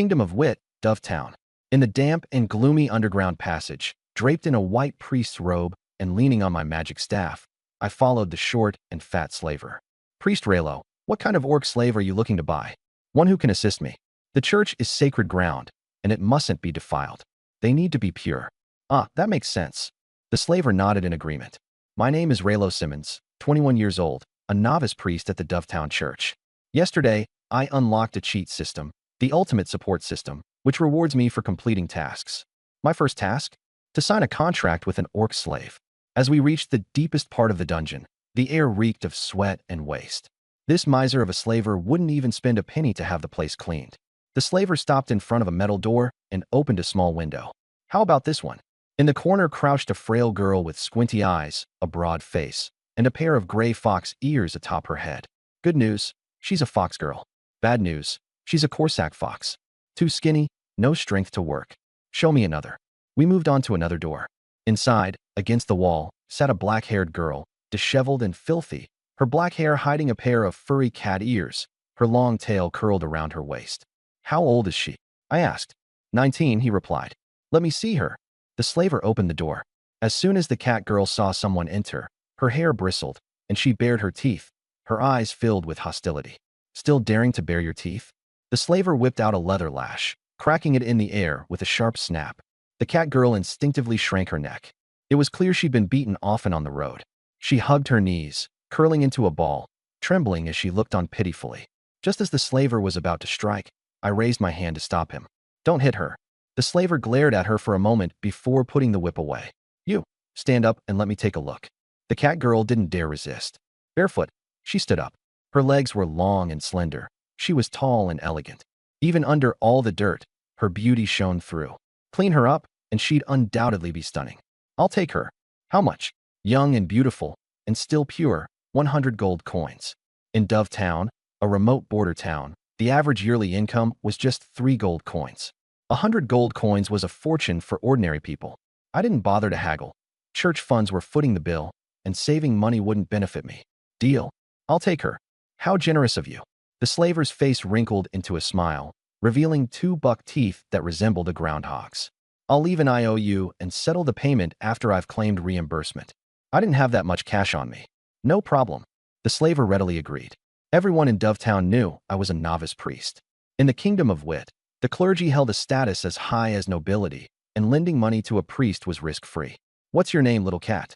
Kingdom of Wit, Dovetown. In the damp and gloomy underground passage, draped in a white priest's robe and leaning on my magic staff, I followed the short and fat slaver. Priest Raylo, what kind of orc slave are you looking to buy? One who can assist me. The church is sacred ground, and it mustn't be defiled. They need to be pure. Ah, that makes sense. The slaver nodded in agreement. My name is Raylo Simmons, 21 years old, a novice priest at the Dovetown Church. Yesterday, I unlocked a cheat system, the ultimate support system, which rewards me for completing tasks. My first task? To sign a contract with an orc slave. As we reached the deepest part of the dungeon, the air reeked of sweat and waste. This miser of a slaver wouldn't even spend a penny to have the place cleaned. The slaver stopped in front of a metal door and opened a small window. How about this one? In the corner crouched a frail girl with squinty eyes, a broad face, and a pair of gray fox ears atop her head. Good news, she's a fox girl. Bad news, she's a Corsac fox. Too skinny, no strength to work. Show me another. We moved on to another door. Inside, against the wall, sat a black-haired girl, disheveled and filthy, her black hair hiding a pair of furry cat ears, her long tail curled around her waist. How old is she? I asked. 19, he replied. Let me see her. The slaver opened the door. As soon as the cat girl saw someone enter, her hair bristled, and she bared her teeth, her eyes filled with hostility. Still daring to bare your teeth? The slaver whipped out a leather lash, cracking it in the air with a sharp snap. The cat girl instinctively shrank her neck. It was clear she'd been beaten often on the road. She hugged her knees, curling into a ball, trembling as she looked on pitifully. Just as the slaver was about to strike, I raised my hand to stop him. Don't hit her. The slaver glared at her for a moment before putting the whip away. You, stand up and let me take a look. The cat girl didn't dare resist. Barefoot, she stood up. Her legs were long and slender. She was tall and elegant. Even under all the dirt, her beauty shone through. Clean her up, and she'd undoubtedly be stunning. I'll take her. How much? Young and beautiful, and still pure, 100 gold coins. In Dovetown, a remote border town, the average yearly income was just 3 gold coins. 100 gold coins was a fortune for ordinary people. I didn't bother to haggle. Church funds were footing the bill, and saving money wouldn't benefit me. Deal. I'll take her. How generous of you. The slaver's face wrinkled into a smile, revealing 2 buck teeth that resembled a groundhog's. I'll leave an IOU and settle the payment after I've claimed reimbursement. I didn't have that much cash on me. No problem. The slaver readily agreed. Everyone in Dovetown knew I was a novice priest. In the Kingdom of Wit, the clergy held a status as high as nobility, and lending money to a priest was risk-free. What's your name, little cat?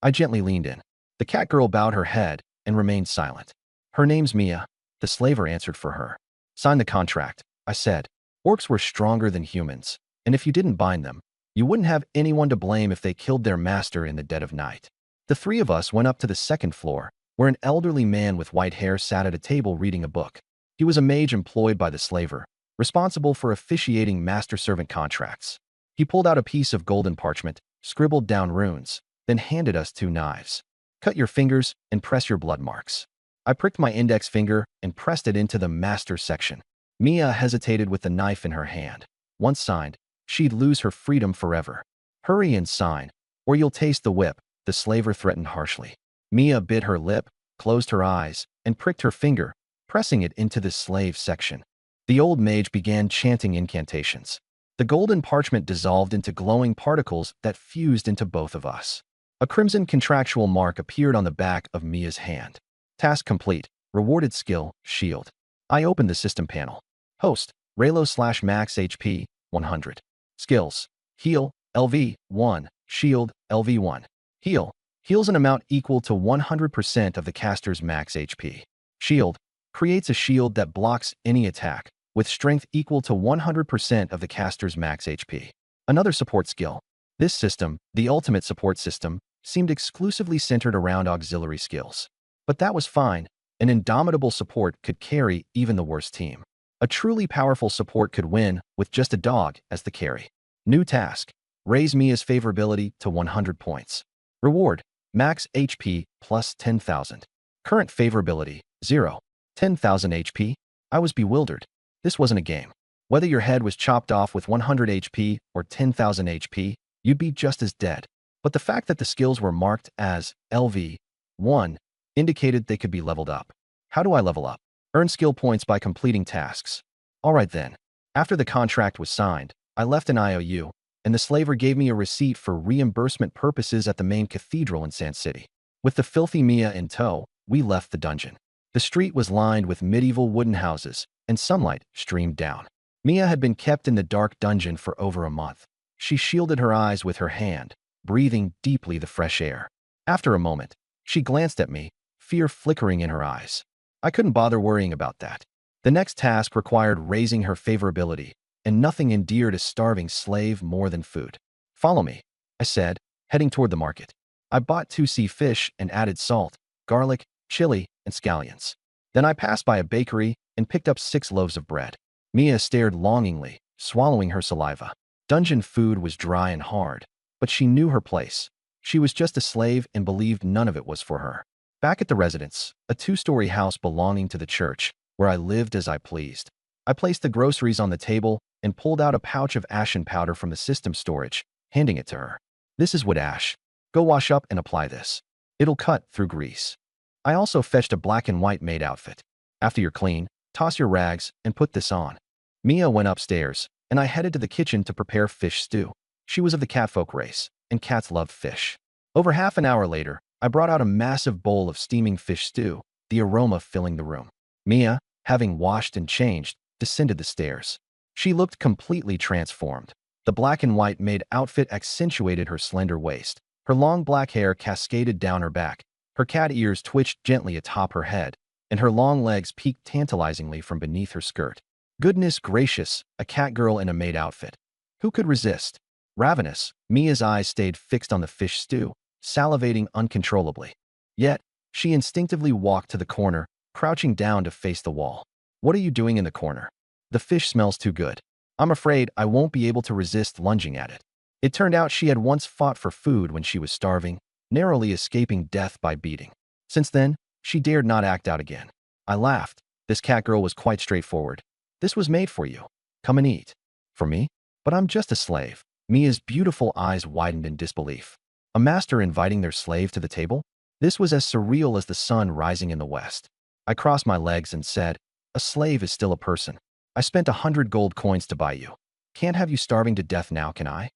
I gently leaned in. The cat girl bowed her head and remained silent. Her name's Mia, the slaver answered for her. Sign the contract, I said. Orcs were stronger than humans, and if you didn't bind them, you wouldn't have anyone to blame if they killed their master in the dead of night. The 3 of us went up to the 2nd floor, where an elderly man with white hair sat at a table reading a book. He was a mage employed by the slaver, responsible for officiating master-servant contracts. He pulled out a piece of golden parchment, scribbled down runes, then handed us 2 knives. Cut your fingers and press your blood marks. I pricked my index finger and pressed it into the master section. Mia hesitated with the knife in her hand. Once signed, she'd lose her freedom forever. Hurry and sign, or you'll taste the whip, the slaver threatened harshly. Mia bit her lip, closed her eyes, and pricked her finger, pressing it into the slave section. The old mage began chanting incantations. The golden parchment dissolved into glowing particles that fused into both of us. A crimson contractual mark appeared on the back of Mia's hand. Task complete. Rewarded skill, shield. I opened the system panel. Host, Raylo/max HP, 100. Skills, heal, LV, 1, shield, LV, 1. Heal, heals an amount equal to 100% of the caster's max HP. Shield, creates a shield that blocks any attack, with strength equal to 100% of the caster's max HP. Another support skill. This system, the ultimate support system, seemed exclusively centered around auxiliary skills. But that was fine. An indomitable support could carry even the worst team. A truly powerful support could win with just a dog as the carry. New task. Raise Mia's favorability to 100 points. Reward. Max HP plus 10,000. Current favorability, 0. 10,000 HP? I was bewildered. This wasn't a game. Whether your head was chopped off with 100 HP or 10,000 HP, you'd be just as dead. But the fact that the skills were marked as LV 1 indicated they could be leveled up. How do I level up? Earn skill points by completing tasks. Alright then. After the contract was signed, I left an IOU, and the slaver gave me a receipt for reimbursement purposes at the main cathedral in Sand City. With the filthy Mia in tow, we left the dungeon. The street was lined with medieval wooden houses, and sunlight streamed down. Mia had been kept in the dark dungeon for over a month. She shielded her eyes with her hand, breathing deeply the fresh air. After a moment, she glanced at me, fear flickering in her eyes. I couldn't bother worrying about that. The next task required raising her favorability, and nothing endeared a starving slave more than food. "Follow me," I said, heading toward the market. I bought 2 sea fish and added salt, garlic, chili, and scallions. Then I passed by a bakery and picked up 6 loaves of bread. Mia stared longingly, swallowing her saliva. Dungeon food was dry and hard, but she knew her place. She was just a slave and believed none of it was for her. Back at the residence, a 2-story house belonging to the church, where I lived as I pleased. I placed the groceries on the table and pulled out a pouch of ashen powder from the system storage, handing it to her. "This is wood ash. Go wash up and apply this. It'll cut through grease." I also fetched a black and white maid outfit. "After you're clean, toss your rags and put this on." Mia went upstairs, and I headed to the kitchen to prepare fish stew. She was of the catfolk race, and cats loved fish. Over half an hour later, I brought out a massive bowl of steaming fish stew, the aroma filling the room. Mia, having washed and changed, descended the stairs. She looked completely transformed. The black and white maid outfit accentuated her slender waist. Her long black hair cascaded down her back. Her cat ears twitched gently atop her head, and her long legs peeked tantalizingly from beneath her skirt. Goodness gracious, a cat girl in a maid outfit. Who could resist? Ravenous, Mia's eyes stayed fixed on the fish stew, salivating uncontrollably. Yet, she instinctively walked to the corner, crouching down to face the wall. "What are you doing in the corner? The fish smells too good. I'm afraid I won't be able to resist lunging at it." It turned out she had once fought for food when she was starving, narrowly escaping death by beating. Since then, she dared not act out again. I laughed. This cat girl was quite straightforward. "This was made for you. Come and eat." "For me? But I'm just a slave." Mia's beautiful eyes widened in disbelief. A master inviting their slave to the table? This was as surreal as the sun rising in the west. I crossed my legs and said, "A slave is still a person. I spent 100 gold coins to buy you. Can't have you starving to death now, can I?"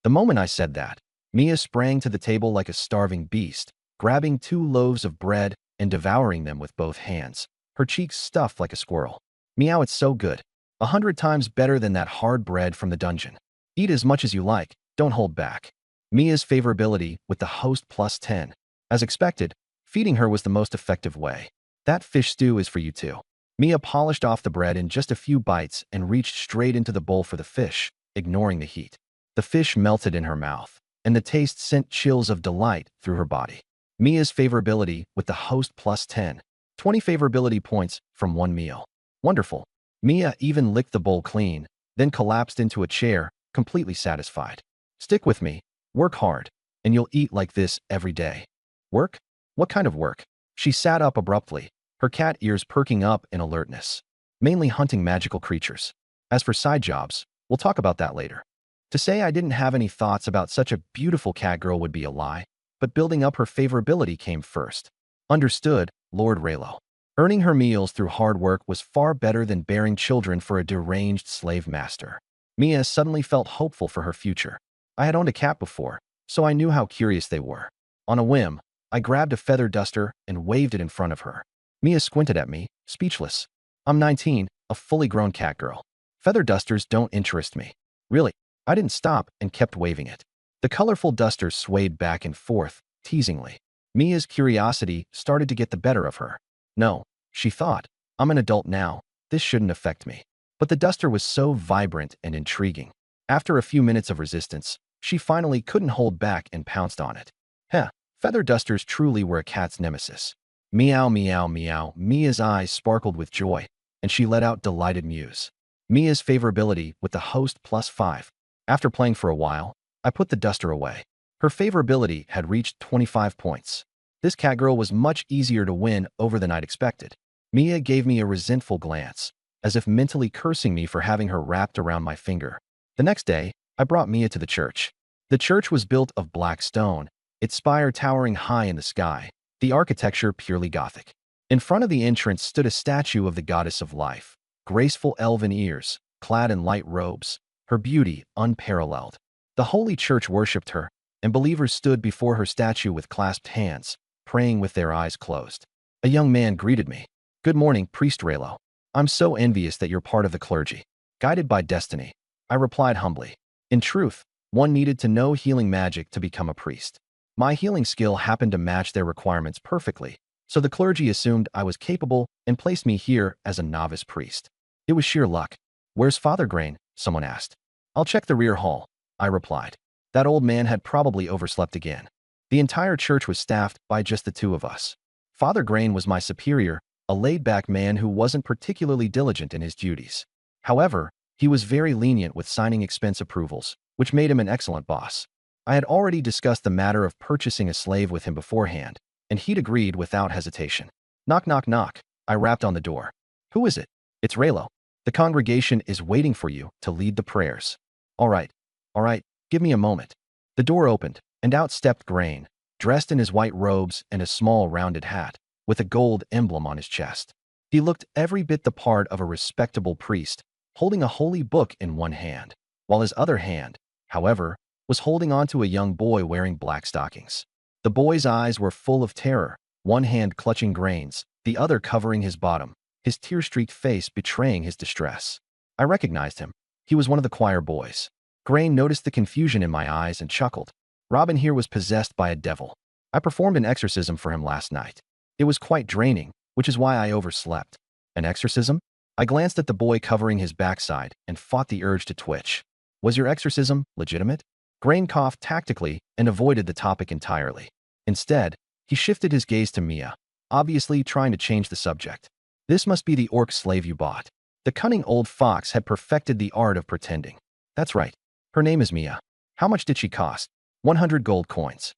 The moment I said that, Mia sprang to the table like a starving beast, grabbing 2 loaves of bread and devouring them with both hands, her cheeks stuffed like a squirrel. "Meow, it's so good. 100 times better than that hard bread from the dungeon. Eat as much as you like, don't hold back." Mia's favorability with the host plus 10. As expected, feeding her was the most effective way. "That fish stew is for you too." Mia polished off the bread in just a few bites and reached straight into the bowl for the fish, ignoring the heat. The fish melted in her mouth, and the taste sent chills of delight through her body. Mia's favorability with the host plus 10. 20 favorability points from 1 meal. Wonderful. Mia even licked the bowl clean, then collapsed into a chair, completely satisfied. "Stick with me. Work hard, and you'll eat like this every day." "Work? What kind of work?" She sat up abruptly, her cat ears perking up in alertness. "Mainly hunting magical creatures. As for side jobs, we'll talk about that later." To say I didn't have any thoughts about such a beautiful cat girl would be a lie, but building up her favorability came first. Understood, Lord Raylo. Earning her meals through hard work was far better than bearing children for a deranged slave master. Mia suddenly felt hopeful for her future. I had owned a cat before, so I knew how curious they were. On a whim, I grabbed a feather duster and waved it in front of her. Mia squinted at me, speechless. "I'm 19, a fully grown cat girl. Feather dusters don't interest me." "Really?" I didn't stop and kept waving it. The colorful duster swayed back and forth, teasingly. Mia's curiosity started to get the better of her. "No," she thought, "I'm an adult now. This shouldn't affect me." But the duster was so vibrant and intriguing. After a few minutes of resistance, she finally couldn't hold back and pounced on it. Feather dusters truly were a cat's nemesis. Meow, meow, meow. Mia's eyes sparkled with joy, and she let out delighted mews. Mia's favorability with the host plus 5. After playing for a while, I put the duster away. Her favorability had reached 25 points. This cat girl was much easier to win over than I'd expected. Mia gave me a resentful glance, as if mentally cursing me for having her wrapped around my finger. The next day, I brought Mia to the church. The church was built of black stone, its spire towering high in the sky, the architecture purely Gothic. In front of the entrance stood a statue of the goddess of life, graceful elven ears, clad in light robes, her beauty unparalleled. The Holy Church worshipped her, and believers stood before her statue with clasped hands, praying with their eyes closed. A young man greeted me. "Good morning, Priest Raylo. I'm so envious that you're part of the clergy." Guided by destiny, I replied humbly. In truth, one needed to know healing magic to become a priest. My healing skill happened to match their requirements perfectly, so the clergy assumed I was capable and placed me here as a novice priest. It was sheer luck. "Where's Father Grain?" someone asked. "I'll check the rear hall," I replied. That old man had probably overslept again. The entire church was staffed by just the two of us. Father Grain was my superior, a laid-back man who wasn't particularly diligent in his duties. However, he was very lenient with signing expense approvals, which made him an excellent boss. I had already discussed the matter of purchasing a slave with him beforehand, and he'd agreed without hesitation. Knock, knock, knock. I rapped on the door. "Who is it?" "It's Raylo. The congregation is waiting for you to lead the prayers." All right, give me a moment." The door opened, and out stepped Grain, dressed in his white robes and a small rounded hat, with a gold emblem on his chest. He looked every bit the part of a respectable priest, holding a holy book in one hand, while his other hand, however, was holding onto a young boy wearing black stockings. The boy's eyes were full of terror, one hand clutching Grain's, the other covering his bottom, his tear-streaked face betraying his distress. I recognized him. He was one of the choir boys. Grain noticed the confusion in my eyes and chuckled. Robin here was possessed by a devil. I performed an exorcism for him last night. It was quite draining, which is why I overslept. An exorcism? I glanced at the boy covering his backside and fought the urge to twitch. Was your exorcism legitimate? Grain coughed tactically and avoided the topic entirely. Instead, he shifted his gaze to Mia, obviously trying to change the subject. "This must be the orc slave you bought." The cunning old fox had perfected the art of pretending. "That's right. Her name is Mia." "How much did she cost?" 100 gold coins.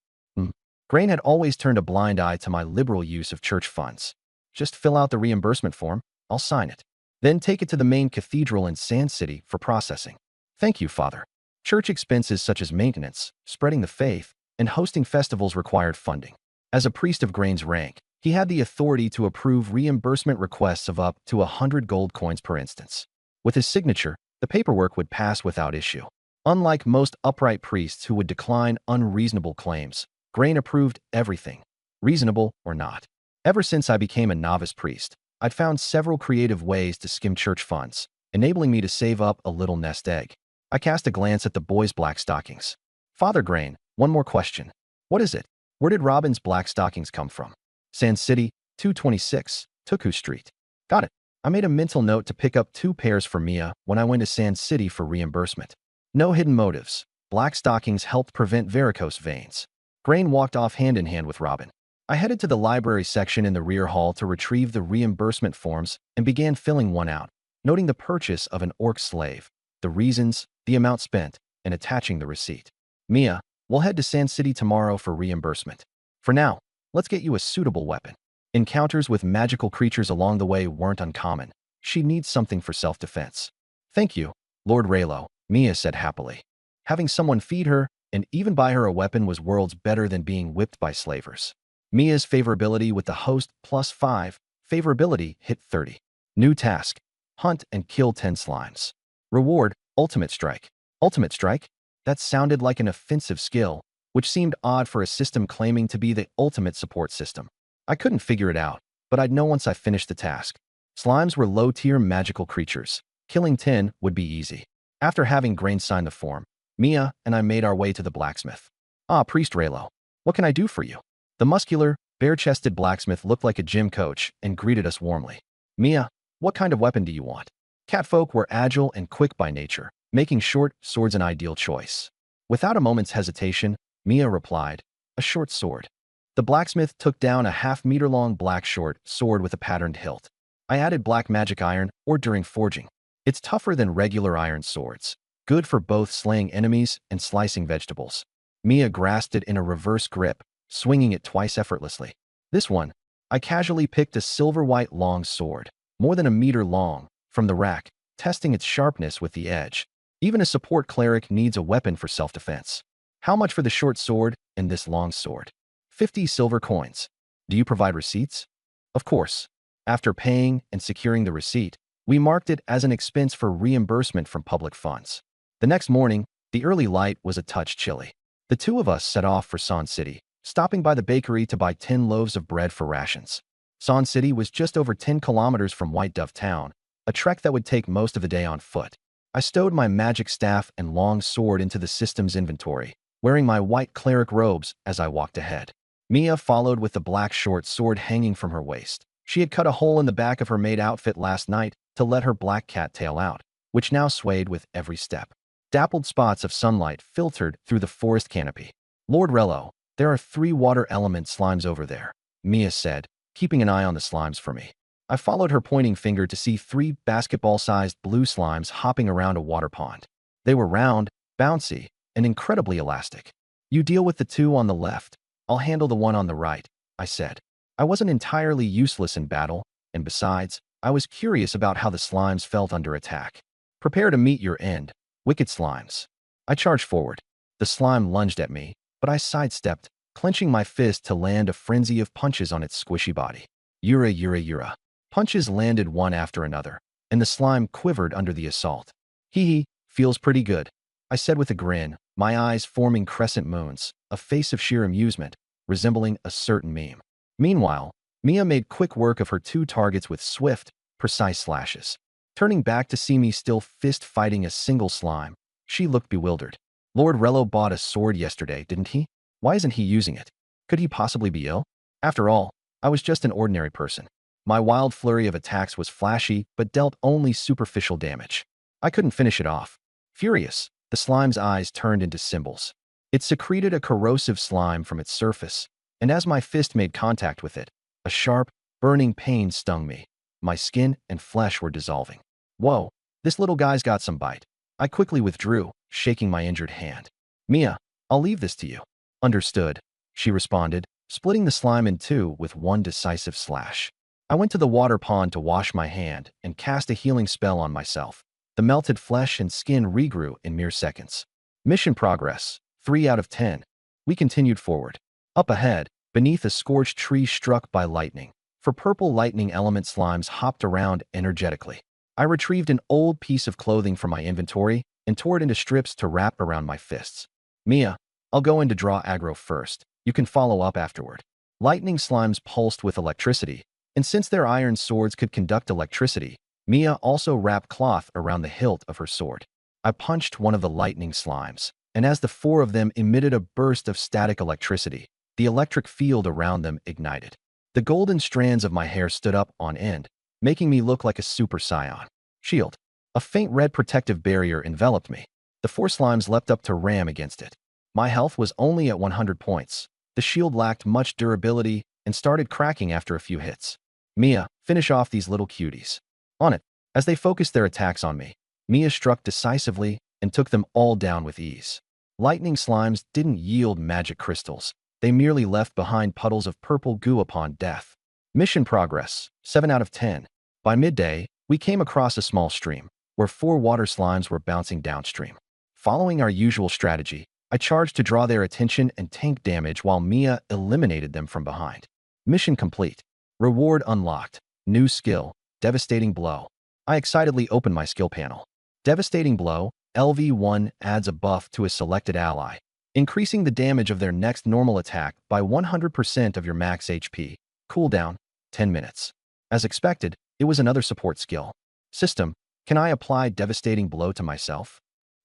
Grain had always turned a blind eye to my liberal use of church funds. "Just fill out the reimbursement form. I'll sign it. Then take it to the main cathedral in Sand City for processing." "Thank you, Father." Church expenses such as maintenance, spreading the faith, and hosting festivals required funding. As a priest of Grain's rank, he had the authority to approve reimbursement requests of up to 100 gold coins per instance. With his signature, the paperwork would pass without issue. Unlike most upright priests who would decline unreasonable claims, Grain approved everything, reasonable or not. Ever since I became a novice priest, I'd found several creative ways to skim church funds, enabling me to save up a little nest egg. I cast a glance at the boy's black stockings. "Father Grain, one more question. What is it? Where did Robin's black stockings come from?" "Sand City, 226, Tuku Street." "Got it." I made a mental note to pick up 2 pairs for Mia when I went to Sand City for reimbursement. No hidden motives. Black stockings helped prevent varicose veins. Grain walked off hand in hand with Robin. I headed to the library section in the rear hall to retrieve the reimbursement forms and began filling one out, noting the purchase of an orc slave, the reasons, the amount spent, and attaching the receipt. "Mia, we'll head to Sand City tomorrow for reimbursement. For now, let's get you a suitable weapon." Encounters with magical creatures along the way weren't uncommon. She needs something for self-defense. "Thank you, Lord Raylo," Mia said happily. Having someone feed her and even buy her a weapon was worlds better than being whipped by slavers. Mia's favorability with the host +5, favorability hit 30. New task: hunt and kill 10 slimes. Reward: Ultimate Strike. Ultimate Strike? That sounded like an offensive skill, which seemed odd for a system claiming to be the ultimate support system. I couldn't figure it out, but I'd know once I finished the task. Slimes were low-tier magical creatures. Killing 10 would be easy. After having Grain sign the form, Mia and I made our way to the blacksmith. "Ah, Priest Raylo, what can I do for you?" The muscular, bare-chested blacksmith looked like a gym coach and greeted us warmly. "Mia, what kind of weapon do you want?" Catfolk were agile and quick by nature, making short swords an ideal choice. Without a moment's hesitation, Mia replied, "A short sword." The blacksmith took down a half-meter-long black short sword with a patterned hilt. I added black magic iron, or during forging. It's tougher than regular iron swords, good for both slaying enemies and slicing vegetables. Mia grasped it in a reverse grip, swinging it twice effortlessly. This one, I casually picked a silver-white long sword, more than a meter long, from the rack, testing its sharpness with the edge. Even a support cleric needs a weapon for self-defense. "How much for the short sword and this long sword?" 50 silver coins. "Do you provide receipts?" "Of course." After paying and securing the receipt, We marked it as an expense for reimbursement from public funds. The next morning, the early light was a touch chilly. The two of us set off for Son City, stopping by the bakery to buy 10 loaves of bread for rations. Son City was just over 10 kilometers from White Dove Town, a trek that would take most of the day on foot. I stowed my magic staff and long sword into the system's inventory, wearing my white cleric robes as I walked ahead. Mia followed with the black short sword hanging from her waist. She had cut a hole in the back of her maid outfit last night to let her black cat tail out, which now swayed with every step. Dappled spots of sunlight filtered through the forest canopy. Lord Rello, there are 3 water element slimes over there, Mia said, keeping an eye on the slimes for me. I followed her pointing finger to see 3 basketball-sized blue slimes hopping around a water pond. They were round, bouncy, and incredibly elastic. You deal with the 2 on the left. I'll handle the one on the right, I said. I wasn't entirely useless in battle, and besides, I was curious about how the slimes felt under attack. Prepare to meet your end, wicked slimes. I charged forward. The slime lunged at me, but I sidestepped, clenching my fist to land a frenzy of punches on its squishy body. Yura, yura, yura. Punches landed one after another, and the slime quivered under the assault. Hee hee, feels pretty good, I said with a grin, my eyes forming crescent moons, a face of sheer amusement, resembling a certain meme. Meanwhile, Mia made quick work of her 2 targets with swift, precise slashes. Turning back to see me still fist-fighting a single slime, she looked bewildered. Lord Rello bought a sword yesterday, didn't he? Why isn't he using it? Could he possibly be ill? After all, I was just an ordinary person. My wild flurry of attacks was flashy, but dealt only superficial damage. I couldn't finish it off. Furious, the slime's eyes turned into symbols. It secreted a corrosive slime from its surface, and as my fist made contact with it, a sharp, burning pain stung me. My skin and flesh were dissolving. Whoa, this little guy's got some bite. I quickly withdrew, shaking my injured hand. Mia, I'll leave this to you. Understood, she responded, splitting the slime in 2 with one decisive slash. I went to the water pond to wash my hand and cast a healing spell on myself. The melted flesh and skin regrew in mere seconds. Mission progress, 3 out of 10. We continued forward. Up ahead, beneath a scorched tree struck by lightning, for purple lightning element slimes hopped around energetically. I retrieved an old piece of clothing from my inventory and tore it into strips to wrap around my fists. Mia, I'll go in to draw aggro first. You can follow up afterward. Lightning slimes pulsed with electricity, and since their iron swords could conduct electricity, Mia also wrapped cloth around the hilt of her sword. I punched one of the lightning slimes, and as the 4 of them emitted a burst of static electricity, the electric field around them ignited. The golden strands of my hair stood up on end, making me look like a super scion. Shield. A faint red protective barrier enveloped me. The 4 slimes leapt up to ram against it. My health was only at 100 points. The shield lacked much durability and started cracking after a few hits. Mia, finish off these little cuties. On it. As they focused their attacks on me, Mia struck decisively and took them all down with ease. Lightning slimes didn't yield magic crystals. They merely left behind puddles of purple goo upon death. Mission progress, 7 out of 10. By midday, we came across a small stream, where 4 water slimes were bouncing downstream. Following our usual strategy, I charged to draw their attention and tank damage while Mia eliminated them from behind. Mission complete. Reward unlocked. New skill, Devastating Blow. I excitedly opened my skill panel. Devastating Blow, LV1 adds a buff to a selected ally, increasing the damage of their next normal attack by 100% of your max HP. Cooldown, 10 minutes. As expected, it was another support skill. System, can I apply Devastating Blow to myself?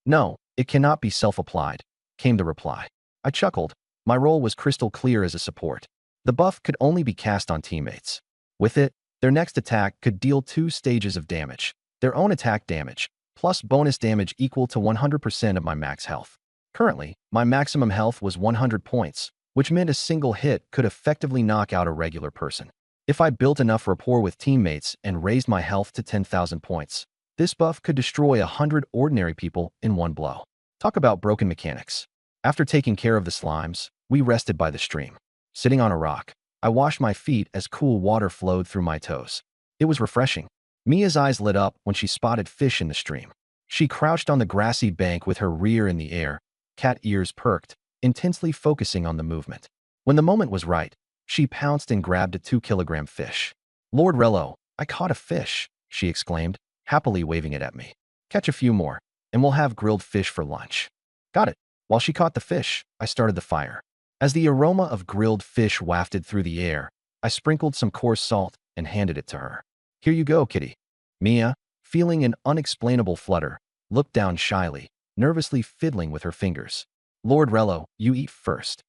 No, it cannot be self-applied, came the reply. I chuckled. My role was crystal clear as a support. The buff could only be cast on teammates. With it, their next attack could deal 2 stages of damage. Their own attack damage, plus bonus damage equal to 100% of my max health. Currently, my maximum health was 100 points, which meant a single hit could effectively knock out a regular person. If I built enough rapport with teammates and raised my health to 10,000 points, this buff could destroy 100 ordinary people in one blow. Talk about broken mechanics. After taking care of the slimes, we rested by the stream. Sitting on a rock, I washed my feet as cool water flowed through my toes. It was refreshing. Mia's eyes lit up when she spotted fish in the stream. She crouched on the grassy bank with her rear in the air, cat ears perked, intensely focusing on the movement. When the moment was right, she pounced and grabbed a 2-kilogram fish. Lord Rello, I caught a fish, she exclaimed, happily waving it at me. Catch a few more, and we'll have grilled fish for lunch. Got it. While she caught the fish, I started the fire. As the aroma of grilled fish wafted through the air, I sprinkled some coarse salt and handed it to her. Here you go, kitty. Mia, feeling an unexplainable flutter, looked down shyly, nervously fiddling with her fingers. Lord Rello, you eat first.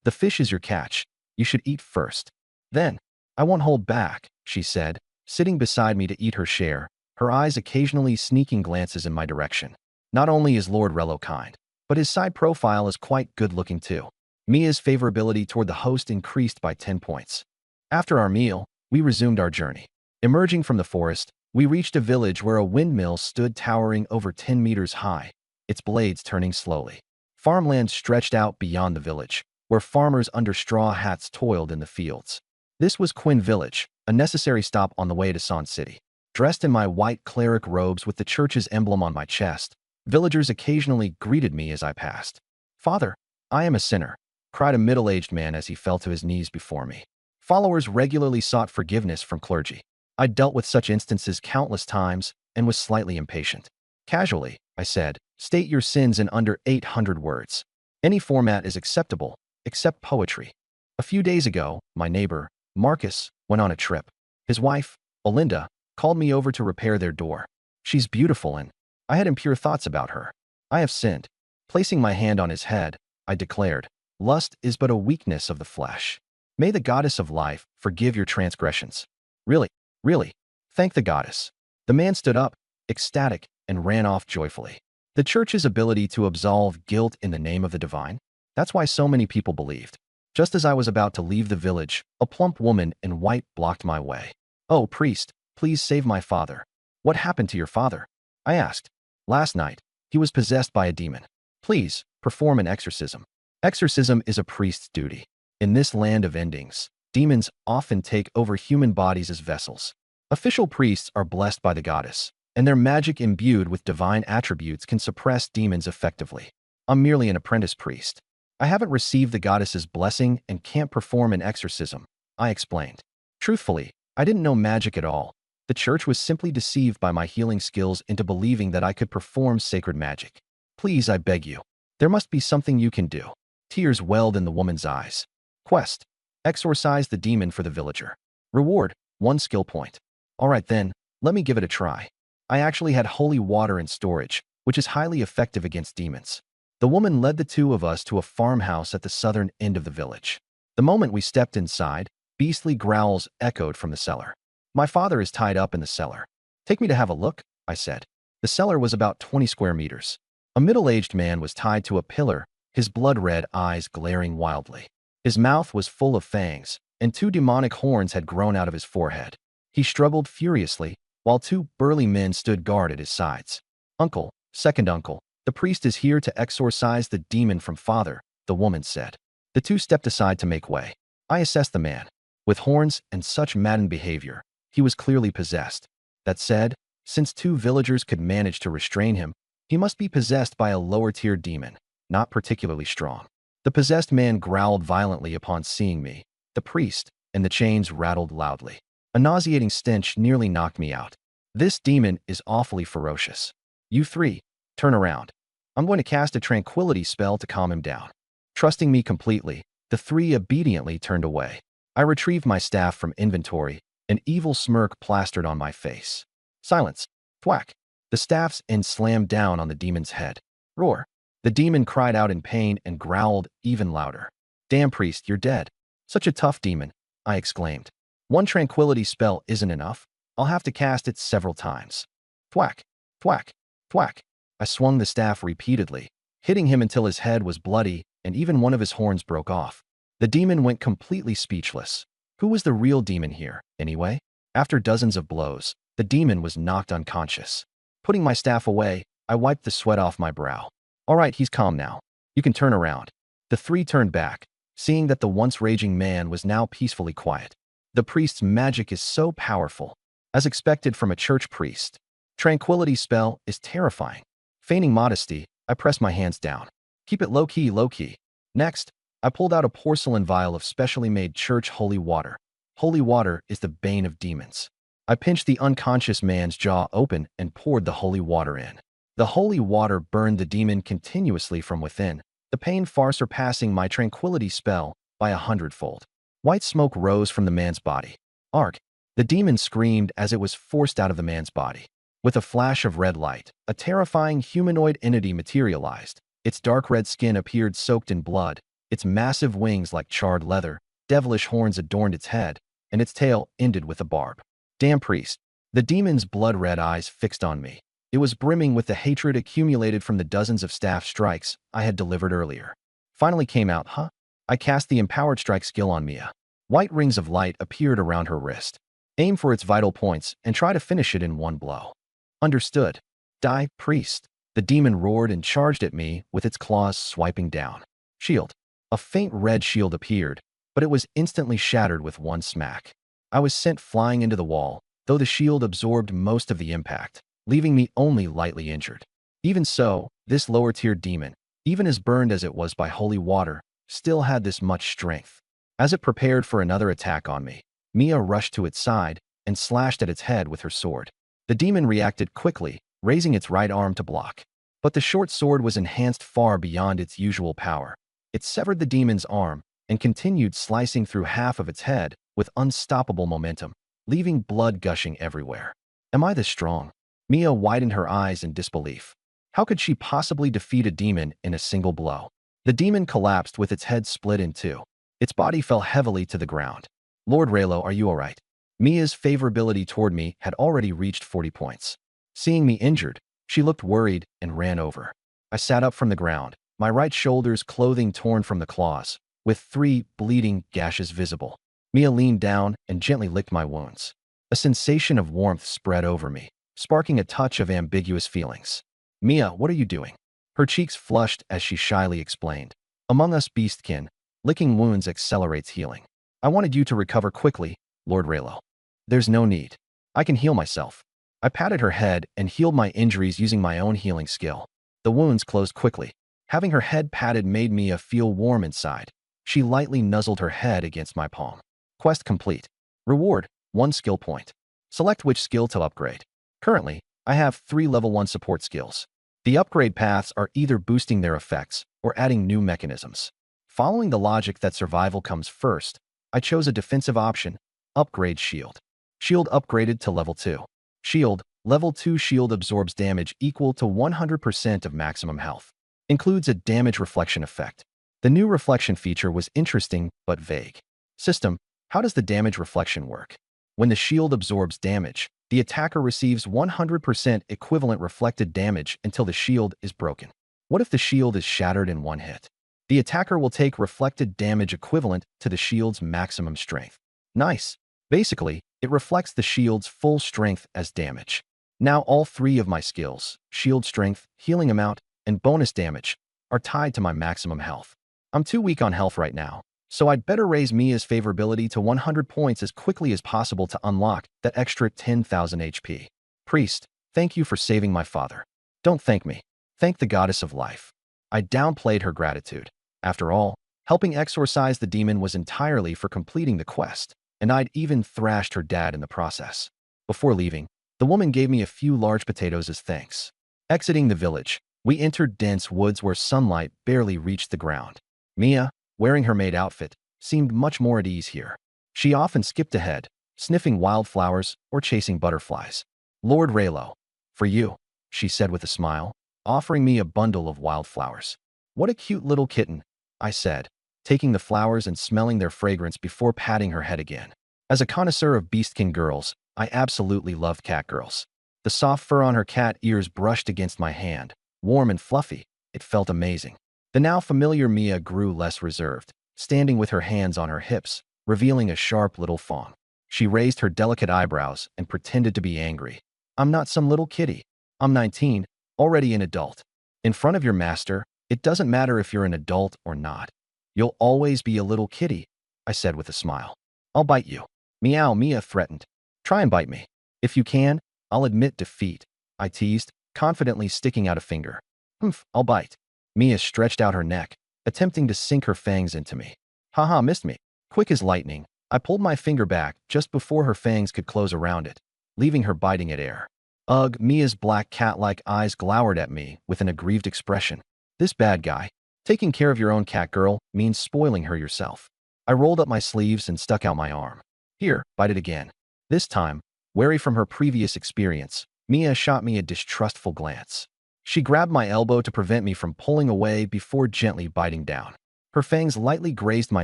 The fish is your catch. You should eat first. Then, I won't hold back, she said, sitting beside me to eat her share, her eyes occasionally sneaking glances in my direction. Not only is Lord Rello kind, but his side profile is quite good-looking too. Mia's favorability toward the host increased by 10 points. After our meal, we resumed our journey. Emerging from the forest, we reached a village where a windmill stood towering over 10 meters high, its blades turning slowly. Farmland stretched out beyond the village, where farmers under straw hats toiled in the fields. This was Quinn Village, a necessary stop on the way to Son City. Dressed in my white cleric robes with the church's emblem on my chest, villagers occasionally greeted me as I passed. Father, I am a sinner, cried a middle-aged man as he fell to his knees before me. Followers regularly sought forgiveness from clergy. I dealt with such instances countless times and was slightly impatient. Casually, I said, state your sins in under 800 words. Any format is acceptable, except poetry. A few days ago, my neighbor, Marcus, went on a trip. His wife, Olinda, called me over to repair their door. She's beautiful and I had impure thoughts about her. I have sinned. Placing my hand on his head, I declared, lust is but a weakness of the flesh. May the goddess of life forgive your transgressions. Really, really, thank the goddess. The man stood up, ecstatic, and ran off joyfully. The church's ability to absolve guilt in the name of the divine? That's why so many people believed. Just as I was about to leave the village, a plump woman in white blocked my way. Oh, priest, please save my father. What happened to your father? I asked. Last night, he was possessed by a demon. Please, perform an exorcism. Exorcism is a priest's duty. In this land of endings, demons often take over human bodies as vessels. Official priests are blessed by the goddess, and their magic imbued with divine attributes can suppress demons effectively. I'm merely an apprentice priest. I haven't received the goddess's blessing and can't perform an exorcism, I explained. Truthfully, I didn't know magic at all. The church was simply deceived by my healing skills into believing that I could perform sacred magic. Please, I beg you. There must be something you can do. Tears welled in the woman's eyes. Quest: exorcise the demon for the villager. Reward: 1 skill point. All right then, let me give it a try. I actually had holy water in storage, which is highly effective against demons. The woman led the two of us to a farmhouse at the southern end of the village. The moment we stepped inside, beastly growls echoed from the cellar. My father is tied up in the cellar. Take me to have a look, I said. The cellar was about 20 square meters. A middle-aged man was tied to a pillar, his blood-red eyes glaring wildly. His mouth was full of fangs, and 2 demonic horns had grown out of his forehead. He struggled furiously, while 2 burly men stood guard at his sides. Uncle, second uncle, the priest is here to exorcise the demon from father, the woman said. The 2 stepped aside to make way. I assessed the man. With horns and such maddened behavior, he was clearly possessed. That said, since 2 villagers could manage to restrain him, he must be possessed by a lower-tier demon, not particularly strong. The possessed man growled violently upon seeing me, the priest, and the chains rattled loudly. A nauseating stench nearly knocked me out. This demon is awfully ferocious. You 3, turn around. I'm going to cast a tranquility spell to calm him down. Trusting me completely, the 3 obediently turned away. I retrieved my staff from inventory, an evil smirk plastered on my face. Silence. Thwack. The staff's end slammed down on the demon's head. Roar. The demon cried out in pain and growled even louder. Damn priest, you're dead. Such a tough demon, I exclaimed. 1 tranquility spell isn't enough. I'll have to cast it several times. Thwack. Thwack. Thwack. I swung the staff repeatedly, hitting him until his head was bloody and even one of his horns broke off. The demon went completely speechless. Who was the real demon here, anyway? After dozens of blows, the demon was knocked unconscious. Putting my staff away, I wiped the sweat off my brow. All right, he's calm now. You can turn around. The 3 turned back, seeing that the once raging man was now peacefully quiet. The priest's magic is so powerful, as expected from a church priest. Tranquility spell is terrifying. Feigning modesty, I pressed my hands down. Keep it low-key, low-key. Next, I pulled out a porcelain vial of specially made church holy water. Holy water is the bane of demons. I pinched the unconscious man's jaw open and poured the holy water in. The holy water burned the demon continuously from within, the pain far surpassing my tranquility spell by 100-fold. White smoke rose from the man's body. Arg! The demon screamed as it was forced out of the man's body. With a flash of red light, a terrifying humanoid entity materialized. Its dark red skin appeared soaked in blood, its massive wings like charred leather, devilish horns adorned its head, and its tail ended with a barb. Damn priest! The demon's blood-red eyes fixed on me. It was brimming with the hatred accumulated from the dozens of staff strikes I had delivered earlier. Finally came out, huh? I cast the empowered strike skill on Mia. White rings of light appeared around her wrist. Aim for its vital points and try to finish it in one blow. Understood. Die, priest. The demon roared and charged at me with its claws swiping down. Shield. A faint red shield appeared, but it was instantly shattered with one smack. I was sent flying into the wall, though the shield absorbed most of the impact, leaving me only lightly injured. Even so, this lower-tier demon, even as burned as it was by holy water, still had this much strength. As it prepared for another attack on me, Mia rushed to its side and slashed at its head with her sword. The demon reacted quickly, raising its right arm to block. But the short sword was enhanced far beyond its usual power. It severed the demon's arm and continued slicing through half of its head with unstoppable momentum, leaving blood gushing everywhere. Am I this strong? Mia widened her eyes in disbelief. How could she possibly defeat a demon in a single blow? The demon collapsed with its head split in two. Its body fell heavily to the ground. Lord Raylo, are you all right? Mia's favorability toward me had already reached 40 points. Seeing me injured, she looked worried and ran over. I sat up from the ground, my right shoulder's clothing torn from the claws, with 3 bleeding gashes visible. Mia leaned down and gently licked my wounds. A sensation of warmth spread over me, sparking a touch of ambiguous feelings. Mia, what are you doing? Her cheeks flushed as she shyly explained. Among us beastkin, licking wounds accelerates healing. I wanted you to recover quickly, Lord Raylo. There's no need. I can heal myself. I patted her head and healed my injuries using my own healing skill. The wounds closed quickly. Having her head patted made Mia feel warm inside. She lightly nuzzled her head against my palm. Quest complete. Reward, 1 skill point. Select which skill to upgrade. Currently, I have 3 level 1 support skills. The upgrade paths are either boosting their effects or adding new mechanisms. Following the logic that survival comes first, I chose a defensive option, Upgrade Shield. Shield upgraded to level 2. Shield, level 2 shield absorbs damage equal to 100% of maximum health. Includes a damage reflection effect. The new reflection feature was interesting but vague. System, how does the damage reflection work? When the shield absorbs damage, the attacker receives 100% equivalent reflected damage until the shield is broken. What if the shield is shattered in one hit? The attacker will take reflected damage equivalent to the shield's maximum strength. Nice. Basically, it reflects the shield's full strength as damage. Now all 3 of my skills, shield strength, healing amount, and bonus damage, are tied to my maximum health. I'm too weak on health right now, so I'd better raise Mia's favorability to 100 points as quickly as possible to unlock that extra 10,000 HP. Priest, thank you for saving my father. Don't thank me. Thank the goddess of life. I downplayed her gratitude. After all, helping exorcise the demon was entirely for completing the quest, and I'd even thrashed her dad in the process. Before leaving, the woman gave me a few large potatoes as thanks. Exiting the village, we entered dense woods where sunlight barely reached the ground. Mia, wearing her maid outfit, seemed much more at ease here. She often skipped ahead, sniffing wildflowers or chasing butterflies. Lord Raylo, for you, she said with a smile, offering me a bundle of wildflowers. What a cute little kitten, I said, taking the flowers and smelling their fragrance before patting her head again. As a connoisseur of beastkin girls, I absolutely love cat girls. The soft fur on her cat ears brushed against my hand, warm and fluffy. It felt amazing. The now familiar Mia grew less reserved, standing with her hands on her hips, revealing a sharp little fawn. She raised her delicate eyebrows and pretended to be angry. I'm not some little kitty. I'm 19, already an adult. In front of your master, it doesn't matter if you're an adult or not. You'll always be a little kitty, I said with a smile. I'll bite you. Meow, Mia threatened. Try and bite me. If you can, I'll admit defeat, I teased, confidently sticking out a finger. Humph, I'll bite. Mia stretched out her neck, attempting to sink her fangs into me. Haha, missed me. Quick as lightning, I pulled my finger back just before her fangs could close around it, leaving her biting at air. Ugh, Mia's black cat-like eyes glowered at me with an aggrieved expression. This bad guy. Taking care of your own cat girl means spoiling her yourself. I rolled up my sleeves and stuck out my arm. Here, bite it again. This time, wary from her previous experience, Mia shot me a distrustful glance. She grabbed my elbow to prevent me from pulling away before gently biting down. Her fangs lightly grazed my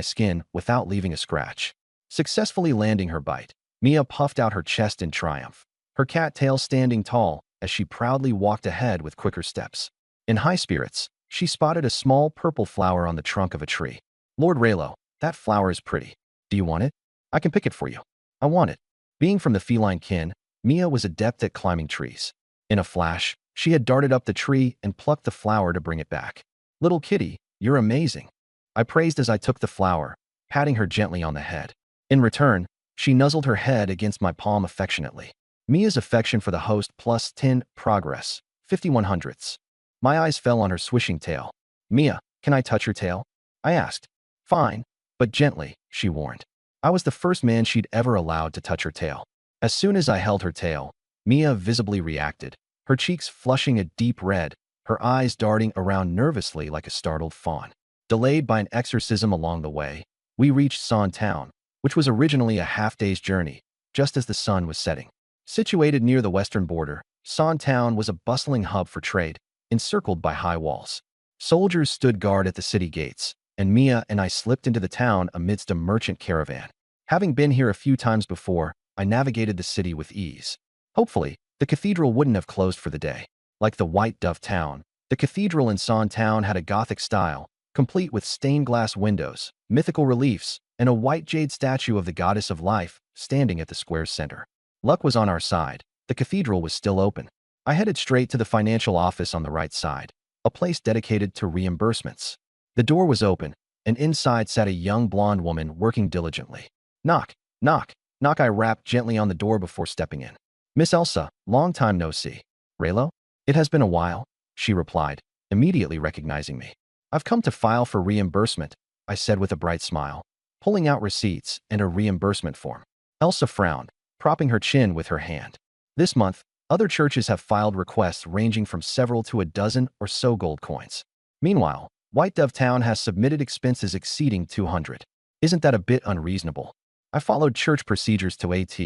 skin without leaving a scratch. Successfully landing her bite, Mia puffed out her chest in triumph, her cat tail standing tall as she proudly walked ahead with quicker steps. In high spirits, she spotted a small purple flower on the trunk of a tree. Lord Raylo, that flower is pretty. Do you want it? I can pick it for you. I want it. Being from the feline kin, Mia was adept at climbing trees. In a flash, she had darted up the tree and plucked the flower to bring it back. Little kitty, you're amazing. I praised as I took the flower, patting her gently on the head. In return, she nuzzled her head against my palm affectionately. Mia's affection for the host plus 10 progress, 5100ths. My eyes fell on her swishing tail. Mia, can I touch your tail? I asked. Fine, but gently, she warned. I was the first man she'd ever allowed to touch her tail. As soon as I held her tail, Mia visibly reacted, her cheeks flushing a deep red, her eyes darting around nervously like a startled fawn. Delayed by an exorcism along the way, we reached Son Town, which was originally a half-day's journey, just as the sun was setting. Situated near the western border, Son Town was a bustling hub for trade, encircled by high walls. Soldiers stood guard at the city gates, and Mia and I slipped into the town amidst a merchant caravan. Having been here a few times before, I navigated the city with ease. Hopefully, the cathedral wouldn't have closed for the day. Like the White Dove Town, the cathedral in Son Town had a Gothic style, complete with stained glass windows, mythical reliefs, and a white jade statue of the goddess of life standing at the square's center. Luck was on our side. The cathedral was still open. I headed straight to the financial office on the right side, a place dedicated to reimbursements. The door was open, and inside sat a young blonde woman working diligently. Knock, knock, knock. I rapped gently on the door before stepping in. Miss Elsa, long time no see. Raylo? It has been a while, she replied, immediately recognizing me. I've come to file for reimbursement, I said with a bright smile, pulling out receipts and a reimbursement form. Elsa frowned, propping her chin with her hand. This month, other churches have filed requests ranging from several to a dozen or so gold coins. Meanwhile, White Dove Town has submitted expenses exceeding 200. Isn't that a bit unreasonable? I followed church procedures to AT.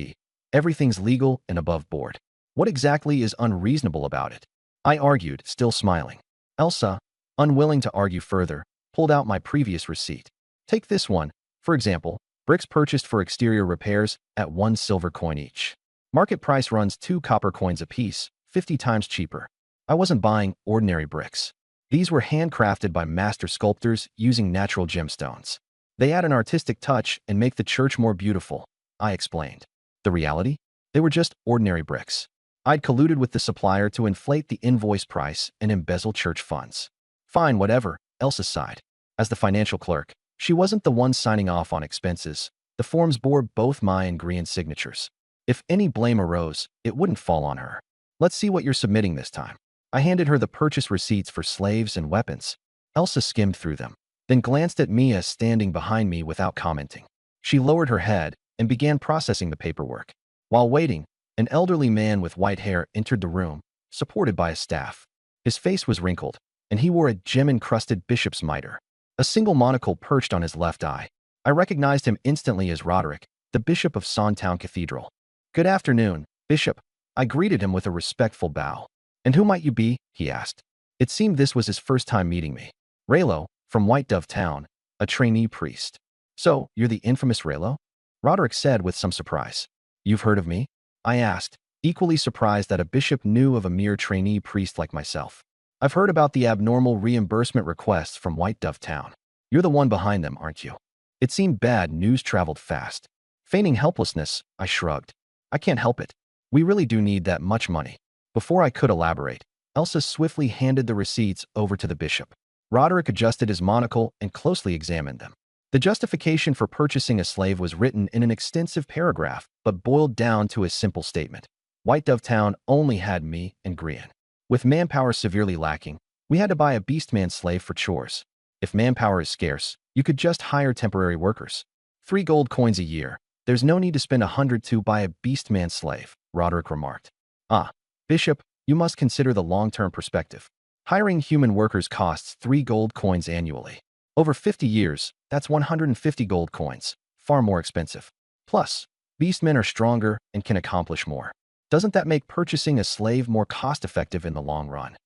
Everything's legal and above board. What exactly is unreasonable about it? I argued, still smiling. Elsa, unwilling to argue further, pulled out my previous receipt. Take this one, for example, bricks purchased for exterior repairs at 1 silver coin each. Market price runs 2 copper coins apiece, 50 times cheaper. I wasn't buying ordinary bricks. These were handcrafted by master sculptors using natural gemstones. They add an artistic touch and make the church more beautiful, I explained. The reality? They were just ordinary bricks. I'd colluded with the supplier to inflate the invoice price and embezzle church funds. Fine, whatever, Elsa sighed. As the financial clerk, she wasn't the one signing off on expenses. The forms bore both my and Grian's signatures. If any blame arose, it wouldn't fall on her. Let's see what you're submitting this time. I handed her the purchase receipts for slaves and weapons. Elsa skimmed through them, then glanced at Mia standing behind me without commenting. She lowered her head and began processing the paperwork. While waiting, an elderly man with white hair entered the room, supported by a staff. His face was wrinkled, and he wore a gem-encrusted bishop's mitre. A single monocle perched on his left eye. I recognized him instantly as Roderick, the bishop of Son Town Cathedral. Good afternoon, Bishop. I greeted him with a respectful bow. And who might you be? He asked. It seemed this was his first time meeting me. Raylo, from White Dove Town, a trainee priest. So, you're the infamous Raylo? Roderick said with some surprise. You've heard of me? I asked, equally surprised that a bishop knew of a mere trainee priest like myself. I've heard about the abnormal reimbursement requests from White Dove Town. You're the one behind them, aren't you? It seemed bad news traveled fast. Feigning helplessness, I shrugged. I can't help it. We really do need that much money. Before I could elaborate, Elsa swiftly handed the receipts over to the bishop. Roderick adjusted his monocle and closely examined them. The justification for purchasing a slave was written in an extensive paragraph, but boiled down to a simple statement. White Dove Town only had me and Grian. With manpower severely lacking, we had to buy a beastman slave for chores. If manpower is scarce, you could just hire temporary workers. 3 gold coins a year, There's no need to spend 100 to buy a beastman slave, Roderick remarked. Ah, Bishop, you must consider the long-term perspective. Hiring human workers costs 3 gold coins annually. Over 50 years, that's 150 gold coins, far more expensive. Plus, beastmen are stronger and can accomplish more. Doesn't that make purchasing a slave more cost-effective in the long run?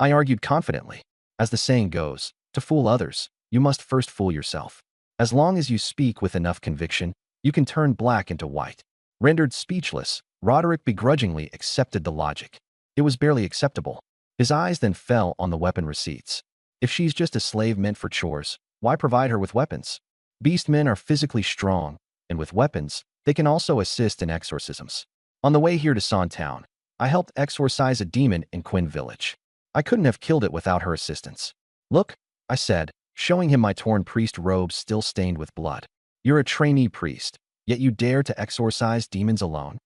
I argued confidently. As the saying goes, to fool others, you must first fool yourself. As long as you speak with enough conviction, you can turn black into white. Rendered speechless, Roderick begrudgingly accepted the logic. It was barely acceptable. His eyes then fell on the weapon receipts. If she's just a slave meant for chores, why provide her with weapons? Beastmen are physically strong, and with weapons, they can also assist in exorcisms. On the way here to Son Town, I helped exorcise a demon in Quinn Village. I couldn't have killed it without her assistance. Look, I said, showing him my torn priest robe still stained with blood. You're a trainee priest, yet you dare to exorcise demons alone?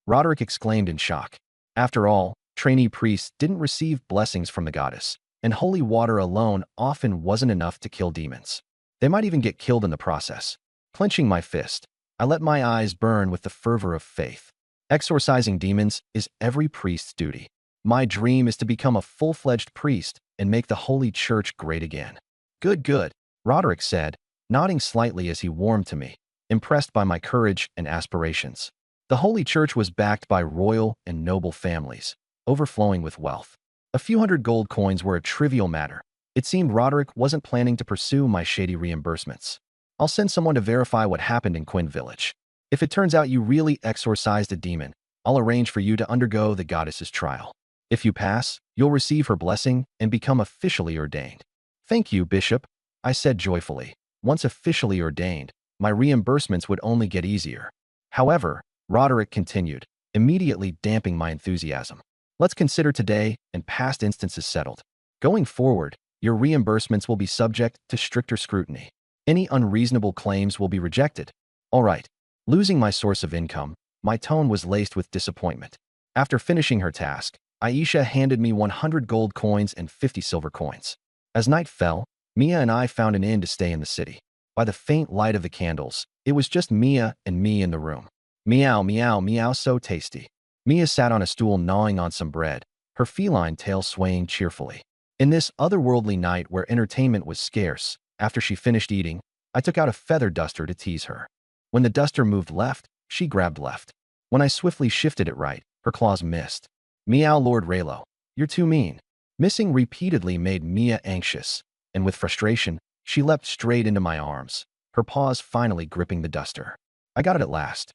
Roderick exclaimed in shock. After all, trainee priests didn't receive blessings from the goddess, and holy water alone often wasn't enough to kill demons. They might even get killed in the process. Clenching my fist, I let my eyes burn with the fervor of faith. Exorcising demons is every priest's duty. My dream is to become a full-fledged priest and make the Holy Church great again. Good, good, Roderick said, nodding slightly as he warmed to me, impressed by my courage and aspirations. The Holy Church was backed by royal and noble families, overflowing with wealth. A few hundred gold coins were a trivial matter. It seemed Roderick wasn't planning to pursue my shady reimbursements. I'll send someone to verify what happened in Quinn Village. If it turns out you really exorcised a demon, I'll arrange for you to undergo the goddess's trial. If you pass, you'll receive her blessing and become officially ordained. Thank you, Bishop, I said joyfully. Once officially ordained, my reimbursements would only get easier. However, Roderick continued, immediately damping my enthusiasm. Let's consider today and past instances settled. Going forward, your reimbursements will be subject to stricter scrutiny. Any unreasonable claims will be rejected. All right. Losing my source of income, my tone was laced with disappointment. After finishing her task, Aisha handed me 100 gold coins and 50 silver coins. As night fell, Mia and I found an inn to stay in the city. By the faint light of the candles, it was just Mia and me in the room. Meow, meow, meow, so tasty. Mia sat on a stool gnawing on some bread, her feline tail swaying cheerfully. In this otherworldly night where entertainment was scarce, after she finished eating, I took out a feather duster to tease her. When the duster moved left, she grabbed left. When I swiftly shifted it right, her claws missed. Meow, Lord Raylo, you're too mean. Missing repeatedly made Mia anxious, and with frustration, she leapt straight into my arms, her paws finally gripping the duster. I got it at last.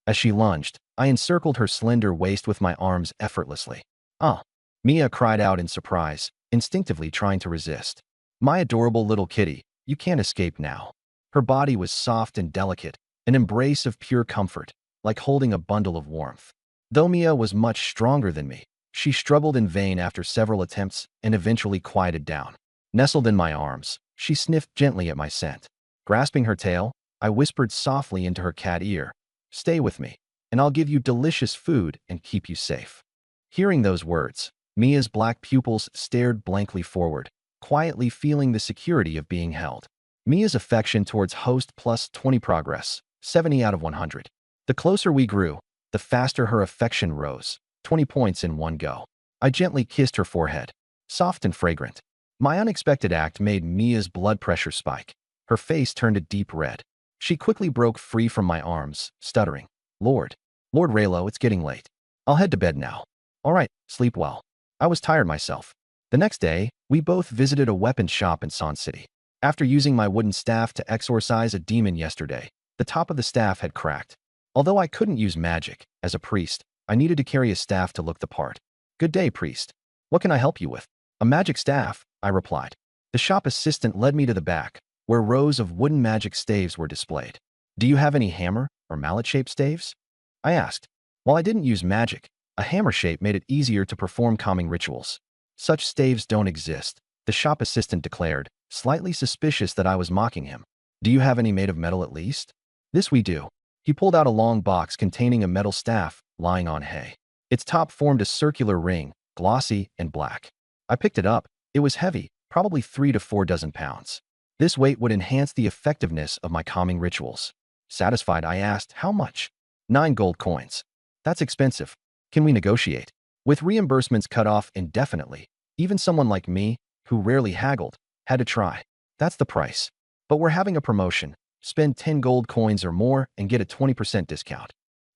As she lunged, I encircled her slender waist with my arms effortlessly. Ah! Mia cried out in surprise, instinctively trying to resist. My adorable little kitty, you can't escape now. Her body was soft and delicate, an embrace of pure comfort, like holding a bundle of warmth. Though Mia was much stronger than me, she struggled in vain after several attempts and eventually quieted down. Nestled in my arms, she sniffed gently at my scent. Grasping her tail, I whispered softly into her cat ear, "Stay with me, and I'll give you delicious food and keep you safe." Hearing those words, Mia's black pupils stared blankly forward, quietly feeling the security of being held. Mia's affection towards host plus 20 progress, 70 out of 100. The closer we grew, the faster her affection rose, 20 points in one go. I gently kissed her forehead, soft and fragrant. My unexpected act made Mia's blood pressure spike. Her face turned a deep red. She quickly broke free from my arms, stuttering, Lord Raylo, it's getting late. I'll head to bed now." "All right, sleep well." I was tired myself. The next day, we both visited a weapons shop in Son City. After using my wooden staff to exorcise a demon yesterday, the top of the staff had cracked. Although I couldn't use magic, as a priest, I needed to carry a staff to look the part. "Good day, priest. What can I help you with?" "A magic staff," I replied. The shop assistant led me to the back, where rows of wooden magic staves were displayed. "Do you have any hammer or mallet-shaped staves?" I asked. While I didn't use magic, a hammer shape made it easier to perform calming rituals. "Such staves don't exist," the shop assistant declared, slightly suspicious that I was mocking him. "Do you have any made of metal at least?" "This we do." He pulled out a long box containing a metal staff lying on hay. Its top formed a circular ring, glossy and black. I picked it up. It was heavy, probably 3 to 4 dozen pounds. This weight would enhance the effectiveness of my calming rituals. Satisfied, I asked, how much? 9 gold coins. That's expensive. Can we negotiate? With reimbursements cut off indefinitely, even someone like me, who rarely haggled, had to try. That's the price. But we're having a promotion. Spend 10 gold coins or more and get a 20% discount.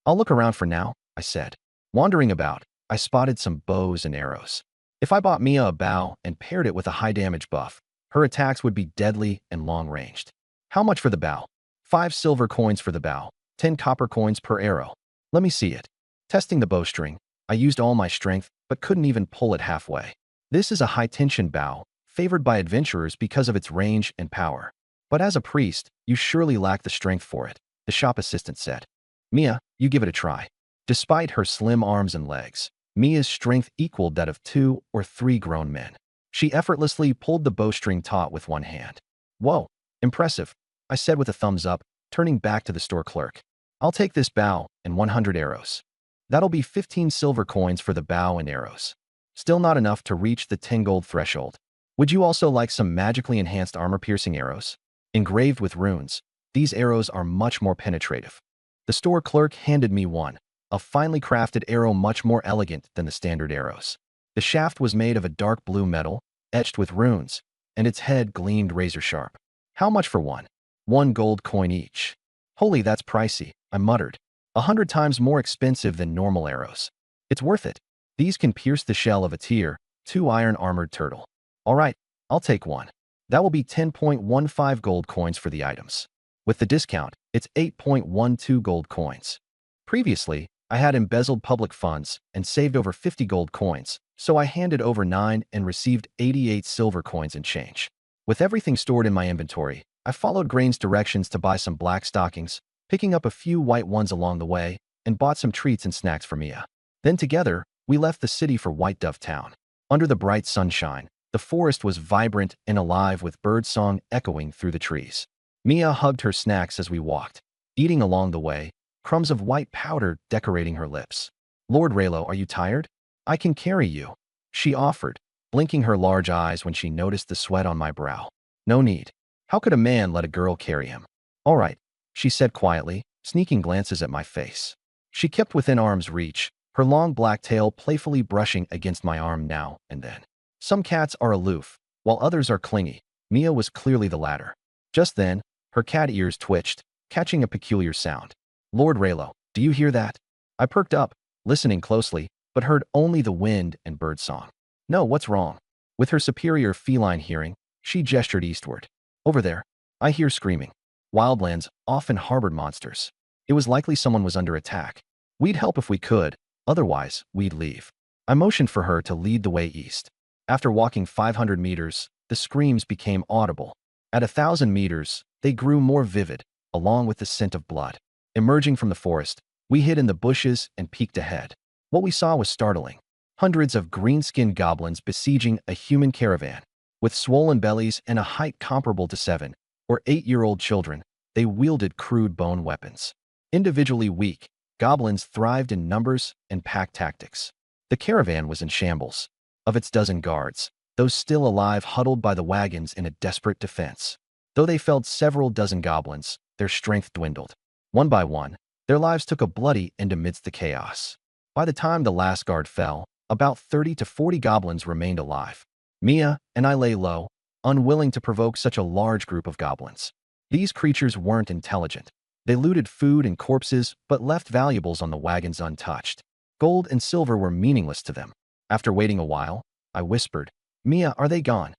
I'll look around for now, I said. Wandering about, I spotted some bows and arrows. If I bought Mia a bow and paired it with a high damage buff, her attacks would be deadly and long-ranged. How much for the bow? 5 silver coins for the bow, 10 copper coins per arrow. Let me see it. Testing the bowstring, I used all my strength but couldn't even pull it halfway. This is a high-tension bow, favored by adventurers because of its range and power. But as a priest, you surely lack the strength for it, the shop assistant said. Mia, you give it a try. Despite her slim arms and legs, Mia's strength equaled that of 2 or 3 grown men. She effortlessly pulled the bowstring taut with one hand. Whoa, impressive, I said with a thumbs up, turning back to the store clerk. I'll take this bow and 100 arrows. That'll be 15 silver coins for the bow and arrows. Still not enough to reach the 10 gold threshold. Would you also like some magically enhanced armor-piercing arrows? Engraved with runes, these arrows are much more penetrative. The store clerk handed me one, a finely crafted arrow much more elegant than the standard arrows. The shaft was made of a dark blue metal, etched with runes, and its head gleamed razor-sharp. How much for one? 1 gold coin each. Holy, that's pricey, I muttered. 100 times more expensive than normal arrows. It's worth it. These can pierce the shell of a tier 2 iron-armored turtle. All right, I'll take one. That will be 10.15 gold coins for the items. With the discount, it's 8.12 gold coins. Previously, I had embezzled public funds and saved over 50 gold coins, so I handed over 9 and received 88 silver coins in change. With everything stored in my inventory, I followed Grain's directions to buy some black stockings, picking up a few white ones along the way, and bought some treats and snacks for Mia. Then together, we left the city for White Dove Town. Under the bright sunshine, the forest was vibrant and alive with birdsong echoing through the trees. Mia hugged her snacks as we walked, eating along the way, crumbs of white powder decorating her lips. Lord Raylo, are you tired? I can carry you, she offered, blinking her large eyes when she noticed the sweat on my brow. No need. How could a man let a girl carry him? All right, she said quietly, sneaking glances at my face. She kept within arm's reach, her long black tail playfully brushing against my arm now and then. Some cats are aloof, while others are clingy. Mia was clearly the latter. Just then, her cat ears twitched, catching a peculiar sound. Lord Raylo, do you hear that? I perked up, listening closely, but heard only the wind and birdsong. No, what's wrong? With her superior feline hearing, she gestured eastward. Over there, I hear screaming. Wildlands often harbored monsters. It was likely someone was under attack. We'd help if we could, otherwise, we'd leave. I motioned for her to lead the way east. After walking 500 meters, the screams became audible. At 1,000 meters, they grew more vivid, along with the scent of blood. Emerging from the forest, we hid in the bushes and peeked ahead. What we saw was startling. Hundreds of green-skinned goblins besieging a human caravan. With swollen bellies and a height comparable to 7 or 8-year-old children, they wielded crude bone weapons. Individually weak, goblins thrived in numbers and pack tactics. The caravan was in shambles. Of its dozen guards, those still alive huddled by the wagons in a desperate defense. Though they felled several dozen goblins, their strength dwindled. One by one, their lives took a bloody end amidst the chaos. By the time the last guard fell, about 30 to 40 goblins remained alive. Mia and I lay low, unwilling to provoke such a large group of goblins. These creatures weren't intelligent. They looted food and corpses but left valuables on the wagons untouched. Gold and silver were meaningless to them. After waiting a while, I whispered, Mia, are they gone?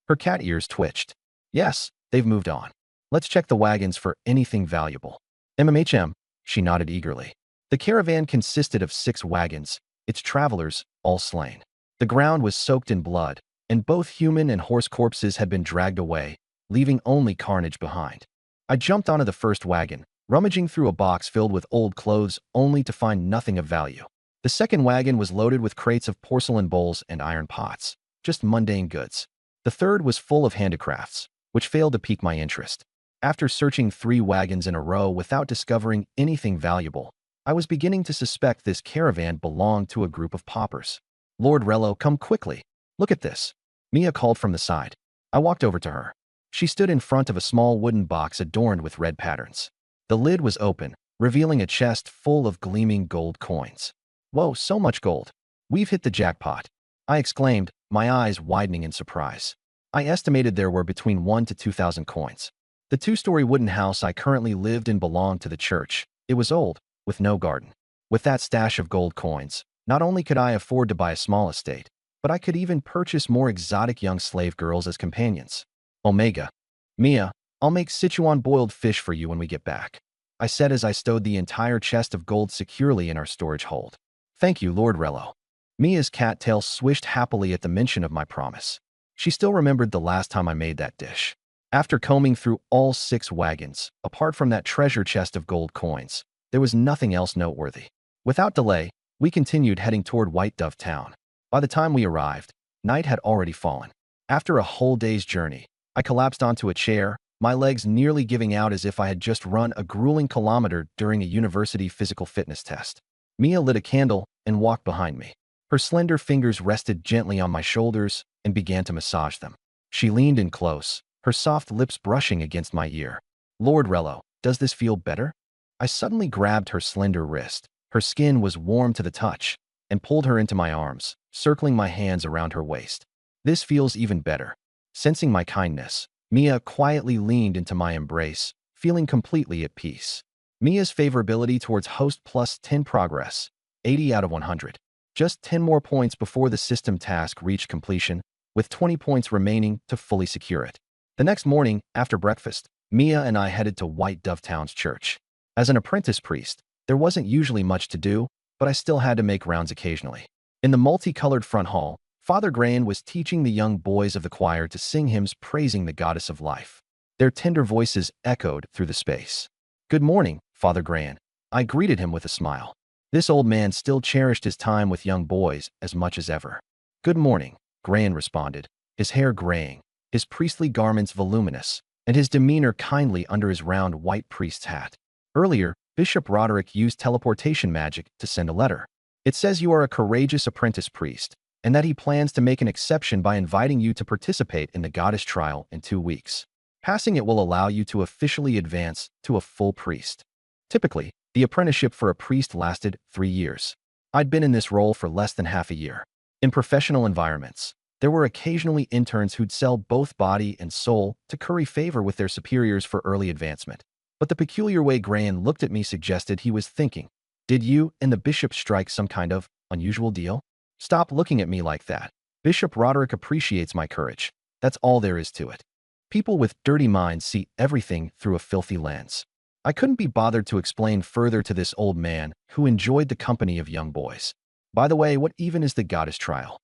Her cat ears twitched. Yes, they've moved on. Let's check the wagons for anything valuable. MMHM, she nodded eagerly. The caravan consisted of 6 wagons, its travelers all slain. The ground was soaked in blood, and both human and horse corpses had been dragged away, leaving only carnage behind. I jumped onto the first wagon, rummaging through a box filled with old clothes only to find nothing of value. The second wagon was loaded with crates of porcelain bowls and iron pots, just mundane goods. The third was full of handicrafts, which failed to pique my interest. After searching 3 wagons in a row without discovering anything valuable, I was beginning to suspect this caravan belonged to a group of paupers. Lord Rello, come quickly. Look at this. Mia called from the side. I walked over to her. She stood in front of a small wooden box adorned with red patterns. The lid was open, revealing a chest full of gleaming gold coins. Whoa, so much gold. We've hit the jackpot, I exclaimed, my eyes widening in surprise. I estimated there were between 1 to 2,000 coins. The two-story wooden house I currently lived in belonged to the church. It was old, with no garden. With that stash of gold coins, not only could I afford to buy a small estate, but I could even purchase more exotic young slave girls as companions. Omega. Mia, I'll make Sichuan boiled fish for you when we get back, I said as I stowed the entire chest of gold securely in our storage hold. Thank you, Lord Rello. Mia's cattail swished happily at the mention of my promise. She still remembered the last time I made that dish. After combing through all 6 wagons, apart from that treasure chest of gold coins, there was nothing else noteworthy. Without delay, we continued heading toward White Dove Town. By the time we arrived, night had already fallen. After a whole day's journey, I collapsed onto a chair, my legs nearly giving out as if I had just run a grueling kilometer during a university physical fitness test. Mia lit a candle and walked behind me. Her slender fingers rested gently on my shoulders and began to massage them. She leaned in close, her soft lips brushing against my ear. Lord Rello, does this feel better? I suddenly grabbed her slender wrist. Her skin was warm to the touch, and pulled her into my arms, circling my hands around her waist. This feels even better. Sensing my kindness, Mia quietly leaned into my embrace, feeling completely at peace. Mia's favorability towards host plus 10 progress, 80 out of 100. Just 10 more points before the system task reached completion, with 20 points remaining to fully secure it. The next morning, after breakfast, Mia and I headed to White Dove Town's church. As an apprentice priest, there wasn't usually much to do, but I still had to make rounds occasionally. In the multicolored front hall, Father Graham was teaching the young boys of the choir to sing hymns praising the goddess of life. Their tender voices echoed through the space. Good morning, Father Graham. I greeted him with a smile. This old man still cherished his time with young boys as much as ever. Good morning, Graham responded, his hair graying, his priestly garments voluminous, and his demeanor kindly under his round white priest's hat. Earlier, Bishop Roderick used teleportation magic to send a letter. It says you are a courageous apprentice priest, and that he plans to make an exception by inviting you to participate in the goddess trial in 2 weeks. Passing it will allow you to officially advance to a full priest. Typically, the apprenticeship for a priest lasted 3 years. I'd been in this role for less than half a year. In professional environments, there were occasionally interns who'd sell both body and soul to curry favor with their superiors for early advancement. But the peculiar way Graham looked at me suggested he was thinking, did you and the bishop strike some kind of unusual deal? Stop looking at me like that. Bishop Roderick appreciates my courage. That's all there is to it. People with dirty minds see everything through a filthy lens. I couldn't be bothered to explain further to this old man who enjoyed the company of young boys. By the way, what even is the goddess trial?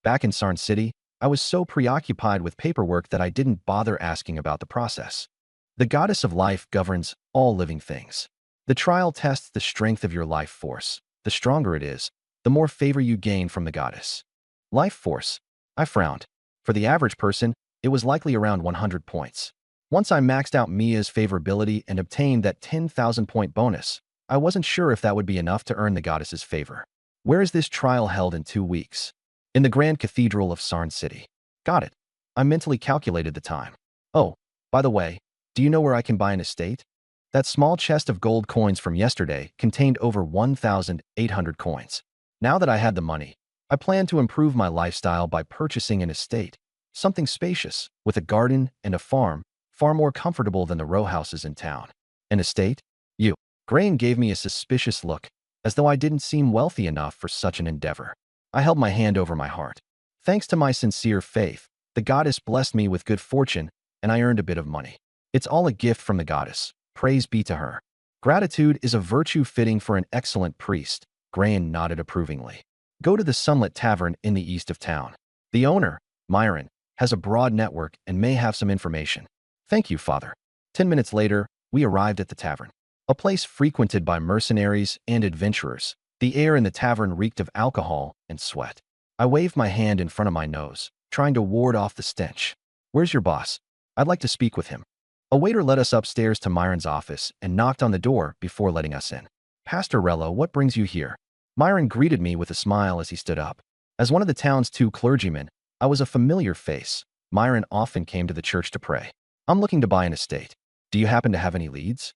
Back in Sarn City, I was so preoccupied with paperwork that I didn't bother asking about the process. The goddess of life governs all living things. The trial tests the strength of your life force. The stronger it is, the more favor you gain from the goddess. Life force. I frowned. For the average person, it was likely around 100 points. Once I maxed out Mia's favorability and obtained that 10,000-point bonus, I wasn't sure if that would be enough to earn the goddess's favor. Where is this trial held in 2 weeks? In the Grand Cathedral of Sarn City. Got it. I mentally calculated the time. Oh, by the way, do you know where I can buy an estate? That small chest of gold coins from yesterday contained over 1,800 coins. Now that I had the money, I planned to improve my lifestyle by purchasing an estate. Something spacious, with a garden and a farm, far more comfortable than the row houses in town. An estate? You. Graham gave me a suspicious look, as though I didn't seem wealthy enough for such an endeavor. I held my hand over my heart. Thanks to my sincere faith, the goddess blessed me with good fortune, and I earned a bit of money. It's all a gift from the goddess. Praise be to her. Gratitude is a virtue fitting for an excellent priest. Graham nodded approvingly. Go to the Sunlit Tavern in the east of town. The owner, Myron, has a broad network and may have some information. Thank you, Father. 10 minutes later, we arrived at the tavern. A place frequented by mercenaries and adventurers. The air in the tavern reeked of alcohol and sweat. I waved my hand in front of my nose, trying to ward off the stench. Where's your boss? I'd like to speak with him. A waiter led us upstairs to Myron's office and knocked on the door before letting us in. Pastor Rello, what brings you here? Myron greeted me with a smile as he stood up. As one of the town's 2 clergymen, I was a familiar face. Myron often came to the church to pray. I'm looking to buy an estate. Do you happen to have any leads?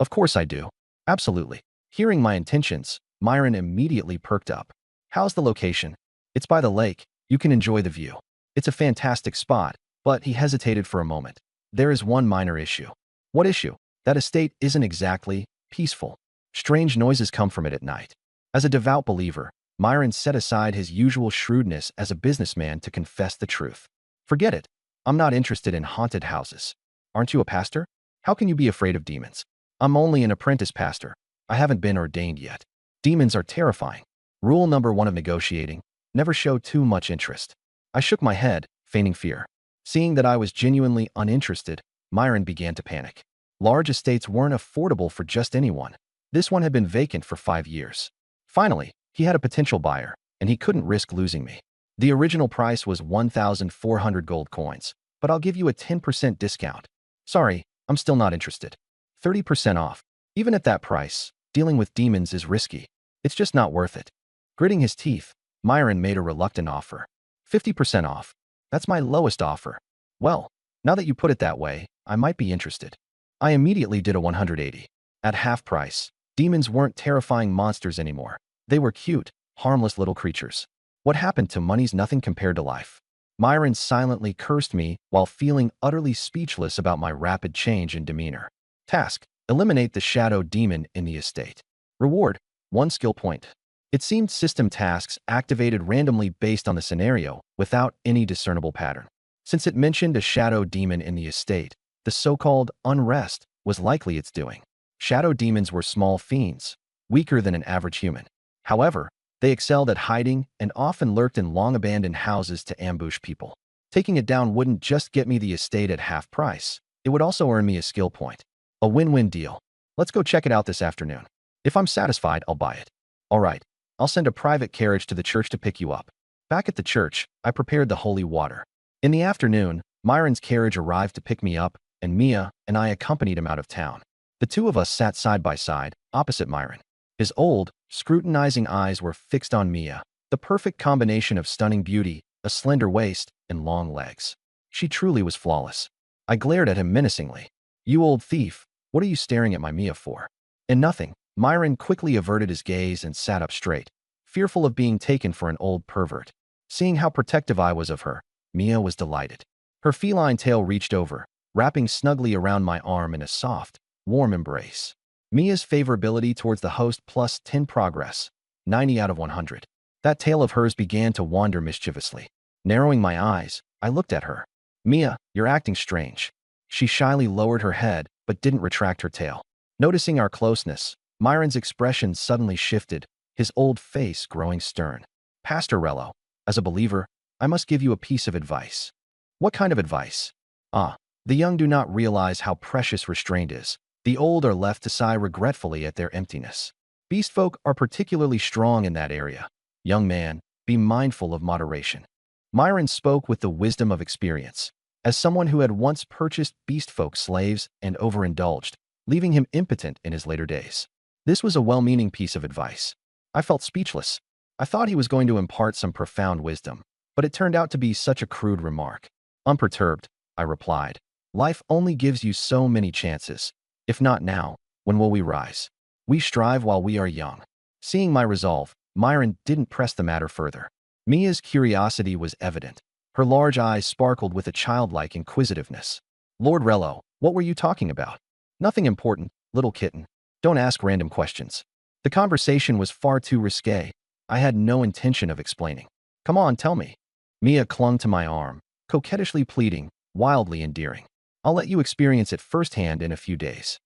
Of course I do. Absolutely. Hearing my intentions, Myron immediately perked up. How's the location? It's by the lake. You can enjoy the view. It's a fantastic spot, but he hesitated for a moment. There is one minor issue. What issue? That estate isn't exactly peaceful. Strange noises come from it at night. As a devout believer, Myron set aside his usual shrewdness as a businessman to confess the truth. Forget it. I'm not interested in haunted houses. Aren't you a pastor? How can you be afraid of demons? I'm only an apprentice pastor. I haven't been ordained yet. Demons are terrifying. Rule number 1 of negotiating: never show too much interest. I shook my head, feigning fear. Seeing that I was genuinely uninterested, Myron began to panic. Large estates weren't affordable for just anyone. This one had been vacant for 5 years. Finally, he had a potential buyer, and he couldn't risk losing me. The original price was 1,400 gold coins, but I'll give you a 10% discount. Sorry, I'm still not interested. 30% off. Even at that price, dealing with demons is risky. It's just not worth it. Gritting his teeth, Myron made a reluctant offer. 50% off. That's my lowest offer. Well, now that you put it that way, I might be interested. I immediately did a 180. At half price, demons weren't terrifying monsters anymore. They were cute, harmless little creatures. What happened to money's nothing compared to life. Myron silently cursed me while feeling utterly speechless about my rapid change in demeanor. Task: eliminate the shadow demon in the estate. Reward: 1 skill point. It seemed system tasks activated randomly based on the scenario, without any discernible pattern. Since it mentioned a shadow demon in the estate, the so-called unrest was likely its doing. Shadow demons were small fiends, weaker than an average human. However, they excelled at hiding and often lurked in long-abandoned houses to ambush people. Taking it down wouldn't just get me the estate at half price, it would also earn me a skill point. A win-win deal. Let's go check it out this afternoon. If I'm satisfied, I'll buy it. All right, I'll send a private carriage to the church to pick you up. Back at the church, I prepared the holy water. In the afternoon, Myron's carriage arrived to pick me up, and Mia and I accompanied him out of town. The two of us sat side by side, opposite Myron. His old, scrutinizing eyes were fixed on Mia, the perfect combination of stunning beauty, a slender waist, and long legs. She truly was flawless. I glared at him menacingly. You old thief, what are you staring at my Mia for? And nothing. Myron quickly averted his gaze and sat up straight, fearful of being taken for an old pervert. Seeing how protective I was of her, Mia was delighted. Her feline tail reached over, wrapping snugly around my arm in a soft, warm embrace. Mia's favorability towards the host plus 10 progress, 90 out of 100. That tail of hers began to wander mischievously. Narrowing my eyes, I looked at her. Mia, you're acting strange. She shyly lowered her head, but didn't retract her tail. Noticing our closeness, Myron's expression suddenly shifted, his old face growing stern. Pastor Rello, as a believer, I must give you a piece of advice. What kind of advice? The young do not realize how precious restraint is. The old are left to sigh regretfully at their emptiness. Beast folk are particularly strong in that area. Young man, be mindful of moderation. Myron spoke with the wisdom of experience, as someone who had once purchased beast folk slaves and overindulged, leaving him impotent in his later days. This was a well-meaning piece of advice. I felt speechless. I thought he was going to impart some profound wisdom, but it turned out to be such a crude remark. Unperturbed, I replied. Life only gives you so many chances. If not now, when will we rise? We strive while we are young. Seeing my resolve, Myron didn't press the matter further. Mia's curiosity was evident. Her large eyes sparkled with a childlike inquisitiveness. Lord Rello, what were you talking about? Nothing important, little kitten. Don't ask random questions. The conversation was far too risque. I had no intention of explaining. Come on, tell me. Mia clung to my arm, coquettishly pleading, wildly endearing. I'll let you experience it firsthand in a few days.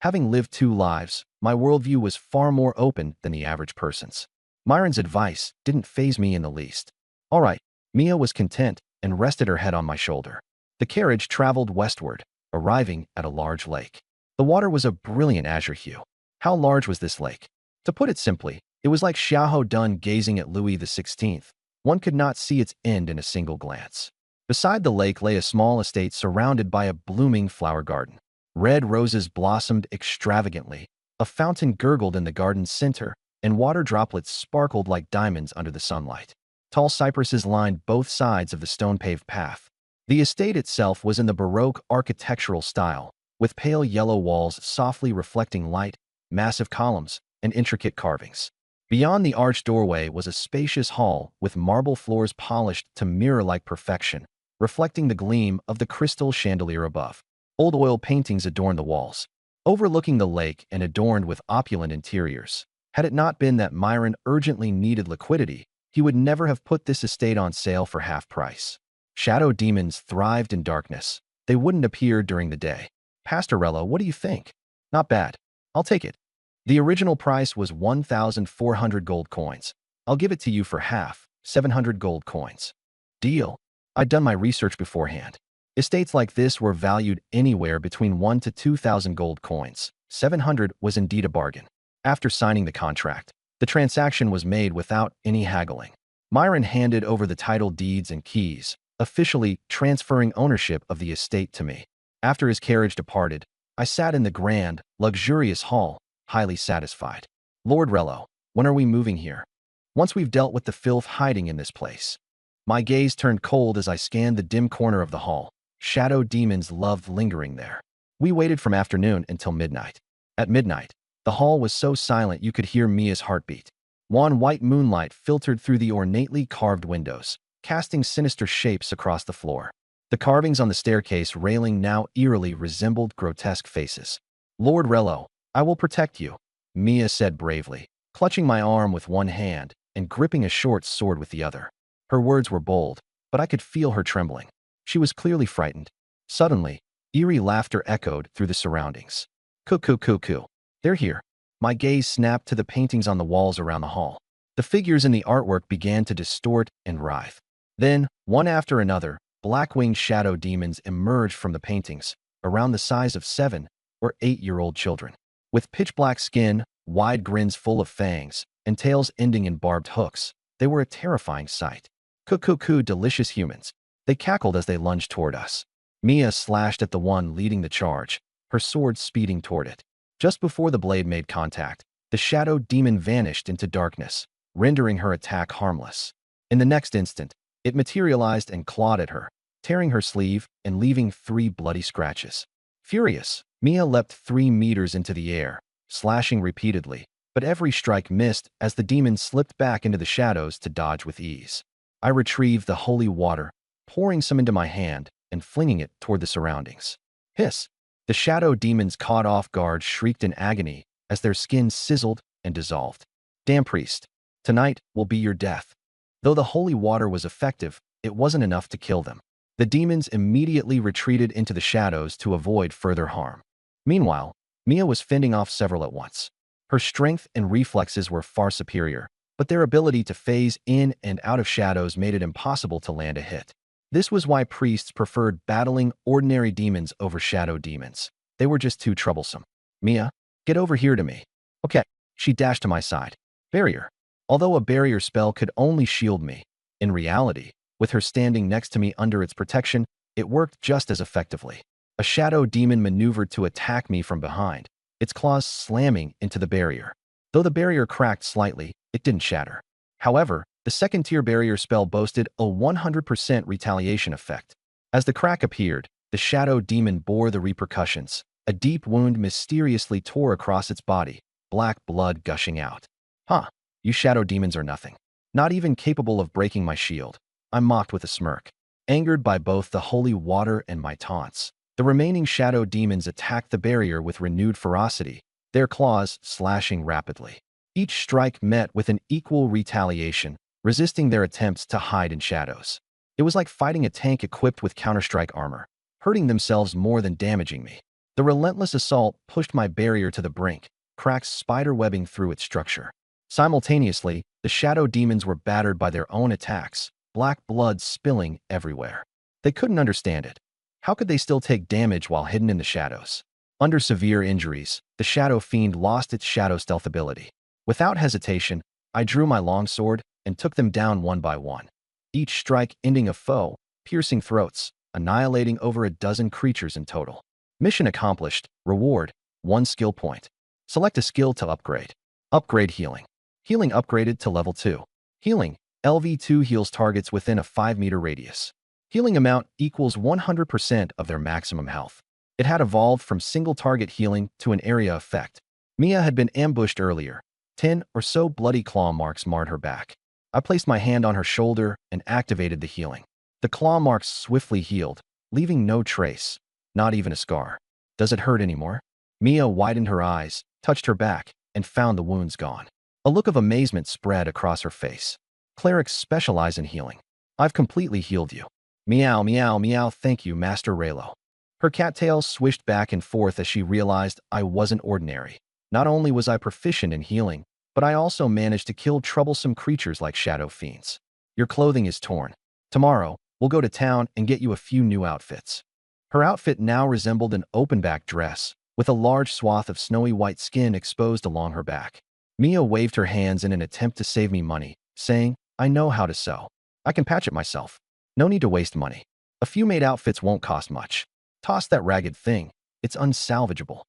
Having lived 2 lives, my worldview was far more open than the average person's. Myron's advice didn't faze me in the least. All right, Mia was content and rested her head on my shoulder. The carriage traveled westward, arriving at a large lake. The water was a brilliant azure hue. How large was this lake? To put it simply, it was like Xiahou Dun gazing at Louis XVI. One could not see its end in a single glance. Beside the lake lay a small estate surrounded by a blooming flower garden. Red roses blossomed extravagantly, a fountain gurgled in the garden's center, and water droplets sparkled like diamonds under the sunlight. Tall cypresses lined both sides of the stone-paved path. The estate itself was in the Baroque architectural style, with pale yellow walls softly reflecting light, massive columns, and intricate carvings. Beyond the arched doorway was a spacious hall with marble floors polished to mirror-like perfection, reflecting the gleam of the crystal chandelier above. Old oil paintings adorned the walls, overlooking the lake and adorned with opulent interiors. Had it not been that Myron urgently needed liquidity, he would never have put this estate on sale for half price. Shadow demons thrived in darkness. They wouldn't appear during the day. Pastorello, what do you think? Not bad. I'll take it. The original price was 1,400 gold coins. I'll give it to you for half, 700 gold coins. Deal. I'd done my research beforehand. Estates like this were valued anywhere between 1 to 2,000 gold coins. 700 was indeed a bargain. After signing the contract, the transaction was made without any haggling. Myron handed over the title deeds and keys, officially transferring ownership of the estate to me. After his carriage departed, I sat in the grand, luxurious hall, highly satisfied. Lord Rello, when are we moving here? Once we've dealt with the filth hiding in this place. My gaze turned cold as I scanned the dim corner of the hall. Shadow demons loved lingering there. We waited from afternoon until midnight. At midnight, the hall was so silent you could hear Mia's heartbeat. Wan white moonlight filtered through the ornately carved windows, casting sinister shapes across the floor. The carvings on the staircase railing now eerily resembled grotesque faces. Lord Rello, I will protect you, Mia said bravely, clutching my arm with one hand and gripping a short sword with the other. Her words were bold, but I could feel her trembling. She was clearly frightened. Suddenly, eerie laughter echoed through the surroundings. Cuckoo. They're here. My gaze snapped to the paintings on the walls around the hall. The figures in the artwork began to distort and writhe. Then, one after another, black-winged shadow demons emerged from the paintings, around the size of 7 or 8-year-old children. With pitch-black skin, wide grins full of fangs, and tails ending in barbed hooks, they were a terrifying sight. Cuckoo, delicious humans. They cackled as they lunged toward us. Mia slashed at the one leading the charge, her sword speeding toward it. Just before the blade made contact, the shadow demon vanished into darkness, rendering her attack harmless. In the next instant, it materialized and clawed at her, tearing her sleeve and leaving 3 bloody scratches. Furious, Mia leapt 3 meters into the air, slashing repeatedly, but every strike missed as the demon slipped back into the shadows to dodge with ease. I retrieved the holy water, pouring some into my hand and flinging it toward the surroundings. Hiss! The shadow demons caught off guard shrieked in agony as their skin sizzled and dissolved. Damn priest, tonight will be your death. Though the holy water was effective, it wasn't enough to kill them. The demons immediately retreated into the shadows to avoid further harm. Meanwhile, Mia was fending off several at once. Her strength and reflexes were far superior, but their ability to phase in and out of shadows made it impossible to land a hit. This was why priests preferred battling ordinary demons over shadow demons. They were just too troublesome. Mia, get over here to me. Okay, she dashed to my side. Barrier. Although a barrier spell could only shield me, in reality, with her standing next to me under its protection, it worked just as effectively. A shadow demon maneuvered to attack me from behind, its claws slamming into the barrier. Though the barrier cracked slightly, it didn't shatter. However, the second-tier barrier spell boasted a 100% retaliation effect. As the crack appeared, the shadow demon bore the repercussions. A deep wound mysteriously tore across its body, black blood gushing out. You shadow demons are nothing. Not even capable of breaking my shield. I mocked with a smirk. Angered by both the holy water and my taunts, the remaining shadow demons attacked the barrier with renewed ferocity, their claws slashing rapidly. Each strike met with an equal retaliation, resisting their attempts to hide in shadows. It was like fighting a tank equipped with counter-strike armor, hurting themselves more than damaging me. The relentless assault pushed my barrier to the brink, cracks spider-webbing through its structure. Simultaneously, the shadow demons were battered by their own attacks, black blood spilling everywhere. They couldn't understand it. How could they still take damage while hidden in the shadows? Under severe injuries, the shadow fiend lost its shadow stealth ability. Without hesitation, I drew my longsword and took them down one by one. Each strike ending a foe, piercing throats, annihilating over a dozen creatures in total. Mission accomplished. Reward, 1 skill point. Select a skill to upgrade. Upgrade healing. Healing upgraded to level 2. Healing, LV2 heals targets within a 5-meter radius. Healing amount equals 100% of their maximum health. It had evolved from single-target healing to an area effect. Mia had been ambushed earlier. 10 or so bloody claw marks marred her back. I placed my hand on her shoulder and activated the healing. The claw marks swiftly healed, leaving no trace, not even a scar. Does it hurt anymore? Mia widened her eyes, touched her back, and found the wounds gone. A look of amazement spread across her face. Clerics specialize in healing. I've completely healed you. Meow, meow, meow, thank you, Master Raylo. Her cattails swished back and forth as she realized I wasn't ordinary. Not only was I proficient in healing, but I also managed to kill troublesome creatures like shadow fiends. Your clothing is torn. Tomorrow, we'll go to town and get you a few new outfits. Her outfit now resembled an open-back dress, with a large swath of snowy white skin exposed along her back. Mia waved her hands in an attempt to save me money, saying, I know how to sew. I can patch it myself. No need to waste money. A few maid outfits won't cost much. Toss that ragged thing. It's unsalvageable.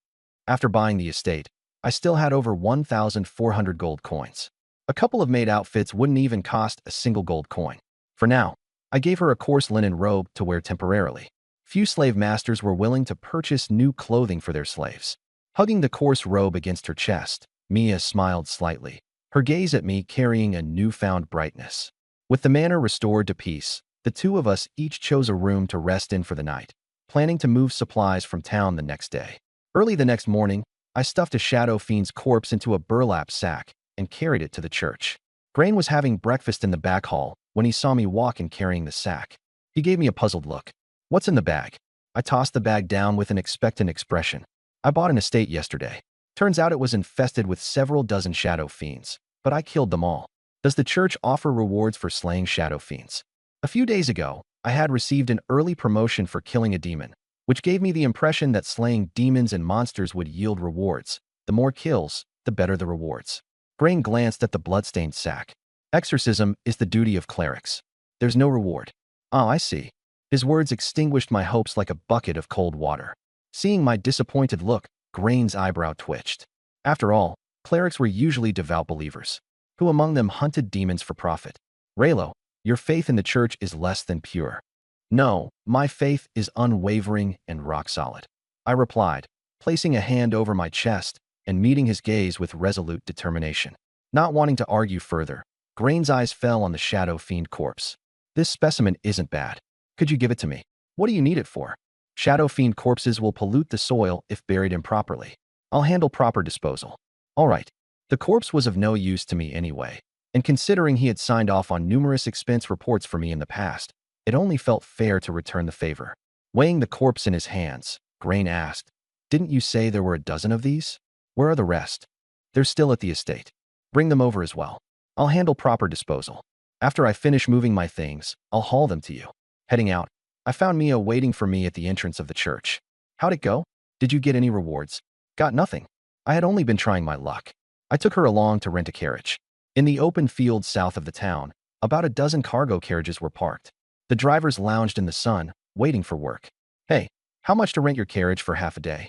After buying the estate, I still had over 1,400 gold coins. A couple of maid outfits wouldn't even cost a single gold coin. For now, I gave her a coarse linen robe to wear temporarily. Few slave masters were willing to purchase new clothing for their slaves. Hugging the coarse robe against her chest, Mia smiled slightly, her gaze at me carrying a newfound brightness. With the manor restored to peace, the two of us each chose a room to rest in for the night, planning to move supplies from town the next day. Early the next morning, I stuffed a shadow fiend's corpse into a burlap sack and carried it to the church. Grain was having breakfast in the back hall when he saw me walk and carrying the sack. He gave me a puzzled look. What's in the bag? I tossed the bag down with an expectant expression. I bought an estate yesterday. Turns out it was infested with several dozen shadow fiends, but I killed them all. Does the church offer rewards for slaying shadow fiends? A few days ago, I had received an early promotion for killing a demon, which gave me the impression that slaying demons and monsters would yield rewards. The more kills, the better the rewards. Grain glanced at the bloodstained sack. Exorcism is the duty of clerics. There's no reward. Oh, I see. His words extinguished my hopes like a bucket of cold water. Seeing my disappointed look, Grain's eyebrow twitched. After all, clerics were usually devout believers, who among them hunted demons for profit. Raylo, your faith in the church is less than pure. No, my faith is unwavering and rock solid. I replied, placing a hand over my chest and meeting his gaze with resolute determination. Not wanting to argue further, Grain's eyes fell on the shadow fiend corpse. This specimen isn't bad. Could you give it to me? What do you need it for? Shadow fiend corpses will pollute the soil if buried improperly. I'll handle proper disposal. All right. The corpse was of no use to me anyway, and considering he had signed off on numerous expense reports for me in the past, it only felt fair to return the favor. Weighing the corpse in his hands, Grain asked, Didn't you say there were a dozen of these? Where are the rest? They're still at the estate. Bring them over as well. I'll handle proper disposal. After I finish moving my things, I'll haul them to you. Heading out, I found Mia waiting for me at the entrance of the church. How'd it go? Did you get any rewards? Got nothing. I had only been trying my luck. I took her along to rent a carriage. In the open field south of the town, about a dozen cargo carriages were parked. The drivers lounged in the sun, waiting for work. Hey, how much to rent your carriage for half a day?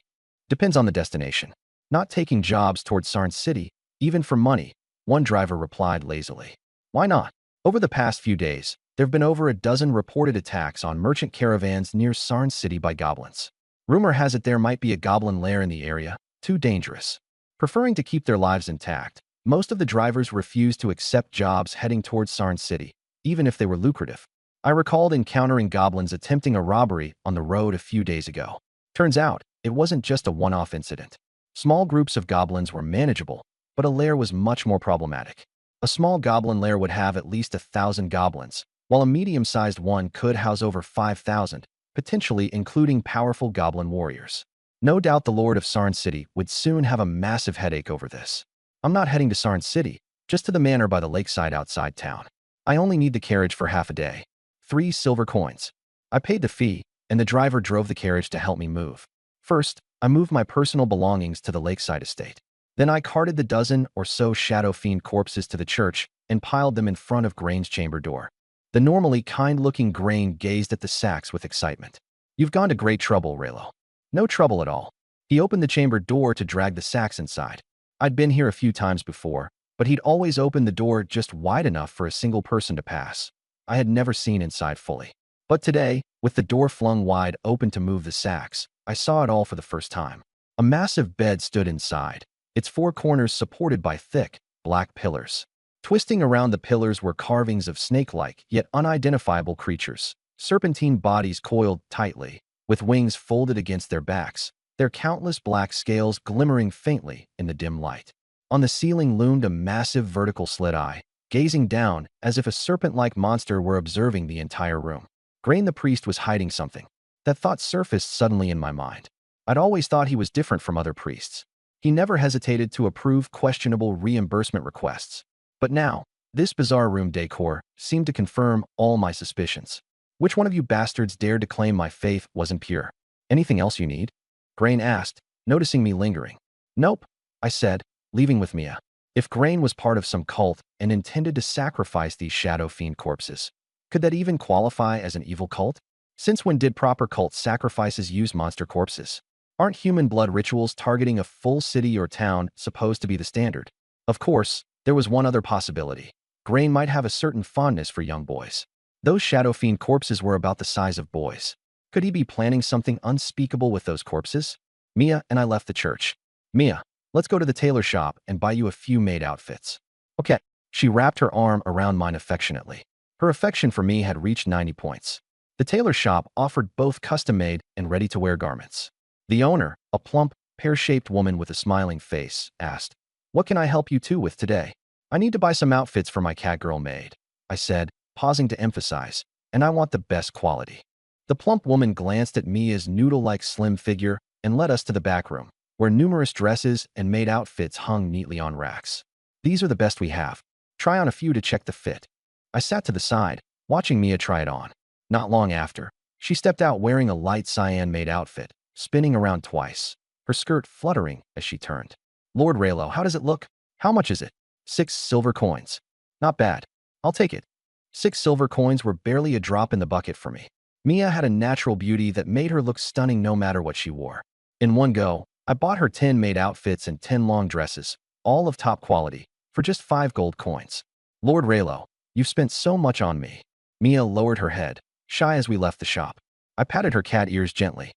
Depends on the destination. Not taking jobs towards Sarn City, even for money, one driver replied lazily. Why not? Over the past few days, there have been over a dozen reported attacks on merchant caravans near Sarn City by goblins. Rumor has it there might be a goblin lair in the area, too dangerous. Preferring to keep their lives intact, most of the drivers refused to accept jobs heading towards Sarn City, even if they were lucrative. I recalled encountering goblins attempting a robbery on the road a few days ago. Turns out, it wasn't just a one-off incident. Small groups of goblins were manageable, but a lair was much more problematic. A small goblin lair would have at least 1,000 goblins, while a medium-sized one could house over 5,000, potentially including powerful goblin warriors. No doubt the Lord of Sarn City would soon have a massive headache over this. I'm not heading to Sarn City, just to the manor by the lakeside outside town. I only need the carriage for half a day. 3 silver coins. I paid the fee, and the driver drove the carriage to help me move. First, I moved my personal belongings to the lakeside estate. Then I carted the dozen or so shadow fiend corpses to the church and piled them in front of Grain's chamber door. The normally kind-looking Grain gazed at the sacks with excitement. You've gone to great trouble, Raylo. No trouble at all. He opened the chamber door to drag the sacks inside. I'd been here a few times before, but he'd always opened the door just wide enough for a single person to pass. I had never seen inside fully. But today, with the door flung wide open to move the sacks, I saw it all for the first time. A massive bed stood inside, its four corners supported by thick, black pillars. Twisting around the pillars were carvings of snake-like, yet unidentifiable creatures, serpentine bodies coiled tightly, with wings folded against their backs, their countless black scales glimmering faintly in the dim light. On the ceiling loomed a massive vertical slit-eye, gazing down as if a serpent-like monster were observing the entire room. Grain the priest was hiding something. That thought surfaced suddenly in my mind. I'd always thought he was different from other priests. He never hesitated to approve questionable reimbursement requests. But now, this bizarre room decor seemed to confirm all my suspicions. Which one of you bastards dared to claim my faith wasn't pure? Anything else you need? Grain asked, noticing me lingering. Nope, I said, leaving with Mia. If Grain was part of some cult and intended to sacrifice these shadow fiend corpses, could that even qualify as an evil cult? Since when did proper cult sacrifices use monster corpses? Aren't human blood rituals targeting a full city or town supposed to be the standard? Of course, there was one other possibility. Grain might have a certain fondness for young boys. Those shadow fiend corpses were about the size of boys. Could he be planning something unspeakable with those corpses? Mia and I left the church. Mia, let's go to the tailor shop and buy you a few maid outfits. Okay. She wrapped her arm around mine affectionately. Her affection for me had reached 90 points. The tailor shop offered both custom-made and ready-to-wear garments. The owner, a plump, pear-shaped woman with a smiling face, asked, "What can I help you two with today?" "I need to buy some outfits for my catgirl maid," I said, pausing to emphasize, "and I want the best quality." The plump woman glanced at Mia's noodle-like slim figure and led us to the back room, where numerous dresses and maid outfits hung neatly on racks. "These are the best we have. Try on a few to check the fit." I sat to the side, watching Mia try it on. Not long after, she stepped out wearing a light cyan maid outfit, spinning around twice, her skirt fluttering as she turned. "Lord Raylo, how does it look? How much is it?" 6 silver coins. "Not bad. I'll take it." 6 silver coins were barely a drop in the bucket for me. Mia had a natural beauty that made her look stunning no matter what she wore. In one go, I bought her 10 maid outfits and 10 long dresses, all of top quality, for just 5 gold coins. "Lord Raylo, you've spent so much on me." Mia lowered her head, shy as we left the shop. I patted her cat ears gently.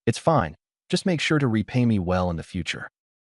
"It's fine. Just make sure to repay me well in the future."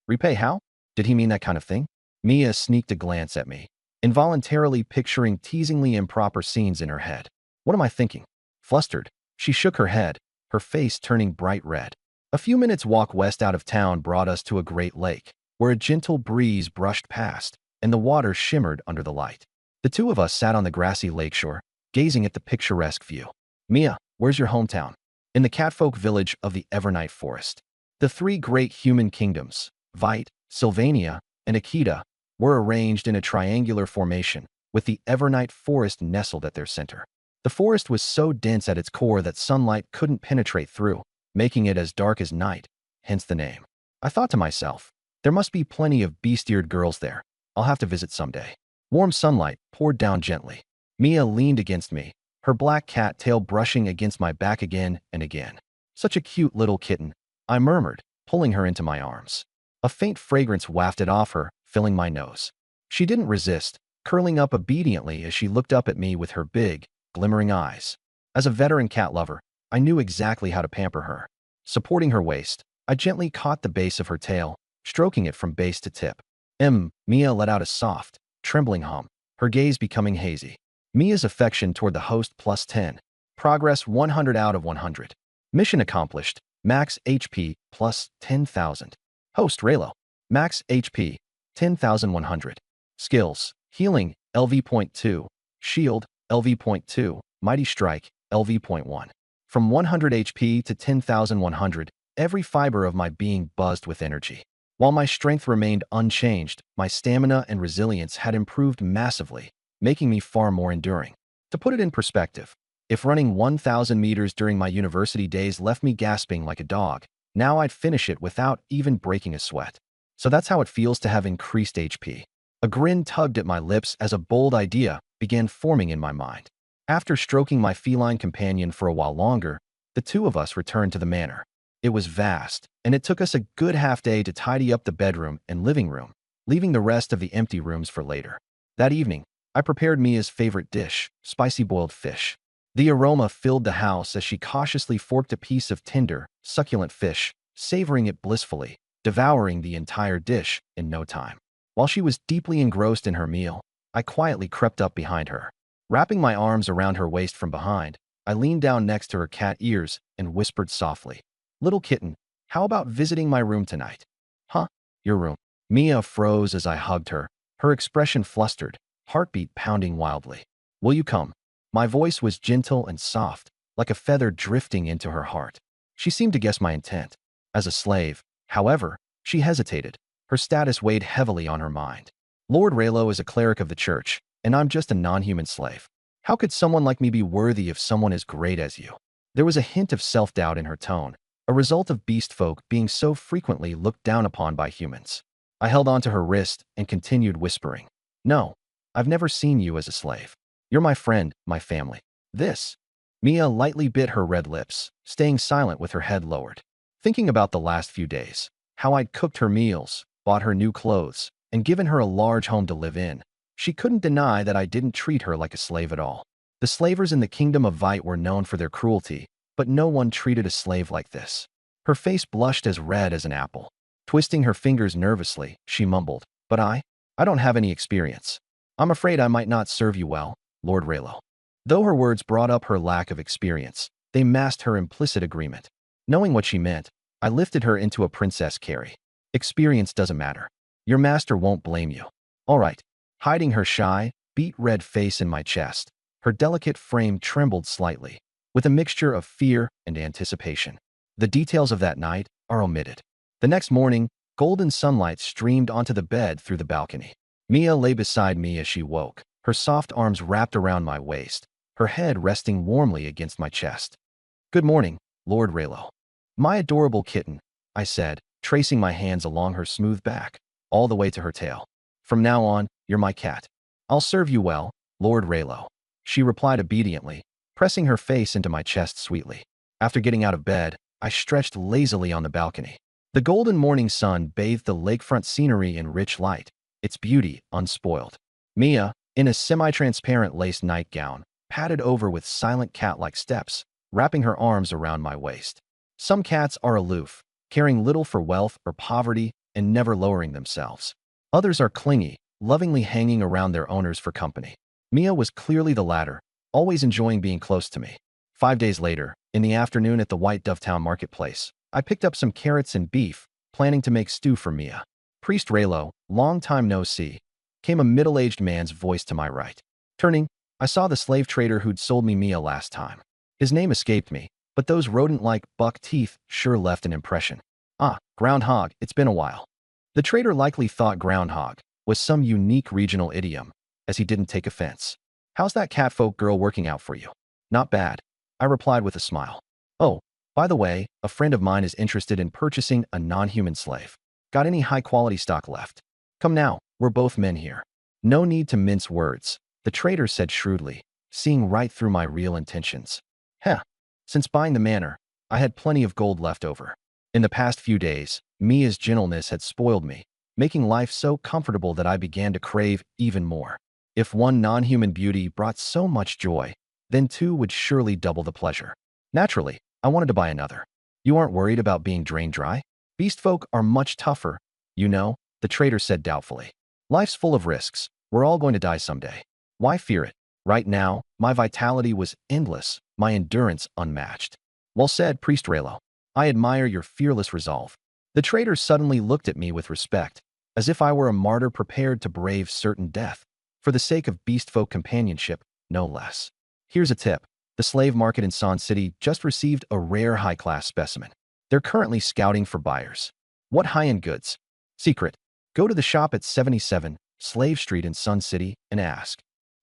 "Repay how? Did he mean that kind of thing?" Mia sneaked a glance at me, involuntarily picturing teasingly improper scenes in her head. What am I thinking? Flustered, she shook her head, her face turning bright red. A few minutes' walk west out of town brought us to a great lake, where a gentle breeze brushed past, and the water shimmered under the light. The two of us sat on the grassy lakeshore, gazing at the picturesque view. "Mia, where's your hometown?" "In the catfolk village of the Evernight Forest." The 3 great human kingdoms, Vite, Sylvania, and Akita, were arranged in a triangular formation, with the Evernight Forest nestled at their center. The forest was so dense at its core that sunlight couldn't penetrate through, making it as dark as night, hence the name. I thought to myself, there must be plenty of beast-eared girls there. I'll have to visit someday. Warm sunlight poured down gently. Mia leaned against me, her black cat tail brushing against my back again and again. "Such a cute little kitten," I murmured, pulling her into my arms. A faint fragrance wafted off her, filling my nose. She didn't resist, curling up obediently as she looked up at me with her big, glimmering eyes. As a veteran cat lover, I knew exactly how to pamper her. Supporting her waist, I gently caught the base of her tail, stroking it from base to tip. Mia let out a soft, trembling hum, her gaze becoming hazy. Mia's affection toward the host plus 10. Progress 100 out of 100. Mission accomplished. Max HP plus 10,000. Host Raylo. Max HP 10,100. Skills. Healing LV.2. Shield LV.2. Mighty Strike LV.1. From 100 HP to 10,100, every fiber of my being buzzed with energy. While my strength remained unchanged, my stamina and resilience had improved massively, making me far more enduring. To put it in perspective, if running 1,000 meters during my university days left me gasping like a dog, now I'd finish it without even breaking a sweat. So that's how it feels to have increased HP. A grin tugged at my lips as a bold idea began forming in my mind. After stroking my feline companion for a while longer, the two of us returned to the manor. It was vast, and it took us a good half day to tidy up the bedroom and living room, leaving the rest of the empty rooms for later. That evening, I prepared Mia's favorite dish, spicy boiled fish. The aroma filled the house as she cautiously forked a piece of tender, succulent fish, savoring it blissfully, devouring the entire dish in no time. While she was deeply engrossed in her meal, I quietly crept up behind her. Wrapping my arms around her waist from behind, I leaned down next to her cat ears and whispered softly, "Little kitten, how about visiting my room tonight?" "Huh? Your room?" Mia froze as I hugged her, her expression flustered, heartbeat pounding wildly. "Will you come?" My voice was gentle and soft, like a feather drifting into her heart. She seemed to guess my intent. As a slave, however, she hesitated. Her status weighed heavily on her mind. Lord Raylo is a cleric of the church, and I'm just a non-human slave. How could someone like me be worthy of someone as great as you? There was a hint of self-doubt in her tone, a result of beast folk being so frequently looked down upon by humans. I held onto her wrist and continued whispering, "No, I've never seen you as a slave. You're my friend, my family. This." Mia lightly bit her red lips, staying silent with her head lowered. Thinking about the last few days, how I'd cooked her meals, bought her new clothes, and given her a large home to live in, she couldn't deny that I didn't treat her like a slave at all. The slavers in the kingdom of Vite were known for their cruelty, but no one treated a slave like this. Her face blushed as red as an apple. Twisting her fingers nervously, she mumbled, "But I don't have any experience. I'm afraid I might not serve you well, Lord Raylo." Though her words brought up her lack of experience, they masked her implicit agreement. Knowing what she meant, I lifted her into a princess carry. "Experience doesn't matter. Your master won't blame you." "All right." Hiding her shy, beet-red face in my chest, her delicate frame trembled slightly, with a mixture of fear and anticipation. The details of that night are omitted. The next morning, golden sunlight streamed onto the bed through the balcony. Mia lay beside me as she woke, her soft arms wrapped around my waist, her head resting warmly against my chest. "Good morning, Lord Raylo." "My adorable kitten," I said, tracing my hands along her smooth back, all the way to her tail. "From now on, you're my cat." "I'll serve you well, Lord Raylo," she replied obediently, pressing her face into my chest sweetly. After getting out of bed, I stretched lazily on the balcony. The golden morning sun bathed the lakefront scenery in rich light, its beauty unspoiled. Mia, in a semi-transparent lace nightgown, padded over with silent cat-like steps, wrapping her arms around my waist. Some cats are aloof, caring little for wealth or poverty and never lowering themselves. Others are clingy, lovingly hanging around their owners for company. Mia was clearly the latter, always enjoying being close to me. 5 days later, in the afternoon at the White Dove Town marketplace, I picked up some carrots and beef, planning to make stew for Mia. "Priest Raylo, long time no see," came a middle-aged man's voice to my right. Turning, I saw the slave trader who'd sold me Mia last time. His name escaped me, but those rodent-like buck teeth sure left an impression. "Ah, groundhog, it's been a while." The trader likely thought groundhog was some unique regional idiom, as he didn't take offense. "How's that catfolk girl working out for you?" "Not bad," I replied with a smile. "Oh, by the way, a friend of mine is interested in purchasing a non-human slave. Got any high-quality stock left? Come now, we're both men here." "No need to mince words," the trader said shrewdly, seeing right through my real intentions. "Heh, since buying the manor, I had plenty of gold left over. In the past few days, Mia's gentleness had spoiled me, making life so comfortable that I began to crave even more. If one non-human beauty brought so much joy, then two would surely double the pleasure. Naturally, I wanted to buy another." "You aren't worried about being drained dry? Beast folk are much tougher, you know," the trader said doubtfully. "Life's full of risks. We're all going to die someday. Why fear it? Right now, my vitality was endless, my endurance unmatched." "Well said, Priest Raylo. I admire your fearless resolve." The trader suddenly looked at me with respect, as if I were a martyr prepared to brave certain death, for the sake of beast folk companionship, no less. "Here's a tip. The slave market in Sun City just received a rare high-class specimen. They're currently scouting for buyers." "What high-end goods?" "Secret. Go to the shop at 77 Slave Street in Sun City and ask."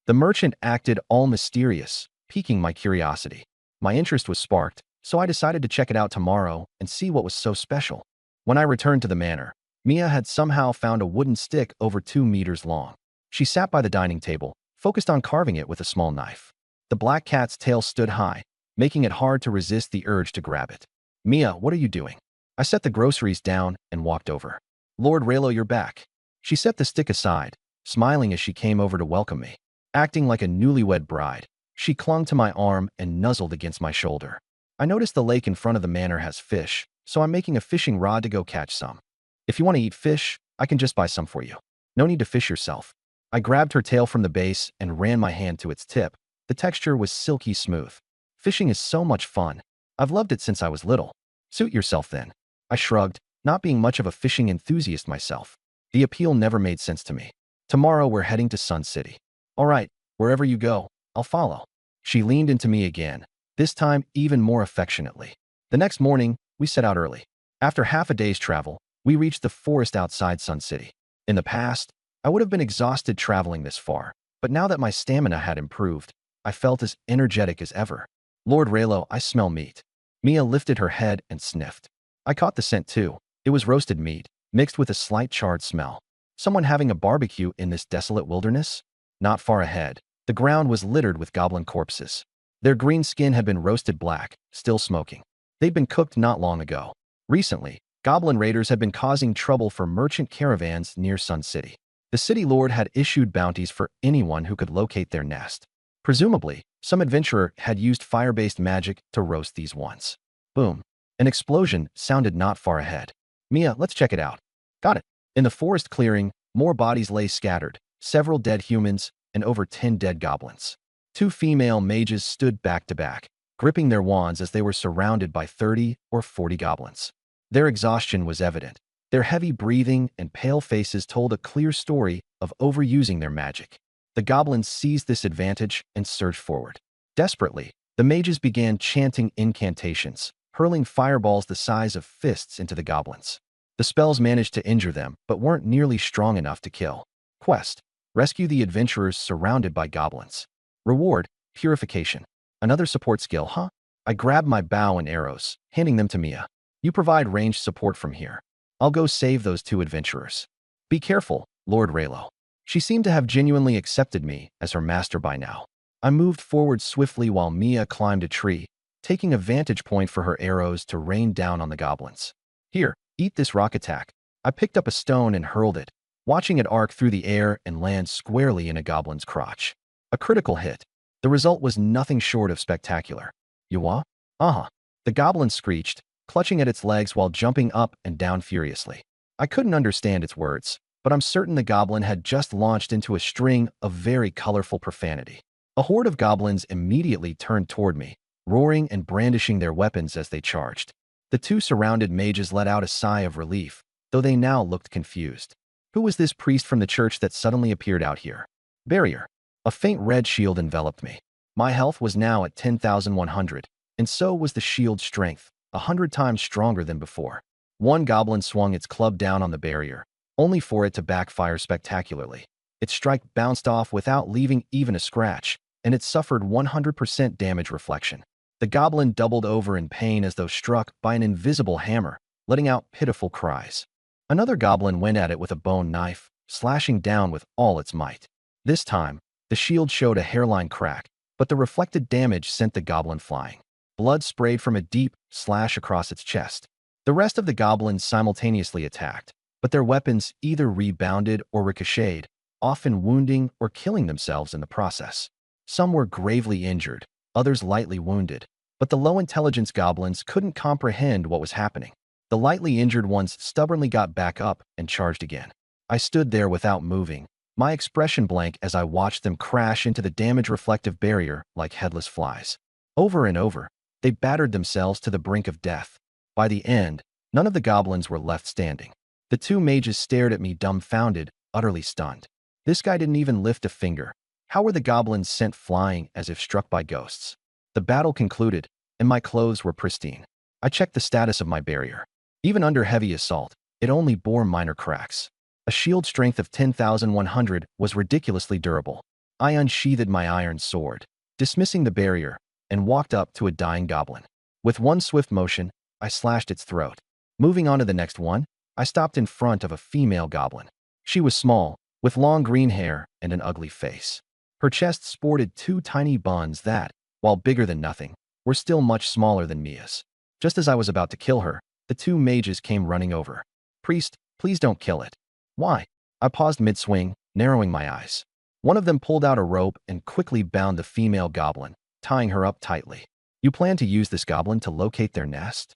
The merchant acted all mysterious, piquing my curiosity. My interest was sparked, so I decided to check it out tomorrow and see what was so special. When I returned to the manor, Mia had somehow found a wooden stick over 2 meters long. She sat by the dining table, focused on carving it with a small knife. The black cat's tail stood high, making it hard to resist the urge to grab it. "Mia, what are you doing?" I set the groceries down and walked over. "Lord Raylo, you're back." She set the stick aside, smiling as she came over to welcome me. Acting like a newlywed bride, She clung to my arm and nuzzled against my shoulder. I noticed the lake in front of the manor has fish, so I'm making a fishing rod to go catch some. If you want to eat fish, I can just buy some for you. No need to fish yourself. I grabbed her tail from the base and ran my hand to its tip. The texture was silky smooth. Fishing is so much fun. I've loved it since I was little. Suit yourself then. I shrugged, not being much of a fishing enthusiast myself. The appeal never made sense to me. Tomorrow we're heading to Sun City. All right, wherever you go, I'll follow. She leaned into me again, this time even more affectionately. The next morning, we set out early. After half a day's travel, we reached the forest outside Sun City. In the past, I would have been exhausted traveling this far, but now that my stamina had improved, I felt as energetic as ever. Lord Raylo, I smell meat. Mia lifted her head and sniffed. I caught the scent too. It was roasted meat, mixed with a slight charred smell. Someone having a barbecue in this desolate wilderness? Not far ahead, the ground was littered with goblin corpses. Their green skin had been roasted black, still smoking. They'd been cooked not long ago. Recently, goblin raiders had been causing trouble for merchant caravans near Sun City. The city lord had issued bounties for anyone who could locate their nest. Presumably, some adventurer had used fire-based magic to roast these ones. Boom. An explosion sounded not far ahead. Mia, let's check it out. Got it. In the forest clearing, more bodies lay scattered, several dead humans, and over 10 dead goblins. 2 female mages stood back to back, gripping their wands as they were surrounded by 30 or 40 goblins. Their exhaustion was evident. Their heavy breathing and pale faces told a clear story of overusing their magic. The goblins seized this advantage and surged forward. Desperately, the mages began chanting incantations, hurling fireballs the size of fists into the goblins. The spells managed to injure them, but weren't nearly strong enough to kill. Quest: rescue the adventurers surrounded by goblins. Reward: purification. Another support skill, huh? I grabbed my bow and arrows, handing them to Mia. You provide ranged support from here. I'll go save those 2 adventurers. Be careful, Lord Raylo. She seemed to have genuinely accepted me as her master by now. I moved forward swiftly while Mia climbed a tree, taking a vantage point for her arrows to rain down on the goblins. Here, eat this rock attack. I picked up a stone and hurled it, watching it arc through the air and land squarely in a goblin's crotch. A critical hit. The result was nothing short of spectacular. Yawa? Uh-huh. The goblin screeched, clutching at its legs while jumping up and down furiously. I couldn't understand its words, but I'm certain the goblin had just launched into a string of very colorful profanity. A horde of goblins immediately turned toward me, roaring and brandishing their weapons as they charged. The 2 surrounded mages let out a sigh of relief, though they now looked confused. Who was this priest from the church that suddenly appeared out here? Barrier. A faint red shield enveloped me. My health was now at 10,100, and so was the shield's strength, 100 times stronger than before. One goblin swung its club down on the barrier, only for it to backfire spectacularly. Its strike bounced off without leaving even a scratch, and it suffered 100% damage reflection. The goblin doubled over in pain as though struck by an invisible hammer, letting out pitiful cries. Another goblin went at it with a bone knife, slashing down with all its might. This time, the shield showed a hairline crack, but the reflected damage sent the goblin flying. Blood sprayed from a deep slash across its chest. The rest of the goblins simultaneously attacked, but their weapons either rebounded or ricocheted, often wounding or killing themselves in the process. Some were gravely injured, others lightly wounded, but the low-intelligence goblins couldn't comprehend what was happening. The lightly injured ones stubbornly got back up and charged again. I stood there without moving, my expression blank as I watched them crash into the damage-reflective barrier like headless flies. Over and over, they battered themselves to the brink of death. By the end, none of the goblins were left standing. The 2 mages stared at me dumbfounded, utterly stunned. This guy didn't even lift a finger. How were the goblins sent flying as if struck by ghosts? The battle concluded, and my clothes were pristine. I checked the status of my barrier. Even under heavy assault, it only bore minor cracks. A shield strength of 10,100 was ridiculously durable. I unsheathed my iron sword, dismissing the barrier, and walked up to a dying goblin. With one swift motion, I slashed its throat. Moving on to the next one, I stopped in front of a female goblin. She was small, with long green hair and an ugly face. Her chest sported 2 tiny buns that, while bigger than nothing, were still much smaller than Mia's. Just as I was about to kill her, the 2 mages came running over. Priest, please don't kill it. Why? I paused mid-swing, narrowing my eyes. One of them pulled out a rope and quickly bound the female goblin, tying her up tightly. You plan to use this goblin to locate their nest?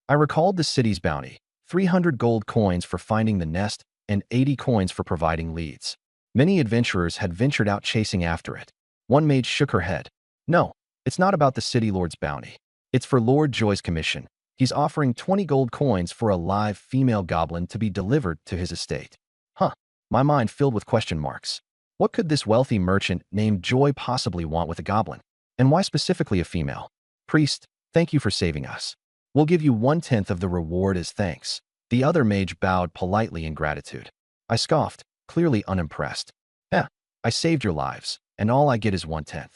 I recalled the city's bounty, 300 gold coins for finding the nest and 80 coins for providing leads. Many adventurers had ventured out chasing after it. One mage shook her head. No, it's not about the city lord's bounty. It's for Lord Joy's commission. He's offering 20 gold coins for a live female goblin to be delivered to his estate. Huh, my mind filled with question marks. What could this wealthy merchant named Joy possibly want with a goblin? And why specifically a female? Priest, thank you for saving us. We'll give you 1/10 of the reward as thanks. The other mage bowed politely in gratitude. I scoffed, clearly unimpressed. I saved your lives, and all I get is 1/10.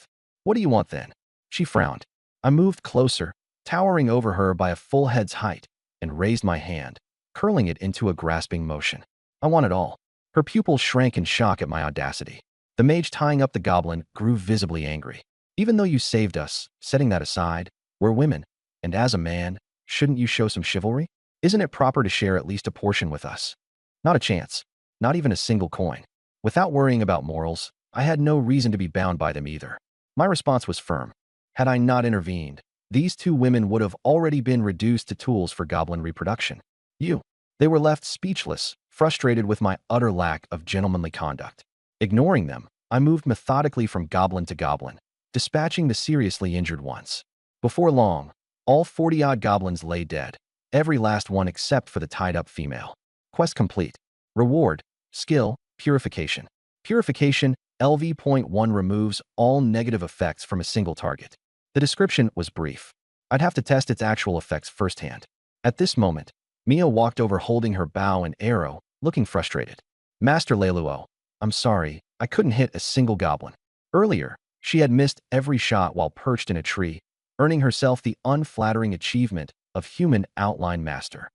What do you want then? She frowned. I moved closer, towering over her by a full head's height, and raised my hand, curling it into a grasping motion. I want it all. Her pupils shrank in shock at my audacity. The mage tying up the goblin grew visibly angry. Even though you saved us, setting that aside, we're women, and as a man, shouldn't you show some chivalry? Isn't it proper to share at least a portion with us? Not a chance. Not even a single coin. Without worrying about morals, I had no reason to be bound by them either. My response was firm. Had I not intervened, these two women would have already been reduced to tools for goblin reproduction. They were left speechless, frustrated with my utter lack of gentlemanly conduct. Ignoring them, I moved methodically from goblin to goblin, dispatching the seriously injured ones. Before long, all 40-odd goblins lay dead, every last one except for the tied-up female. Quest complete. Reward, skill, purification. Purification, LV.1 removes all negative effects from a single target. The description was brief. I'd have to test its actual effects firsthand. At this moment, Mia walked over holding her bow and arrow, looking frustrated. Master Leluo, I'm sorry, I couldn't hit a single goblin. Earlier, she had missed every shot while perched in a tree, earning herself the unflattering achievement of human outline master.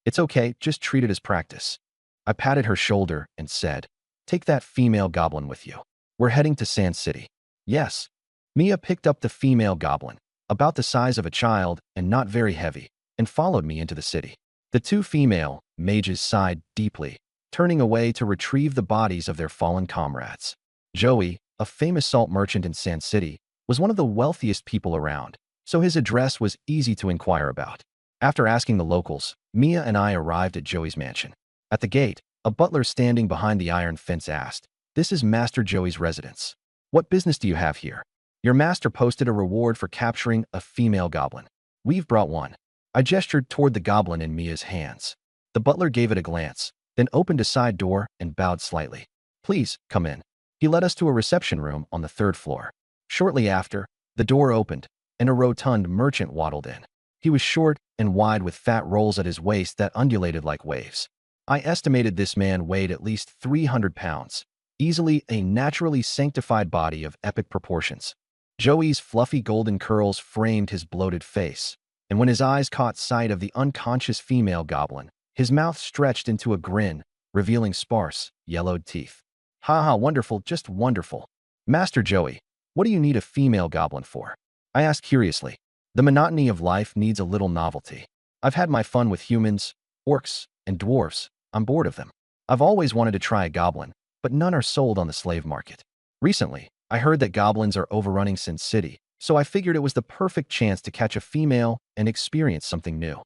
It's okay, just treat it as practice. I patted her shoulder and said, take that female goblin with you. We're heading to Sand City. Yes. Mia picked up the female goblin, about the size of a child and not very heavy, and followed me into the city. The two female mages sighed deeply, turning away to retrieve the bodies of their fallen comrades. Joey, a famous salt merchant in Sand City, was one of the wealthiest people around, so his address was easy to inquire about. After asking the locals, Mia and I arrived at Joey's mansion. At the gate, a butler standing behind the iron fence asked, "This is Master Joey's residence. What business do you have here? Your master posted a reward for capturing a female goblin. We've brought one." I gestured toward the goblin in Mia's hands. The butler gave it a glance, then opened a side door and bowed slightly. "Please, come in." He led us to a reception room on the 3rd floor. Shortly after, the door opened, and a rotund merchant waddled in. He was short and wide with fat rolls at his waist that undulated like waves. I estimated this man weighed at least 300 pounds, easily a naturally sanctified body of epic proportions. Joey's fluffy golden curls framed his bloated face, and when his eyes caught sight of the unconscious female goblin, his mouth stretched into a grin, revealing sparse, yellowed teeth. "Ha ha, wonderful, just wonderful. Master Joey, what do you need a female goblin for?" I asked curiously. The monotony of life needs a little novelty. I've had my fun with humans, orcs, and dwarves. I'm bored of them. I've always wanted to try a goblin, but none are sold on the slave market. Recently, I heard that goblins are overrunning Sin City, so I figured it was the perfect chance to catch a female and experience something new.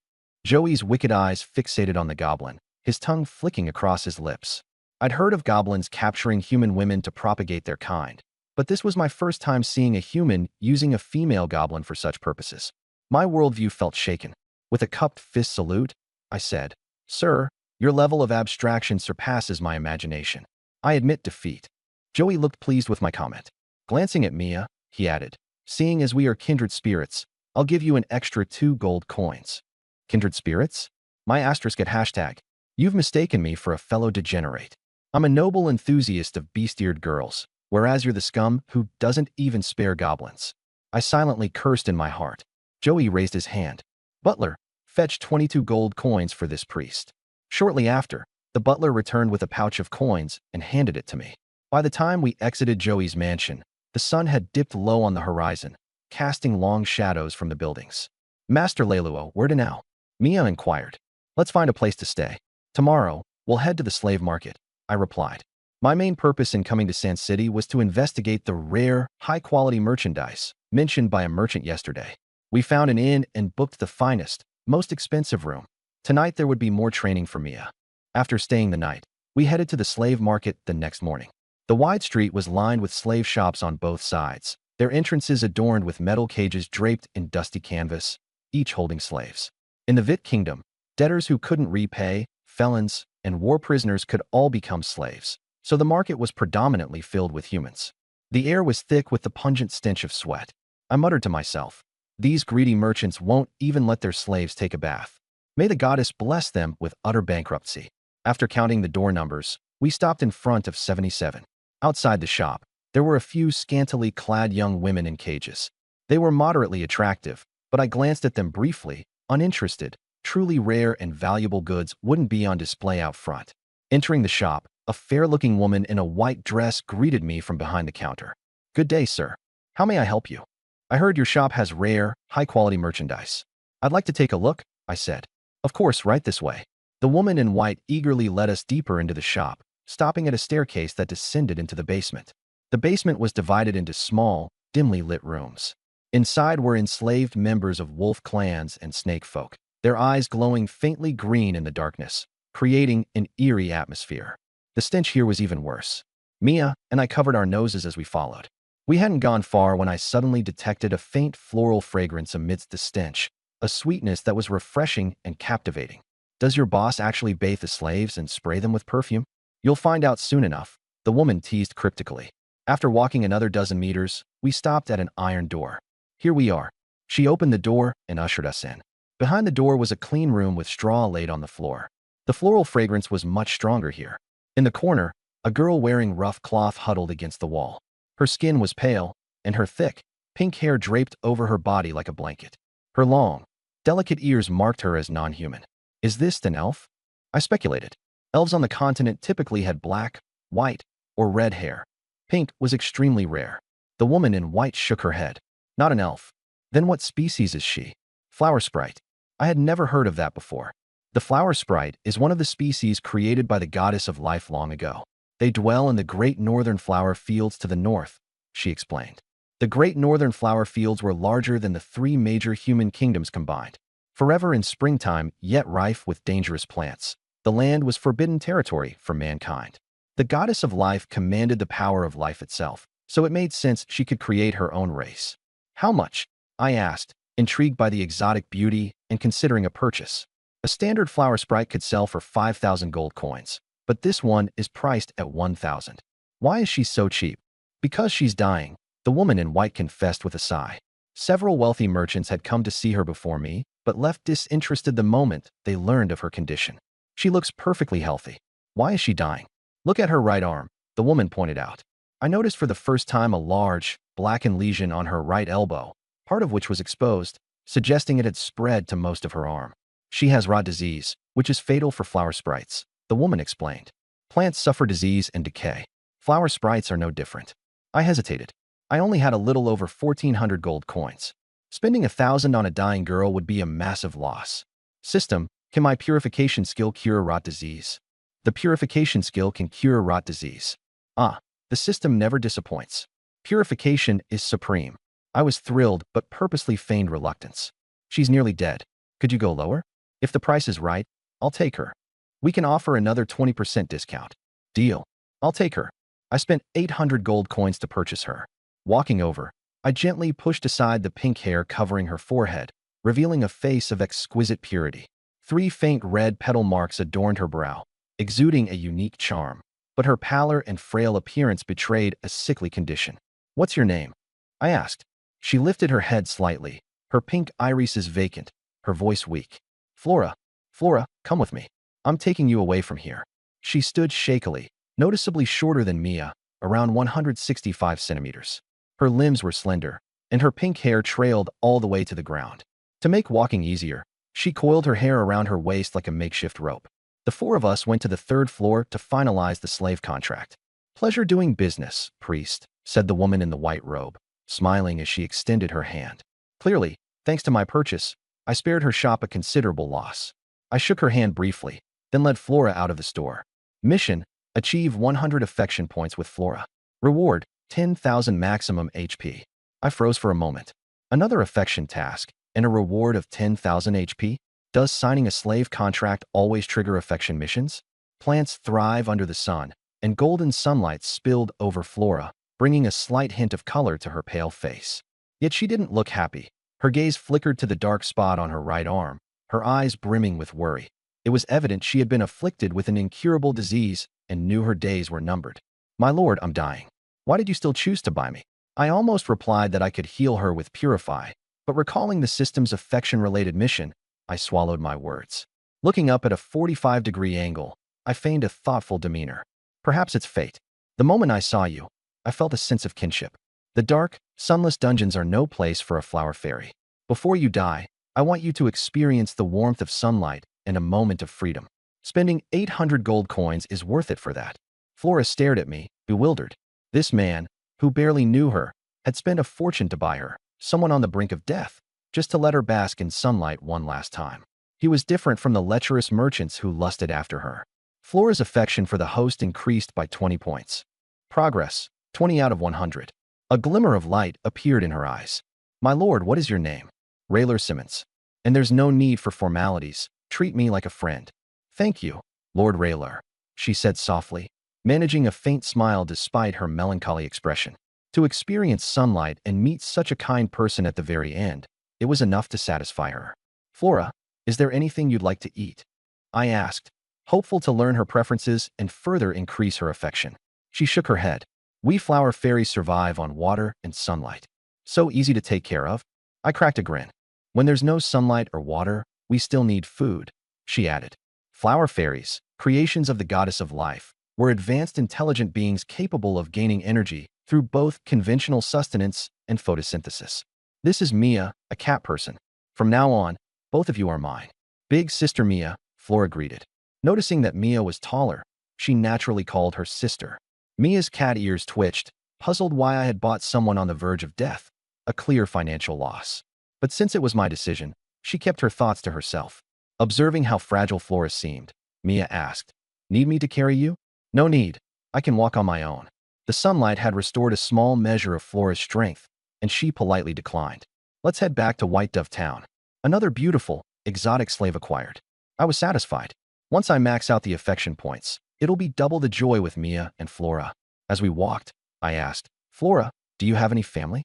Joey's wicked eyes fixated on the goblin, his tongue flicking across his lips. I'd heard of goblins capturing human women to propagate their kind, but this was my first time seeing a human using a female goblin for such purposes. My worldview felt shaken. With a cupped fist salute, I said, "Sir, your level of abstraction surpasses my imagination. I admit defeat." Joey looked pleased with my comment. Glancing at Mia, he added, "Seeing as we are kindred spirits, I'll give you an extra 2 gold coins." Kindred spirits? My asterisk at hashtag. You've mistaken me for a fellow degenerate. I'm a noble enthusiast of beast-eared girls, whereas you're the scum who doesn't even spare goblins. I silently cursed in my heart. Joey raised his hand. "Butler, fetch 22 gold coins for this priest." Shortly after, the butler returned with a pouch of coins and handed it to me. By the time we exited Joey's mansion, the sun had dipped low on the horizon, casting long shadows from the buildings. "Master Leluo, where to now?" Mia inquired. "Let's find a place to stay. Tomorrow, we'll head to the slave market," I replied. My main purpose in coming to Sand City was to investigate the rare, high-quality merchandise mentioned by a merchant yesterday. We found an inn and booked the finest, most expensive room. Tonight there would be more training for Mia. After staying the night, we headed to the slave market the next morning. The wide street was lined with slave shops on both sides, their entrances adorned with metal cages draped in dusty canvas, each holding slaves. In the Vit Kingdom, debtors who couldn't repay, felons, and war prisoners could all become slaves, so the market was predominantly filled with humans. The air was thick with the pungent stench of sweat. I muttered to myself, these greedy merchants won't even let their slaves take a bath. May the goddess bless them with utter bankruptcy. After counting the door numbers, we stopped in front of 77. Outside the shop, there were a few scantily clad young women in cages. They were moderately attractive, but I glanced at them briefly, uninterested. Truly rare and valuable goods wouldn't be on display out front. Entering the shop, a fair-looking woman in a white dress greeted me from behind the counter. "Good day, sir. How may I help you? I heard your shop has rare, high-quality merchandise. I'd like to take a look," I said. "Of course, right this way." The woman in white eagerly led us deeper into the shop, stopping at a staircase that descended into the basement. The basement was divided into small, dimly lit rooms. Inside were enslaved members of wolf clans and snake folk, their eyes glowing faintly green in the darkness, creating an eerie atmosphere. The stench here was even worse. Mia and I covered our noses as we followed. We hadn't gone far when I suddenly detected a faint floral fragrance amidst the stench, a sweetness that was refreshing and captivating. "Does your boss actually bathe the slaves and spray them with perfume?" "You'll find out soon enough," the woman teased cryptically. After walking another dozen meters, we stopped at an iron door. "Here we are." She opened the door and ushered us in. Behind the door was a clean room with straw laid on the floor. The floral fragrance was much stronger here. In the corner, a girl wearing rough cloth huddled against the wall. Her skin was pale, and her thick, pink hair draped over her body like a blanket. Her long, delicate ears marked her as non-human. "Is this an elf?" I speculated. Elves on the continent typically had black, white, or red hair. Pink was extremely rare. The woman in white shook her head. "Not an elf." "Then what species is she?" "Flower sprite." I had never heard of that before. The flower sprite is one of the species created by the goddess of life long ago. They dwell in the great northern flower fields to the north, she explained. The great northern flower fields were larger than the 3 major human kingdoms combined. Forever in springtime, yet rife with dangerous plants. The land was forbidden territory for mankind. The goddess of life commanded the power of life itself, so it made sense she could create her own race. "How much?" I asked, intrigued by the exotic beauty and considering a purchase. A standard flower sprite could sell for 5,000 gold coins, but this one is priced at 1,000. "Why is she so cheap?" "Because she's dying," the woman in white confessed with a sigh. Several wealthy merchants had come to see her before me, but left disinterested the moment they learned of her condition. "She looks perfectly healthy. Why is she dying?" "Look at her right arm," the woman pointed out. I noticed for the first time a large, blackened lesion on her right elbow, part of which was exposed, suggesting it had spread to most of her arm. "She has rot disease, which is fatal for flower sprites," the woman explained. "Plants suffer disease and decay. Flower sprites are no different." I hesitated. I only had a little over 1,400 gold coins. Spending 1,000 on a dying girl would be a massive loss. "System, can my purification skill cure rot disease?" "The purification skill can cure rot disease." "Ah, the system never disappoints. Purification is supreme." I was thrilled, but purposely feigned reluctance. "She's nearly dead. Could you go lower?" "If the price is right, I'll take her. We can offer another 20% discount." "Deal. I'll take her." I spent 800 gold coins to purchase her. Walking over, I gently pushed aside the pink hair covering her forehead, revealing a face of exquisite purity. 3 faint red petal marks adorned her brow, exuding a unique charm, but her pallor and frail appearance betrayed a sickly condition. "What's your name?" I asked. She lifted her head slightly, her pink irises vacant, her voice weak. "Flora. Flora, come with me. I'm taking you away from here." She stood shakily, noticeably shorter than Mia, around 165 centimeters. Her limbs were slender, and her pink hair trailed all the way to the ground. To make walking easier, she coiled her hair around her waist like a makeshift rope. The 4 of us went to the 3rd floor to finalize the slave contract. "Pleasure doing business, priest," said the woman in the white robe, smiling as she extended her hand. Clearly, thanks to my purchase, I spared her shop a considerable loss. I shook her hand briefly, then led Flora out of the store. "Mission, Achieve 100 affection points with Flora. Reward, 10,000 maximum HP. I froze for a moment. Another affection task, and a reward of 10,000 HP? Does signing a slave contract always trigger affection missions? Plants thrive under the sun, and golden sunlight spilled over Flora, bringing a slight hint of color to her pale face. Yet she didn't look happy. Her gaze flickered to the dark spot on her right arm, her eyes brimming with worry. It was evident she had been afflicted with an incurable disease and knew her days were numbered. "My lord, I'm dying. Why did you still choose to buy me?" I almost replied that I could heal her with Purify, but recalling the system's affection-related mission, I swallowed my words. Looking up at a 45-degree angle, I feigned a thoughtful demeanor. "Perhaps it's fate. The moment I saw you, I felt a sense of kinship. The dark, sunless dungeons are no place for a flower fairy. Before you die, I want you to experience the warmth of sunlight and a moment of freedom. Spending 800 gold coins is worth it for that." Flora stared at me, bewildered. This man, who barely knew her, had spent a fortune to buy her, someone on the brink of death, just to let her bask in sunlight one last time. He was different from the lecherous merchants who lusted after her. Flora's affection for the host increased by 20 points. Progress, 20 out of 100. A glimmer of light appeared in her eyes. "My lord, what is your name?" "Rayler Simmons. And there's no need for formalities. Treat me like a friend." "Thank you, Lord Rayler," she said softly, managing a faint smile despite her melancholy expression. To experience sunlight and meet such a kind person at the very end, it was enough to satisfy her. "Flora, is there anything you'd like to eat?" I asked, hopeful to learn her preferences and further increase her affection. She shook her head. "We flower fairies survive on water and sunlight. So easy to take care of." I cracked a grin. "When there's no sunlight or water, we still need food," she added. Flower fairies, creations of the goddess of life, were advanced intelligent beings capable of gaining energy through both conventional sustenance and photosynthesis. "This is Mia, a cat person. From now on, both of you are mine." "Big sister Mia," Flora greeted. Noticing that Mia was taller, she naturally called her sister. Mia's cat ears twitched, puzzled why I had bought someone on the verge of death, a clear financial loss. But since it was my decision, she kept her thoughts to herself. Observing how fragile Flora seemed, Mia asked, "Need me to carry you?" "No need. I can walk on my own." The sunlight had restored a small measure of Flora's strength, and she politely declined. "Let's head back to White Dove Town." Another beautiful, exotic slave acquired. I was satisfied. Once I max out the affection points, it'll be double the joy with Mia and Flora. As we walked, I asked, "Flora, do you have any family?"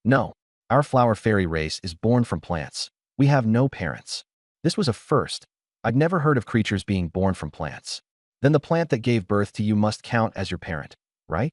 "No. Our flower fairy race is born from plants. We have no parents." This was a first. I'd never heard of creatures being born from plants. "Then the plant that gave birth to you must count as your parent, right?"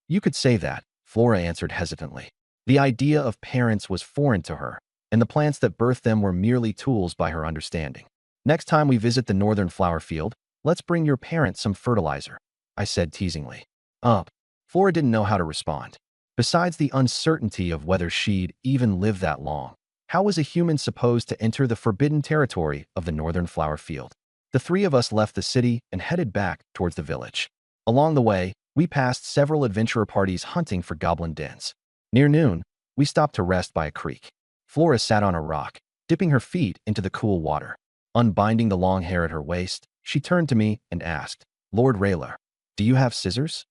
You could say that," Flora answered hesitantly. The idea of parents was foreign to her, and the plants that birthed them were merely tools by her understanding. "Next time we visit the northern flower field, let's bring your parents some fertilizer," I said teasingly. Flora didn't know how to respond. Besides the uncertainty of whether she'd even live that long, how was a human supposed to enter the forbidden territory of the northern flower field? The three of us left the city and headed back towards the village. Along the way, we passed several adventurer parties hunting for goblin dens. Near noon, we stopped to rest by a creek. Flora sat on a rock, dipping her feet into the cool water. Unbinding the long hair at her waist, she turned to me and asked, "Lord Rayler, do you have scissors?"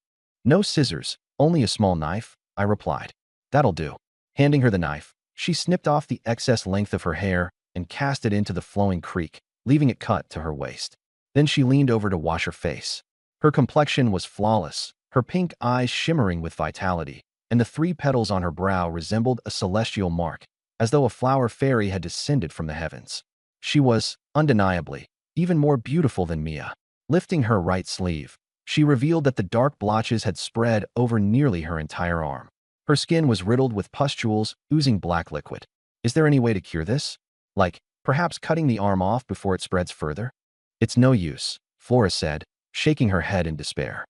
"No scissors, only a small knife," I replied. "That'll do." Handing her the knife, she snipped off the excess length of her hair and cast it into the flowing creek, leaving it cut to her waist. Then she leaned over to wash her face. Her complexion was flawless, her pink eyes shimmering with vitality, and the 3 petals on her brow resembled a celestial mark, as though a flower fairy had descended from the heavens. She was, undeniably, even more beautiful than Mia. Lifting her right sleeve, she revealed that the dark blotches had spread over nearly her entire arm. Her skin was riddled with pustules oozing black liquid. "Is there any way to cure this? Like, perhaps cutting the arm off before it spreads further?" "It's no use," Flora said, shaking her head in despair.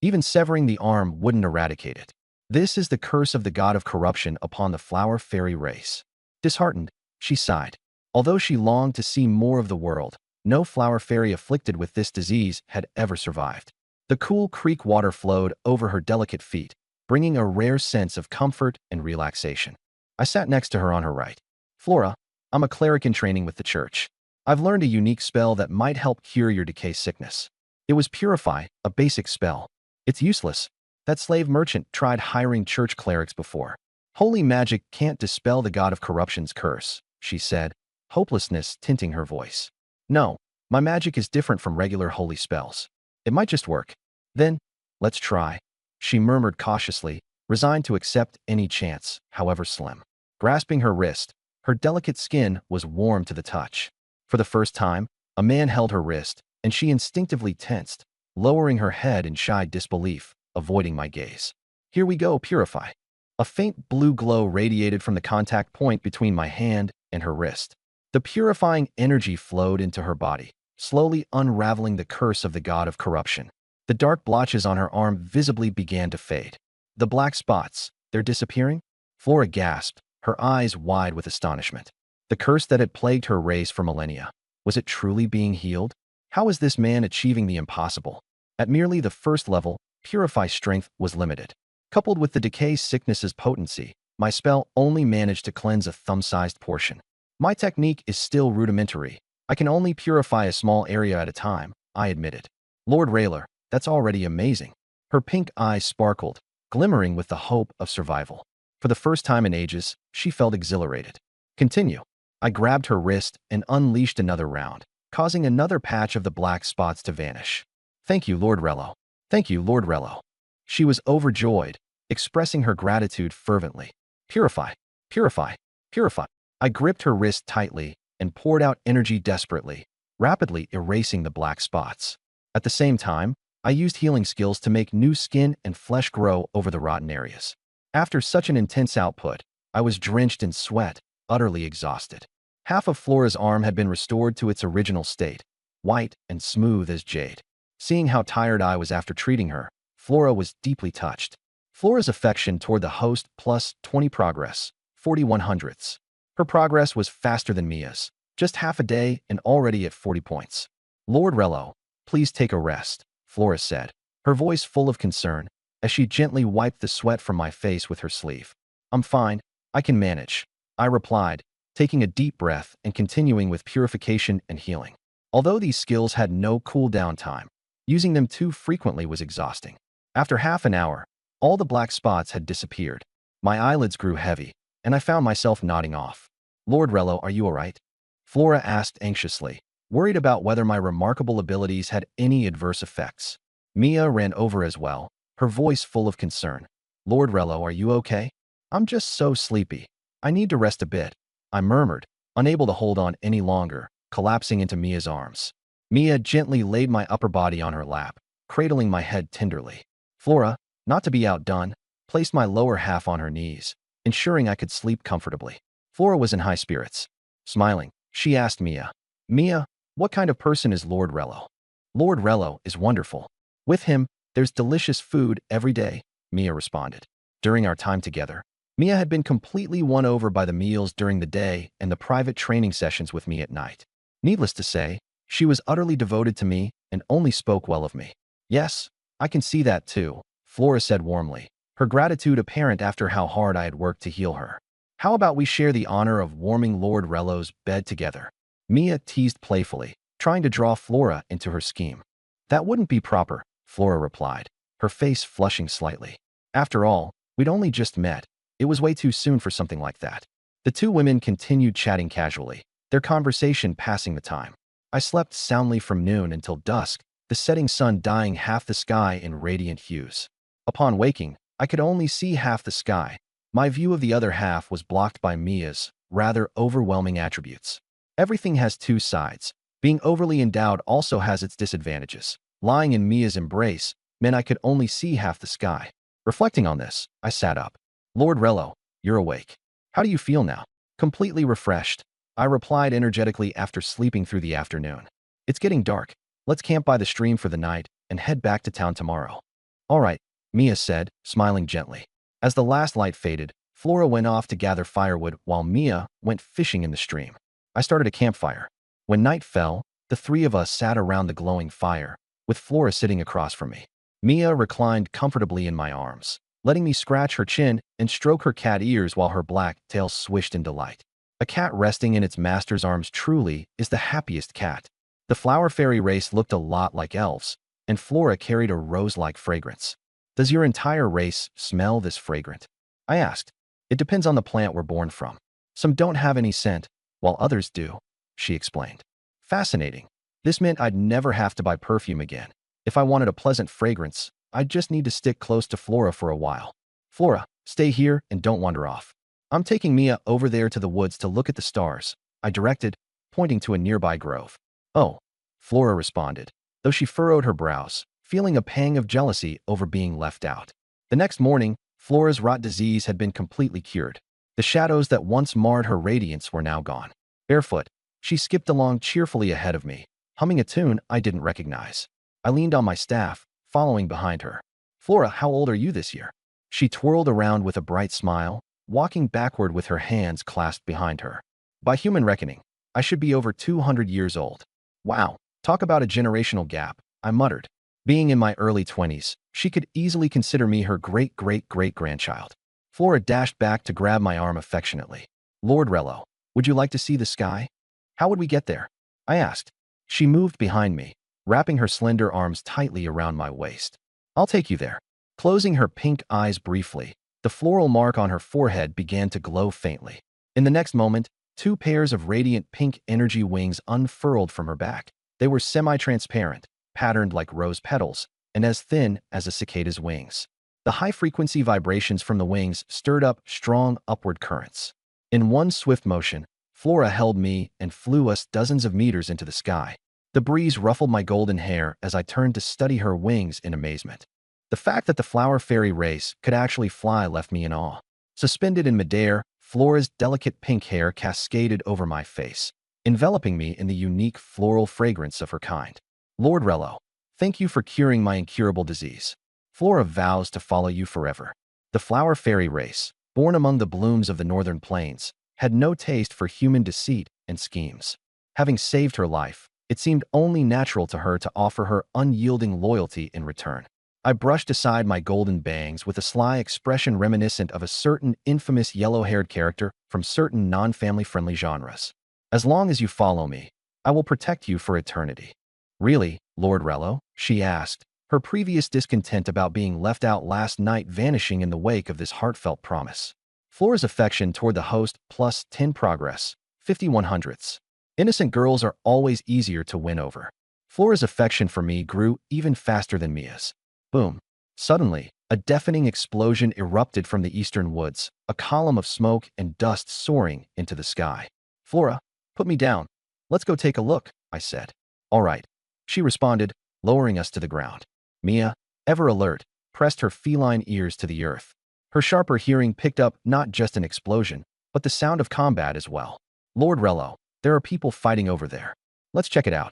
"Even severing the arm wouldn't eradicate it. This is the curse of the god of corruption upon the flower fairy race." Disheartened, she sighed. Although she longed to see more of the world, no flower fairy afflicted with this disease had ever survived. The cool creek water flowed over her delicate feet, bringing a rare sense of comfort and relaxation. I sat next to her on her right. "Flora, I'm a cleric in training with the church. I've learned a unique spell that might help cure your decay sickness." It was Purify, a basic spell. It's useless. That slave merchant tried hiring church clerics before. Holy magic can't dispel the god of corruption's curse, she said, hopelessness tinting her voice. No, my magic is different from regular holy spells. It might just work. Then, let's try, she murmured cautiously, resigned to accept any chance, however slim. Grasping her wrist, her delicate skin was warm to the touch. For the first time, a man held her wrist, and she instinctively tensed, lowering her head in shy disbelief, avoiding my gaze. Here we go, Purify. A faint blue glow radiated from the contact point between my hand and her wrist. The purifying energy flowed into her body, slowly unraveling the curse of the god of corruption. The dark blotches on her arm visibly began to fade. The black spots, they're disappearing? Flora gasped, her eyes wide with astonishment. The curse that had plagued her race for millennia, was it truly being healed? How was this man achieving the impossible? At merely the first level, Purify strength was limited. Coupled with the decay sickness's potency, my spell only managed to cleanse a thumb-sized portion. My technique is still rudimentary. I can only purify a small area at a time, I admitted. Lord Rayler, that's already amazing. Her pink eyes sparkled, glimmering with the hope of survival. For the first time in ages, she felt exhilarated. Continue. I grabbed her wrist and unleashed another round, causing another patch of the black spots to vanish. Thank you, Lord Rello. Thank you, Lord Rello. She was overjoyed, expressing her gratitude fervently. Purify, purify, purify. I gripped her wrist tightly and poured out energy desperately, rapidly erasing the black spots. At the same time, I used healing skills to make new skin and flesh grow over the rotten areas. After such an intense output, I was drenched in sweat, utterly exhausted. Half of Flora's arm had been restored to its original state, white and smooth as jade. Seeing how tired I was after treating her, Flora was deeply touched. Flora's affection toward the host plus 20 progress, 4100ths. Her progress was faster than Mia's, just half a day and already at 40 points. Lord Rello, please take a rest, Flora said, her voice full of concern, as she gently wiped the sweat from my face with her sleeve. I'm fine, I can manage, I replied, taking a deep breath and continuing with purification and healing. Although these skills had no cool-down time, using them too frequently was exhausting. After half an hour, all the black spots had disappeared. My eyelids grew heavy, and I found myself nodding off. Lord Rello, are you all right? Flora asked anxiously, worried about whether my remarkable abilities had any adverse effects. Mia ran over as well, her voice full of concern. Lord Rello, are you okay? I'm just so sleepy. I need to rest a bit, I murmured, unable to hold on any longer, collapsing into Mia's arms. Mia gently laid my upper body on her lap, cradling my head tenderly. Flora, not to be outdone, placed my lower half on her knees, ensuring I could sleep comfortably. Flora was in high spirits. Smiling, she asked Mia, Mia, what kind of person is Lord Rello? Lord Rello is wonderful. With him, there's delicious food every day, Mia responded. During our time together, Mia had been completely won over by the meals during the day and the private training sessions with me at night. Needless to say, she was utterly devoted to me and only spoke well of me. Yes, I can see that too, Flora said warmly, her gratitude apparent after how hard I had worked to heal her. How about we share the honor of warming Lord Rello's bed together? Mia teased playfully, trying to draw Flora into her scheme. That wouldn't be proper, Flora replied, her face flushing slightly. After all, we'd only just met. It was way too soon for something like that. The two women continued chatting casually, their conversation passing the time. I slept soundly from noon until dusk, the setting sun dyeing half the sky in radiant hues. Upon waking, I could only see half the sky. My view of the other half was blocked by Mia's rather overwhelming attributes. Everything has two sides. Being overly endowed also has its disadvantages. Lying in Mia's embrace meant I could only see half the sky. Reflecting on this, I sat up. Lord Rello, you're awake. How do you feel now? Completely refreshed, I replied energetically after sleeping through the afternoon. It's getting dark. Let's camp by the stream for the night and head back to town tomorrow. All right, Mia said, smiling gently. As the last light faded, Flora went off to gather firewood while Mia went fishing in the stream. I started a campfire. When night fell, the three of us sat around the glowing fire, with Flora sitting across from me. Mia reclined comfortably in my arms, letting me scratch her chin and stroke her cat ears while her black tail swished in delight. A cat resting in its master's arms truly is the happiest cat. The flower fairy race looked a lot like elves, and Flora carried a rose-like fragrance. Does your entire race smell this fragrant? I asked. It depends on the plant we're born from. Some don't have any scent, while others do, she explained. Fascinating. This meant I'd never have to buy perfume again. If I wanted a pleasant fragrance, I'd just need to stick close to Flora for a while. Flora, stay here and don't wander off. I'm taking Mia over there to the woods to look at the stars, I directed, pointing to a nearby grove. Oh, Flora responded, though she furrowed her brows, feeling a pang of jealousy over being left out. The next morning, Flora's rot disease had been completely cured. The shadows that once marred her radiance were now gone. Barefoot, she skipped along cheerfully ahead of me, humming a tune I didn't recognize. I leaned on my staff, following behind her. Flora, how old are you this year? She twirled around with a bright smile, walking backward with her hands clasped behind her. By human reckoning, I should be over 200 years old. Wow, talk about a generational gap, I muttered. Being in my early 20s, she could easily consider me her great-great-great-grandchild. Flora dashed back to grab my arm affectionately. Lord Rello, would you like to see the sky? How would we get there? I asked. She moved behind me, wrapping her slender arms tightly around my waist. I'll take you there. Closing her pink eyes briefly, the floral mark on her forehead began to glow faintly. In the next moment, two pairs of radiant pink energy wings unfurled from her back. They were semi-transparent, patterned like rose petals, and as thin as a cicada's wings. The high-frequency vibrations from the wings stirred up strong upward currents. In one swift motion, Flora held me and flew us dozens of meters into the sky. The breeze ruffled my golden hair as I turned to study her wings in amazement. The fact that the flower fairy race could actually fly left me in awe. Suspended in midair, Flora's delicate pink hair cascaded over my face, enveloping me in the unique floral fragrance of her kind. Lord Rello, thank you for curing my incurable disease. Flora vows to follow you forever. The flower fairy race, born among the blooms of the northern plains, had no taste for human deceit and schemes. Having saved her life, it seemed only natural to her to offer her unyielding loyalty in return. I brushed aside my golden bangs with a sly expression reminiscent of a certain infamous yellow-haired character from certain non-family-friendly genres. As long as you follow me, I will protect you for eternity. Really, Lord Rello? She asked, her previous discontent about being left out last night vanishing in the wake of this heartfelt promise. Flora's affection toward the host plus 10 progress, 5100ths. Innocent girls are always easier to win over. Flora's affection for me grew even faster than Mia's. Boom. Suddenly, a deafening explosion erupted from the eastern woods, a column of smoke and dust soaring into the sky. Flora, put me down. Let's go take a look, I said. All right, she responded, lowering us to the ground. Mia, ever alert, pressed her feline ears to the earth. Her sharper hearing picked up not just an explosion, but the sound of combat as well. Lord Rello, there are people fighting over there. Let's check it out.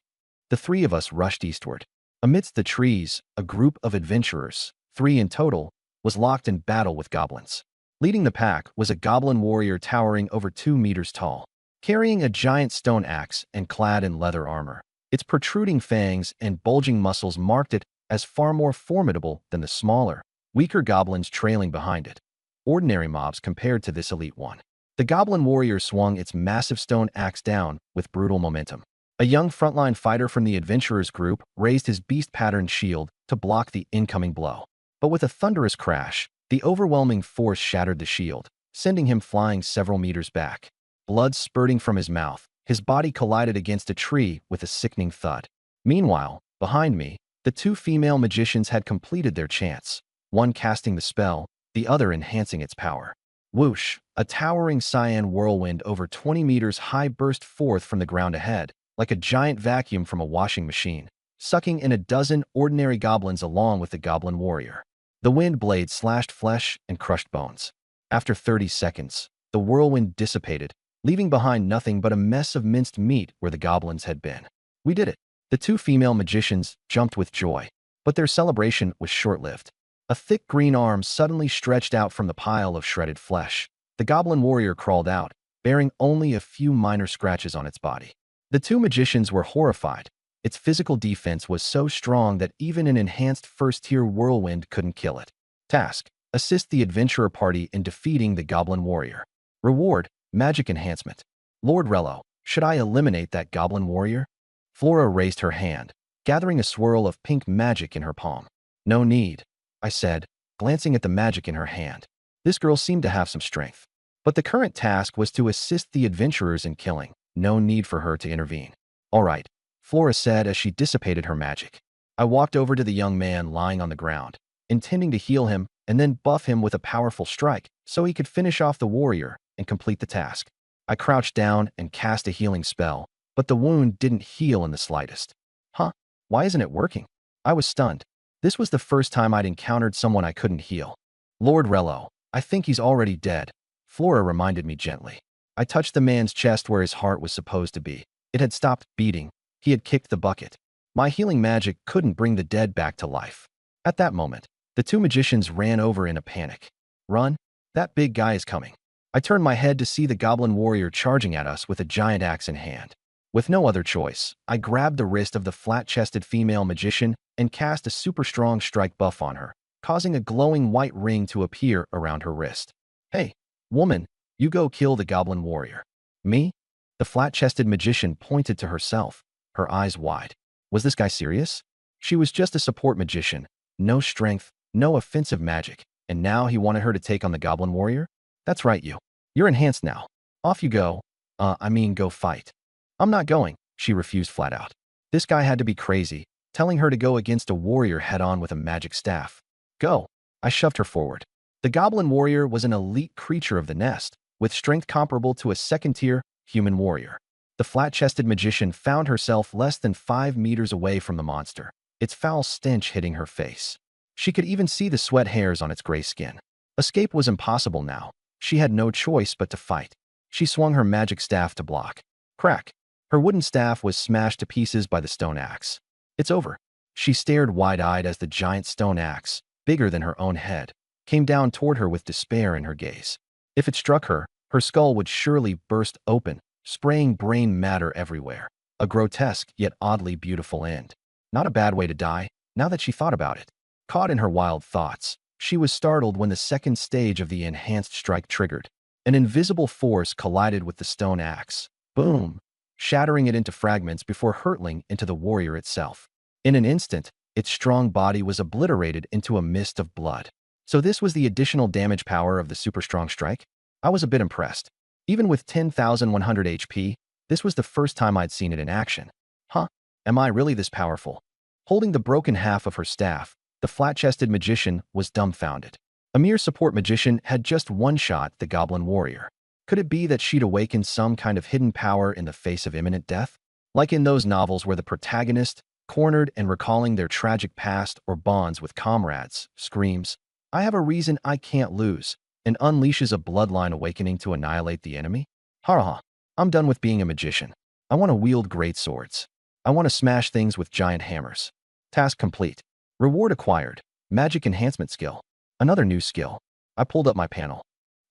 The three of us rushed eastward. Amidst the trees, a group of adventurers, 3 in total, was locked in battle with goblins. Leading the pack was a goblin warrior towering over 2 meters tall, carrying a giant stone axe and clad in leather armor. Its protruding fangs and bulging muscles marked it as far more formidable than the smaller, weaker goblins trailing behind it. Ordinary mobs compared to this elite one. The goblin warrior swung its massive stone axe down with brutal momentum. A young frontline fighter from the adventurers group raised his beast-patterned shield to block the incoming blow. But with a thunderous crash, the overwhelming force shattered the shield, sending him flying several meters back. Blood spurting from his mouth, his body collided against a tree with a sickening thud. Meanwhile, behind me, the 2 female magicians had completed their chants, one casting the spell, the other enhancing its power. Whoosh! A towering cyan whirlwind over 20 meters high burst forth from the ground ahead, like a giant vacuum from a washing machine, sucking in a dozen ordinary goblins along with the goblin warrior. The wind blade slashed flesh and crushed bones. After 30 seconds, the whirlwind dissipated, leaving behind nothing but a mess of minced meat where the goblins had been. We did it. The 2 female magicians jumped with joy, but their celebration was short-lived. A thick green arm suddenly stretched out from the pile of shredded flesh. The goblin warrior crawled out, bearing only a few minor scratches on its body. The 2 magicians were horrified. Its physical defense was so strong that even an enhanced first-tier whirlwind couldn't kill it. Task: assist the adventurer party in defeating the goblin warrior. Reward: magic enhancement. Lord Rello, should I eliminate that goblin warrior? Flora raised her hand, gathering a swirl of pink magic in her palm. "No need," I said, glancing at the magic in her hand. This girl seemed to have some strength. But the current task was to assist the adventurers in killing. No need for her to intervene. "All right," Flora said as she dissipated her magic. I walked over to the young man lying on the ground, intending to heal him and then buff him with a powerful strike so he could finish off the warrior and complete the task. I crouched down and cast a healing spell, but the wound didn't heal in the slightest. Huh? Why isn't it working? I was stunned. This was the first time I'd encountered someone I couldn't heal. "Lord Rello, I think he's already dead," Flora reminded me gently. I touched the man's chest where his heart was supposed to be. It had stopped beating. He had kicked the bucket. My healing magic couldn't bring the dead back to life. At that moment, the two magicians ran over in a panic. "Run! That big guy is coming." I turned my head to see the goblin warrior charging at us with a giant axe in hand. With no other choice, I grabbed the wrist of the flat-chested female magician and cast a super strong strike buff on her, causing a glowing white ring to appear around her wrist. "Hey, woman, you go kill the goblin warrior." "Me?" The flat-chested magician pointed to herself, her eyes wide. Was this guy serious? She was just a support magician, no strength, no offensive magic, and now he wanted her to take on the goblin warrior? "That's right, you. You're enhanced now. Off you go. Go fight." "I'm not going," she refused flat out. This guy had to be crazy, telling her to go against a warrior head-on with a magic staff. "Go." I shoved her forward. The goblin warrior was an elite creature of the nest, with strength comparable to a second-tier human warrior. The flat-chested magician found herself less than 5 meters away from the monster, its foul stench hitting her face. She could even see the sweat hairs on its gray skin. Escape was impossible now. She had no choice but to fight. She swung her magic staff to block. Crack! Her wooden staff was smashed to pieces by the stone axe. "It's over." She stared wide-eyed as the giant stone axe, bigger than her own head, came down toward her with despair in her gaze. If it struck her, her skull would surely burst open, spraying brain matter everywhere. A grotesque yet oddly beautiful end. Not a bad way to die, now that she thought about it. Caught in her wild thoughts, she was startled when the second stage of the enhanced strike triggered. An invisible force collided with the stone axe. Boom! Shattering it into fragments before hurtling into the warrior itself. In an instant, its strong body was obliterated into a mist of blood. So this was the additional damage power of the super strong strike? I was a bit impressed. Even with 10,100 HP, this was the first time I'd seen it in action. Huh? Am I really this powerful? Holding the broken half of her staff, the flat-chested magician was dumbfounded. A mere support magician had just one-shot the goblin warrior. Could it be that she'd awakened some kind of hidden power in the face of imminent death? Like in those novels where the protagonist, cornered and recalling their tragic past or bonds with comrades, screams, "I have a reason I can't lose," and unleashes a bloodline awakening to annihilate the enemy? Ha ha! I'm done with being a magician. I want to wield great swords. I want to smash things with giant hammers. Task complete. Reward acquired. Magic enhancement skill. Another new skill. I pulled up my panel.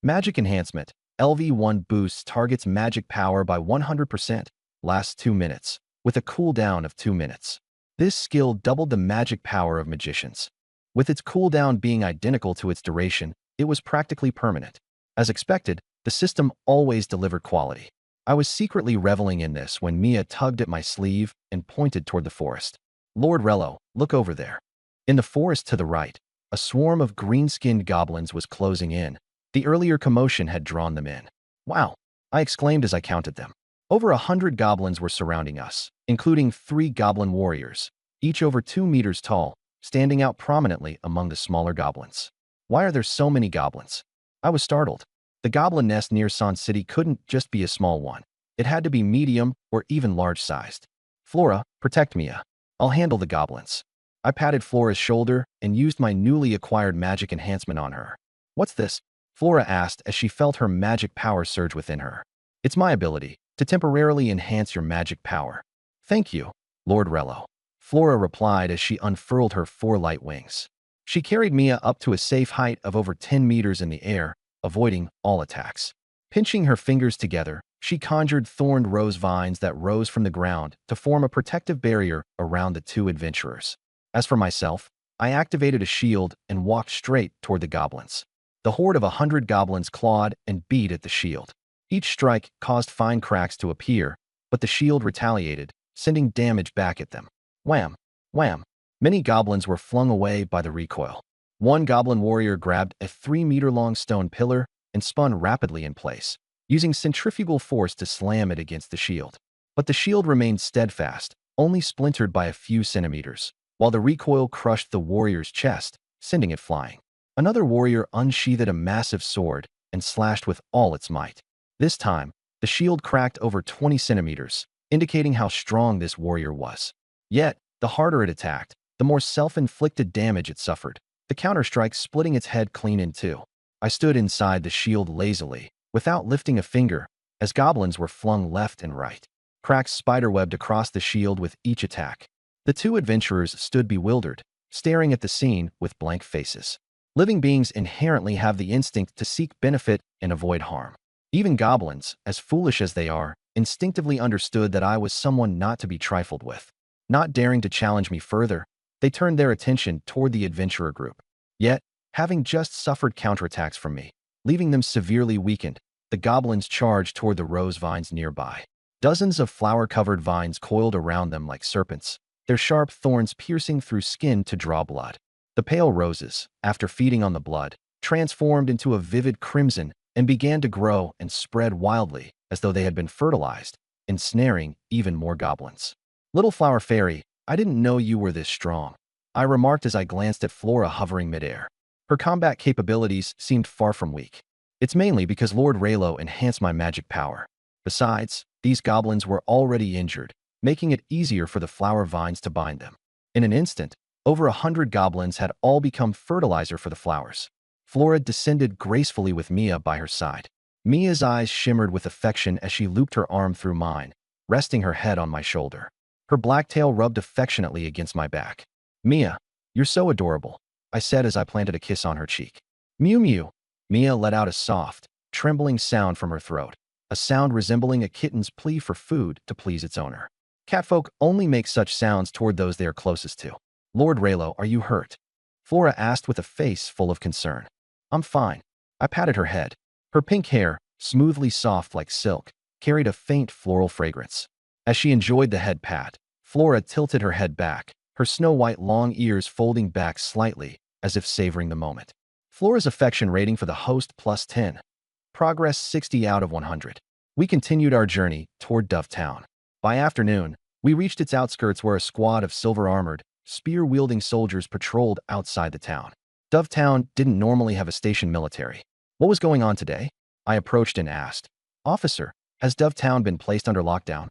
Magic enhancement. LV1 boosts target's magic power by 100%. Lasts 2 minutes, with a cooldown of 2 minutes. This skill doubled the magic power of magicians. With its cooldown being identical to its duration, it was practically permanent. As expected, the system always delivered quality. I was secretly reveling in this when Mia tugged at my sleeve and pointed toward the forest. "Lord Rello, look over there." In the forest to the right, a swarm of green-skinned goblins was closing in. The earlier commotion had drawn them in. "Wow!" I exclaimed as I counted them. Over 100 goblins were surrounding us, including 3 goblin warriors, each over 2 meters tall, standing out prominently among the smaller goblins. Why are there so many goblins? I was startled. The goblin nest near San City couldn't just be a small one. It had to be medium or even large-sized. "Flora, protect Mia. I'll handle the goblins." I patted Flora's shoulder and used my newly acquired magic enhancement on her. "What's this?" Flora asked as she felt her magic power surge within her. "It's my ability to temporarily enhance your magic power." "Thank you, Lord Rello," Flora replied as she unfurled her 4 light wings. She carried Mia up to a safe height of over 10 meters in the air, avoiding all attacks. Pinching her fingers together, she conjured thorned rose vines that rose from the ground to form a protective barrier around the 2 adventurers. As for myself, I activated a shield and walked straight toward the goblins. The horde of 100 goblins clawed and beat at the shield. Each strike caused fine cracks to appear, but the shield retaliated, sending damage back at them. Wham! Wham! Many goblins were flung away by the recoil. One goblin warrior grabbed a 3-meter-long stone pillar and spun rapidly in place, using centrifugal force to slam it against the shield. But the shield remained steadfast, only splintered by a few centimeters, while the recoil crushed the warrior's chest, sending it flying. Another warrior unsheathed a massive sword and slashed with all its might. This time, the shield cracked over 20 centimeters, indicating how strong this warrior was. Yet, the harder it attacked, the more self-inflicted damage it suffered, the counterstrike splitting its head clean in two. I stood inside the shield lazily, without lifting a finger, as goblins were flung left and right. Cracks spiderwebbed across the shield with each attack. The two adventurers stood bewildered, staring at the scene with blank faces. Living beings inherently have the instinct to seek benefit and avoid harm. Even goblins, as foolish as they are, instinctively understood that I was someone not to be trifled with. Not daring to challenge me further, they turned their attention toward the adventurer group. Yet, having just suffered counterattacks from me, leaving them severely weakened, the goblins charged toward the rose vines nearby. Dozens of flower-covered vines coiled around them like serpents, their sharp thorns piercing through skin to draw blood. The pale roses, after feeding on the blood, transformed into a vivid crimson and began to grow and spread wildly as though they had been fertilized, ensnaring even more goblins. "Little flower fairy, I didn't know you were this strong," I remarked as I glanced at Flora hovering midair. Her combat capabilities seemed far from weak. "It's mainly because Lord Raylo enhanced my magic power. Besides, these goblins were already injured, making it easier for the flower vines to bind them. In an instant, over 100 goblins had all become fertilizer for the flowers." Flora descended gracefully with Mia by her side. Mia's eyes shimmered with affection as she looped her arm through mine, resting her head on my shoulder. Her black tail rubbed affectionately against my back. "Mia, you're so adorable," I said as I planted a kiss on her cheek. "Mew mew." Mia let out a soft, trembling sound from her throat, a sound resembling a kitten's plea for food to please its owner. Catfolk only make such sounds toward those they are closest to. "Lord Raylo, are you hurt?" Flora asked with a face full of concern. "I'm fine." I patted her head. Her pink hair, smoothly soft like silk, carried a faint floral fragrance. As she enjoyed the head pat, Flora tilted her head back, her snow-white long ears folding back slightly, as if savoring the moment. Flora's affection rating for the host +10. Progress 60 out of 100. We continued our journey toward Dovetown. By afternoon, we reached its outskirts where a squad of silver-armored, spear-wielding soldiers patrolled outside the town. Dovetown didn't normally have a station military. "What was going on today?" I approached and asked. "Officer, has Dovetown been placed under lockdown?"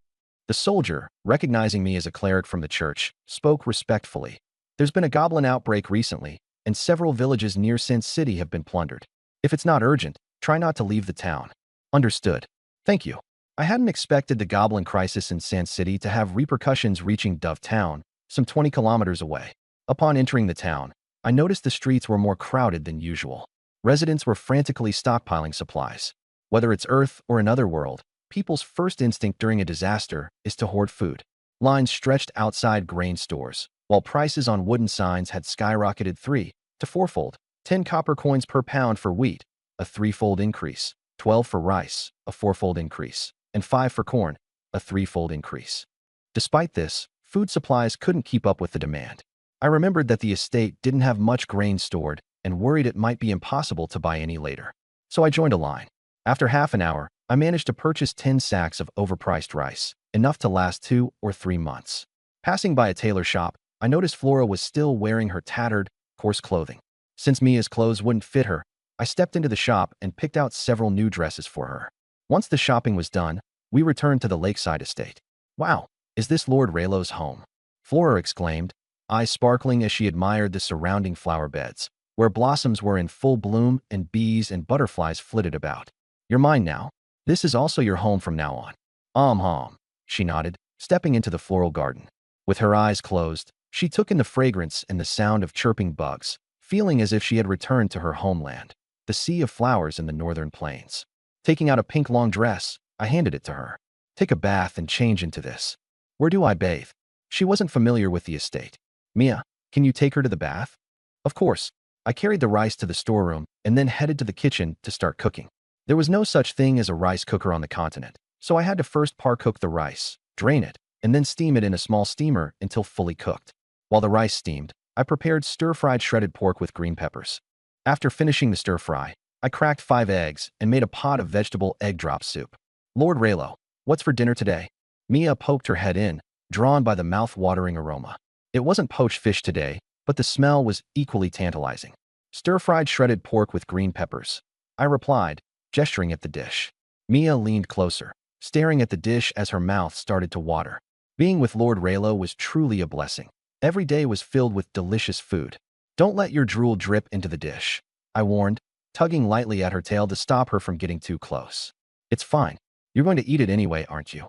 The soldier, recognizing me as a cleric from the church, spoke respectfully. "There's been a goblin outbreak recently, and several villages near Sin City have been plundered. If it's not urgent, try not to leave the town." "Understood. Thank you." I hadn't expected the goblin crisis in Sin City to have repercussions reaching Dovetown, some 20 kilometers away. Upon entering the town, I noticed the streets were more crowded than usual. Residents were frantically stockpiling supplies. Whether it's Earth or another world, people's first instinct during a disaster is to hoard food. Lines stretched outside grain stores, while prices on wooden signs had skyrocketed 3 to 4-fold. 10 copper coins per pound for wheat, a 3-fold increase, 12 for rice, a 4-fold increase, and 5 for corn, a 3-fold increase. Despite this, food supplies couldn't keep up with the demand. I remembered that the estate didn't have much grain stored and worried it might be impossible to buy any later. So I joined a line. After half an hour, I managed to purchase 10 sacks of overpriced rice, enough to last 2 or 3 months. Passing by a tailor shop, I noticed Flora was still wearing her tattered, coarse clothing. Since Mia's clothes wouldn't fit her, I stepped into the shop and picked out several new dresses for her. Once the shopping was done, we returned to the lakeside estate. "Wow, is this Lord Raylo's home?" Flora exclaimed, eyes sparkling as she admired the surrounding flower beds, where blossoms were in full bloom and bees and butterflies flitted about. "You're mine now. This is also your home from now on." Hom," she nodded, stepping into the floral garden. With her eyes closed, she took in the fragrance and the sound of chirping bugs, feeling as if she had returned to her homeland, the sea of flowers in the northern plains. Taking out a pink long dress, I handed it to her. "Take a bath and change into this." "Where do I bathe?" She wasn't familiar with the estate. "Mia, can you take her to the bath?" Of course. I carried the rice to the storeroom and then headed to the kitchen to start cooking. There was no such thing as a rice cooker on the continent, so I had to first par-cook the rice, drain it, and then steam it in a small steamer until fully cooked. While the rice steamed, I prepared stir-fried shredded pork with green peppers. After finishing the stir-fry, I cracked 5 eggs and made a pot of vegetable egg drop soup. Lord Raylo, what's for dinner today? Mia poked her head in, drawn by the mouth-watering aroma. It wasn't poached fish today, but the smell was equally tantalizing. Stir-fried shredded pork with green peppers. I replied, gesturing at the dish. Mia leaned closer, staring at the dish as her mouth started to water. Being with Lord Raylo was truly a blessing. Every day was filled with delicious food. Don't let your drool drip into the dish, I warned, tugging lightly at her tail to stop her from getting too close. It's fine. You're going to eat it anyway, aren't you?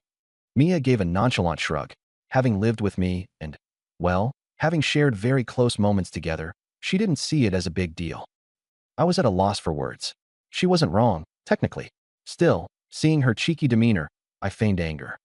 Mia gave a nonchalant shrug. Having lived with me and, well, having shared very close moments together, she didn't see it as a big deal. I was at a loss for words. She wasn't wrong, technically. Still, seeing her cheeky demeanor, I feigned anger.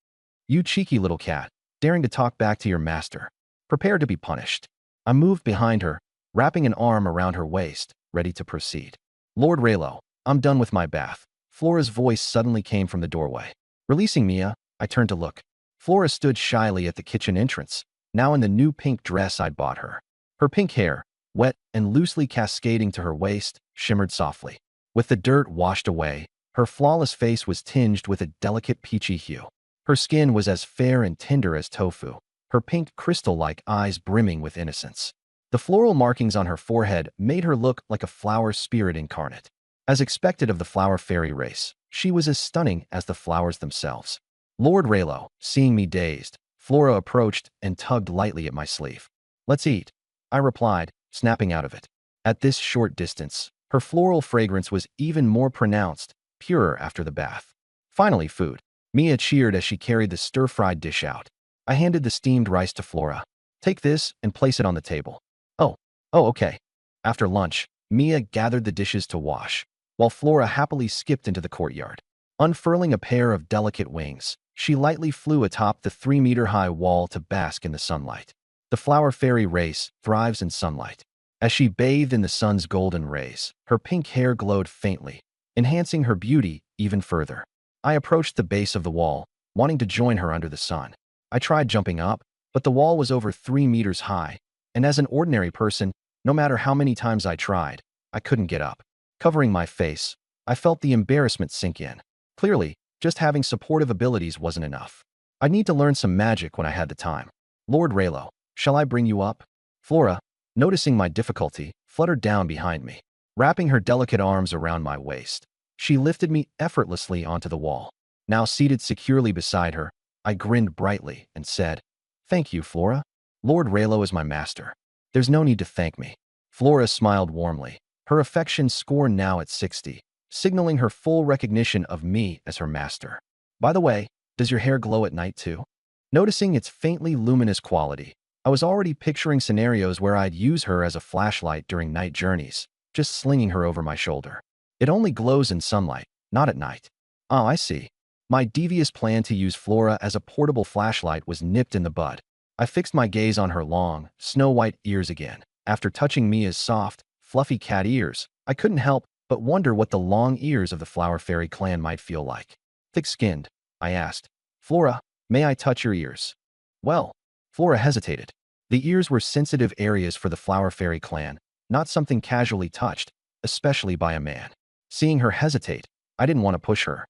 You cheeky little cat, daring to talk back to your master. Prepare to be punished. I moved behind her, wrapping an arm around her waist, ready to proceed. Lord Raylo, I'm done with my bath. Flora's voice suddenly came from the doorway. Releasing Mia, I turned to look. Flora stood shyly at the kitchen entrance, now in the new pink dress I'd bought her. Her pink hair, wet and loosely cascading to her waist, shimmered softly. With the dirt washed away, her flawless face was tinged with a delicate peachy hue. Her skin was as fair and tender as tofu, her pink crystal-like eyes brimming with innocence. The floral markings on her forehead made her look like a flower spirit incarnate. As expected of the flower fairy race, she was as stunning as the flowers themselves. Lord Raylo, seeing me dazed, Flora approached and tugged lightly at my sleeve. Let's eat, I replied, snapping out of it. At this short distance, her floral fragrance was even more pronounced, purer after the bath. Finally, food. Mia cheered as she carried the stir-fried dish out. I handed the steamed rice to Flora. Take this and place it on the table. Oh, okay. After lunch, Mia gathered the dishes to wash, while Flora happily skipped into the courtyard. Unfurling a pair of delicate wings, she lightly flew atop the 3-meter-high wall to bask in the sunlight. The flower fairy race thrives in sunlight. As she bathed in the sun's golden rays, her pink hair glowed faintly, enhancing her beauty even further. I approached the base of the wall, wanting to join her under the sun. I tried jumping up, but the wall was over 3 meters high, and as an ordinary person, no matter how many times I tried, I couldn't get up. Covering my face, I felt the embarrassment sink in. Clearly, just having supportive abilities wasn't enough. I'd need to learn some magic when I had the time. Lord Raylo, shall I bring you up? Flora, noticing my difficulty, fluttered down behind me, wrapping her delicate arms around my waist. She lifted me effortlessly onto the wall. Now seated securely beside her, I grinned brightly and said, Thank you, Flora. Lord Raylo is my master. There's no need to thank me. Flora smiled warmly, her affection score now at 60, signaling her full recognition of me as her master. By the way, does your hair glow at night too? Noticing its faintly luminous quality, I was already picturing scenarios where I'd use her as a flashlight during night journeys, just slinging her over my shoulder. It only glows in sunlight, not at night. Oh, I see. My devious plan to use Flora as a portable flashlight was nipped in the bud. I fixed my gaze on her long, snow-white ears again. After touching Mia's soft, fluffy cat ears, I couldn't help but wonder what the long ears of the Flower Fairy clan might feel like. Thick-skinned, I asked. Flora, may I touch your ears? Well, Flora hesitated. The ears were sensitive areas for the Flower Fairy clan, not something casually touched, especially by a man. Seeing her hesitate, I didn't want to push her.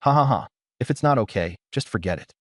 Ha ha ha, if it's not okay, just forget it.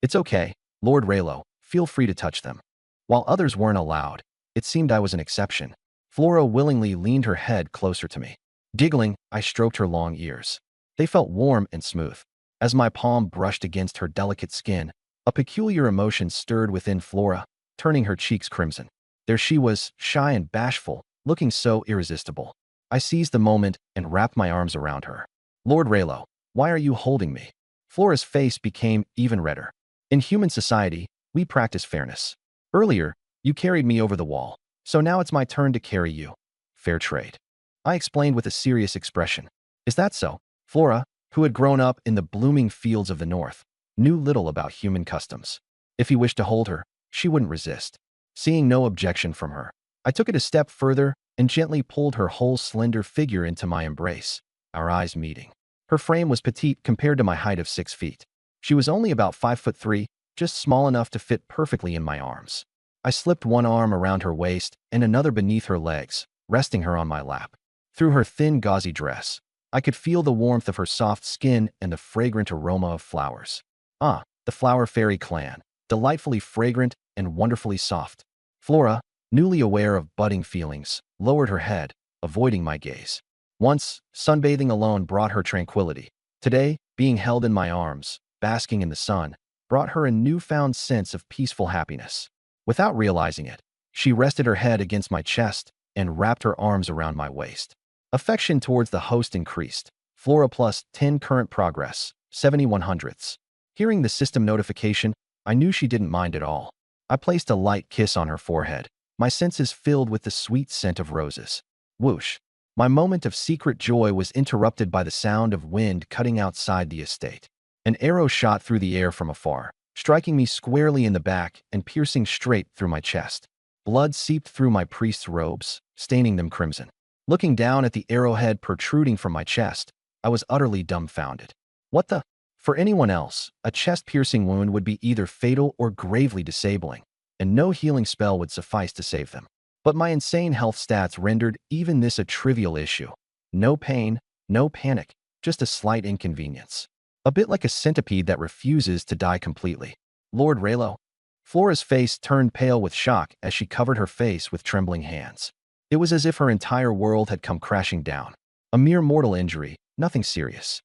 It's okay, Lord Raylo, feel free to touch them. While others weren't allowed, it seemed I was an exception. Flora willingly leaned her head closer to me. Giggling, I stroked her long ears. They felt warm and smooth. As my palm brushed against her delicate skin, a peculiar emotion stirred within Flora, turning her cheeks crimson. There she was, shy and bashful, looking so irresistible. I seized the moment and wrapped my arms around her. Lord Raylo, why are you holding me? Flora's face became even redder. In human society, we practice fairness. Earlier, you carried me over the wall, so now it's my turn to carry you. Fair trade. I explained with a serious expression. Is that so? Flora, who had grown up in the blooming fields of the north, knew little about human customs. If he wished to hold her, she wouldn't resist. Seeing no objection from her, I took it a step further and gently pulled her whole slender figure into my embrace, our eyes meeting. Her frame was petite compared to my height of 6 feet. She was only about 5'3", just small enough to fit perfectly in my arms. I slipped one arm around her waist and another beneath her legs, resting her on my lap. Through her thin, gauzy dress, I could feel the warmth of her soft skin and the fragrant aroma of flowers. Ah, the flower fairy clan, delightfully fragrant and wonderfully soft. Flora, newly aware of budding feelings, lowered her head, avoiding my gaze. Once, sunbathing alone brought her tranquility. Today, being held in my arms, basking in the sun, brought her a newfound sense of peaceful happiness. Without realizing it, she rested her head against my chest and wrapped her arms around my waist. Affection towards the host increased. Flora plus 10 current progress, 71 hundredths. Hearing the system notification, I knew she didn't mind at all. I placed a light kiss on her forehead, my senses filled with the sweet scent of roses. Whoosh! My moment of secret joy was interrupted by the sound of wind cutting outside the estate. An arrow shot through the air from afar, striking me squarely in the back and piercing straight through my chest. Blood seeped through my priest's robes, staining them crimson. Looking down at the arrowhead protruding from my chest, I was utterly dumbfounded. What the? For anyone else, a chest-piercing wound would be either fatal or gravely disabling, and no healing spell would suffice to save them. But my insane health stats rendered even this a trivial issue. No pain, no panic, just a slight inconvenience. A bit like a centipede that refuses to die completely. Lord Raylo. Flora's face turned pale with shock as she covered her face with trembling hands. It was as if her entire world had come crashing down. A mere mortal injury, nothing serious.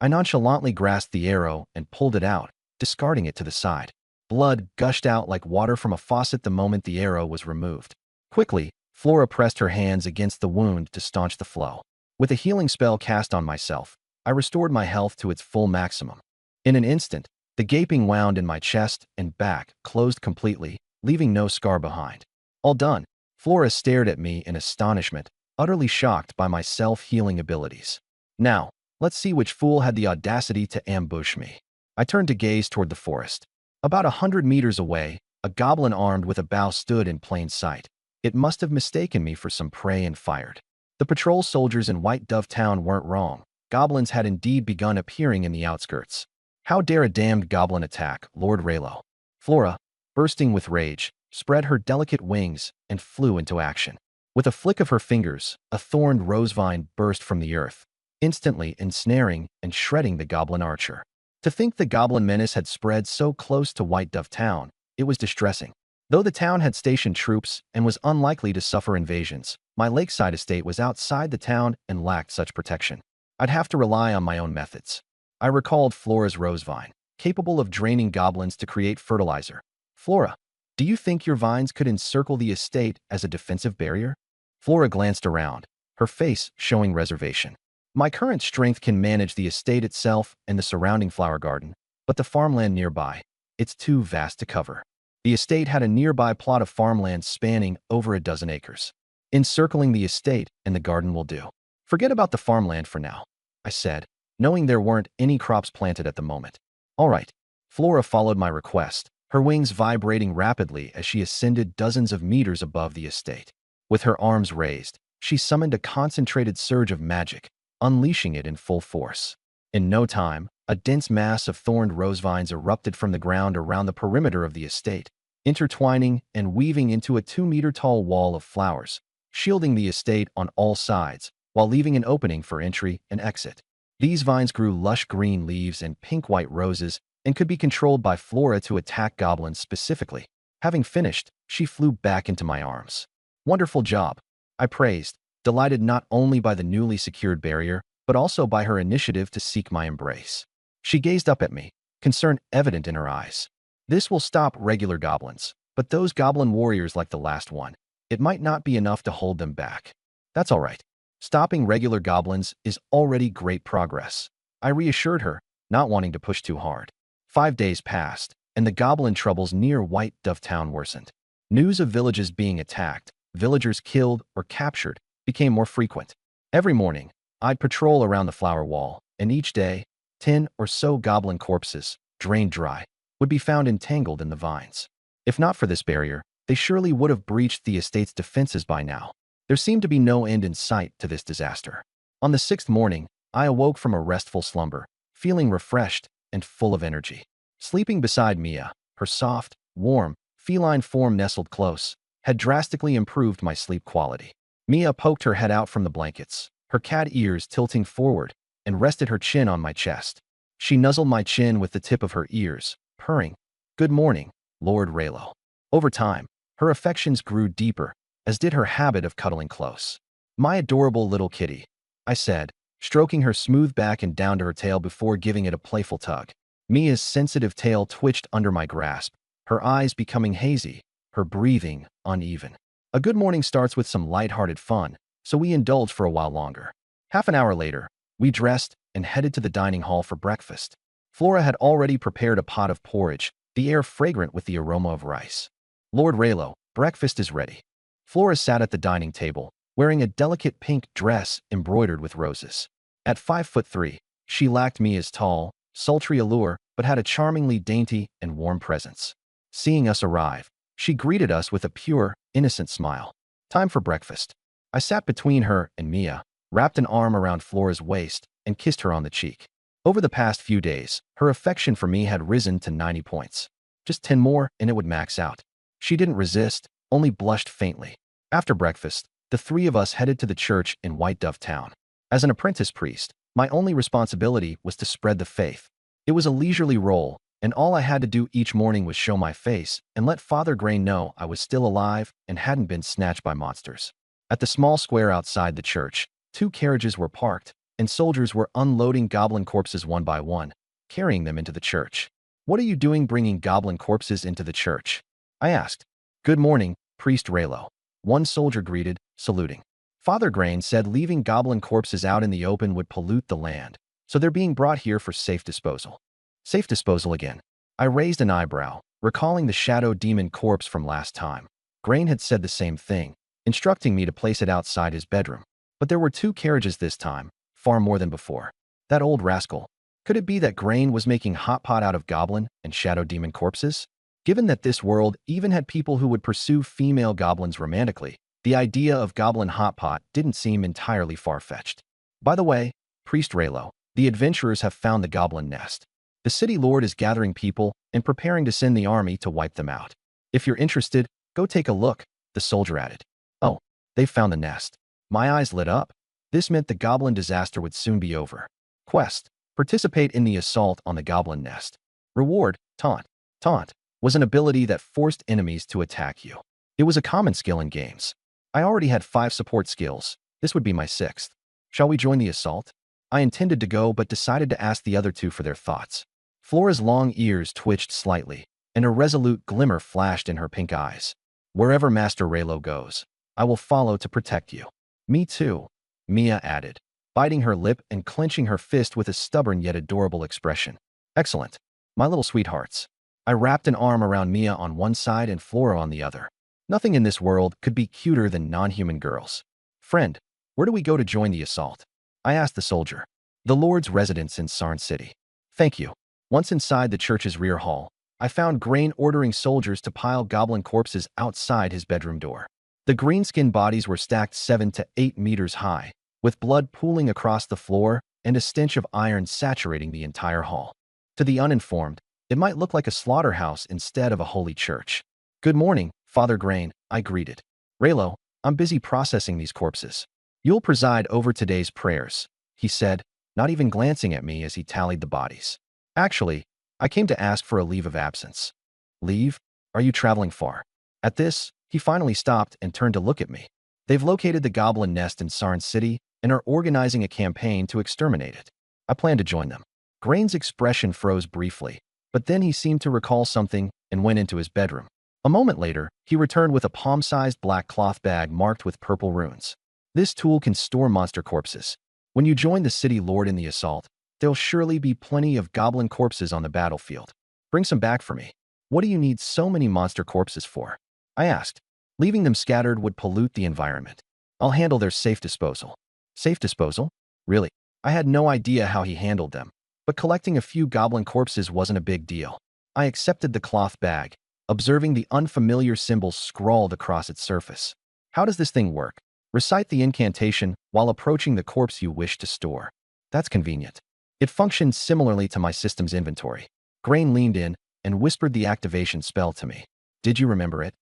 I nonchalantly grasped the arrow and pulled it out, discarding it to the side. Blood gushed out like water from a faucet the moment the arrow was removed. Quickly, Flora pressed her hands against the wound to staunch the flow. With a healing spell cast on myself, I restored my health to its full maximum. In an instant, the gaping wound in my chest and back closed completely, leaving no scar behind. All done. Flora stared at me in astonishment, utterly shocked by my self-healing abilities. Now, let's see which fool had the audacity to ambush me. I turned to gaze toward the forest. About 100 meters away, a goblin armed with a bow stood in plain sight. It must have mistaken me for some prey and fired. The patrol soldiers in White Dove Town weren't wrong. Goblins had indeed begun appearing in the outskirts. How dare a damned goblin attack, Lord Raylo? Flora, bursting with rage, spread her delicate wings and flew into action. With a flick of her fingers, a thorned rosevine burst from the earth, instantly ensnaring and shredding the goblin archer. To think the goblin menace had spread so close to White Dove Town, it was distressing. Though the town had stationed troops and was unlikely to suffer invasions, my lakeside estate was outside the town and lacked such protection. I'd have to rely on my own methods. I recalled Flora's rosevine, capable of draining goblins to create fertilizer. Flora, do you think your vines could encircle the estate as a defensive barrier? Flora glanced around, her face showing reservation. My current strength can manage the estate itself and the surrounding flower garden, but the farmland nearby, it's too vast to cover. The estate had a nearby plot of farmland spanning over a dozen acres. Encircling the estate and the garden will do. Forget about the farmland for now, I said, knowing there weren't any crops planted at the moment. All right. Flora followed my request, her wings vibrating rapidly as she ascended dozens of meters above the estate. With her arms raised, she summoned a concentrated surge of magic, unleashing it in full force. In no time, a dense mass of thorned rosevines erupted from the ground around the perimeter of the estate, intertwining and weaving into a 2-meter-tall wall of flowers, shielding the estate on all sides, while leaving an opening for entry and exit. These vines grew lush green leaves and pink-white roses and could be controlled by Flora to attack goblins specifically. Having finished, she flew back into my arms. Wonderful job, I praised, delighted not only by the newly secured barrier, but also by her initiative to seek my embrace. She gazed up at me, concern evident in her eyes. This will stop regular goblins, but those goblin warriors like the last one, it might not be enough to hold them back. That's all right. Stopping regular goblins is already great progress, I reassured her, not wanting to push too hard. 5 days passed, and the goblin troubles near White Dove Town worsened. News of villages being attacked, villagers killed or captured, became more frequent. Every morning, I'd patrol around the flower wall, and each day, 10 or so goblin corpses, drained dry, would be found entangled in the vines. If not for this barrier, they surely would have breached the estate's defenses by now. There seemed to be no end in sight to this disaster. On the 6th morning, I awoke from a restful slumber, feeling refreshed and full of energy. Sleeping beside Mia, her soft, warm, feline form nestled close, had drastically improved my sleep quality. Mia poked her head out from the blankets, her cat ears tilting forward, and rested her chin on my chest. She nuzzled my chin with the tip of her ears, purring, "Good morning, Lord Raylo." Over time, her affections grew deeper, as did her habit of cuddling close. "My adorable little kitty," I said, stroking her smooth back and down to her tail before giving it a playful tug. Mia's sensitive tail twitched under my grasp, her eyes becoming hazy, her breathing uneven. A good morning starts with some lighthearted fun, so we indulged for a while longer. Half an hour later, we dressed and headed to the dining hall for breakfast. Flora had already prepared a pot of porridge, the air fragrant with the aroma of rice. "Lord Raylo, breakfast is ready." Flora sat at the dining table, wearing a delicate pink dress embroidered with roses. At 5'3", she lacked Mia's tall, sultry allure, but had a charmingly dainty and warm presence. Seeing us arrive, she greeted us with a pure, innocent smile. "Time for breakfast." I sat between her and Mia, wrapped an arm around Flora's waist, and kissed her on the cheek. Over the past few days, her affection for me had risen to 90 points. Just 10 more and it would max out. She didn't resist, only blushed faintly. After breakfast, the three of us headed to the church in White Dove Town. As an apprentice priest, my only responsibility was to spread the faith. It was a leisurely role, and all I had to do each morning was show my face and let Father Grain know I was still alive and hadn't been snatched by monsters. At the small square outside the church, 2 carriages were parked, and soldiers were unloading goblin corpses one by one, carrying them into the church. "What are you doing bringing goblin corpses into the church?" I asked. "Good morning, Priest Raylo," one soldier greeted, saluting. "Father Grain said leaving goblin corpses out in the open would pollute the land, so they're being brought here for safe disposal." Safe disposal again. I raised an eyebrow, recalling the shadow demon corpse from last time. Grain had said the same thing, instructing me to place it outside his bedroom. But there were 2 carriages this time, far more than before. That old rascal. Could it be that Grain was making hot pot out of goblin and shadow demon corpses? Given that this world even had people who would pursue female goblins romantically, the idea of goblin hot pot didn't seem entirely far-fetched. "By the way, Priest Raylo, the adventurers have found the goblin nest. The city lord is gathering people and preparing to send the army to wipe them out. If you're interested, go take a look," the soldier added. "Oh, they've found the nest." My eyes lit up. This meant the goblin disaster would soon be over. Quest: participate in the assault on the goblin nest. Reward: taunt. Taunt was an ability that forced enemies to attack you. It was a common skill in games. I already had 5 support skills. This would be my 6th. Shall we join the assault? I intended to go but decided to ask the other 2 for their thoughts. Flora's long ears twitched slightly, and a resolute glimmer flashed in her pink eyes. "Wherever Master Raylo goes, I will follow to protect you." "Me too," Mia added, biting her lip and clenching her fist with a stubborn yet adorable expression. "Excellent, my little sweethearts." I wrapped an arm around Mia on one side and Flora on the other. Nothing in this world could be cuter than non-human girls. "Friend, where do we go to join the assault?" I asked the soldier. "The Lord's residence in Sarn City." "Thank you." Once inside the church's rear hall, I found Grain ordering soldiers to pile goblin corpses outside his bedroom door. The green-skinned bodies were stacked 7 to 8 meters high, with blood pooling across the floor and a stench of iron saturating the entire hall. To the uninformed, it might look like a slaughterhouse instead of a holy church. "Good morning, Father Grain," I greeted. "Raylo, I'm busy processing these corpses. You'll preside over today's prayers," he said, not even glancing at me as he tallied the bodies. "Actually, I came to ask for a leave of absence." "Leave? Are you traveling far?" At this, he finally stopped and turned to look at me. "They've located the goblin nest in Sarn City and are organizing a campaign to exterminate it. I plan to join them." Grain's expression froze briefly, but then he seemed to recall something and went into his bedroom. A moment later, he returned with a palm-sized black cloth bag marked with purple runes. "This tool can store monster corpses. When you join the city lord in the assault, there'll surely be plenty of goblin corpses on the battlefield. Bring some back for me." "What do you need so many monster corpses for?" I asked. "Leaving them scattered would pollute the environment. I'll handle their safe disposal." "Safe disposal? Really?" I had no idea how he handled them, but collecting a few goblin corpses wasn't a big deal. I accepted the cloth bag, observing the unfamiliar symbols scrawled across its surface. "How does this thing work?" "Recite the incantation while approaching the corpse you wish to store." "That's convenient." It functioned similarly to my system's inventory. Grain leaned in and whispered the activation spell to me. Did you remember it?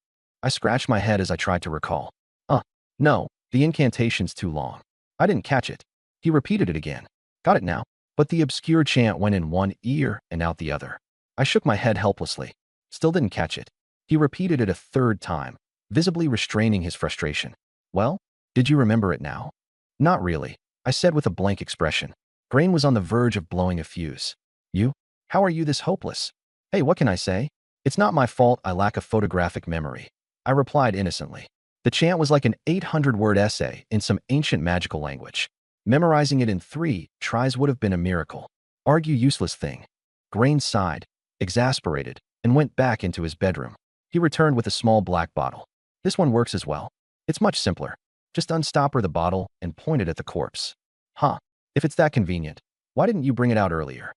I scratched my head as I tried to recall. No, the incantation's too long. I didn't catch it. He repeated it again. Got it now. But the obscure chant went in one ear and out the other. I shook my head helplessly. Still didn't catch it. He repeated it a third time, visibly restraining his frustration. Well, did you remember it now? Not really, I said with a blank expression. Grain was on the verge of blowing a fuse. You? How are you this hopeless? Hey, what can I say? It's not my fault I lack a photographic memory. I replied innocently. The chant was like an 800-word essay in some ancient magical language. Memorizing it in 3 tries would have been a miracle. Argue useless thing. Grain sighed, exasperated, and went back into his bedroom. He returned with a small black bottle. This one works as well. It's much simpler. Just unstopper the bottle and point it at the corpse. Huh. If it's that convenient, why didn't you bring it out earlier?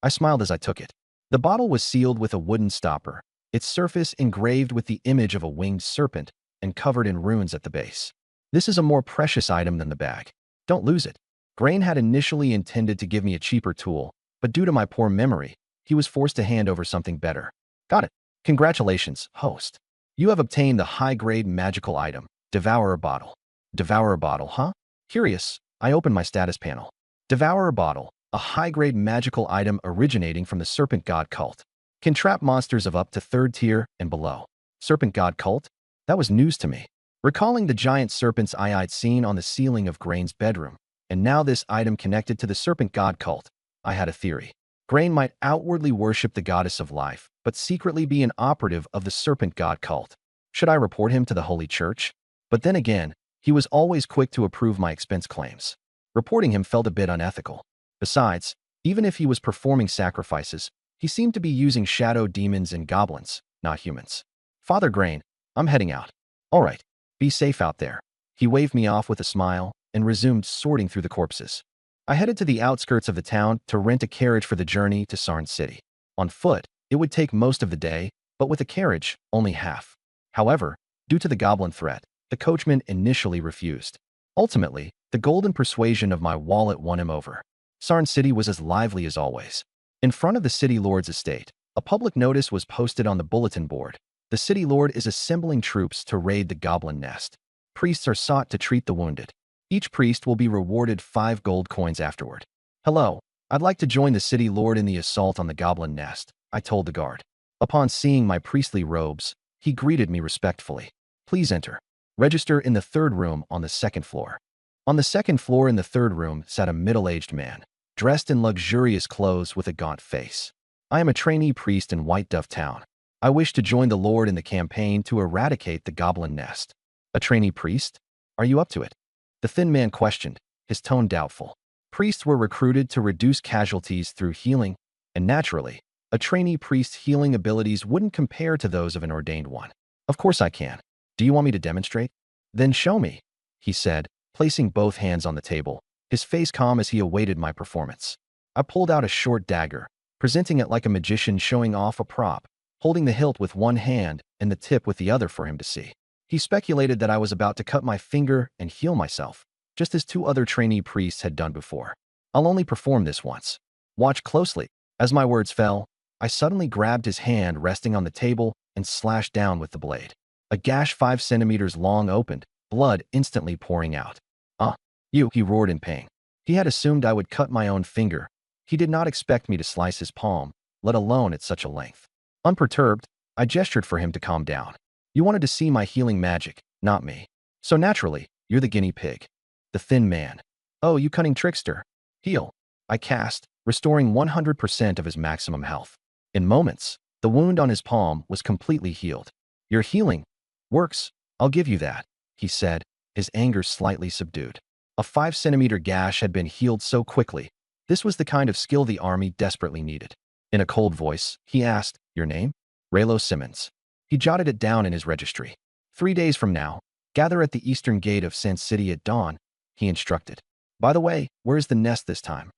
I smiled as I took it. The bottle was sealed with a wooden stopper, its surface engraved with the image of a winged serpent and covered in runes at the base. This is a more precious item than the bag. Don't lose it. Grain had initially intended to give me a cheaper tool, but due to my poor memory, he was forced to hand over something better. Got it. Congratulations, host. You have obtained the high-grade magical item, Devourer Bottle. Devourer Bottle, huh? Curious, I opened my status panel. Devourer Bottle, a high-grade magical item originating from the Serpent God cult. Can trap monsters of up to 3rd tier and below. Serpent God cult? That was news to me. Recalling the giant serpents I'd seen on the ceiling of Grain's bedroom, and now this item connected to the Serpent God cult, I had a theory. Grain might outwardly worship the goddess of life, but secretly be an operative of the Serpent God cult. Should I report him to the Holy Church? But then again, he was always quick to approve my expense claims. Reporting him felt a bit unethical. Besides, even if he was performing sacrifices, he seemed to be using shadow demons and goblins, not humans. Father Grain, I'm heading out. All right, be safe out there. He waved me off with a smile and resumed sorting through the corpses. I headed to the outskirts of the town to rent a carriage for the journey to Sarn City. On foot, it would take most of the day, but with a carriage, only half. However, due to the goblin threat, the coachman initially refused. Ultimately, the golden persuasion of my wallet won him over. Sarn City was as lively as always. In front of the city lord's estate, a public notice was posted on the bulletin board. The city lord is assembling troops to raid the goblin nest. Priests are sought to treat the wounded. Each priest will be rewarded 5 gold coins afterward. Hello, I'd like to join the city lord in the assault on the goblin nest, I told the guard. Upon seeing my priestly robes, he greeted me respectfully. Please enter. Register in the 3rd room on the 2nd floor. On the 2nd floor in the 3rd room sat a middle-aged man, dressed in luxurious clothes with a gaunt face. I am a trainee priest in White Dove Town. I wish to join the Lord in the campaign to eradicate the goblin nest. A trainee priest? Are you up to it? The thin man questioned, his tone doubtful. Priests were recruited to reduce casualties through healing, and naturally, a trainee priest's healing abilities wouldn't compare to those of an ordained one. Of course I can. Do you want me to demonstrate? Then show me, he said, placing both hands on the table, his face calm as he awaited my performance. I pulled out a short dagger, presenting it like a magician showing off a prop, holding the hilt with one hand and the tip with the other for him to see. He speculated that I was about to cut my finger and heal myself, just as 2 other trainee priests had done before. I'll only perform this once. Watch closely. As my words fell, I suddenly grabbed his hand resting on the table and slashed down with the blade. A gash 5 centimeters long opened, blood instantly pouring out. He roared in pain. He had assumed I would cut my own finger. He did not expect me to slice his palm, let alone at such a length. Unperturbed, I gestured for him to calm down. You wanted to see my healing magic, not me. So naturally, you're the guinea pig. The thin man. Oh, you cunning trickster. Heal. I cast, restoring 100% of his maximum health. In moments, the wound on his palm was completely healed. Your healing works, I'll give you that, he said, his anger slightly subdued. A 5-centimeter gash had been healed so quickly. This was the kind of skill the army desperately needed. In a cold voice, he asked, your name? Raylo Simmons. He jotted it down in his registry. 3 days from now, gather at the eastern gate of Sand City at dawn, he instructed. By the way, where is the nest this time?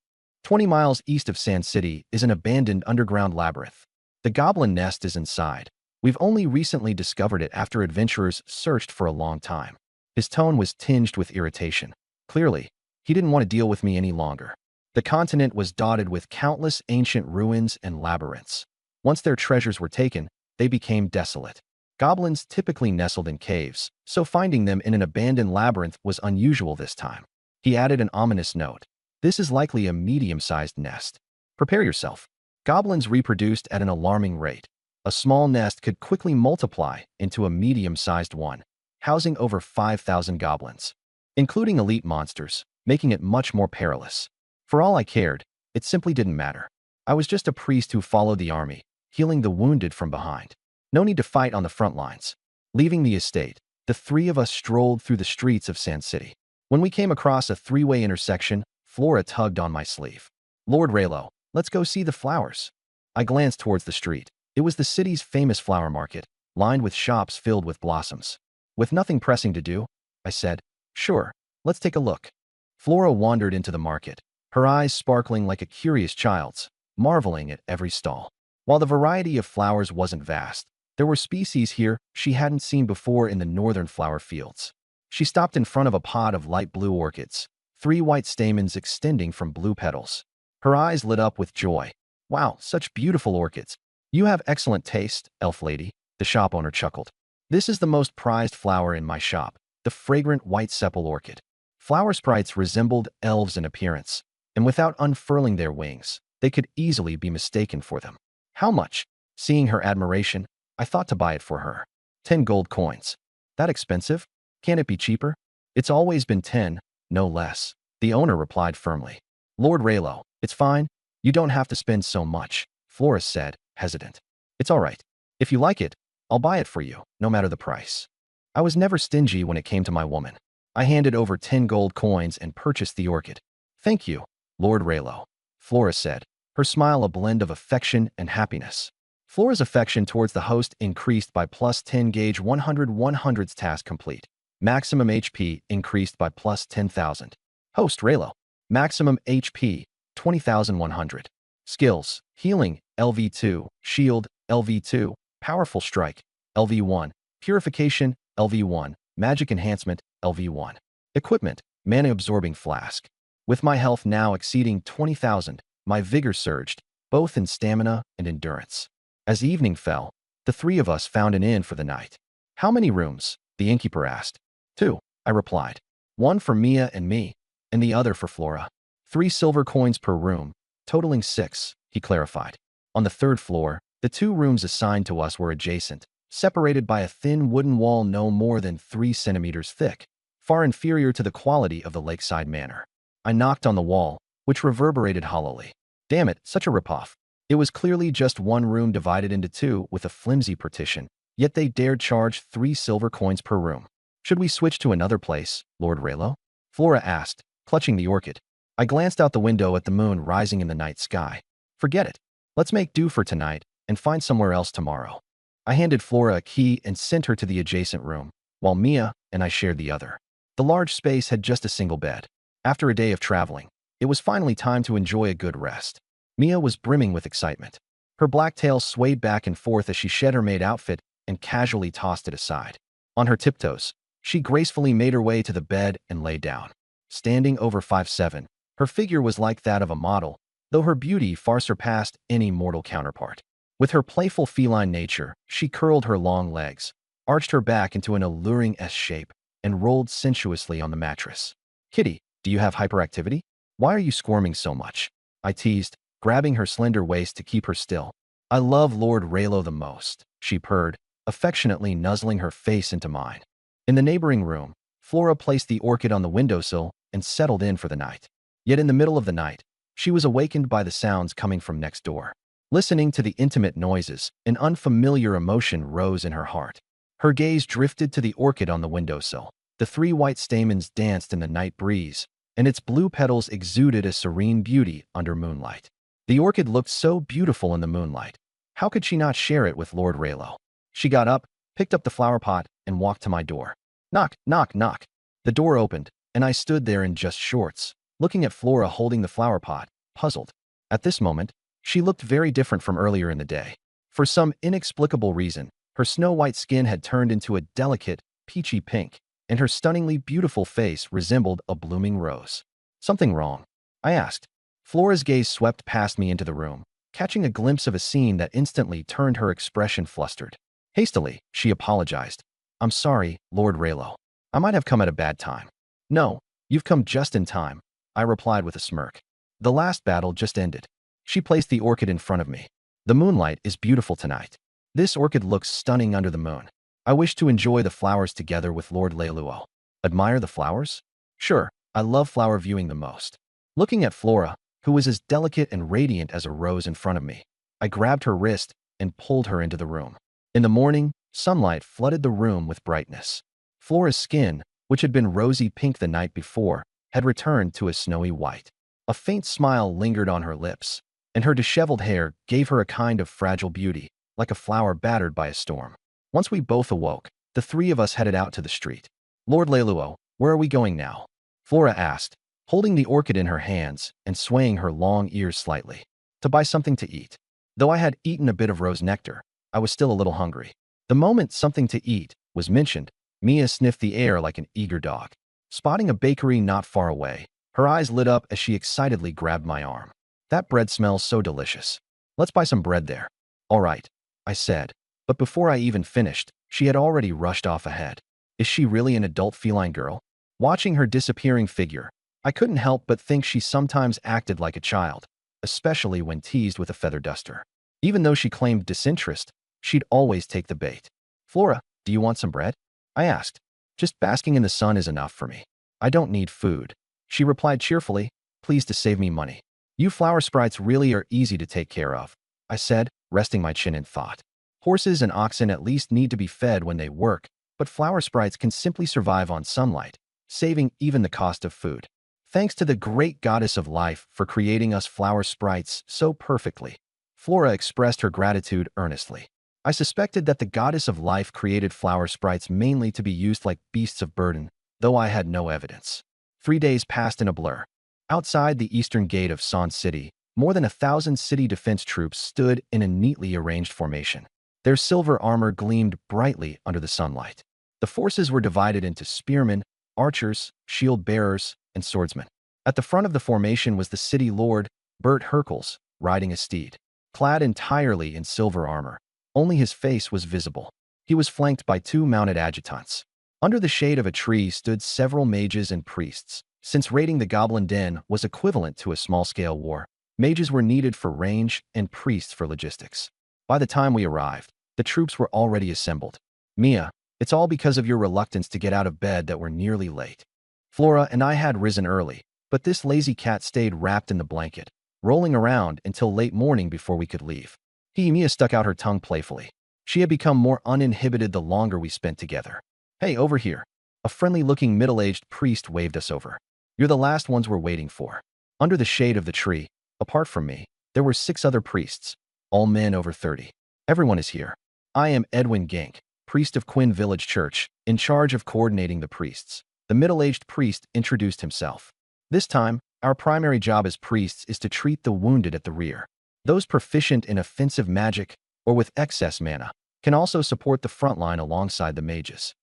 20 miles east of Sand City is an abandoned underground labyrinth. The goblin nest is inside. We've only recently discovered it after adventurers searched for a long time. His tone was tinged with irritation. Clearly, he didn't want to deal with me any longer. The continent was dotted with countless ancient ruins and labyrinths. Once their treasures were taken, they became desolate. Goblins typically nestled in caves, so finding them in an abandoned labyrinth was unusual this time. He added an ominous note. This is likely a medium-sized nest. Prepare yourself. Goblins reproduced at an alarming rate. A small nest could quickly multiply into a medium-sized one, housing over 5,000 goblins, including elite monsters, making it much more perilous. For all I cared, it simply didn't matter. I was just a priest who followed the army, healing the wounded from behind. No need to fight on the front lines. Leaving the estate, the three of us strolled through the streets of Sand City. When we came across a three-way intersection, Flora tugged on my sleeve. Lord Raylo, let's go see the flowers. I glanced towards the street. It was the city's famous flower market, lined with shops filled with blossoms. With nothing pressing to do, I said, sure, let's take a look. Flora wandered into the market, her eyes sparkling like a curious child's, marveling at every stall. While the variety of flowers wasn't vast, there were species here she hadn't seen before in the northern flower fields. She stopped in front of a pot of light blue orchids, 3 white stamens extending from blue petals. Her eyes lit up with joy. Wow, such beautiful orchids. You have excellent taste, elf lady, the shop owner chuckled. This is the most prized flower in my shop, the fragrant white sepal orchid. Flower sprites resembled elves in appearance, and without unfurling their wings, they could easily be mistaken for them. How much? Seeing her admiration, I thought to buy it for her. 10 gold coins. That expensive? Can't it be cheaper? It's always been 10, no less. The owner replied firmly. Lord Raylo, it's fine. You don't have to spend so much, Flora said, hesitant. It's all right. If you like it, I'll buy it for you, no matter the price. I was never stingy when it came to my woman. I handed over 10 gold coins and purchased the orchid. Thank you, Lord Raylo, Flora said, her smile a blend of affection and happiness. Flora's affection towards the host increased by plus 10 gauge 100/100's task complete. Maximum HP increased by plus 10,000. Host Raylo. Maximum HP 20,100. Skills: Healing, LV2, Shield, LV2, Powerful Strike, LV1, Purification, LV1, Magic Enhancement, LV1. Equipment: Mana-Absorbing Flask. With my health now exceeding 20,000, my vigor surged, both in stamina and endurance. As evening fell, the three of us found an inn for the night. How many rooms? The innkeeper asked. 2, I replied. 1 for Mia and me, and the other for Flora. 3 silver coins per room, totaling 6, he clarified. On the 3rd floor, the 2 rooms assigned to us were adjacent, separated by a thin wooden wall no more than 3 centimeters thick, far inferior to the quality of the lakeside manor. I knocked on the wall, which reverberated hollowly. Damn it, such a ripoff. It was clearly just one room divided into 2 with a flimsy partition, yet they dared charge 3 silver coins per room. Should we switch to another place, Lord Raylo? Flora asked, clutching the orchid. I glanced out the window at the moon rising in the night sky. Forget it. Let's make do for tonight and find somewhere else tomorrow. I handed Flora a key and sent her to the adjacent room, while Mia and I shared the other. The large space had just a single bed. After a day of traveling, it was finally time to enjoy a good rest. Mia was brimming with excitement. Her black tail swayed back and forth as she shed her maid outfit and casually tossed it aside. On her tiptoes, she gracefully made her way to the bed and lay down. Standing over 5'7", her figure was like that of a model, though her beauty far surpassed any mortal counterpart. With her playful feline nature, she curled her long legs, arched her back into an alluring S shape, and rolled sensuously on the mattress. Kitty, do you have hyperactivity? Why are you squirming so much? I teased, grabbing her slender waist to keep her still. I love Lord Raylo the most, she purred, affectionately nuzzling her face into mine. In the neighboring room, Flora placed the orchid on the windowsill and settled in for the night. Yet in the middle of the night, she was awakened by the sounds coming from next door. Listening to the intimate noises, an unfamiliar emotion rose in her heart. Her gaze drifted to the orchid on the windowsill. The 3 white stamens danced in the night breeze, and its blue petals exuded a serene beauty under moonlight. The orchid looked so beautiful in the moonlight. How could she not share it with Lord Raylo? She got up, picked up the flower pot, and walked to my door. Knock, knock, knock. The door opened, and I stood there in just shorts, looking at Flora holding the flower pot, puzzled. At this moment, she looked very different from earlier in the day. For some inexplicable reason, her snow-white skin had turned into a delicate, peachy pink, and her stunningly beautiful face resembled a blooming rose. Something wrong? I asked. Flora's gaze swept past me into the room, catching a glimpse of a scene that instantly turned her expression flustered. Hastily, she apologized. I'm sorry, Lord Raylo. I might have come at a bad time. No, you've come just in time, I replied with a smirk. The last battle just ended. She placed the orchid in front of me. The moonlight is beautiful tonight. This orchid looks stunning under the moon. I wish to enjoy the flowers together with Lord Leiluo. Admire the flowers? Sure, I love flower viewing the most. Looking at Flora, who was as delicate and radiant as a rose in front of me, I grabbed her wrist and pulled her into the room. In the morning, sunlight flooded the room with brightness. Flora's skin, which had been rosy pink the night before, had returned to a snowy white. A faint smile lingered on her lips, and her disheveled hair gave her a kind of fragile beauty, like a flower battered by a storm. Once we both awoke, the three of us headed out to the street. Lord Leiluo, where are we going now? Flora asked, holding the orchid in her hands and swaying her long ears slightly. To buy something to eat. Though I had eaten a bit of rose nectar, I was still a little hungry. The moment something to eat was mentioned, Mia sniffed the air like an eager dog. Spotting a bakery not far away, her eyes lit up as she excitedly grabbed my arm. That bread smells so delicious. Let's buy some bread there. All right, I said. But before I even finished, she had already rushed off ahead. Is she really an adult feline girl? Watching her disappearing figure, I couldn't help but think she sometimes acted like a child, especially when teased with a feather duster. Even though she claimed disinterest, she'd always take the bait. Flora, do you want some bread? I asked. Just basking in the sun is enough for me. I don't need food. She replied cheerfully, pleased to save me money. You flower sprites really are easy to take care of, I said, resting my chin in thought. Horses and oxen at least need to be fed when they work, but flower sprites can simply survive on sunlight, saving even the cost of food. Thanks to the great goddess of life for creating us flower sprites so perfectly. Flora expressed her gratitude earnestly. I suspected that the goddess of life created flower sprites mainly to be used like beasts of burden, though I had no evidence. 3 days passed in a blur. Outside the eastern gate of San City, more than 1,000 city defense troops stood in a neatly arranged formation. Their silver armor gleamed brightly under the sunlight. The forces were divided into spearmen, archers, shield-bearers, and swordsmen. At the front of the formation was the city lord, Bert Hercules, riding a steed. Clad entirely in silver armor, only his face was visible. He was flanked by 2 mounted adjutants. Under the shade of a tree stood several mages and priests. Since raiding the Goblin Den was equivalent to a small-scale war, mages were needed for range and priests for logistics. By the time we arrived, the troops were already assembled. Mia, it's all because of your reluctance to get out of bed that we're nearly late. Flora and I had risen early, but this lazy cat stayed wrapped in the blanket, rolling around until late morning before we could leave. Mia stuck out her tongue playfully. She had become more uninhibited the longer we spent together. Hey, over here. A friendly-looking middle-aged priest waved us over. You're the last ones we're waiting for. Under the shade of the tree, apart from me, there were 6 other priests, all men over 30. Everyone is here. I am Edwin Gink, priest of Quinn Village Church, in charge of coordinating the priests. The middle-aged priest introduced himself. This time, our primary job as priests is to treat the wounded at the rear. Those proficient in offensive magic or with excess mana can also support the front line alongside the mages.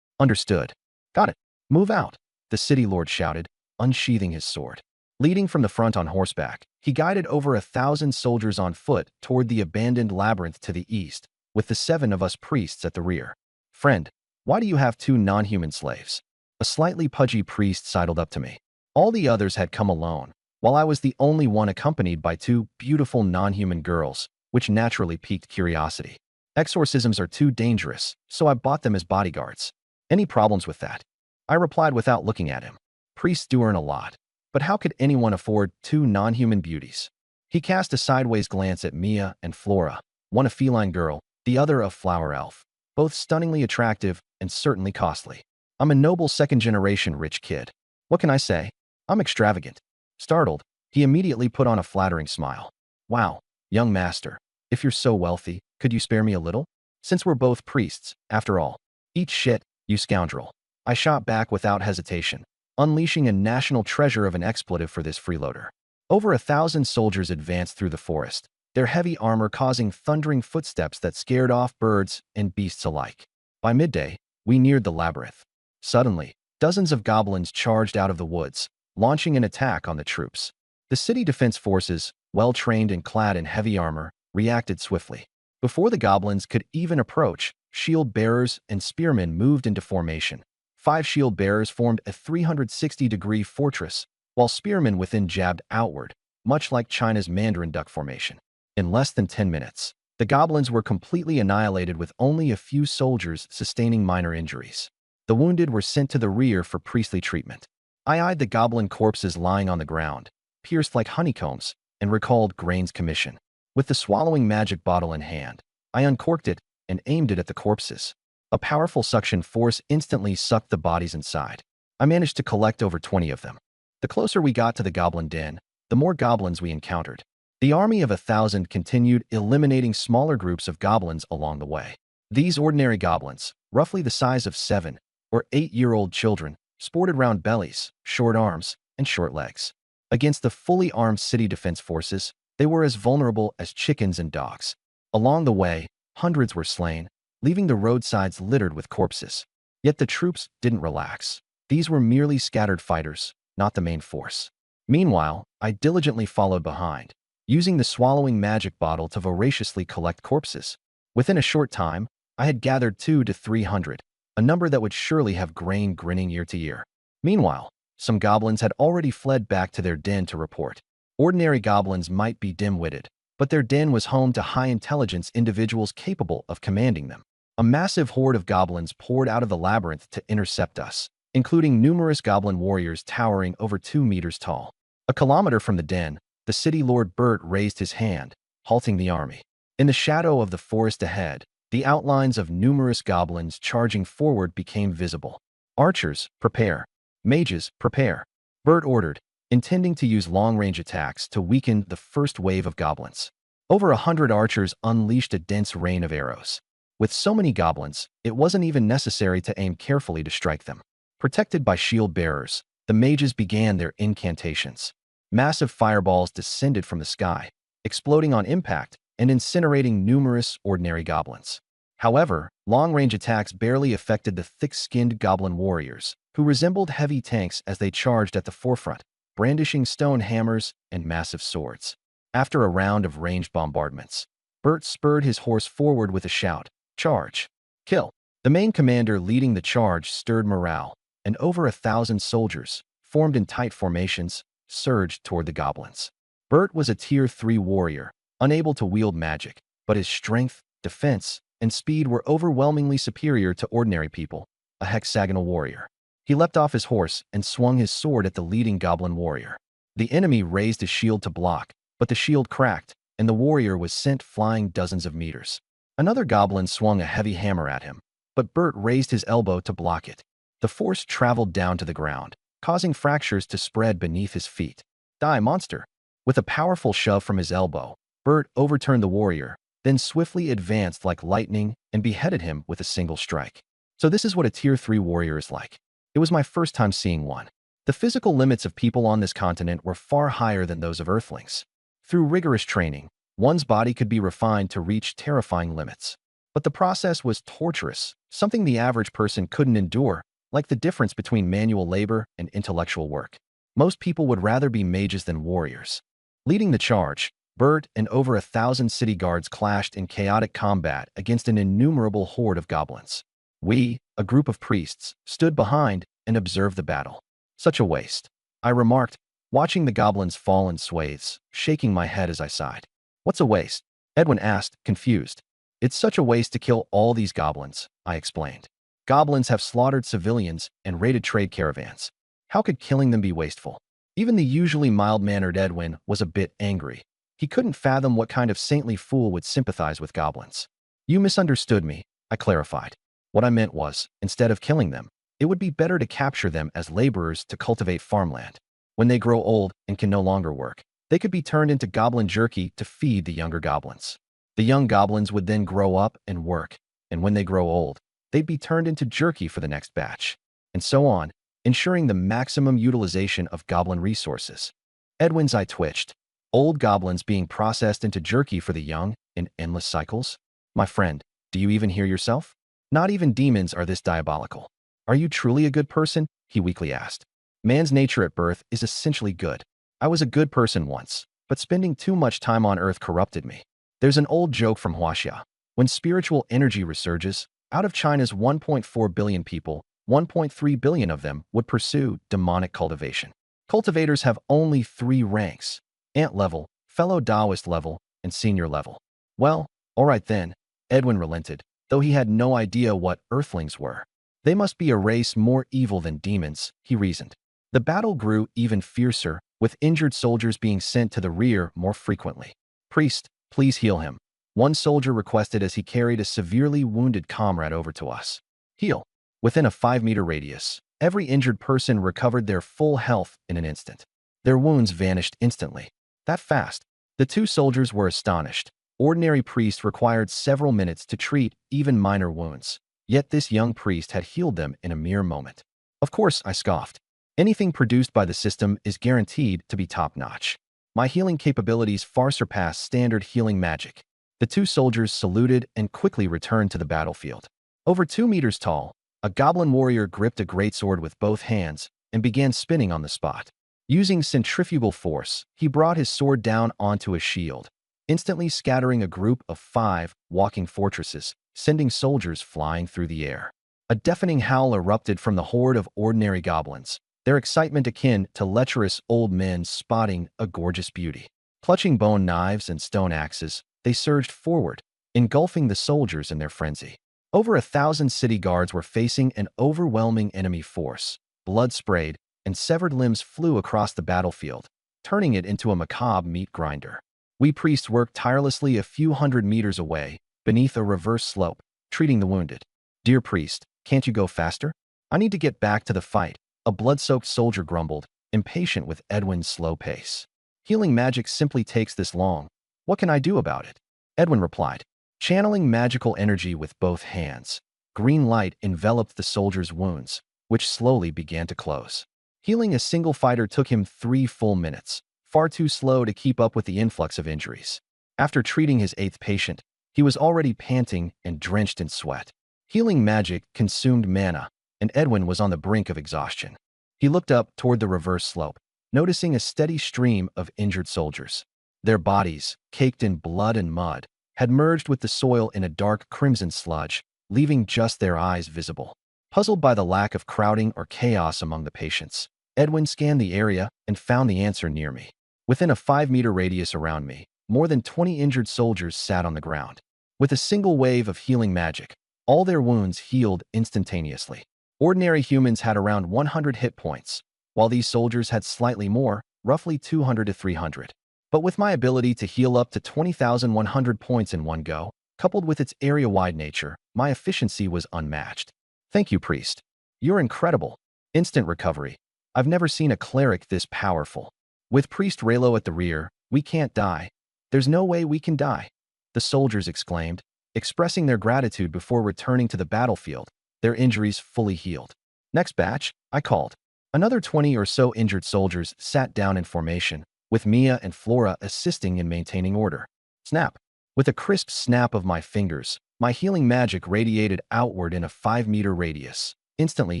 Understood. Got it. Move out, the city lord shouted, unsheathing his sword. Leading from the front on horseback, he guided over 1,000 soldiers on foot toward the abandoned labyrinth to the east, with the 7 of us priests at the rear. Friend, why do you have 2 non-human slaves? A slightly pudgy priest sidled up to me. All the others had come alone, while I was the only one accompanied by 2 beautiful non-human girls, which naturally piqued curiosity. Exorcisms are too dangerous, so I bought them as bodyguards. Any problems with that? I replied without looking at him. Priests do earn a lot, but how could anyone afford 2 non-human beauties? He cast a sideways glance at Mia and Flora, one a feline girl, the other a flower elf, both stunningly attractive and certainly costly. I'm a noble second-generation rich kid. What can I say? I'm extravagant. Startled, he immediately put on a flattering smile. Wow, young master, if you're so wealthy, could you spare me a little? Since we're both priests, after all. Eat shit, you scoundrel. I shot back without hesitation, unleashing a national treasure of an expletive for this freeloader. Over 1,000 soldiers advanced through the forest, their heavy armor causing thundering footsteps that scared off birds and beasts alike. By midday, we neared the labyrinth. Suddenly, dozens of goblins charged out of the woods, launching an attack on the troops. The city defense forces, well-trained and clad in heavy armor, reacted swiftly. Before the goblins could even approach, Shield bearers and spearmen moved into formation. 5 shield bearers formed a 360-degree fortress, while spearmen within jabbed outward, much like China's Mandarin duck formation. In less than 10 minutes, the goblins were completely annihilated with only a few soldiers sustaining minor injuries. The wounded were sent to the rear for priestly treatment. I eyed the goblin corpses lying on the ground, pierced like honeycombs, and recalled Grain's commission. With the swallowing magic bottle in hand, I uncorked it and aimed it at the corpses. A powerful suction force instantly sucked the bodies inside. I managed to collect over 20 of them. The closer we got to the goblin den, the more goblins we encountered. The army of 1,000 continued eliminating smaller groups of goblins along the way. These ordinary goblins, roughly the size of 7 or 8-year-old children, sported round bellies, short arms, and short legs. Against the fully armed city defense forces, they were as vulnerable as chickens and dogs. Along the way, hundreds were slain, leaving the roadsides littered with corpses. Yet the troops didn't relax. These were merely scattered fighters, not the main force. Meanwhile, I diligently followed behind, using the swallowing magic bottle to voraciously collect corpses. Within a short time, I had gathered 200 to 300, a number that would surely have Grain grinning ear to ear. Meanwhile, some goblins had already fled back to their den to report. Ordinary goblins might be dim-witted, but their den was home to high-intelligence individuals capable of commanding them. A massive horde of goblins poured out of the labyrinth to intercept us, including numerous goblin warriors towering over 2 meters tall. A kilometer from the den, the city lord Bert raised his hand, halting the army. In the shadow of the forest ahead, the outlines of numerous goblins charging forward became visible. Archers, prepare. Mages, prepare. Bert ordered, intending to use long-range attacks to weaken the first wave of goblins. Over 100 archers unleashed a dense rain of arrows. With so many goblins, it wasn't even necessary to aim carefully to strike them. Protected by shield bearers, the mages began their incantations. Massive fireballs descended from the sky, exploding on impact and incinerating numerous ordinary goblins. However, long-range attacks barely affected the thick-skinned goblin warriors, who resembled heavy tanks as they charged at the forefront, brandishing stone hammers and massive swords. After a round of ranged bombardments, Bert spurred his horse forward with a shout, "Charge! Kill!" The main commander leading the charge stirred morale, and over 1,000 soldiers, formed in tight formations, surged toward the goblins. Bert was a Tier 3 warrior, unable to wield magic, but his strength, defense, and speed were overwhelmingly superior to ordinary people, a hexagonal warrior. He leapt off his horse and swung his sword at the leading goblin warrior. The enemy raised his shield to block, but the shield cracked, and the warrior was sent flying dozens of meters. Another goblin swung a heavy hammer at him, but Bert raised his elbow to block it. The force traveled down to the ground, causing fractures to spread beneath his feet. "Die, monster!" With a powerful shove from his elbow, Bert overturned the warrior, then swiftly advanced like lightning and beheaded him with a single strike. So this is what a Tier 3 warrior is like. It was my first time seeing one. The physical limits of people on this continent were far higher than those of Earthlings. Through rigorous training, one's body could be refined to reach terrifying limits. But the process was torturous, something the average person couldn't endure, like the difference between manual labor and intellectual work. Most people would rather be mages than warriors. Leading the charge, Bert and over 1,000 city guards clashed in chaotic combat against an innumerable horde of goblins. We, a group of priests, stood behind and observed the battle. Such a waste, I remarked, watching the goblins fall in swathes, shaking my head as I sighed. "What's a waste?" Edwin asked, confused. "It's such a waste to kill all these goblins," I explained. "Goblins have slaughtered civilians and raided trade caravans. How could killing them be wasteful?" Even the usually mild-mannered Edwin was a bit angry. He couldn't fathom what kind of saintly fool would sympathize with goblins. "You misunderstood me," I clarified. "What I meant was, instead of killing them, it would be better to capture them as laborers to cultivate farmland. When they grow old and can no longer work, they could be turned into goblin jerky to feed the younger goblins. The young goblins would then grow up and work, and when they grow old, they'd be turned into jerky for the next batch, and so on, ensuring the maximum utilization of goblin resources." Edwin's eye twitched. Old goblins being processed into jerky for the young in endless cycles? "My friend, do you even hear yourself? Not even demons are this diabolical. Are you truly a good person?" he weakly asked. "Man's nature at birth is essentially good. I was a good person once, but spending too much time on Earth corrupted me. There's an old joke from Huaxia. When spiritual energy resurges, Out of China's 1.4 billion people, 1.3 billion of them would pursue demonic cultivation. Cultivators have only three ranks: ant level, fellow Taoist level, and senior level. Well, all right then, Edwin relented, though he had no idea what earthlings were. They must be a race more evil than demons, he reasoned. The battle grew even fiercer, with injured soldiers being sent to the rear more frequently. "Priest, please heal him," one soldier requested as he carried a severely wounded comrade over to us. "Heal." Within a 5-meter radius, every injured person recovered their full health in an instant. Their wounds vanished instantly. That fast. The two soldiers were astonished. Ordinary priests required several minutes to treat even minor wounds. Yet this young priest had healed them in a mere moment. Of course, I scoffed. Anything produced by the system is guaranteed to be top-notch. My healing capabilities far surpass standard healing magic. The two soldiers saluted and quickly returned to the battlefield. Over 2 meters tall, a goblin warrior gripped a greatsword with both hands and began spinning on the spot. Using centrifugal force, he brought his sword down onto a shield, instantly scattering a group of 5 walking fortresses, sending soldiers flying through the air. A deafening howl erupted from the horde of ordinary goblins, their excitement akin to lecherous old men spotting a gorgeous beauty. Clutching bone knives and stone axes, they surged forward, engulfing the soldiers in their frenzy. Over 1,000 city guards were facing an overwhelming enemy force. Blood sprayed, and severed limbs flew across the battlefield, turning it into a macabre meat grinder. We priests worked tirelessly a few hundred meters away, beneath a reverse slope, treating the wounded. "Dear priest, can't you go faster? I need to get back to the fight," a blood-soaked soldier grumbled, impatient with Edwin's slow pace. "Healing magic simply takes this long. What can I do about it?" Edwin replied, channeling magical energy with both hands. Green light enveloped the soldier's wounds, which slowly began to close. Healing a single fighter took him 3 full minutes, far too slow to keep up with the influx of injuries. After treating his 8th patient, he was already panting and drenched in sweat. Healing magic consumed mana, and Edwin was on the brink of exhaustion. He looked up toward the reverse slope, noticing a steady stream of injured soldiers. Their bodies, caked in blood and mud, had merged with the soil in a dark crimson sludge, leaving just their eyes visible. Puzzled by the lack of crowding or chaos among the patients, Edwin scanned the area and found the answer near me. Within a 5-meter radius around me, more than 20 injured soldiers sat on the ground. With a single wave of healing magic, all their wounds healed instantaneously. Ordinary humans had around 100 hit points, while these soldiers had slightly more, roughly 200 to 300. But with my ability to heal up to 20,100 points in one go, coupled with its area-wide nature, my efficiency was unmatched. "Thank you, priest. You're incredible." Instant recovery. I've never seen a cleric this powerful. With Priest Raylo at the rear, we can't die. There's no way we can die, the soldiers exclaimed, expressing their gratitude before returning to the battlefield, their injuries fully healed. "Next batch," I called. Another 20 or so injured soldiers sat down in formation, with Mia and Flora assisting in maintaining order. Snap! With a crisp snap of my fingers, my healing magic radiated outward in a 5-meter radius, instantly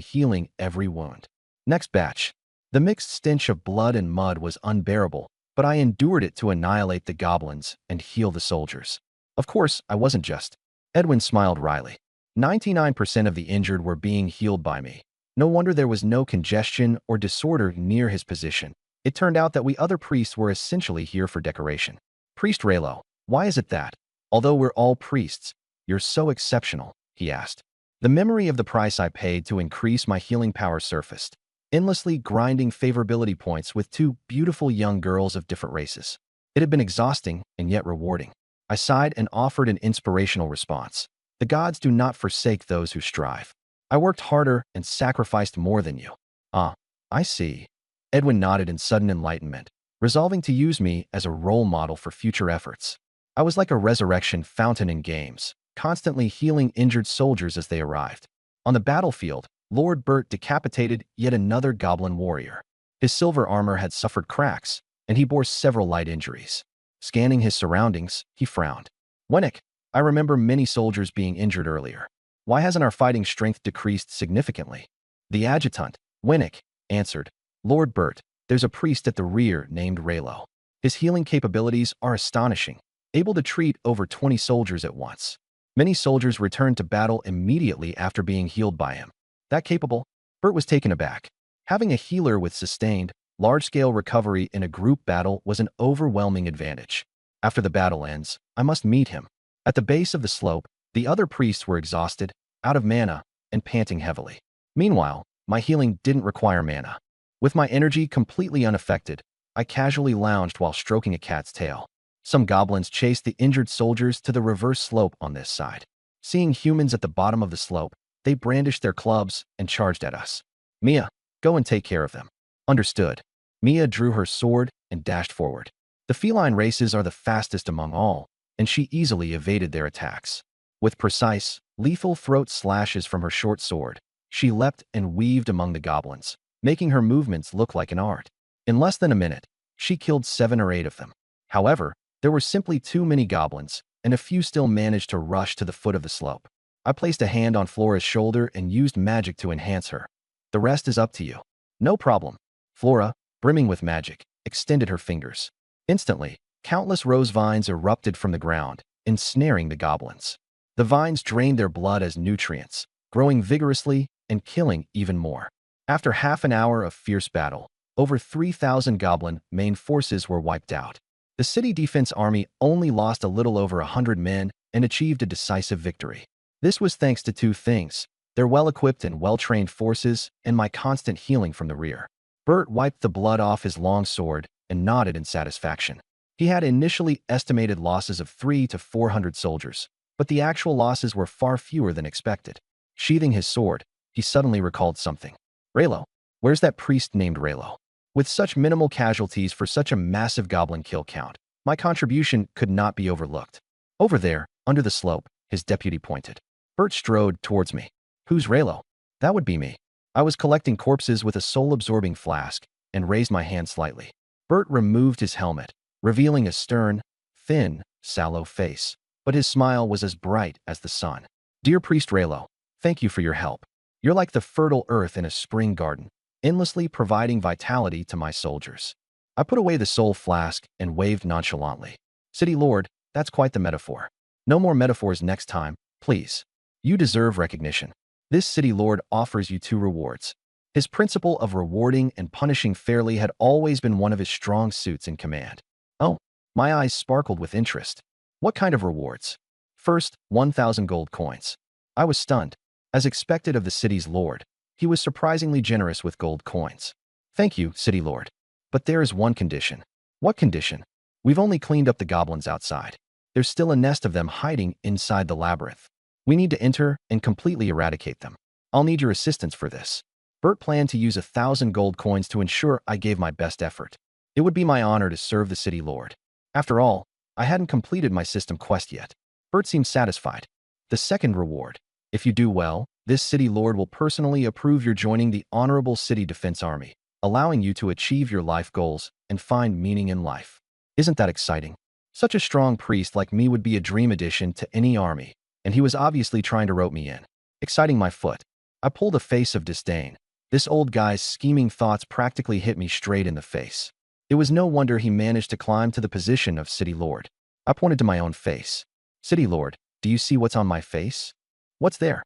healing every wound. Next batch. The mixed stench of blood and mud was unbearable, but I endured it to annihilate the goblins and heal the soldiers. Of course, I wasn't just. Edwin smiled wryly. 99% of the injured were being healed by me. No wonder there was no congestion or disorder near his position. It turned out that we other priests were essentially here for decoration. "Priest Raylo, why is it that, although we're all priests, you're so exceptional?" he asked. The memory of the price I paid to increase my healing power surfaced, endlessly grinding favorability points with 2 beautiful young girls of different races. It had been exhausting and yet rewarding. I sighed and offered an inspirational response. "The gods do not forsake those who strive. I worked harder and sacrificed more than you." "Ah, I see." Edwin nodded in sudden enlightenment, resolving to use me as a role model for future efforts. I was like a resurrection fountain in games, constantly healing injured soldiers as they arrived. On the battlefield, Lord Bert decapitated yet another goblin warrior. His silver armor had suffered cracks, and he bore several light injuries. Scanning his surroundings, he frowned. "Winnick, I remember many soldiers being injured earlier. Why hasn't our fighting strength decreased significantly?" "The adjutant, Winnick, answered. "Lord Bert, there's a priest at the rear named Raylo. His healing capabilities are astonishing, able to treat over 20 soldiers at once." Many soldiers returned to battle immediately after being healed by him. That capable? Bert was taken aback. Having a healer with sustained, large-scale recovery in a group battle was an overwhelming advantage. After the battle ends, I must meet him. At the base of the slope, the other priests were exhausted, out of mana, and panting heavily. Meanwhile, my healing didn't require mana. With my energy completely unaffected, I casually lounged while stroking a cat's tail. Some goblins chased the injured soldiers to the reverse slope on this side. Seeing humans at the bottom of the slope, they brandished their clubs and charged at us. Mia, go and take care of them. Understood. Mia drew her sword and dashed forward. The feline races are the fastest among all, and she easily evaded their attacks. With precise, lethal throat slashes from her short sword, she leapt and weaved among the goblins, making her movements look like an art. In less than a minute, she killed 7 or 8 of them. However, there were simply too many goblins, and a few still managed to rush to the foot of the slope. I placed a hand on Flora's shoulder and used magic to enhance her. The rest is up to you. No problem. Flora, brimming with magic, extended her fingers. Instantly, countless rose vines erupted from the ground, ensnaring the goblins. The vines drained their blood as nutrients, growing vigorously and killing even more. After half an hour of fierce battle, over 3,000 goblin main forces were wiped out. The city defense army only lost a little over 100 men and achieved a decisive victory. This was thanks to 2 things: their well-equipped and well-trained forces and my constant healing from the rear. Bert wiped the blood off his long sword and nodded in satisfaction. He had initially estimated losses of 300 to 400 soldiers, but the actual losses were far fewer than expected. Sheathing his sword, he suddenly recalled something. Raylo. Where's that priest named Raylo? With such minimal casualties for such a massive goblin kill count, my contribution could not be overlooked. Over there, under the slope, his deputy pointed. Bert strode towards me. Who's Raylo? That would be me. I was collecting corpses with a soul-absorbing flask and raised my hand slightly. Bert removed his helmet, revealing a stern, thin, sallow face, but his smile was as bright as the sun. Dear Priest Raylo, thank you for your help. You're like the fertile earth in a spring garden, endlessly providing vitality to my soldiers. I put away the soul flask and waved nonchalantly. City Lord, that's quite the metaphor. No more metaphors next time, please. You deserve recognition. This City Lord offers you 2 rewards. His principle of rewarding and punishing fairly had always been one of his strong suits in command. Oh, my eyes sparkled with interest. What kind of rewards? First, 1,000 gold coins. I was stunned. As expected of the city's lord, he was surprisingly generous with gold coins. Thank you, City Lord. But there is one condition. What condition? We've only cleaned up the goblins outside. There's still a nest of them hiding inside the labyrinth. We need to enter and completely eradicate them. I'll need your assistance for this. Bert planned to use 1,000 gold coins to ensure I gave my best effort. It would be my honor to serve the City Lord. After all, I hadn't completed my system quest yet. Bert seemed satisfied. The second reward. If you do well, this City Lord will personally approve your joining the Honorable City Defense Army, allowing you to achieve your life goals and find meaning in life. Isn't that exciting? Such a strong priest like me would be a dream addition to any army, and he was obviously trying to rope me in. Exciting my foot. I pulled a face of disdain. This old guy's scheming thoughts practically hit me straight in the face. It was no wonder he managed to climb to the position of City Lord. I pointed to my own face. City Lord, do you see what's on my face? What's there?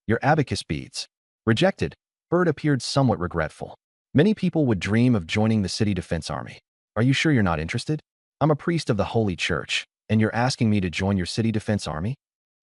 Your abacus beads. Rejected. Bert appeared somewhat regretful. Many people would dream of joining the City Defense Army. Are you sure you're not interested? I'm a priest of the Holy Church, and you're asking me to join your City Defense Army?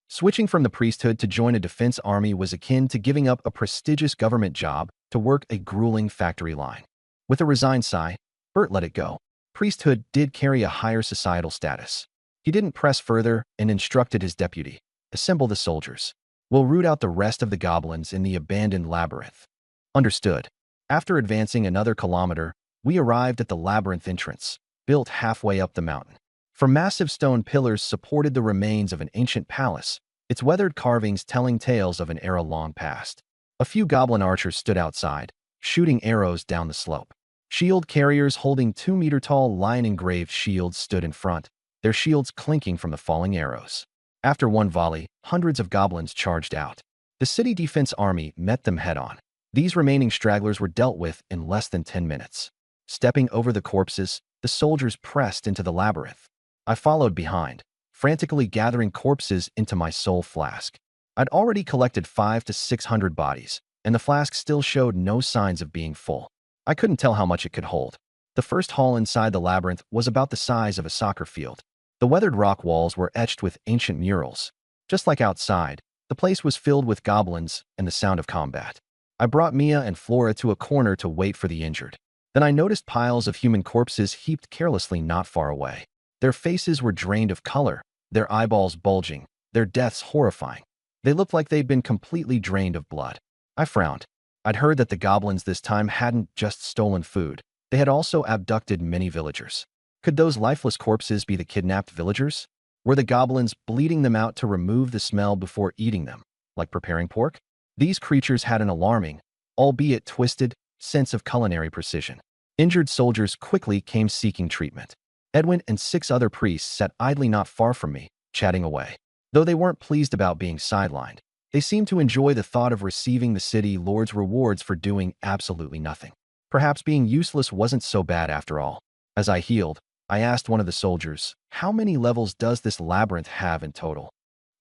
Switching from the priesthood to join a defense army was akin to giving up a prestigious government job to work a grueling factory line. With a resigned sigh, Bert let it go. Priesthood did carry a higher societal status. He didn't press further and instructed his deputy, assemble the soldiers. We'll root out the rest of the goblins in the abandoned labyrinth. Understood. After advancing another kilometer, we arrived at the labyrinth entrance, built halfway up the mountain. From massive stone pillars supported the remains of an ancient palace, its weathered carvings telling tales of an era long past. A few goblin archers stood outside, shooting arrows down the slope. Shield carriers holding 2-meter-tall lion-engraved shields stood in front, their shields clinking from the falling arrows. After one volley, hundreds of goblins charged out. The city defense army met them head-on. These remaining stragglers were dealt with in less than 10 minutes. Stepping over the corpses, the soldiers pressed into the labyrinth. I followed behind, frantically gathering corpses into my soul flask. I'd already collected 500 to 600 bodies, and the flask still showed no signs of being full. I couldn't tell how much it could hold. The first hall inside the labyrinth was about the size of a soccer field. The weathered rock walls were etched with ancient murals. Just like outside, the place was filled with goblins and the sound of combat. I brought Mia and Flora to a corner to wait for the injured. Then I noticed piles of human corpses heaped carelessly not far away. Their faces were drained of color, their eyeballs bulging, their deaths horrifying. They looked like they'd been completely drained of blood. I frowned. I'd heard that the goblins this time hadn't just stolen food. They had also abducted many villagers. Could those lifeless corpses be the kidnapped villagers? Were the goblins bleeding them out to remove the smell before eating them, like preparing pork? These creatures had an alarming, albeit twisted, sense of culinary precision. Injured soldiers quickly came seeking treatment. Edwin and 6 other priests sat idly not far from me, chatting away. Though they weren't pleased about being sidelined, they seemed to enjoy the thought of receiving the city lord's rewards for doing absolutely nothing. Perhaps being useless wasn't so bad after all. As I healed, I asked one of the soldiers, "How many levels does this labyrinth have in total?"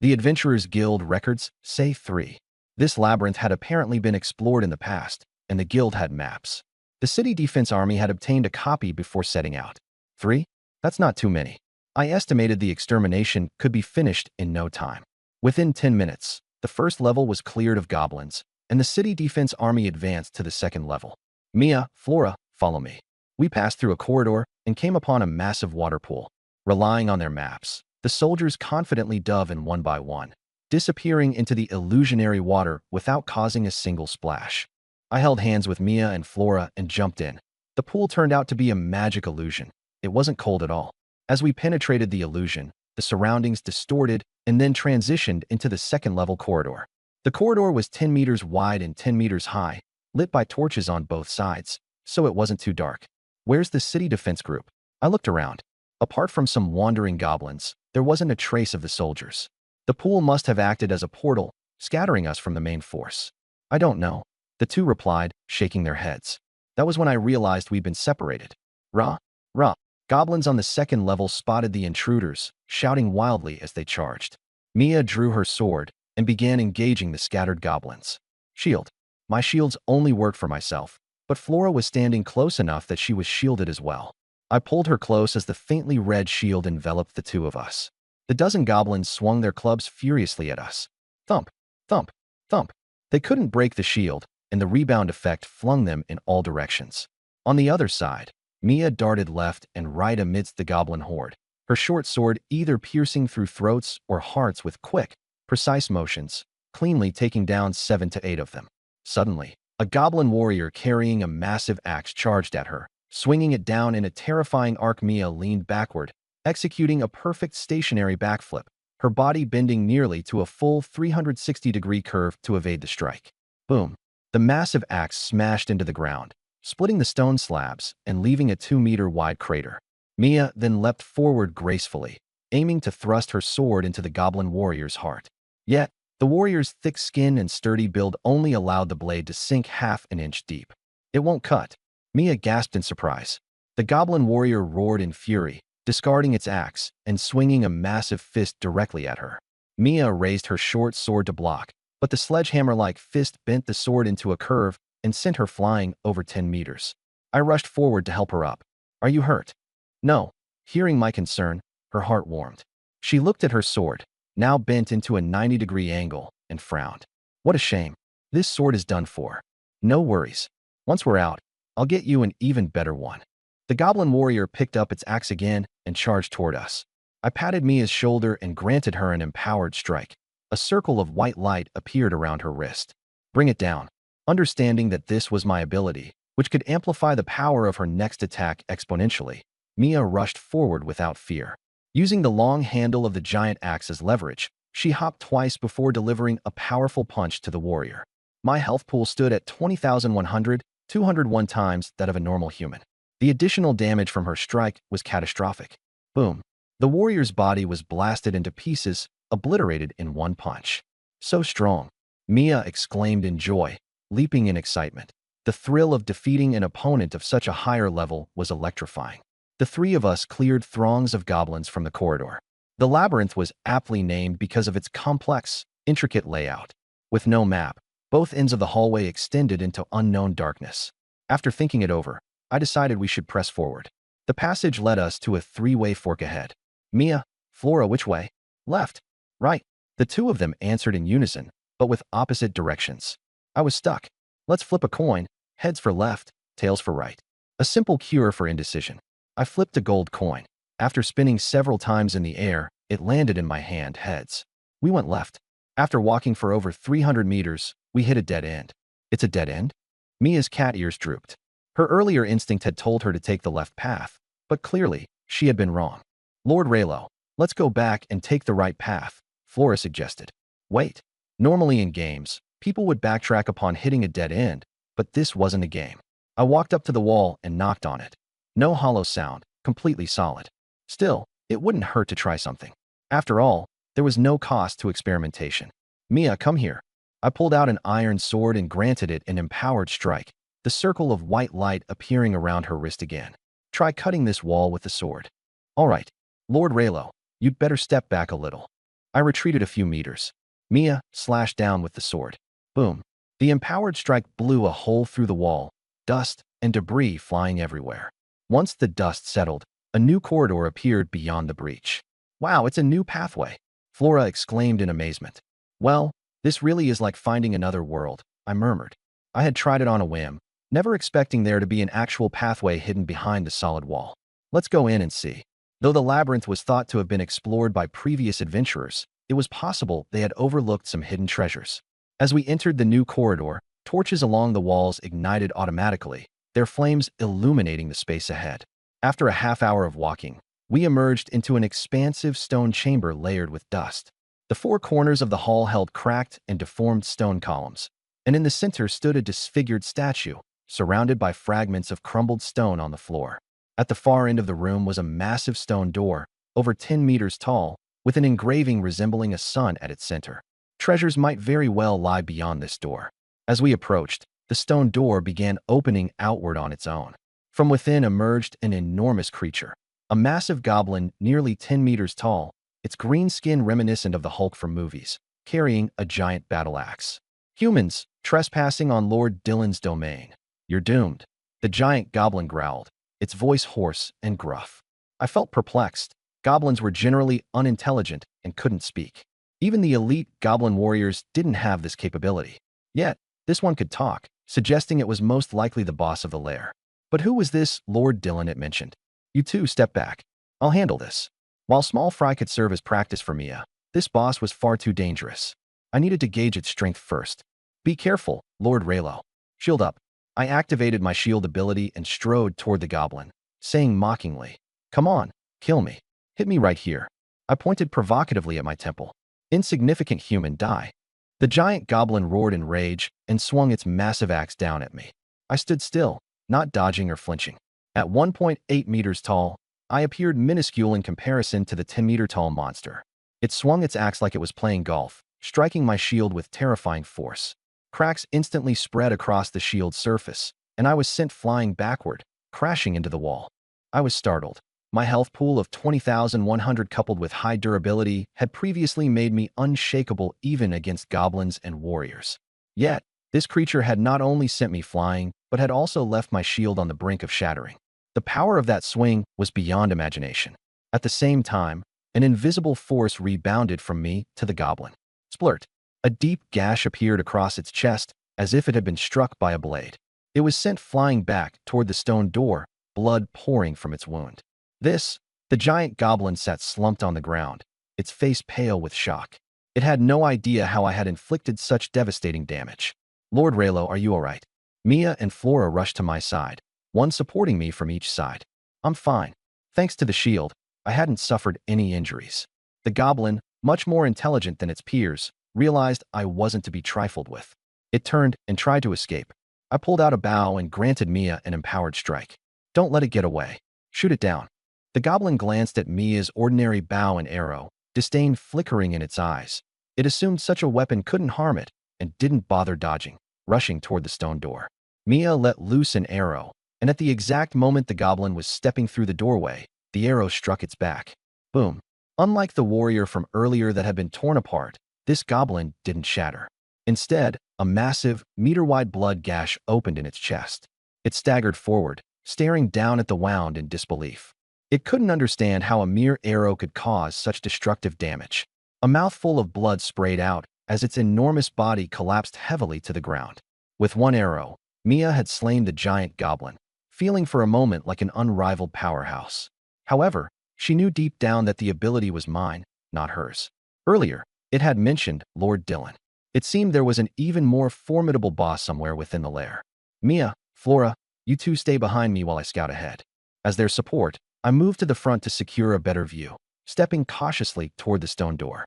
The Adventurers Guild records say 3. This labyrinth had apparently been explored in the past, and the guild had maps. The city defense army had obtained a copy before setting out. 3? That's not too many. I estimated the extermination could be finished in no time. Within 10 minutes, the first level was cleared of goblins, and the city defense army advanced to the second level. Mia, Flora, follow me. We passed through a corridor and came upon a massive water pool. Relying on their maps, the soldiers confidently dove in one by one, disappearing into the illusionary water without causing a single splash. I held hands with Mia and Flora and jumped in. The pool turned out to be a magic illusion. It wasn't cold at all. As we penetrated the illusion, the surroundings distorted and then transitioned into the second-level corridor. The corridor was 10 meters wide and 10 meters high, lit by torches on both sides, so it wasn't too dark. "Where's the city defense group?" I looked around. Apart from some wandering goblins, there wasn't a trace of the soldiers. The pool must have acted as a portal, scattering us from the main force. "I don't know," the 2 replied, shaking their heads. That was when I realized we'd been separated. Rah, rah. Goblins on the second level spotted the intruders, shouting wildly as they charged. Mia drew her sword and began engaging the scattered goblins. Shield. My shields only worked for myself, but Flora was standing close enough that she was shielded as well. I pulled her close as the faintly red shield enveloped the 2 of us. The dozen goblins swung their clubs furiously at us. Thump, thump, thump. They couldn't break the shield, and the rebound effect flung them in all directions. On the other side, Mia darted left and right amidst the goblin horde, her short sword either piercing through throats or hearts with quick, precise motions, cleanly taking down 7 to 8 of them. Suddenly, a goblin warrior carrying a massive axe charged at her, swinging it down in a terrifying arc. Mia leaned backward, executing a perfect stationary backflip, her body bending nearly to a full 360-degree curve to evade the strike. Boom! The massive axe smashed into the ground, splitting the stone slabs and leaving a 2-meter-wide crater. Mia then leapt forward gracefully, aiming to thrust her sword into the goblin warrior's heart. Yet, the warrior's thick skin and sturdy build only allowed the blade to sink half an inch deep. "It won't cut." Mia gasped in surprise. The goblin warrior roared in fury, discarding its axe and swinging a massive fist directly at her. Mia raised her short sword to block, but the sledgehammer-like fist bent the sword into a curve and sent her flying over 10 meters. I rushed forward to help her up. "Are you hurt?" "No." Hearing my concern, her heart warmed. She looked at her sword, now bent into a 90-degree angle, and frowned. "What a shame. This sword is done for." "No worries. Once we're out, I'll get you an even better one." The goblin warrior picked up its axe again and charged toward us. I patted Mia's shoulder and granted her an empowered strike. A circle of white light appeared around her wrist. "Bring it down." Understanding that this was my ability, which could amplify the power of her next attack exponentially, Mia rushed forward without fear. Using the long handle of the giant axe as leverage, she hopped twice before delivering a powerful punch to the warrior. My health pool stood at 20,100, 201 times that of a normal human. The additional damage from her strike was catastrophic. Boom. The warrior's body was blasted into pieces, obliterated in one punch. "So strong," Mia exclaimed in joy, leaping in excitement. The thrill of defeating an opponent of such a higher level was electrifying. The 3 of us cleared throngs of goblins from the corridor. The labyrinth was aptly named because of its complex, intricate layout. With no map, both ends of the hallway extended into unknown darkness. After thinking it over, I decided we should press forward. The passage led us to a three-way fork ahead. Mia, Flora, which way? Left. Right. The two of them answered in unison, but with opposite directions. I was stuck. Let's flip a coin, heads for left, tails for right. A simple cure for indecision. I flipped a gold coin. After spinning several times in the air, it landed in my hand, heads. We went left. After walking for over 300 meters, we hit a dead end. It's a dead end? Mia's cat ears drooped. Her earlier instinct had told her to take the left path, but clearly, she had been wrong. Lord Raylo, let's go back and take the right path, Flora suggested. Wait. Normally in games, people would backtrack upon hitting a dead end, but this wasn't a game. I walked up to the wall and knocked on it. No hollow sound, completely solid. Still, it wouldn't hurt to try something. After all, there was no cost to experimentation. Mia, come here. I pulled out an iron sword and granted it an empowered strike, the circle of white light appearing around her wrist again. Try cutting this wall with the sword. All right. Lord Raylo, you'd better step back a little. I retreated a few meters. Mia slashed down with the sword. Boom. The empowered strike blew a hole through the wall, dust and debris flying everywhere. Once the dust settled, a new corridor appeared beyond the breach. Wow, it's a new pathway, Flora exclaimed in amazement. Well, this really is like finding another world, I murmured. I had tried it on a whim, never expecting there to be an actual pathway hidden behind the solid wall. Let's go in and see. Though the labyrinth was thought to have been explored by previous adventurers, it was possible they had overlooked some hidden treasures. As we entered the new corridor, torches along the walls ignited automatically, their flames illuminating the space ahead. After a half hour of walking, we emerged into an expansive stone chamber layered with dust. The four corners of the hall held cracked and deformed stone columns, and in the center stood a disfigured statue, surrounded by fragments of crumbled stone on the floor. At the far end of the room was a massive stone door, over 10 meters tall, with an engraving resembling a sun at its center. Treasures might very well lie beyond this door. As we approached, the stone door began opening outward on its own. From within emerged an enormous creature, a massive goblin nearly 10 meters tall, its green skin reminiscent of the Hulk from movies, carrying a giant battle axe. Humans, trespassing on Lord Dylan's domain. You're doomed. The giant goblin growled, its voice hoarse and gruff. I felt perplexed. Goblins were generally unintelligent and couldn't speak. Even the elite goblin warriors didn't have this capability. Yet, this one could talk, suggesting it was most likely the boss of the lair. But who was this Lord Dylan it mentioned? You two step back. I'll handle this. While small fry could serve as practice for Mia, this boss was far too dangerous. I needed to gauge its strength first. Be careful, Lord Raylo. Shield up. I activated my shield ability and strode toward the goblin, saying mockingly, Come on, kill me. Hit me right here. I pointed provocatively at my temple. Insignificant human, die. The giant goblin roared in rage and swung its massive axe down at me. I stood still, not dodging or flinching. At 1.8 meters tall, I appeared minuscule in comparison to the 10-meter-tall monster. It swung its axe like it was playing golf, striking my shield with terrifying force. Cracks instantly spread across the shield's surface, and I was sent flying backward, crashing into the wall. I was startled. My health pool of 20,100 coupled with high durability had previously made me unshakable even against goblins and warriors. Yet, this creature had not only sent me flying, but had also left my shield on the brink of shattering. The power of that swing was beyond imagination. At the same time, an invisible force rebounded from me to the goblin. Splurt. A deep gash appeared across its chest, as if it had been struck by a blade. It was sent flying back toward the stone door, blood pouring from its wound. The giant goblin sat slumped on the ground, its face pale with shock. It had no idea how I had inflicted such devastating damage. Lord Raylo, are you all right? Mia and Flora rushed to my side, one supporting me from each side. I'm fine. Thanks to the shield, I hadn't suffered any injuries. The goblin, much more intelligent than its peers, realized I wasn't to be trifled with. It turned and tried to escape. I pulled out a bow and granted Mia an empowered strike. Don't let it get away. Shoot it down. The goblin glanced at Mia's ordinary bow and arrow, disdain flickering in its eyes. It assumed such a weapon couldn't harm it, and didn't bother dodging, rushing toward the stone door. Mia let loose an arrow, and at the exact moment the goblin was stepping through the doorway, the arrow struck its back. Boom. Unlike the warrior from earlier that had been torn apart, this goblin didn't shatter. Instead, a massive, meter-wide blood gash opened in its chest. It staggered forward, staring down at the wound in disbelief. It couldn't understand how a mere arrow could cause such destructive damage. A mouthful of blood sprayed out as its enormous body collapsed heavily to the ground. With one arrow, Mia had slain the giant goblin, feeling for a moment like an unrivaled powerhouse. However, she knew deep down that the ability was mine, not hers. Earlier, it had mentioned Lord Dylan. It seemed there was an even more formidable boss somewhere within the lair. Mia, Flora, you two stay behind me while I scout ahead. As their support, I moved to the front to secure a better view, stepping cautiously toward the stone door.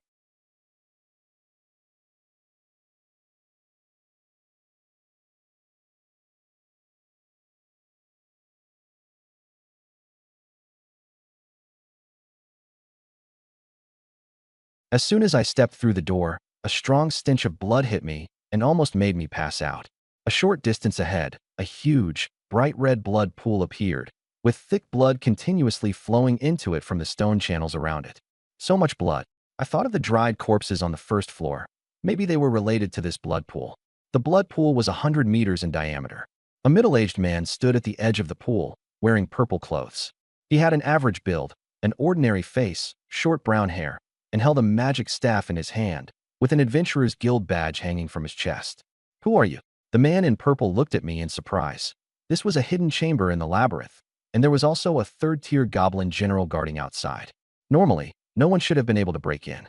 As soon as I stepped through the door, a strong stench of blood hit me and almost made me pass out. A short distance ahead, a huge, bright red blood pool appeared, with thick blood continuously flowing into it from the stone channels around it. So much blood. I thought of the dried corpses on the first floor. Maybe they were related to this blood pool. The blood pool was 100 meters in diameter. A middle-aged man stood at the edge of the pool, wearing purple clothes. He had an average build, an ordinary face, short brown hair, and held a magic staff in his hand, with an adventurer's guild badge hanging from his chest. Who are you? The man in purple looked at me in surprise. This was a hidden chamber in the labyrinth, and there was also a third-tier goblin general guarding outside. Normally, no one should have been able to break in.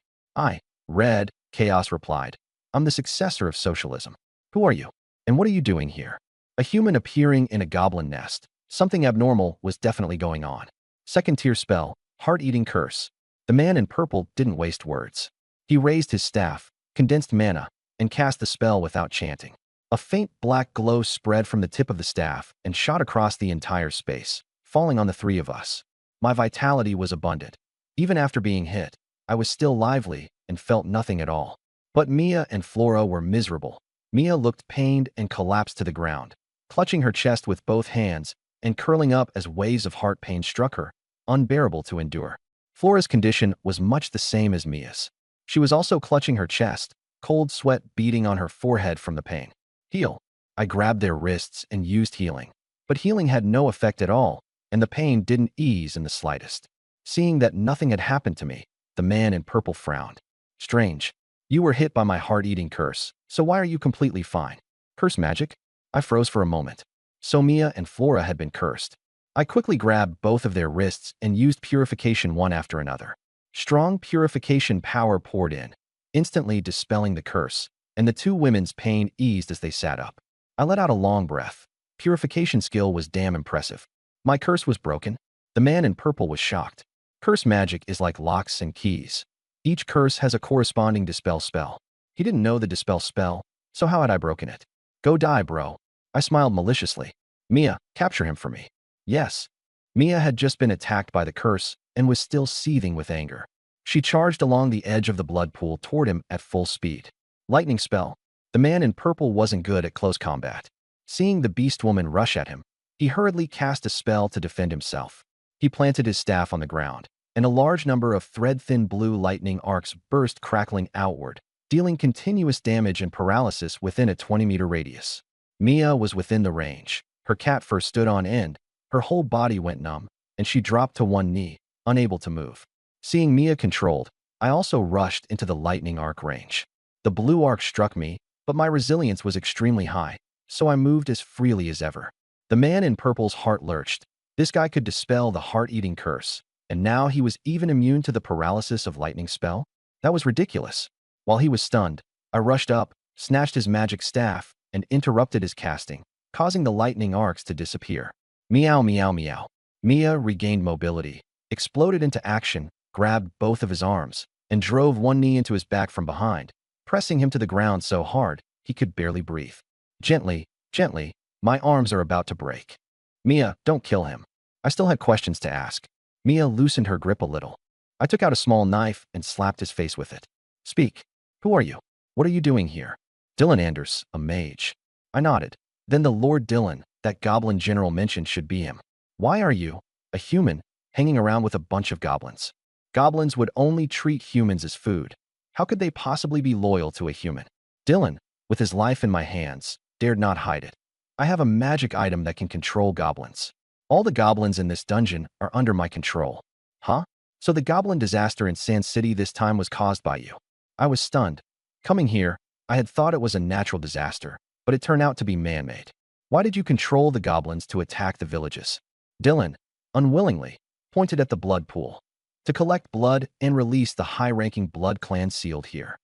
Red, Chaos replied. I'm the successor of socialism. Who are you? And what are you doing here? A human appearing in a goblin nest. Something abnormal was definitely going on. Second-tier spell, Heart-Eating Curse. The man in purple didn't waste words. He raised his staff, condensed mana, and cast the spell without chanting. A faint black glow spread from the tip of the staff and shot across the entire space, falling on the three of us. My vitality was abundant. Even after being hit, I was still lively and felt nothing at all. But Mia and Flora were miserable. Mia looked pained and collapsed to the ground, clutching her chest with both hands and curling up as waves of heart pain struck her, unbearable to endure. Flora's condition was much the same as Mia's. She was also clutching her chest, cold sweat beading on her forehead from the pain. Heal. I grabbed their wrists and used healing. But healing had no effect at all, and the pain didn't ease in the slightest. Seeing that nothing had happened to me, the man in purple frowned. Strange. You were hit by my heart-eating curse, so why are you completely fine? Curse magic? I froze for a moment. So Mia and Flora had been cursed. I quickly grabbed both of their wrists and used purification one after another. Strong purification power poured in, instantly dispelling the curse, and the two women's pain eased as they sat up. I let out a long breath. Purification skill was damn impressive. My curse was broken. The man in purple was shocked. Curse magic is like locks and keys. Each curse has a corresponding dispel spell. He didn't know the dispel spell, so how had I broken it? Go die, bro. I smiled maliciously. Mia, capture him for me. Yes. Mia had just been attacked by the curse and was still seething with anger. She charged along the edge of the blood pool toward him at full speed. Lightning spell. The man in purple wasn't good at close combat. Seeing the beast woman rush at him, he hurriedly cast a spell to defend himself. He planted his staff on the ground, and a large number of thread-thin blue lightning arcs burst crackling outward, dealing continuous damage and paralysis within a 20-meter radius. Mia was within the range. Her cat fur stood on end, her whole body went numb, and she dropped to one knee, unable to move. Seeing Mia controlled, I also rushed into the lightning arc range. The blue arc struck me, but my resilience was extremely high, so I moved as freely as ever. The man in purple's heart lurched. This guy could dispel the heart-eating curse, and now he was even immune to the paralysis of lightning spell? That was ridiculous. While he was stunned, I rushed up, snatched his magic staff, and interrupted his casting, causing the lightning arcs to disappear. Meow, meow, meow. Mia regained mobility, exploded into action, grabbed both of his arms, and drove one knee into his back from behind, pressing him to the ground so hard he could barely breathe. Gently, gently, my arms are about to break. Mia, don't kill him. I still had questions to ask. Mia loosened her grip a little. I took out a small knife and slapped his face with it. Speak. Who are you? What are you doing here? Dylan Anders, a mage. I nodded. Then the Lord Dylan, that goblin general mentioned should be him. Why are you, a human, hanging around with a bunch of goblins? Goblins would only treat humans as food. How could they possibly be loyal to a human? Dylan, with his life in my hands, dared not hide it. I have a magic item that can control goblins. All the goblins in this dungeon are under my control. Huh? So the goblin disaster in Sand City this time was caused by you. I was stunned. Coming here, I had thought it was a natural disaster, but it turned out to be man-made. Why did you control the goblins to attack the villages? Dylan, unwillingly, pointed at the blood pool. To collect blood and release the high-ranking blood clan sealed here.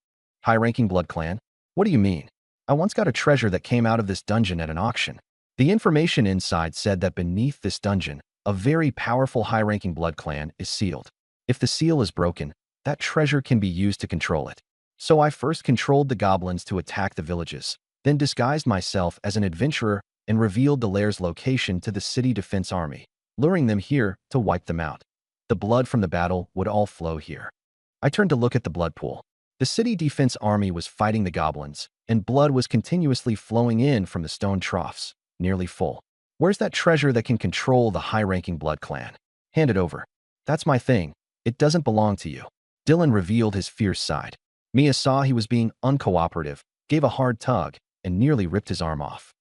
High-ranking blood clan? What do you mean? I once got a treasure that came out of this dungeon at an auction. The information inside said that beneath this dungeon, a very powerful high-ranking blood clan is sealed. If the seal is broken, that treasure can be used to control it. So I first controlled the goblins to attack the villages, then disguised myself as an adventurer and revealed the lair's location to the city defense army, luring them here to wipe them out. The blood from the battle would all flow here. I turned to look at the blood pool. The city defense army was fighting the goblins, and blood was continuously flowing in from the stone troughs, nearly full. Where's that treasure that can control the high-ranking blood clan? Hand it over. That's my thing. It doesn't belong to you. Dylan revealed his fierce side. Mia saw he was being uncooperative, gave a hard tug, and nearly ripped his arm off.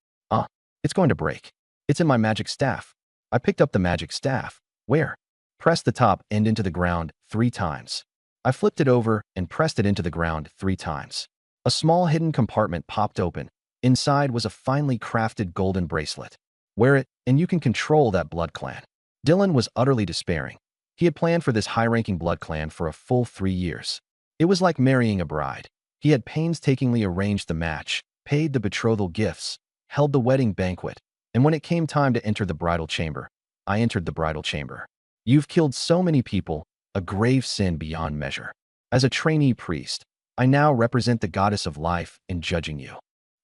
It's going to break. It's in my magic staff. I picked up the magic staff. Where? Pressed the top end into the ground 3 times. I flipped it over and pressed it into the ground 3 times. A small hidden compartment popped open. Inside was a finely crafted golden bracelet. Wear it, and you can control that blood clan. Dylan was utterly despairing. He had planned for this high-ranking blood clan for a full 3 years. It was like marrying a bride. He had painstakingly arranged the match, paid the betrothal gifts, held the wedding banquet, and when it came time to enter the bridal chamber, I entered the bridal chamber. You've killed so many people, a grave sin beyond measure. As a trainee priest, I now represent the goddess of life in judging you.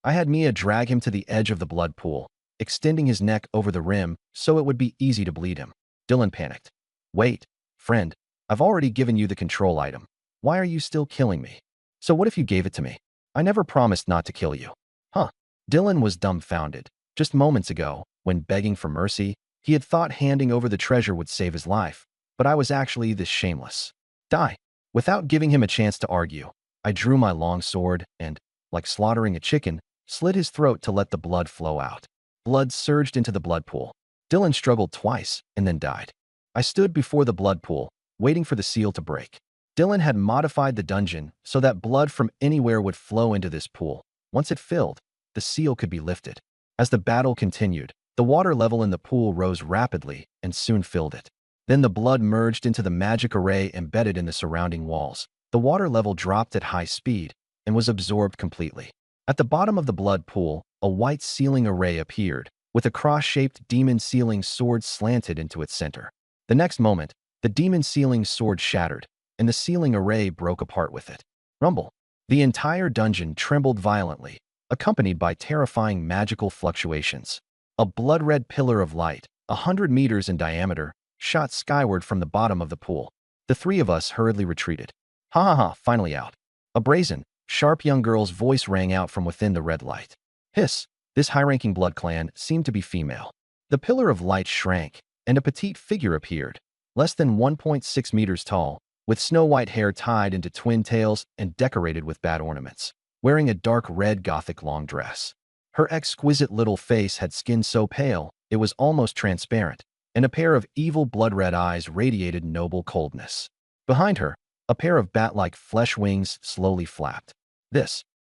I had Mia drag him to the edge of the blood pool, extending his neck over the rim so it would be easy to bleed him. Dylan panicked. Wait, friend, I've already given you the control item. Why are you still killing me? So what if you gave it to me? I never promised not to kill you. Huh? Dylan was dumbfounded. Just moments ago, when begging for mercy, he had thought handing over the treasure would save his life, but I was actually this shameless. Die. Without giving him a chance to argue, I drew my long sword and, like slaughtering a chicken, slit his throat to let the blood flow out. Blood surged into the blood pool. Dylan struggled twice and then died. I stood before the blood pool, waiting for the seal to break. Dylan had modified the dungeon so that blood from anywhere would flow into this pool. Once it filled, the seal could be lifted. As the battle continued, the water level in the pool rose rapidly and soon filled it. Then the blood merged into the magic array embedded in the surrounding walls. The water level dropped at high speed and was absorbed completely. At the bottom of the blood pool, a white sealing array appeared, with a cross-shaped demon sealing sword slanted into its center. The next moment, the demon sealing sword shattered, and the sealing array broke apart with it. Rumble. The entire dungeon trembled violently, accompanied by terrifying magical fluctuations. A blood-red pillar of light, 100 meters in diameter, shot skyward from the bottom of the pool. The 3 of us hurriedly retreated. Ha ha ha, finally out. A brazen, sharp young girl's voice rang out from within the red light. Hiss. This high-ranking blood clan seemed to be female. The pillar of light shrank, and a petite figure appeared, less than 1.6 meters tall, with snow-white hair tied into twin tails and decorated with bad ornaments, wearing a dark red gothic long dress. Her exquisite little face had skin so pale it was almost transparent, and a pair of evil blood-red eyes radiated noble coldness. Behind her, a pair of bat-like flesh wings slowly flapped.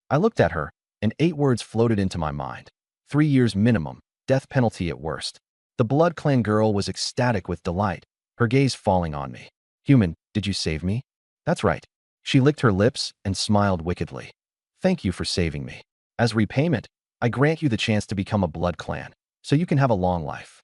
I looked at her, and 8 words floated into my mind. 3 years minimum, death penalty at worst. The Blood Clan girl was ecstatic with delight, her gaze falling on me. Human, did you save me? That's right. She licked her lips and smiled wickedly. Thank you for saving me. As repayment, I grant you the chance to become a Blood Clan, so you can have a long life.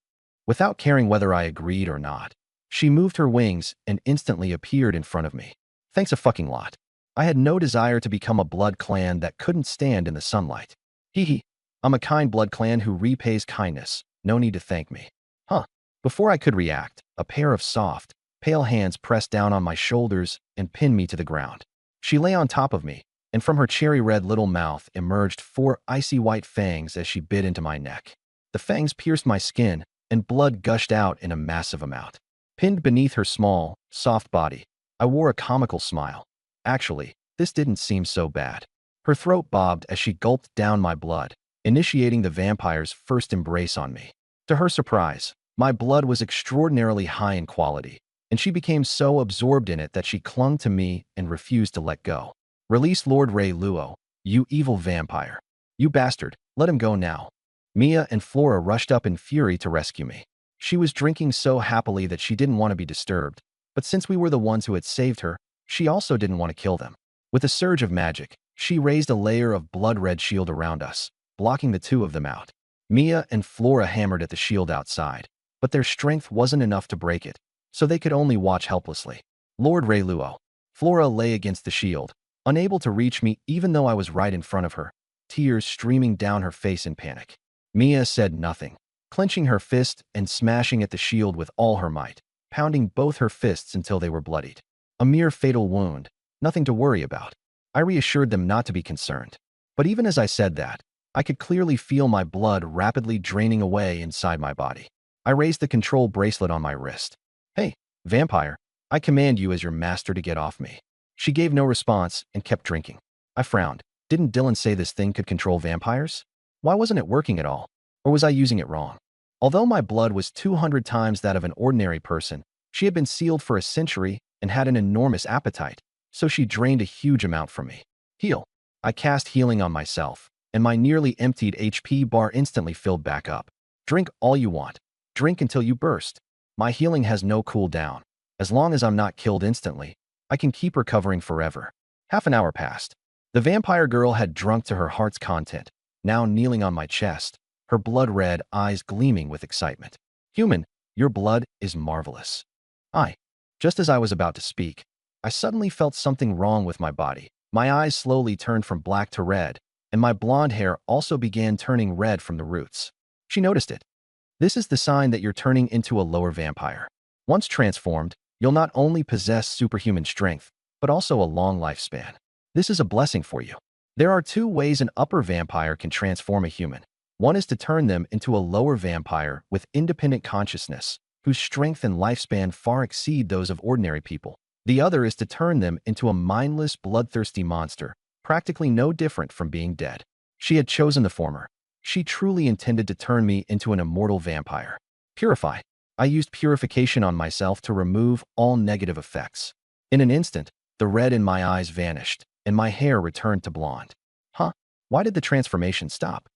Without caring whether I agreed or not, she moved her wings and instantly appeared in front of me. Thanks a fucking lot. I had no desire to become a Blood Clan that couldn't stand in the sunlight. Hee hee. I'm a kind Blood Clan who repays kindness. No need to thank me. Huh. Before I could react, a pair of soft, pale hands pressed down on my shoulders and pinned me to the ground. She lay on top of me, and from her cherry-red little mouth emerged 4 icy white fangs as she bit into my neck. The fangs pierced my skin, and blood gushed out in a massive amount. Pinned beneath her small, soft body, I wore a comical smile. Actually, this didn't seem so bad. Her throat bobbed as she gulped down my blood, initiating the vampire's first embrace on me. To her surprise, my blood was extraordinarily high in quality, and she became so absorbed in it that she clung to me and refused to let go. Release Lord Ray Luo, you evil vampire. You bastard, let him go now. Mia and Flora rushed up in fury to rescue me. She was drinking so happily that she didn't want to be disturbed, but since we were the ones who had saved her, she also didn't want to kill them. With a surge of magic, she raised a layer of blood-red shield around us, blocking the two of them out. Mia and Flora hammered at the shield outside, but their strength wasn't enough to break it, so they could only watch helplessly. Lord Ray Luo. Flora lay against the shield, unable to reach me even though I was right in front of her, tears streaming down her face in panic. Mia said nothing, clenching her fist and smashing at the shield with all her might, pounding both her fists until they were bloodied. A mere fatal wound, nothing to worry about. I reassured them not to be concerned. But even as I said that, I could clearly feel my blood rapidly draining away inside my body. I raised the control bracelet on my wrist. Hey, vampire, I command you as your master to get off me. She gave no response and kept drinking. I frowned. Didn't Dylan say this thing could control vampires? Why wasn't it working at all? Or was I using it wrong? Although my blood was 200 times that of an ordinary person, she had been sealed for a century and had an enormous appetite, so she drained a huge amount from me. Heal. I cast healing on myself, and my nearly emptied HP bar instantly filled back up. Drink all you want. Drink until you burst. My healing has no cooldown. As long as I'm not killed instantly, I can keep recovering forever. Half an hour passed. The vampire girl had drunk to her heart's content, now kneeling on my chest, her blood-red eyes gleaming with excitement. Human, your blood is marvelous. Just as I was about to speak, I suddenly felt something wrong with my body. My eyes slowly turned from black to red, and my blonde hair also began turning red from the roots. She noticed it. This is the sign that you're turning into a lower vampire. Once transformed, you'll not only possess superhuman strength, but also a long lifespan. This is a blessing for you. There are two ways an upper vampire can transform a human. One is to turn them into a lower vampire with independent consciousness, whose strength and lifespan far exceed those of ordinary people. The other is to turn them into a mindless, bloodthirsty monster, practically no different from being dead. She had chosen the former. She truly intended to turn me into an immortal vampire. Purify. I used purification on myself to remove all negative effects. In an instant, the red in my eyes vanished, and my hair returned to blonde. Why did the transformation stop?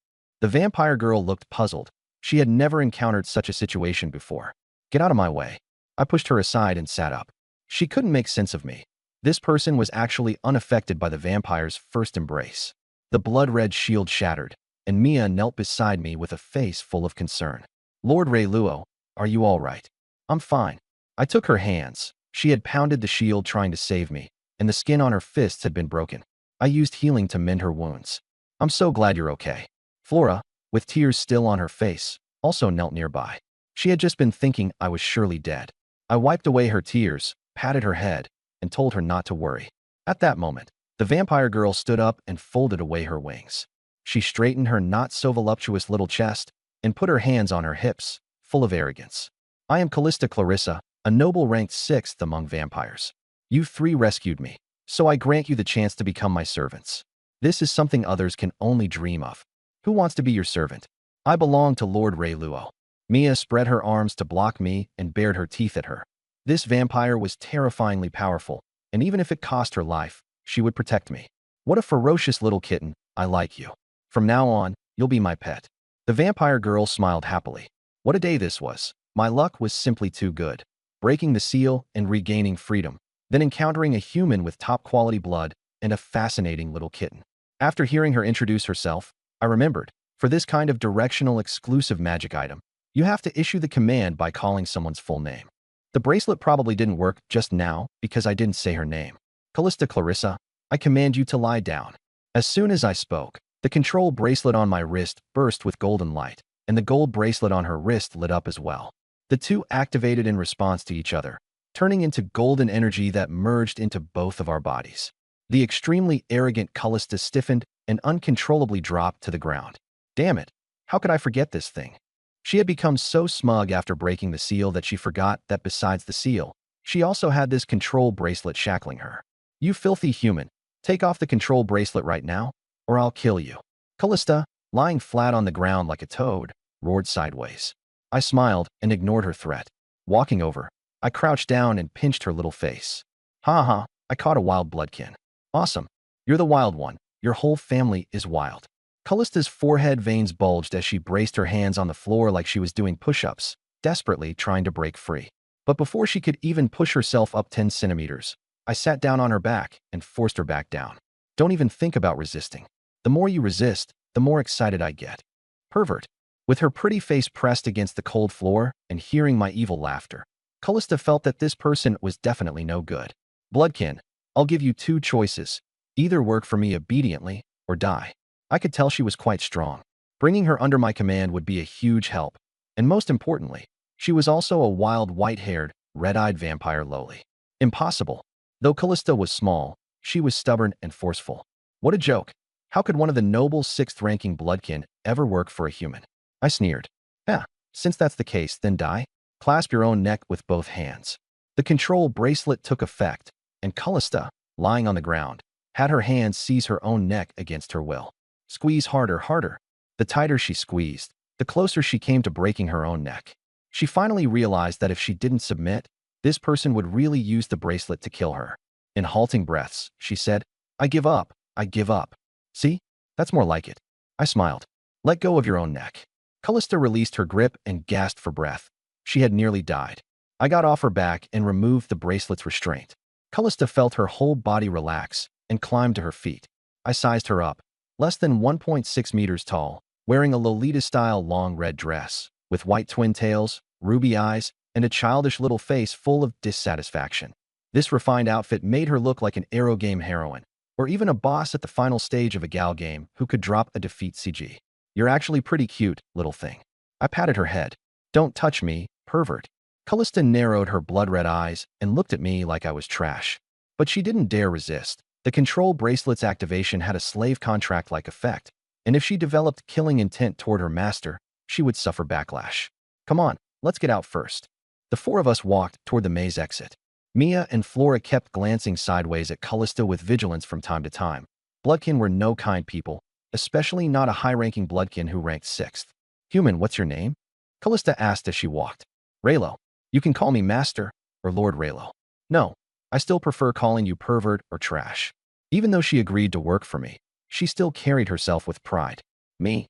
The vampire girl looked puzzled. She had never encountered such a situation before. Get out of my way. I pushed her aside and sat up. She couldn't make sense of me. This person was actually unaffected by the vampire's first embrace. The blood-red shield shattered, and Mia knelt beside me with a face full of concern. Lord Ray Luo, are you all right? I'm fine. I took her hands. She had pounded the shield trying to save me, and the skin on her fists had been broken. I used healing to mend her wounds. I'm so glad you're okay. Flora, with tears still on her face, also knelt nearby. She had just been thinking I was surely dead. I wiped away her tears, patted her head, and told her not to worry. At that moment, the vampire girl stood up and folded away her wings. She straightened her not-so-voluptuous little chest and put her hands on her hips, full of arrogance. I am Callista Clarissa, a noble ranked 6th among vampires. You 3 rescued me, so I grant you the chance to become my servants. This is something others can only dream of. Who wants to be your servant? I belong to Lord Ray Luo. Mia spread her arms to block me and bared her teeth at her. This vampire was terrifyingly powerful, and even if it cost her life, she would protect me. What a ferocious little kitten, I like you. From now on, you'll be my pet. The vampire girl smiled happily. What a day this was. My luck was simply too good. Breaking the seal and regaining freedom, then encountering a human with top-quality blood and a fascinating little kitten. After hearing her introduce herself, I remembered, for this kind of directional exclusive magic item, you have to issue the command by calling someone's full name. The bracelet probably didn't work just now because I didn't say her name. Callista Clarissa, I command you to lie down. As soon as I spoke, the control bracelet on my wrist burst with golden light, and the gold bracelet on her wrist lit up as well. The two activated in response to each other, turning into golden energy that merged into both of our bodies. The extremely arrogant Callista stiffened and uncontrollably dropped to the ground. Damn it, how could I forget this thing? She had become so smug after breaking the seal that she forgot that besides the seal, She also had this control bracelet shackling her. "You filthy human, take off the control bracelet right now, or I'll kill you." Callista, lying flat on the ground like a toad, roared sideways. I smiled and ignored her threat. Walking over, I crouched down and pinched her little face. "Ha ha, I caught a wild bloodkin." "Awesome. You're the wild one. Your whole family is wild." Callista's forehead veins bulged as she braced her hands on the floor like she was doing push-ups, desperately trying to break free. But before she could even push herself up 10 centimeters, I sat down on her back and forced her back down. "Don't even think about resisting. The more you resist, the more excited I get." Pervert. With her pretty face pressed against the cold floor and hearing my evil laughter, Callista felt that this person was definitely no good. "Bloodkin, I'll give you two choices. Either work for me obediently or die." I could tell she was quite strong. Bringing her under my command would be a huge help. And most importantly, she was also a wild, white-haired, red-eyed vampire lowly. Impossible. Though Callista was small, she was stubborn and forceful. What a joke. How could one of the noble sixth-ranking bloodkin ever work for a human? I sneered. "Yeah, since that's the case, then die. Clasp your own neck with both hands." The control bracelet took effect, and Callista, lying on the ground, had her hands seize her own neck against her will. Squeeze harder, harder. The tighter she squeezed, the closer she came to breaking her own neck. She finally realized that if she didn't submit, this person would really use the bracelet to kill her. In halting breaths, she said, "I give up. I give up." "See? That's more like it." I smiled. "Let go of your own neck." Callista released her grip and gasped for breath. She had nearly died. I got off her back and removed the bracelet's restraint. Callista felt her whole body relax and climbed to her feet. I sized her up. Less than 1.6 meters tall, wearing a Lolita-style long red dress, with white twin tails, ruby eyes, and a childish little face full of dissatisfaction. This refined outfit made her look like an Aero game heroine, or even a boss at the final stage of a gal game who could drop a defeat CG. "You're actually pretty cute, little thing." I patted her head. "Don't touch me, pervert." Callista narrowed her blood-red eyes and looked at me like I was trash. But she didn't dare resist. The control bracelet's activation had a slave contract-like effect, and if she developed killing intent toward her master, she would suffer backlash. "Come on, let's get out first." The four of us walked toward the maze exit. Mia and Flora kept glancing sideways at Callista with vigilance from time to time. Bloodkin were no kind people, especially not a high-ranking bloodkin who ranked 6th. "Human, what's your name?" Callista asked as she walked. "Raylo. You can call me Master or Lord Raylo." "No. I still prefer calling you pervert or trash." Even though she agreed to work for me, she still carried herself with pride. Me,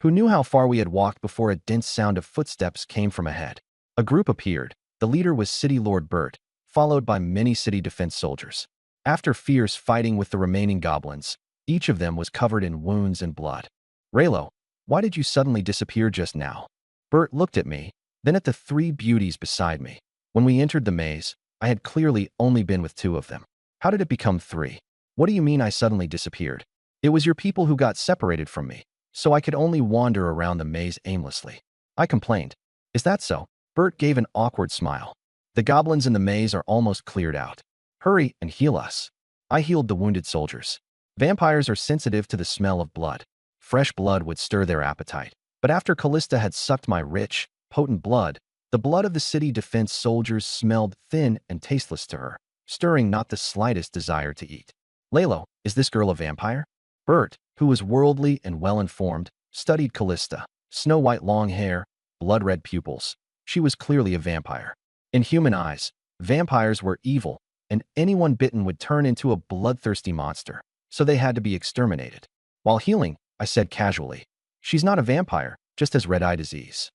who knew how far we had walked before a dense sound of footsteps came from ahead. A group appeared. The leader was City Lord Bert, followed by many city defense soldiers. After fierce fighting with the remaining goblins, each of them was covered in wounds and blood. "Raylo, why did you suddenly disappear just now?" Bert looked at me, then at the three beauties beside me. When we entered the maze, I had clearly only been with two of them. How did it become three? "What do you mean I suddenly disappeared?" "It was your people who got separated from me, so I could only wander around the maze aimlessly." I complained. "Is that so?" Bert gave an awkward smile. "The goblins in the maze are almost cleared out. Hurry and heal us." I healed the wounded soldiers. Vampires are sensitive to the smell of blood. Fresh blood would stir their appetite. But after Callista had sucked my rich, potent blood, the blood of the city defense soldiers smelled thin and tasteless to her, stirring not the slightest desire to eat. "Laylo, is this girl a vampire?" Bert, who was worldly and well-informed, studied Callista. Snow-white long hair, blood-red pupils. She was clearly a vampire. In human eyes, vampires were evil, and anyone bitten would turn into a bloodthirsty monster, so they had to be exterminated. While healing, I said casually, "She's not a vampire, just has red-eye disease."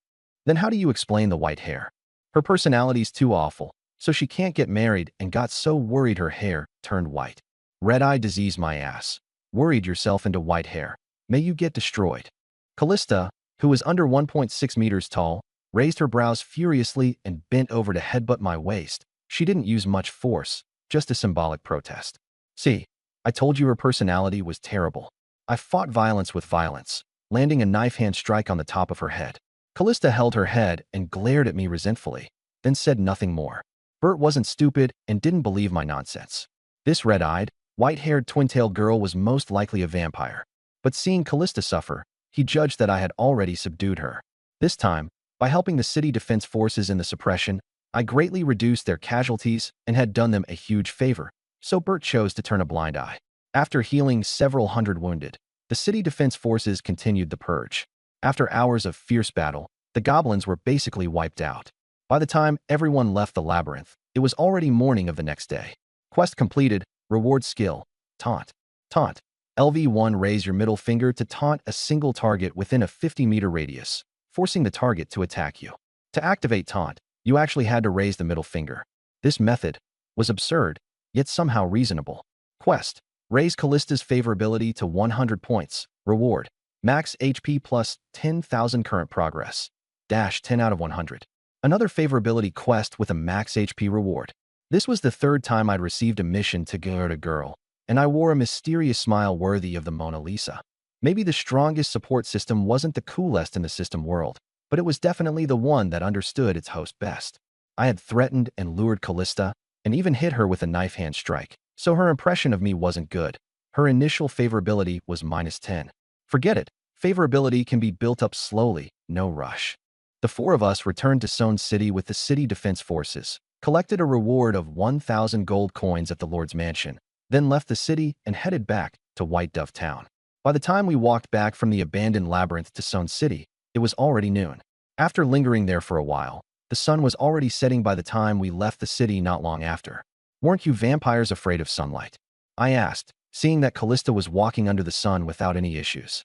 "Then how do you explain the white hair?" "Her personality's too awful, so she can't get married and got so worried her hair turned white." "Red-eye disease my ass. Worried yourself into white hair. May you get destroyed." Callista, who was under 1.6 meters tall, raised her brows furiously and bent over to headbutt my waist. She didn't use much force, just a symbolic protest. "See, I told you her personality was terrible." I fought violence with violence, landing a knife-hand strike on the top of her head. Callista held her head and glared at me resentfully, then said nothing more. Bert wasn't stupid and didn't believe my nonsense. This red-eyed, white-haired twin-tailed girl was most likely a vampire, but seeing Callista suffer, he judged that I had already subdued her. This time, by helping the city defense forces in the suppression, I greatly reduced their casualties and had done them a huge favor, so Bert chose to turn a blind eye. After healing several hundred wounded, the city defense forces continued the purge. After hours of fierce battle, the goblins were basically wiped out. By the time everyone left the labyrinth, it was already morning of the next day. Quest completed, reward skill, taunt. Taunt. LV1 raise your middle finger to taunt a single target within a 50-meter radius, forcing the target to attack you. To activate taunt, you actually had to raise the middle finger. This method was absurd, yet somehow reasonable. Quest. Raise Callista's favorability to 100 points. Reward. Max HP plus 10,000 current progress. Dash 10 out of 100. Another favorability quest with a max HP reward. This was the third time I'd received a mission to get a girl, and I wore a mysterious smile worthy of the Mona Lisa. Maybe the strongest support system wasn't the coolest in the system world, but it was definitely the one that understood its host best. I had threatened and lured Callista, and even hit her with a knife hand strike, so her impression of me wasn't good. Her initial favorability was -10. Forget it, favorability can be built up slowly, no rush. The four of us returned to Soane City with the city defense forces, collected a reward of 1,000 gold coins at the Lord's Mansion, then left the city and headed back to White Dove Town. By the time we walked back from the abandoned labyrinth to Soane City, it was already noon. After lingering there for a while, the sun was already setting by the time we left the city not long after. Weren't you vampires afraid of sunlight? I asked, seeing that Callista was walking under the sun without any issues.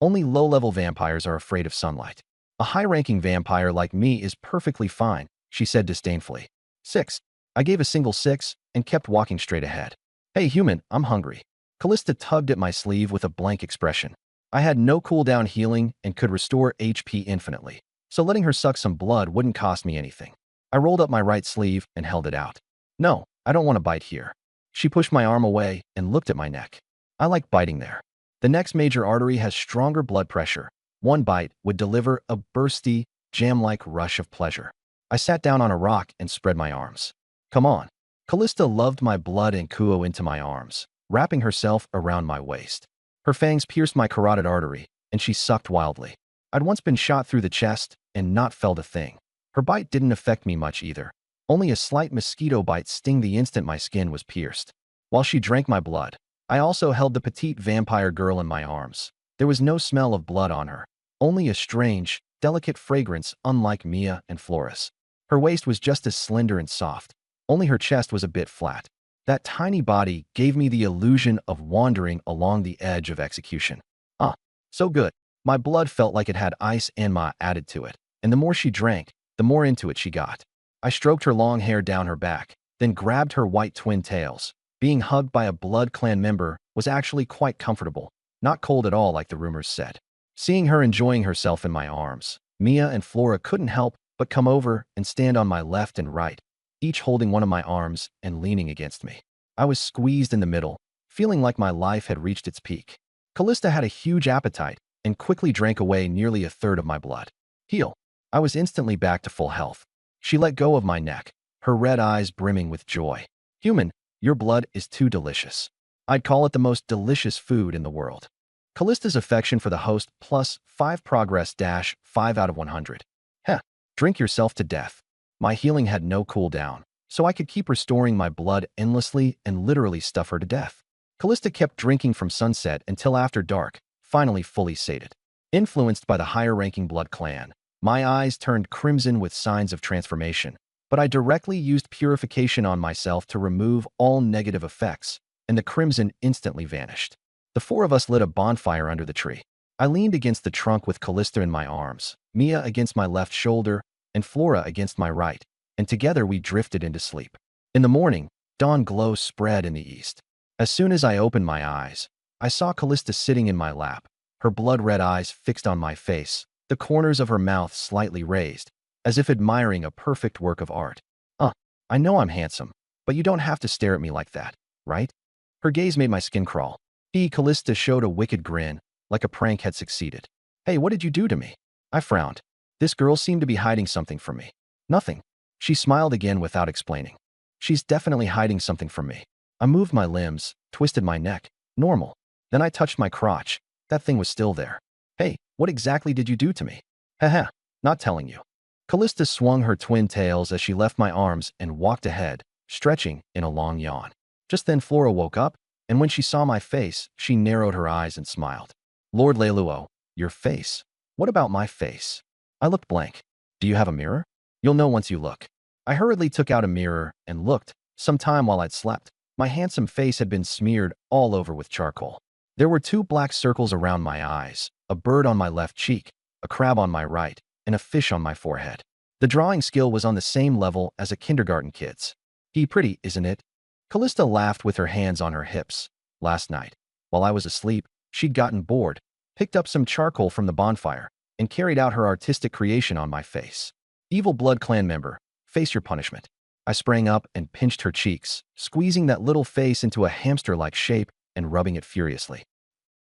Only low-level vampires are afraid of sunlight. A high-ranking vampire like me is perfectly fine, she said disdainfully. 6. I gave a single 6 and kept walking straight ahead. Hey human, I'm hungry. Callista tugged at my sleeve with a blank expression. I had no cooldown healing and could restore HP infinitely, so letting her suck some blood wouldn't cost me anything. I rolled up my right sleeve and held it out. No, I don't want to bite here. She pushed my arm away and looked at my neck. I like biting there. The next major artery has stronger blood pressure. One bite would deliver a bursty, jam-like rush of pleasure. I sat down on a rock and spread my arms. Come on. Callista loved my blood and Kuo into my arms, wrapping herself around my waist. Her fangs pierced my carotid artery, and she sucked wildly. I'd once been shot through the chest and not felt a thing. Her bite didn't affect me much either. Only a slight mosquito bite sting the instant my skin was pierced. While she drank my blood, I also held the petite vampire girl in my arms. There was no smell of blood on her, only a strange, delicate fragrance unlike Mia and Floris. Her waist was just as slender and soft, only her chest was a bit flat. That tiny body gave me the illusion of wandering along the edge of execution. So good. My blood felt like it had ice and ma added to it, and the more she drank, the more into it she got. I stroked her long hair down her back, then grabbed her white twin tails. Being hugged by a Blood Clan member was actually quite comfortable, not cold at all like the rumors said. Seeing her enjoying herself in my arms, Mia and Flora couldn't help but come over and stand on my left and right, each holding one of my arms and leaning against me. I was squeezed in the middle, feeling like my life had reached its peak. Callista had a huge appetite and quickly drank away nearly a third of my blood. Heal. I was instantly back to full health. She let go of my neck, her red eyes brimming with joy. Human, your blood is too delicious. I'd call it the most delicious food in the world. Callista's affection for the host plus 5 progress dash 5 out of 100. Drink yourself to death. My healing had no cooldown, so I could keep restoring my blood endlessly and literally stuff her to death. Callista kept drinking from sunset until after dark, finally fully sated. Influenced by the higher-ranking Blood Clan, my eyes turned crimson with signs of transformation, but I directly used purification on myself to remove all negative effects, and the crimson instantly vanished. The four of us lit a bonfire under the tree. I leaned against the trunk with Callista in my arms, Mia against my left shoulder, and Flora against my right, and together we drifted into sleep. In the morning, dawn glow spread in the east. As soon as I opened my eyes, I saw Callista sitting in my lap, her blood-red eyes fixed on my face, the corners of her mouth slightly raised, as if admiring a perfect work of art. I know I'm handsome, but you don't have to stare at me like that, right? Her gaze made my skin crawl. Callista showed a wicked grin, like a prank had succeeded. Hey, what did you do to me? I frowned. This girl seemed to be hiding something from me. Nothing. She smiled again without explaining. She's definitely hiding something from me. I moved my limbs, twisted my neck. Normal. Then I touched my crotch. That thing was still there. Hey, what exactly did you do to me? Haha, not telling you. Callista swung her twin tails as she left my arms and walked ahead, stretching in a long yawn. Just then Flora woke up, and when she saw my face, she narrowed her eyes and smiled. Lord Leluo, your face. What about my face? I looked blank. Do you have a mirror? You'll know once you look. I hurriedly took out a mirror and looked. Some time while I'd slept, my handsome face had been smeared all over with charcoal. There were 2 black circles around my eyes, a bird on my left cheek, a crab on my right, and a fish on my forehead. The drawing skill was on the same level as a kindergarten kid's. Pretty, isn't it? Callista laughed with her hands on her hips. Last night, while I was asleep, she'd gotten bored, picked up some charcoal from the bonfire, and carried out her artistic creation on my face. Evil Blood Clan member, face your punishment. I sprang up and pinched her cheeks, squeezing that little face into a hamster-like shape and rubbing it furiously.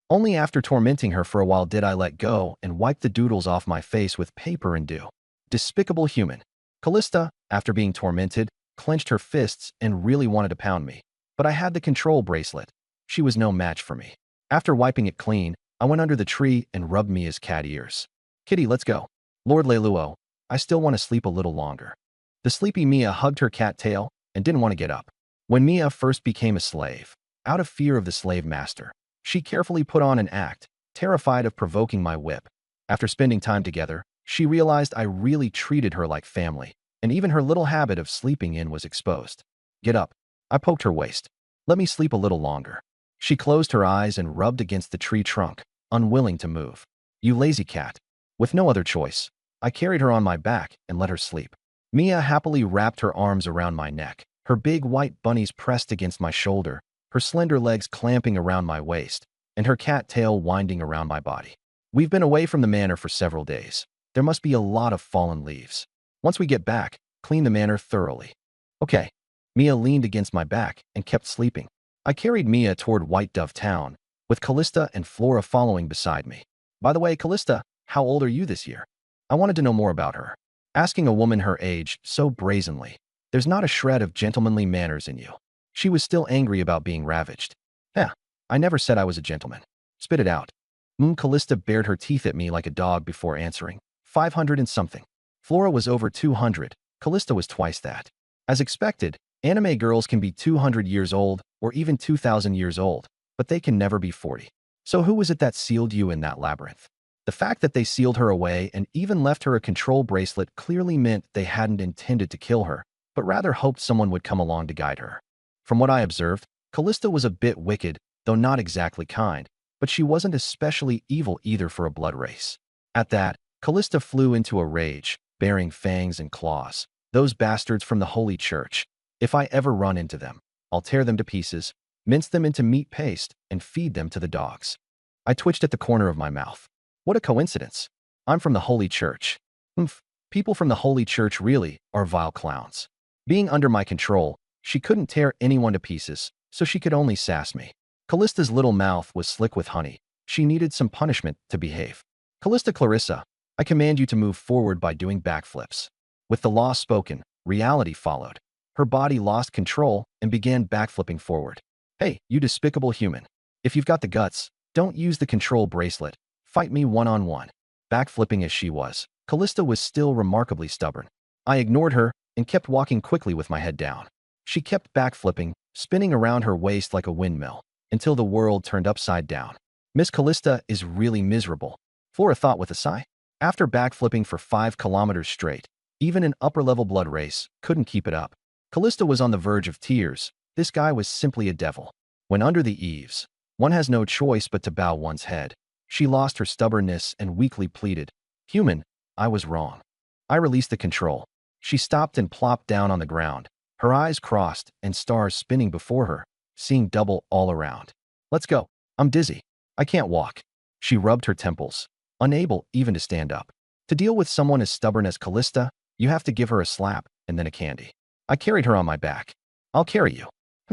Only after tormenting her for a while did I let go and wipe the doodles off my face with paper and dew. Despicable human. Callista, after being tormented, clenched her fists and really wanted to pound me. But I had the control bracelet. She was no match for me. After wiping it clean, I went under the tree and rubbed Mia's cat ears. Kitty, let's go. Lord Leluo, I still want to sleep a little longer. The sleepy Mia hugged her cat tail and didn't want to get up. When Mia first became a slave, out of fear of the slave master, she carefully put on an act, terrified of provoking my whip. After spending time together, she realized I really treated her like family, and even her little habit of sleeping in was exposed. Get up. I poked her waist. Let me sleep a little longer. She closed her eyes and rubbed against the tree trunk, unwilling to move. You lazy cat. With no other choice, I carried her on my back and let her sleep. Mia happily wrapped her arms around my neck, her big white bunnies pressed against my shoulder, her slender legs clamping around my waist, and her cat tail winding around my body. We've been away from the manor for several days. There must be a lot of fallen leaves. Once we get back, clean the manor thoroughly. Okay. Mia leaned against my back and kept sleeping. I carried Mia toward White Dove Town, with Callista and Flora following beside me. By the way, Callista, how old are you this year? I wanted to know more about her. Asking a woman her age so brazenly. There's not a shred of gentlemanly manners in you. She was still angry about being ravaged. I never said I was a gentleman. Spit it out. Callista bared her teeth at me like a dog before answering. 500 and something. Flora was over 200. Callista was twice that. As expected, anime girls can be 200 years old or even 2,000 years old, but they can never be 40. So who was it that sealed you in that labyrinth? The fact that they sealed her away and even left her a control bracelet clearly meant they hadn't intended to kill her, but rather hoped someone would come along to guide her. From what I observed, Callista was a bit wicked, though not exactly kind, but she wasn't especially evil either for a blood race. At that, Callista flew into a rage, bearing fangs and claws. Those bastards from the Holy Church. If I ever run into them, I'll tear them to pieces, mince them into meat paste, and feed them to the dogs. I twitched at the corner of my mouth. What a coincidence. I'm from the Holy Church. People from the Holy Church really are vile clowns. Being under my control, she couldn't tear anyone to pieces, so she could only sass me. Callista's little mouth was slick with honey. She needed some punishment to behave. Callista Clarissa, I command you to move forward by doing backflips. With the law spoken, reality followed. Her body lost control and began backflipping forward. Hey, you despicable human. If you've got the guts, don't use the control bracelet. Fight me one-on-one. Backflipping as she was, Callista was still remarkably stubborn. I ignored her and kept walking quickly with my head down. She kept backflipping, spinning around her waist like a windmill, until the world turned upside down. Miss Callista is really miserable, Flora thought with a sigh. After backflipping for 5 kilometers straight, even an upper-level blood race couldn't keep it up. Callista was on the verge of tears. This guy was simply a devil. When under the eaves, one has no choice but to bow one's head. She lost her stubbornness and weakly pleaded, "Human, I was wrong." I released the control. She stopped and plopped down on the ground, her eyes crossed and stars spinning before her, seeing double all around. Let's go. I'm dizzy. I can't walk. She rubbed her temples, unable even to stand up. To deal with someone as stubborn as Callista, you have to give her a slap and then a candy. I carried her on my back. I'll carry you.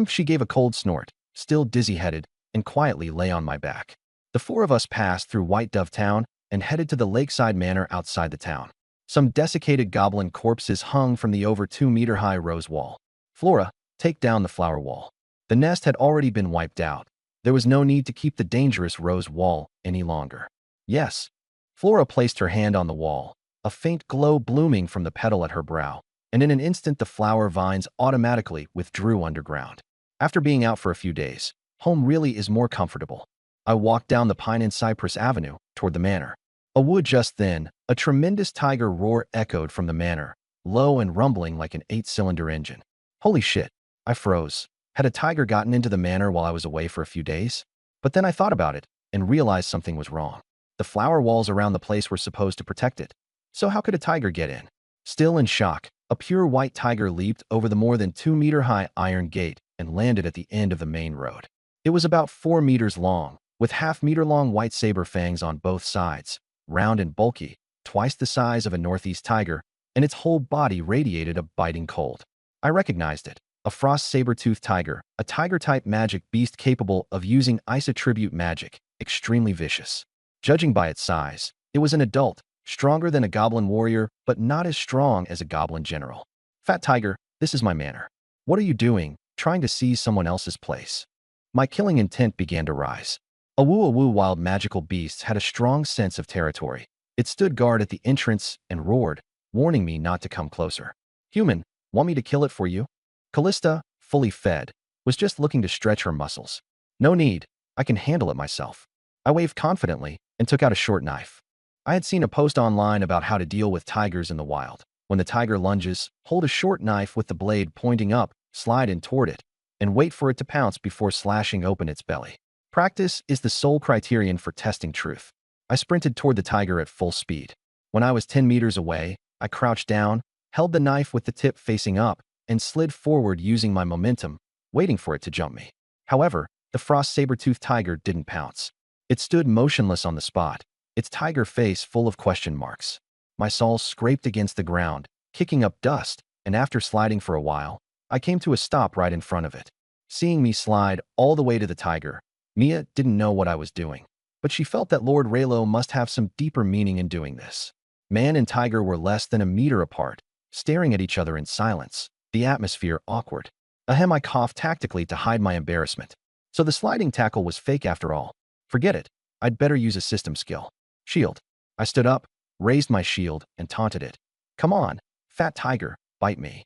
She gave a cold snort, still dizzy-headed, and quietly lay on my back. The 4 of us passed through White Dove Town and headed to the lakeside manor outside the town. Some desiccated goblin corpses hung from the over 2-meter-high rose wall. Flora, take down the flower wall. The nest had already been wiped out. There was no need to keep the dangerous rose wall any longer. Yes. Flora placed her hand on the wall, a faint glow blooming from the petal at her brow, and in an instant the flower vines automatically withdrew underground. After being out for a few days, home really is more comfortable. I walked down the pine and cypress avenue toward the manor. A wood just then, a tremendous tiger roar echoed from the manor, low and rumbling like an 8-cylinder engine. Holy shit, I froze. Had a tiger gotten into the manor while I was away for a few days? But then I thought about it and realized something was wrong. The flower walls around the place were supposed to protect it. So how could a tiger get in? Still in shock, a pure white tiger leaped over the more than 2-meter-high iron gate and landed at the end of the main road. It was about 4 meters long, with half-meter-long white saber fangs on both sides, round and bulky, twice the size of a northeast tiger, and its whole body radiated a biting cold. I recognized it. A frost saber-toothed tiger, a tiger-type magic beast capable of using ice attribute magic, extremely vicious. Judging by its size, it was an adult, stronger than a goblin warrior, but not as strong as a goblin general. Fat tiger, this is my manor. What are you doing, trying to seize someone else's place? My killing intent began to rise. Awoo wild magical beasts had a strong sense of territory. It stood guard at the entrance and roared, warning me not to come closer. Human, want me to kill it for you? Callista, fully fed, was just looking to stretch her muscles. No need, I can handle it myself. I waved confidently and took out a short knife. I had seen a post online about how to deal with tigers in the wild. When the tiger lunges, hold a short knife with the blade pointing up, slide in toward it, and wait for it to pounce before slashing open its belly. Practice is the sole criterion for testing truth. I sprinted toward the tiger at full speed. When I was 10 meters away, I crouched down, held the knife with the tip facing up, and slid forward using my momentum, waiting for it to jump me. However, the frost saber-toothed tiger didn't pounce. It stood motionless on the spot, its tiger face full of question marks. My soles scraped against the ground, kicking up dust, and after sliding for a while, I came to a stop right in front of it. Seeing me slide all the way to the tiger, Mia didn't know what I was doing, but she felt that Lord Raylo must have some deeper meaning in doing this. Man and tiger were less than a meter apart, staring at each other in silence, the atmosphere awkward. Ahem, I coughed tactically to hide my embarrassment. So the sliding tackle was fake after all. Forget it, I'd better use a system skill. Shield. I stood up, raised my shield, and taunted it. Come on, fat tiger, bite me.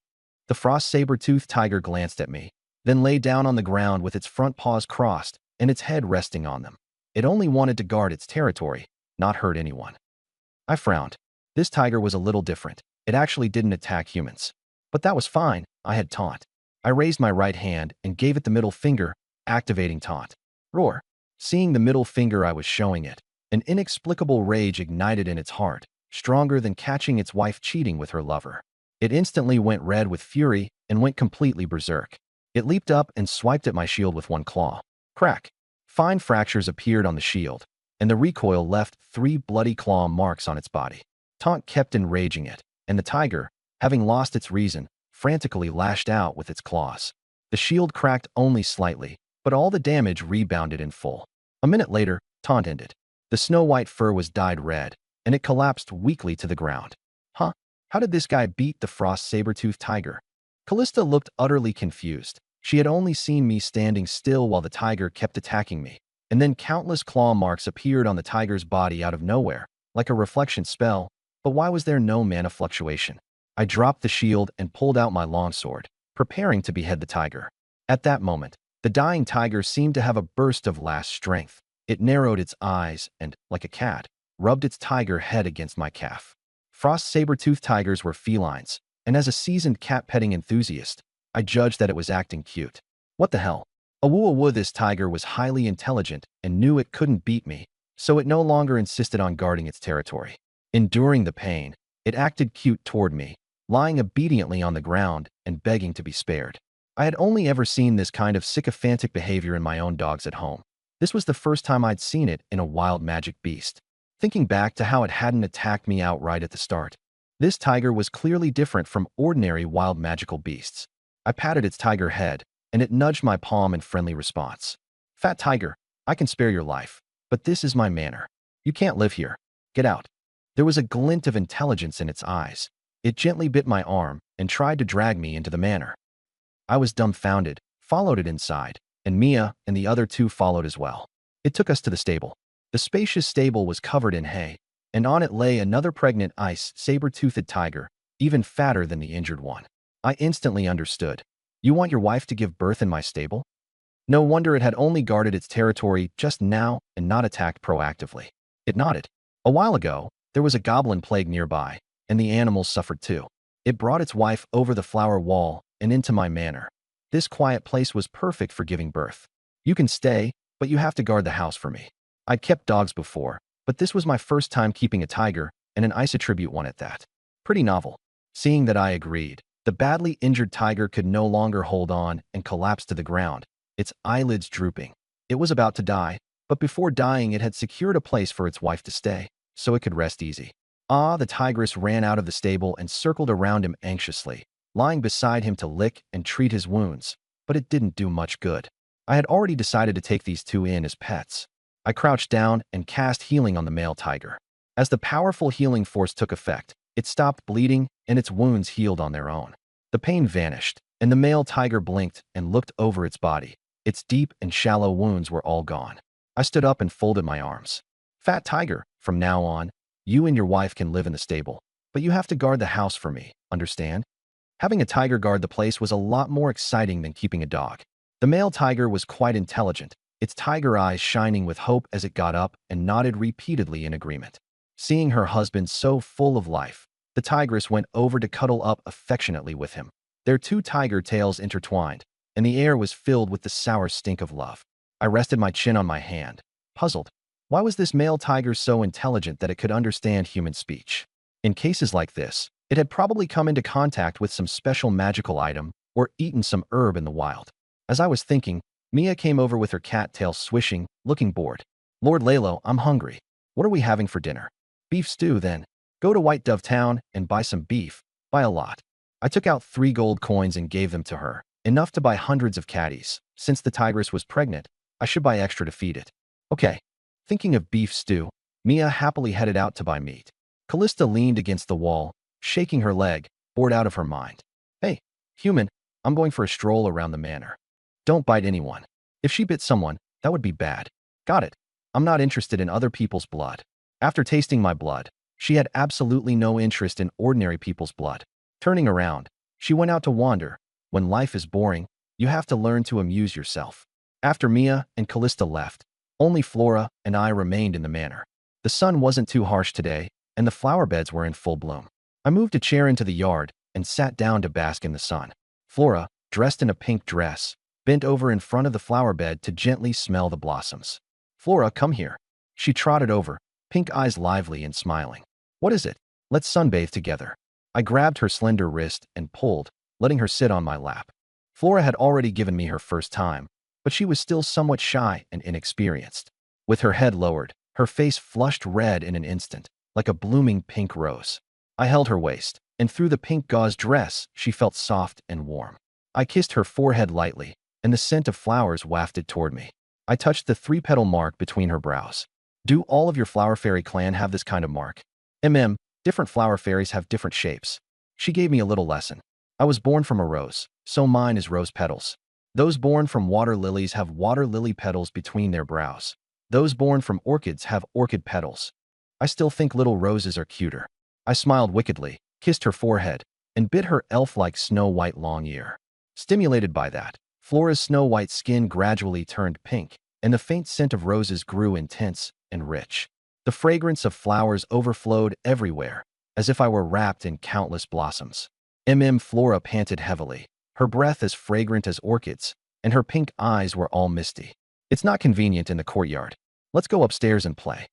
The frost saber-toothed tiger glanced at me, then lay down on the ground with its front paws crossed and its head resting on them. It only wanted to guard its territory, not hurt anyone. I frowned. This tiger was a little different. It actually didn't attack humans. But that was fine, I had taunt. I raised my right hand and gave it the middle finger, activating taunt. Roar. Seeing the middle finger I was showing it, an inexplicable rage ignited in its heart, stronger than catching its wife cheating with her lover. It instantly went red with fury and went completely berserk. It leaped up and swiped at my shield with one claw. Crack. Fine fractures appeared on the shield, and the recoil left 3 bloody claw marks on its body. Taunt kept enraging it, and the tiger, having lost its reason, frantically lashed out with its claws. The shield cracked only slightly, but all the damage rebounded in full. A minute later, Taunt ended. The snow-white fur was dyed red, and it collapsed weakly to the ground. Huh? How did this guy beat the frost saber-toothed tiger? Callista looked utterly confused. She had only seen me standing still while the tiger kept attacking me, and then countless claw marks appeared on the tiger's body out of nowhere, like a reflection spell, but why was there no mana fluctuation? I dropped the shield and pulled out my longsword, preparing to behead the tiger. At that moment, the dying tiger seemed to have a burst of last strength. It narrowed its eyes and, like a cat, rubbed its tiger head against my calf. Frost saber-toothed tigers were felines, and as a seasoned cat-petting enthusiast, I judged that it was acting cute. What the hell? Awoo, this tiger was highly intelligent and knew it couldn't beat me, so it no longer insisted on guarding its territory. Enduring the pain, it acted cute toward me, lying obediently on the ground and begging to be spared. I had only ever seen this kind of sycophantic behavior in my own dogs at home. This was the first time I'd seen it in a wild magic beast. Thinking back to how it hadn't attacked me outright at the start, this tiger was clearly different from ordinary wild magical beasts. I patted its tiger head, and it nudged my palm in friendly response. Fat tiger, I can spare your life, but this is my manor. You can't live here. Get out. There was a glint of intelligence in its eyes. It gently bit my arm and tried to drag me into the manor. I was dumbfounded, followed it inside, and Mia and the other 2 followed as well. It took us to the stable. The spacious stable was covered in hay, and on it lay another pregnant ice saber-toothed tiger, even fatter than the injured one. I instantly understood. You want your wife to give birth in my stable? No wonder it had only guarded its territory just now and not attacked proactively. It nodded. A while ago, there was a goblin plague nearby, and the animals suffered too. It brought its wife over the flower wall and into my manor. This quiet place was perfect for giving birth. You can stay, but you have to guard the house for me. I'd kept dogs before, but this was my first time keeping a tiger, and an ice attribute one at that. Pretty novel. Seeing that I agreed, the badly injured tiger could no longer hold on and collapsed to the ground, its eyelids drooping. It was about to die, but before dying it had secured a place for its wife to stay, so it could rest easy. The tigress ran out of the stable and circled around him anxiously, lying beside him to lick and treat his wounds, but it didn't do much good. I had already decided to take these two in as pets. I crouched down and cast healing on the male tiger. As the powerful healing force took effect, it stopped bleeding and its wounds healed on their own. The pain vanished, and the male tiger blinked and looked over its body. Its deep and shallow wounds were all gone. I stood up and folded my arms. Fat tiger, from now on, you and your wife can live in the stable, but you have to guard the house for me, understand? Having a tiger guard the place was a lot more exciting than keeping a dog. The male tiger was quite intelligent, its tiger eyes shining with hope as it got up and nodded repeatedly in agreement. Seeing her husband so full of life, the tigress went over to cuddle up affectionately with him. Their two tiger tails intertwined, and the air was filled with the sour stink of love. I rested my chin on my hand, puzzled. Why was this male tiger so intelligent that it could understand human speech? In cases like this, it had probably come into contact with some special magical item or eaten some herb in the wild. As I was thinking, Mia came over with her cat tail swishing, looking bored. Lord Lalo, I'm hungry. What are we having for dinner? Beef stew, then. Go to White Dove Town and buy some beef. Buy a lot. I took out 3 gold coins and gave them to her, enough to buy hundreds of catties. Since the tigress was pregnant, I should buy extra to feed it. Okay. Thinking of beef stew, Mia happily headed out to buy meat. Callista leaned against the wall, shaking her leg, bored out of her mind. Hey, human, I'm going for a stroll around the manor. Don't bite anyone. If she bit someone, that would be bad. Got it. I'm not interested in other people's blood. After tasting my blood, she had absolutely no interest in ordinary people's blood. Turning around, she went out to wander. When life is boring, you have to learn to amuse yourself. After Mia and Callista left, only Flora and I remained in the manor. The sun wasn't too harsh today, and the flower beds were in full bloom. I moved a chair into the yard and sat down to bask in the sun. Flora, dressed in a pink dress, bent over in front of the flower bed to gently smell the blossoms. Flora, come here. She trotted over, pink eyes lively and smiling. What is it? Let's sunbathe together. I grabbed her slender wrist and pulled, letting her sit on my lap. Flora had already given me her first time, but she was still somewhat shy and inexperienced. With her head lowered, her face flushed red in an instant, like a blooming pink rose. I held her waist, and through the pink gauze dress, she felt soft and warm. I kissed her forehead lightly, and the scent of flowers wafted toward me. I touched the 3-petal mark between her brows. Do all of your flower fairy clan have this kind of mark? Different flower fairies have different shapes. She gave me a little lesson. I was born from a rose, so mine is rose petals. Those born from water lilies have water lily petals between their brows. Those born from orchids have orchid petals. I still think little roses are cuter. I smiled wickedly, kissed her forehead, and bit her elf-like snow-white long ear. Stimulated by that, Flora's snow-white skin gradually turned pink, and the faint scent of roses grew intense and rich. The fragrance of flowers overflowed everywhere, as if I were wrapped in countless blossoms. Flora panted heavily, her breath as fragrant as orchids, and her pink eyes were all misty. It's not convenient in the courtyard. Let's go upstairs and play.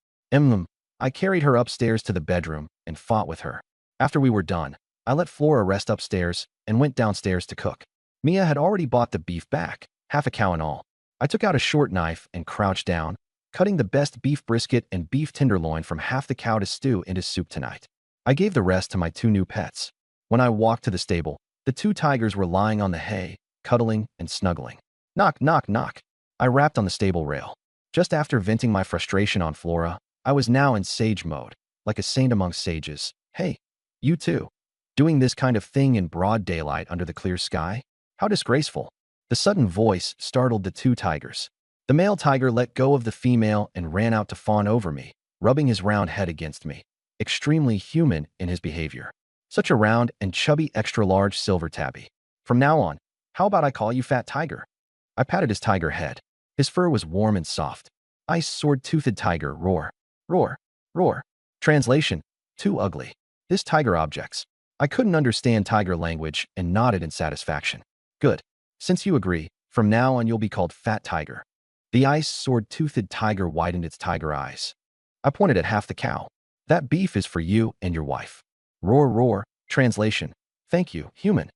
I carried her upstairs to the bedroom and fought with her. After we were done, I let Flora rest upstairs and went downstairs to cook. Mia had already bought the beef back, half a cow and all. I took out a short knife and crouched down, cutting the best beef brisket and beef tenderloin from half the cow to stew into soup tonight. I gave the rest to my 2 new pets. When I walked to the stable, the 2 tigers were lying on the hay, cuddling and snuggling. Knock, knock, knock. I rapped on the stable rail. Just after venting my frustration on Flora, I was now in sage mode, like a saint among sages. Hey, you too. Doing this kind of thing in broad daylight under the clear sky? How disgraceful. The sudden voice startled the 2 tigers. The male tiger let go of the female and ran out to fawn over me, rubbing his round head against me. Extremely human in his behavior. Such a round and chubby extra-large silver tabby. From now on, how about I call you Fat Tiger? I patted his tiger head. His fur was warm and soft. Ice sword-toothed tiger, roar, roar, roar. Translation, too ugly. This tiger objects. I couldn't understand tiger language and nodded in satisfaction. Good. Since you agree, from now on you'll be called Fat Tiger. The ice sword-toothed tiger widened its tiger eyes. I pointed at half the cow. That beef is for you and your wife. Roar, roar. Translation, thank you, human.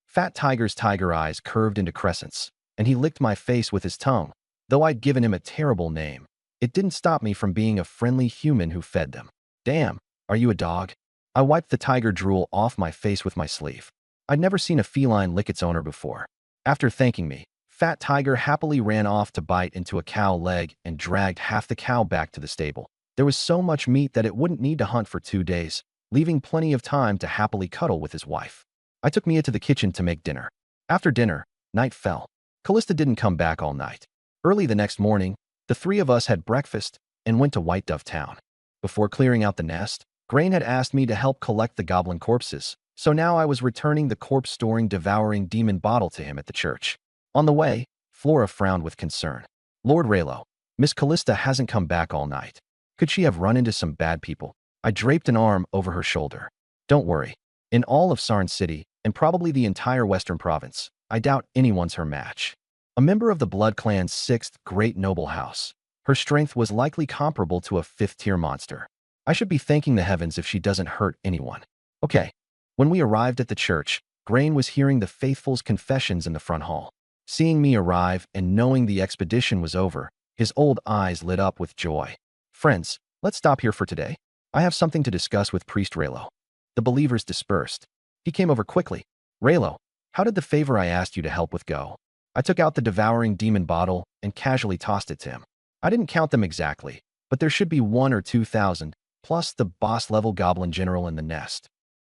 Fat Tiger's tiger eyes curved into crescents, and he licked my face with his tongue. Though I'd given him a terrible name, it didn't stop me from being a friendly human who fed them. Damn, are you a dog? I wiped the tiger drool off my face with my sleeve. I'd never seen a feline lick its owner before. After thanking me, Fat Tiger happily ran off to bite into a cow leg and dragged half the cow back to the stable. There was so much meat that it wouldn't need to hunt for 2 days, leaving plenty of time to happily cuddle with his wife. I took Mia to the kitchen to make dinner. After dinner, night fell. Callista didn't come back all night. Early the next morning, the three of us had breakfast and went to White Dove Town. Before clearing out the nest, Grain had asked me to help collect the goblin corpses, so now I was returning the corpse-storing, devouring demon bottle to him at the church. On the way, Flora frowned with concern. Lord Raylo, Miss Callista hasn't come back all night. Could she have run into some bad people? I draped an arm over her shoulder. Don't worry. In all of Sarn City, and probably the entire Western Province, I doubt anyone's her match. A member of the Blood Clan's 6th great noble house, her strength was likely comparable to a 5th-tier monster. I should be thanking the heavens if she doesn't hurt anyone. Okay. When we arrived at the church, Grain was hearing the faithful's confessions in the front hall. Seeing me arrive and knowing the expedition was over, his old eyes lit up with joy. Friends, let's stop here for today. I have something to discuss with Priest Raylo. The believers dispersed. He came over quickly. Raylo, how did the favor I asked you to help with go? I took out the devouring demon bottle and casually tossed it to him. I didn't count them exactly, but there should be 1,000 or 2,000, plus the boss-level goblin general in the nest.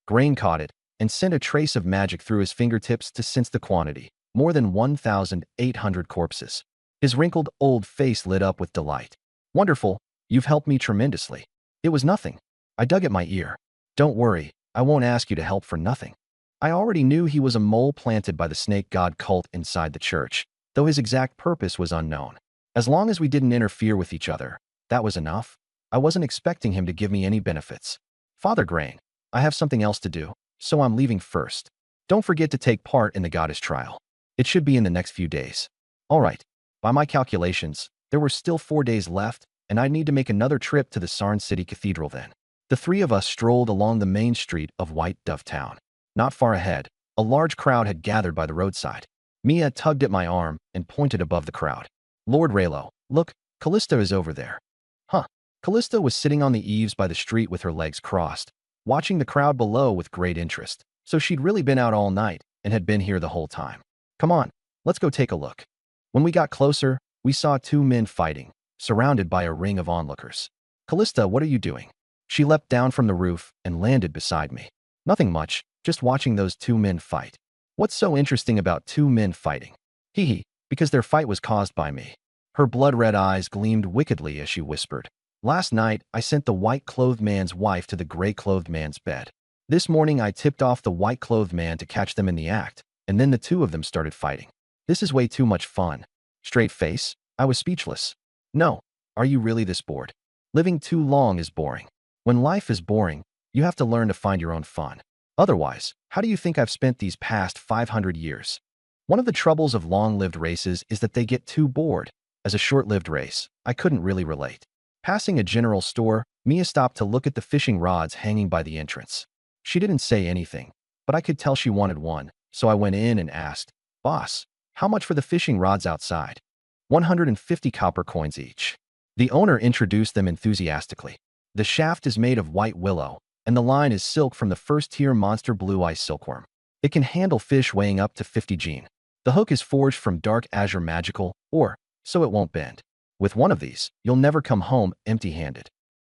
Grain caught it and sent a trace of magic through his fingertips to sense the quantity, more than 1,800 corpses. His wrinkled old face lit up with delight. Wonderful, you've helped me tremendously. It was nothing. I dug at my ear. Don't worry, I won't ask you to help for nothing. I already knew he was a mole planted by the snake god cult inside the church, though his exact purpose was unknown. As long as we didn't interfere with each other, that was enough. I wasn't expecting him to give me any benefits. Father Grain, I have something else to do, so I'm leaving first. Don't forget to take part in the goddess trial. It should be in the next few days. All right. By my calculations, there were still 4 days left, and I'd need to make another trip to the Sarn City Cathedral then. The three of us strolled along the main street of White Dove Town. Not far ahead, a large crowd had gathered by the roadside. Mia tugged at my arm and pointed above the crowd. Lord Raylo, look, Callista is over there. Huh. Callista was sitting on the eaves by the street with her legs crossed, watching the crowd below with great interest. So she'd really been out all night and had been here the whole time. Come on, let's go take a look. When we got closer, we saw 2 men fighting, surrounded by a ring of onlookers. Callista, what are you doing? She leapt down from the roof and landed beside me. Nothing much, just watching those 2 men fight. What's so interesting about 2 men fighting? Hee hee, because their fight was caused by me. Her blood-red eyes gleamed wickedly as she whispered. Last night, I sent the white-clothed man's wife to the gray-clothed man's bed. This morning, I tipped off the white-clothed man to catch them in the act, and then the 2 of them started fighting. This is way too much fun. Straight face, I was speechless. No, are you really this bored? Living too long is boring. When life is boring, you have to learn to find your own fun. Otherwise, how do you think I've spent these past 500 years? One of the troubles of long-lived races is that they get too bored. As a short-lived race, I couldn't really relate. Passing a general store, Mia stopped to look at the fishing rods hanging by the entrance. She didn't say anything, but I could tell she wanted one, so I went in and asked, "Boss, how much for the fishing rods outside?" 150 copper coins each. The owner introduced them enthusiastically. The shaft is made of white willow, and the line is silk from the first-tier monster blue ice silkworm. It can handle fish weighing up to 50 gene. The hook is forged from dark azure magical ore, so it won't bend. With one of these, you'll never come home empty-handed.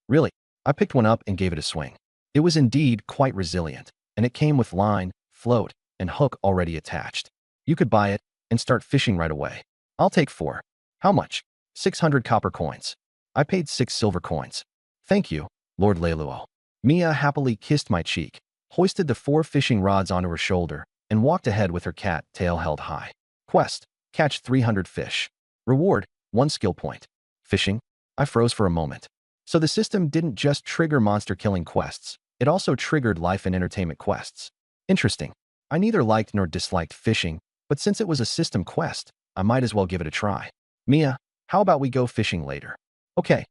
Really, I picked one up and gave it a swing. It was indeed quite resilient, and it came with line, float, and hook already attached. You could buy it and start fishing right away. I'll take 4. How much? 600 copper coins. I paid 6 silver coins. Thank you, Lord Leluo. Mia happily kissed my cheek, hoisted the 4 fishing rods onto her shoulder, and walked ahead with her cat tail held high. Quest: catch 300 fish. Reward: 1 skill point. Fishing? I froze for a moment. So the system didn't just trigger monster-killing quests, it also triggered life and entertainment quests. Interesting. I neither liked nor disliked fishing, but since it was a system quest, I might as well give it a try. Mia, how about we go fishing later? Okay.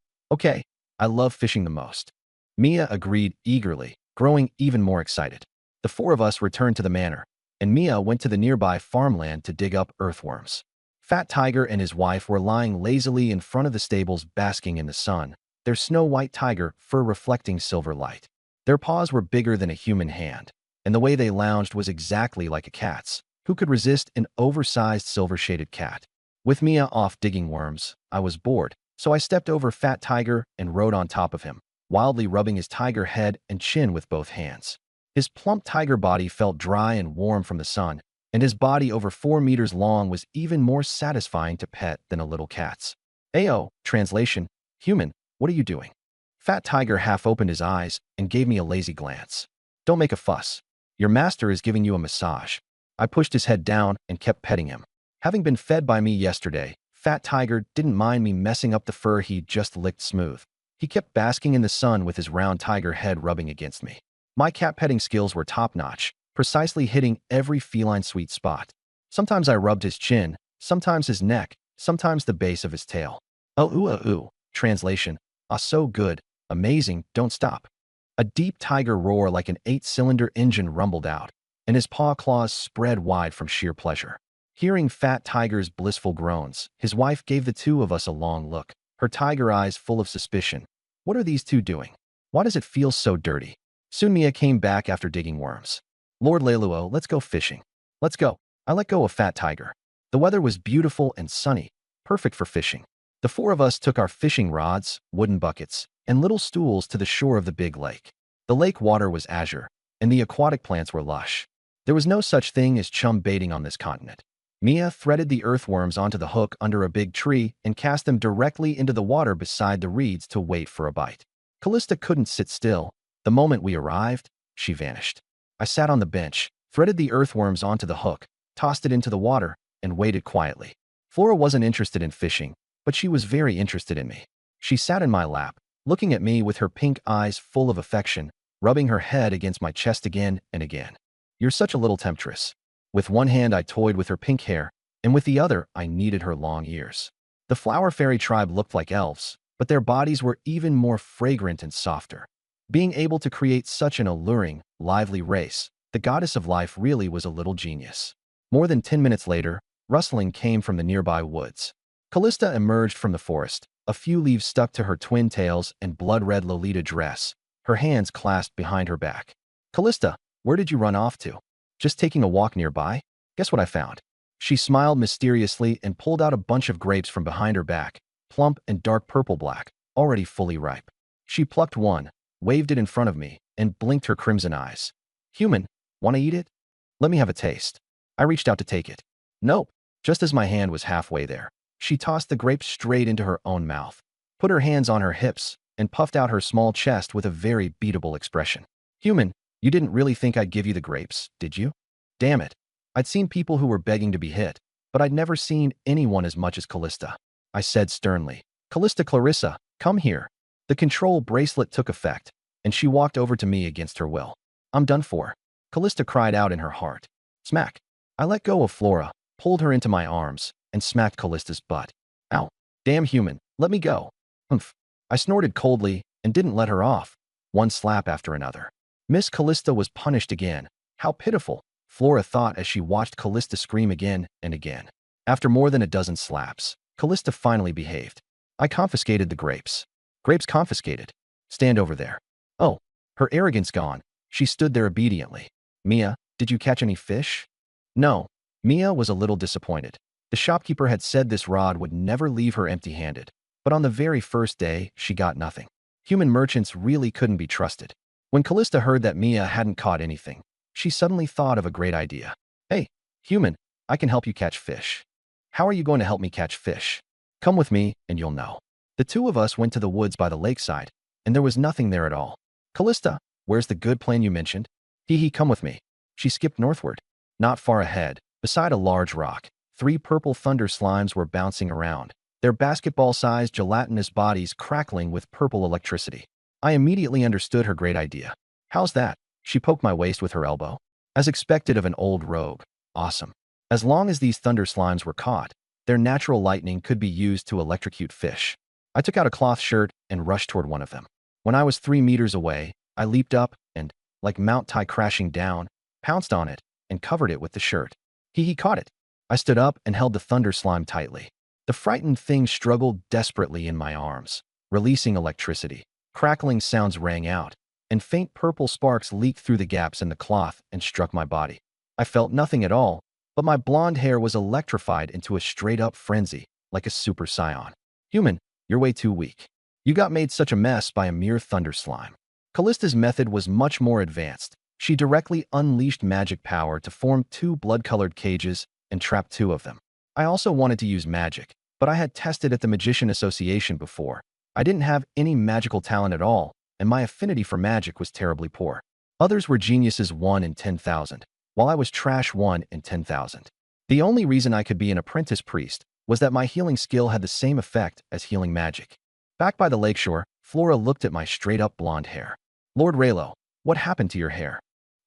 I love fishing the most. Mia agreed eagerly, growing even more excited. The 4 of us returned to the manor, and Mia went to the nearby farmland to dig up earthworms. Fat Tiger and his wife were lying lazily in front of the stables basking in the sun, their snow-white tiger fur reflecting silver light. Their paws were bigger than a human hand, and the way they lounged was exactly like a cat's. Who could resist an oversized silver-shaded cat? With Mia off digging worms, I was bored, so I stepped over Fat Tiger and rode on top of him, wildly rubbing his tiger head and chin with both hands. His plump tiger body felt dry and warm from the sun, and his body over 4 meters long was even more satisfying to pet than a little cat's. Ayo, translation, human, what are you doing? Fat Tiger half opened his eyes and gave me a lazy glance. Don't make a fuss. Your master is giving you a massage. I pushed his head down and kept petting him. Having been fed by me yesterday, Fat Tiger didn't mind me messing up the fur he'd just licked smooth. He kept basking in the sun with his round tiger head rubbing against me. My cat petting skills were top-notch, precisely hitting every feline sweet spot. Sometimes I rubbed his chin, sometimes his neck, sometimes the base of his tail. Translation, ah, so good, amazing, don't stop. A deep tiger roar like an 8-cylinder engine rumbled out, and his paw claws spread wide from sheer pleasure. Hearing Fat Tiger's blissful groans, his wife gave the 2 of us a long look, her tiger eyes full of suspicion. What are these 2 doing? Why does it feel so dirty? Soon Mia came back after digging worms. Lord Leluo, let's go fishing. Let's go. I let go of Fat Tiger. The weather was beautiful and sunny, perfect for fishing. The 4 of us took our fishing rods, wooden buckets, and little stools to the shore of the big lake. The lake water was azure, and the aquatic plants were lush. There was no such thing as chum baiting on this continent. Mia threaded the earthworms onto the hook under a big tree and cast them directly into the water beside the reeds to wait for a bite. Callista couldn't sit still. The moment we arrived, she vanished. I sat on the bench, threaded the earthworms onto the hook, tossed it into the water, and waited quietly. Flora wasn't interested in fishing, but she was very interested in me. She sat in my lap, looking at me with her pink eyes full of affection, rubbing her head against my chest again and again. You're such a little temptress. With one hand I toyed with her pink hair, and with the other I kneaded her long ears. The flower fairy tribe looked like elves, but their bodies were even more fragrant and softer. Being able to create such an alluring, lively race, the goddess of life really was a little genius. More than 10 minutes later, rustling came from the nearby woods. Callista emerged from the forest, a few leaves stuck to her twin tails and blood-red Lolita dress, her hands clasped behind her back. Callista, where did you run off to? Just taking a walk nearby? Guess what I found? She smiled mysteriously and pulled out a bunch of grapes from behind her back, plump and dark purple-black, already fully ripe. She plucked one, waved it in front of me, and blinked her crimson eyes. Human, want to eat it? Let me have a taste. I reached out to take it. Nope. Just as my hand was halfway there, she tossed the grape straight into her own mouth, put her hands on her hips, and puffed out her small chest with a very beatable expression. Human, you didn't really think I'd give you the grapes, did you? Damn it. I'd seen people who were begging to be hit, but I'd never seen anyone as much as Callista. I said sternly, Callista Clarissa, come here. The control bracelet took effect, and she walked over to me against her will. I'm done for. Callista cried out in her heart. Smack. I let go of Flora, pulled her into my arms, and smacked Callista's butt. Ow. Damn human, let me go. Humph. I snorted coldly and didn't let her off, one slap after another. Miss Callista was punished again. How pitiful, Flora thought as she watched Callista scream again and again. After more than a dozen slaps, Callista finally behaved. I confiscated the grapes. Grapes confiscated. Stand over there. Oh, her arrogance gone. She stood there obediently. Mia, did you catch any fish? No. Mia was a little disappointed. The shopkeeper had said this rod would never leave her empty-handed, but on the very first day, she got nothing. Human merchants really couldn't be trusted. When Callista heard that Mia hadn't caught anything, she suddenly thought of a great idea. Hey, human, I can help you catch fish. How are you going to help me catch fish? Come with me, and you'll know. The 2 of us went to the woods by the lakeside, and there was nothing there at all. Callista, where's the good plan you mentioned? Hee, come with me. She skipped northward. Not far ahead, beside a large rock, 3 purple thunder slimes were bouncing around, their basketball-sized gelatinous bodies crackling with purple electricity. I immediately understood her great idea. How's that? She poked my waist with her elbow. As expected of an old rogue. Awesome. As long as these thunder slimes were caught, their natural lightning could be used to electrocute fish. I took out a cloth shirt and rushed toward one of them. When I was 3 meters away, I leaped up and, like Mount Tai crashing down, pounced on it and covered it with the shirt. He caught it. I stood up and held the thunder slime tightly. The frightened thing struggled desperately in my arms, releasing electricity. Crackling sounds rang out, and faint purple sparks leaked through the gaps in the cloth and struck my body. I felt nothing at all, but my blonde hair was electrified into a straight-up frenzy, like a super scion. Human, you're way too weak. You got made such a mess by a mere thunder slime. Callista's method was much more advanced. She directly unleashed magic power to form 2 blood-colored cages and trap 2 of them. I also wanted to use magic, but I had tested at the Magician Association before. I didn't have any magical talent at all, and my affinity for magic was terribly poor. Others were geniuses 1 in 10,000, while I was trash 1 in 10,000. The only reason I could be an apprentice priest was that my healing skill had the same effect as healing magic. Back by the lakeshore, Flora looked at my straight-up blonde hair. Lord Raylo, what happened to your hair?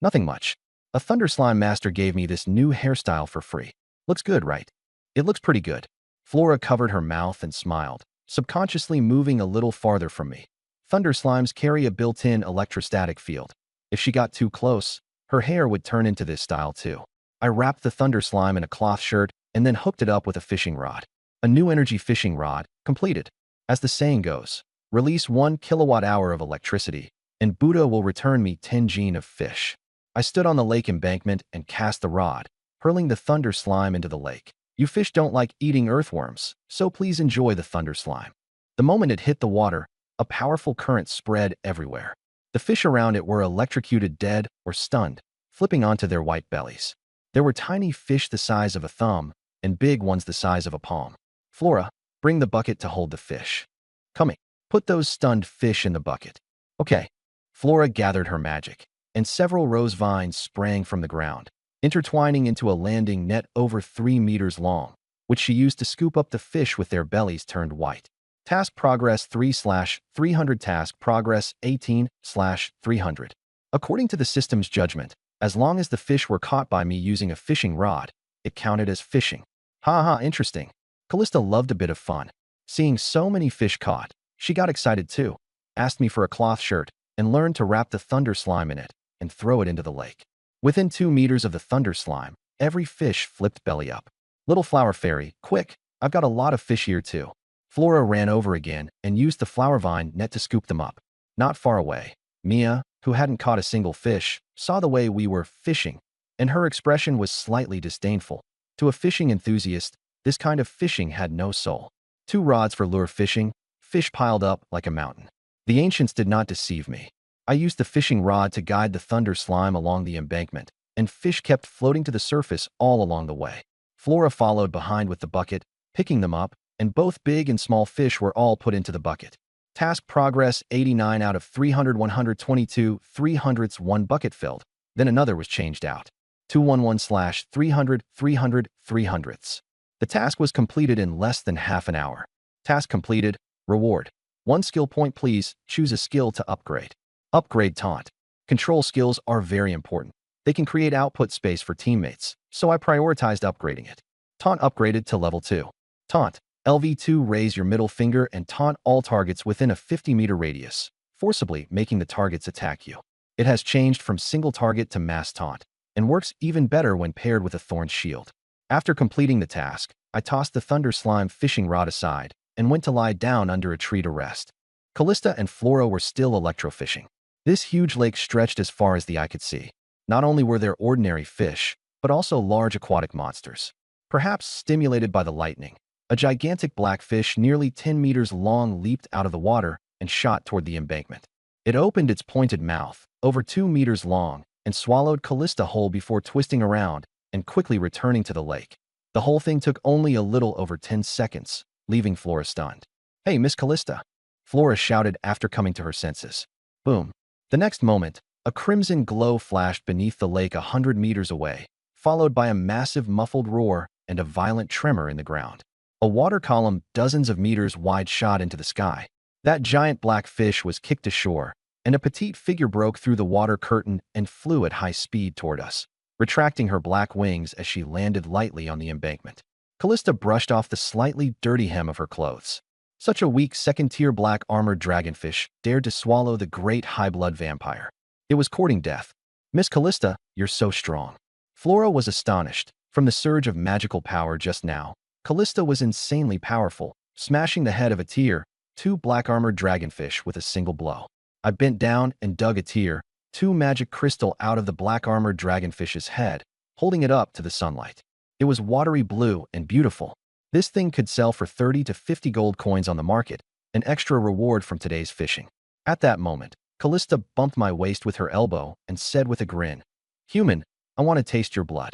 Nothing much. A Thunder Slime Master gave me this new hairstyle for free. Looks good, right? It looks pretty good. Flora covered her mouth and smiled, subconsciously moving a little farther from me. Thunder slimes carry a built-in electrostatic field. If she got too close, her hair would turn into this style too. I wrapped the thunder slime in a cloth shirt and then hooked it up with a fishing rod. A new energy fishing rod, completed. As the saying goes, release 1 kilowatt-hour of electricity, and Buddha will return me 10 gene of fish. I stood on the lake embankment and cast the rod, hurling the thunder slime into the lake. You fish don't like eating earthworms, so please enjoy the thunder slime. The moment it hit the water, a powerful current spread everywhere. The fish around it were electrocuted dead or stunned, flipping onto their white bellies. There were tiny fish the size of a thumb and big ones the size of a palm. Flora, bring the bucket to hold the fish. Coming. Put those stunned fish in the bucket. Okay. Flora gathered her magic, and several rose vines sprang from the ground, intertwining into a landing net over 3 meters long, which she used to scoop up the fish with their bellies turned white. Task progress 3/300. Task progress 18/300. According to the system's judgment, as long as the fish were caught by me using a fishing rod, it counted as fishing. Ha, interesting. Callista loved a bit of fun. Seeing so many fish caught, she got excited too, asked me for a cloth shirt, and learned to wrap the thunder slime in it and throw it into the lake. Within 2 meters of the thunder slime, every fish flipped belly up. Little flower fairy, quick, I've got a lot of fish here too. Flora ran over again and used the flower vine net to scoop them up. Not far away, Mia, who hadn't caught a single fish, saw the way we were fishing, and her expression was slightly disdainful. To a fishing enthusiast, this kind of fishing had no soul. 2 rods for lure fishing, fish piled up like a mountain. The ancients did not deceive me. I used the fishing rod to guide the thunder slime along the embankment, and fish kept floating to the surface all along the way. Flora followed behind with the bucket, picking them up, and both big and small fish were all put into the bucket. Task progress 89 out of 300. 122 300ths. 1 bucket filled. Then another was changed out. 211/300 300 300ths. The task was completed in less than half an hour. Task completed. Reward. 1 skill point. Please choose a skill to upgrade. Upgrade Taunt. Control skills are very important. They can create output space for teammates, so I prioritized upgrading it. Taunt upgraded to level 2. Taunt. LV2, raise your middle finger and taunt all targets within a 50-meter radius, forcibly making the targets attack you. It has changed from single target to mass taunt, and works even better when paired with a thorn shield. After completing the task, I tossed the thunder slime fishing rod aside and went to lie down under a tree to rest. Callista and Flora were still electrofishing. This huge lake stretched as far as the eye could see. Not only were there ordinary fish, but also large aquatic monsters. Perhaps stimulated by the lightning, a gigantic blackfish nearly 10 meters long leaped out of the water and shot toward the embankment. It opened its pointed mouth, over 2 meters long, and swallowed Callista whole before twisting around and quickly returning to the lake. The whole thing took only a little over 10 seconds, leaving Flora stunned. Hey, Miss Callista. Flora shouted after coming to her senses. Boom. The next moment, a crimson glow flashed beneath the lake 100 meters away, followed by a massive muffled roar and a violent tremor in the ground. A water column dozens of meters wide shot into the sky. That giant black fish was kicked ashore, and a petite figure broke through the water curtain and flew at high speed toward us, retracting her black wings as she landed lightly on the embankment. Callista brushed off the slightly dirty hem of her clothes. Such a weak second-tier black armored dragonfish dared to swallow the great high-blood vampire. It was courting death. Miss Callista, you're so strong. Flora was astonished. From the surge of magical power just now, Callista was insanely powerful, smashing the head of a tier 2 black armored dragonfish with a single blow. I bent down and dug a tier 2 magic crystal out of the black armored dragonfish's head, holding it up to the sunlight. It was watery blue and beautiful. This thing could sell for 30 to 50 gold coins on the market, an extra reward from today's fishing. At that moment, Callista bumped my waist with her elbow and said with a grin, "Human, I want to taste your blood."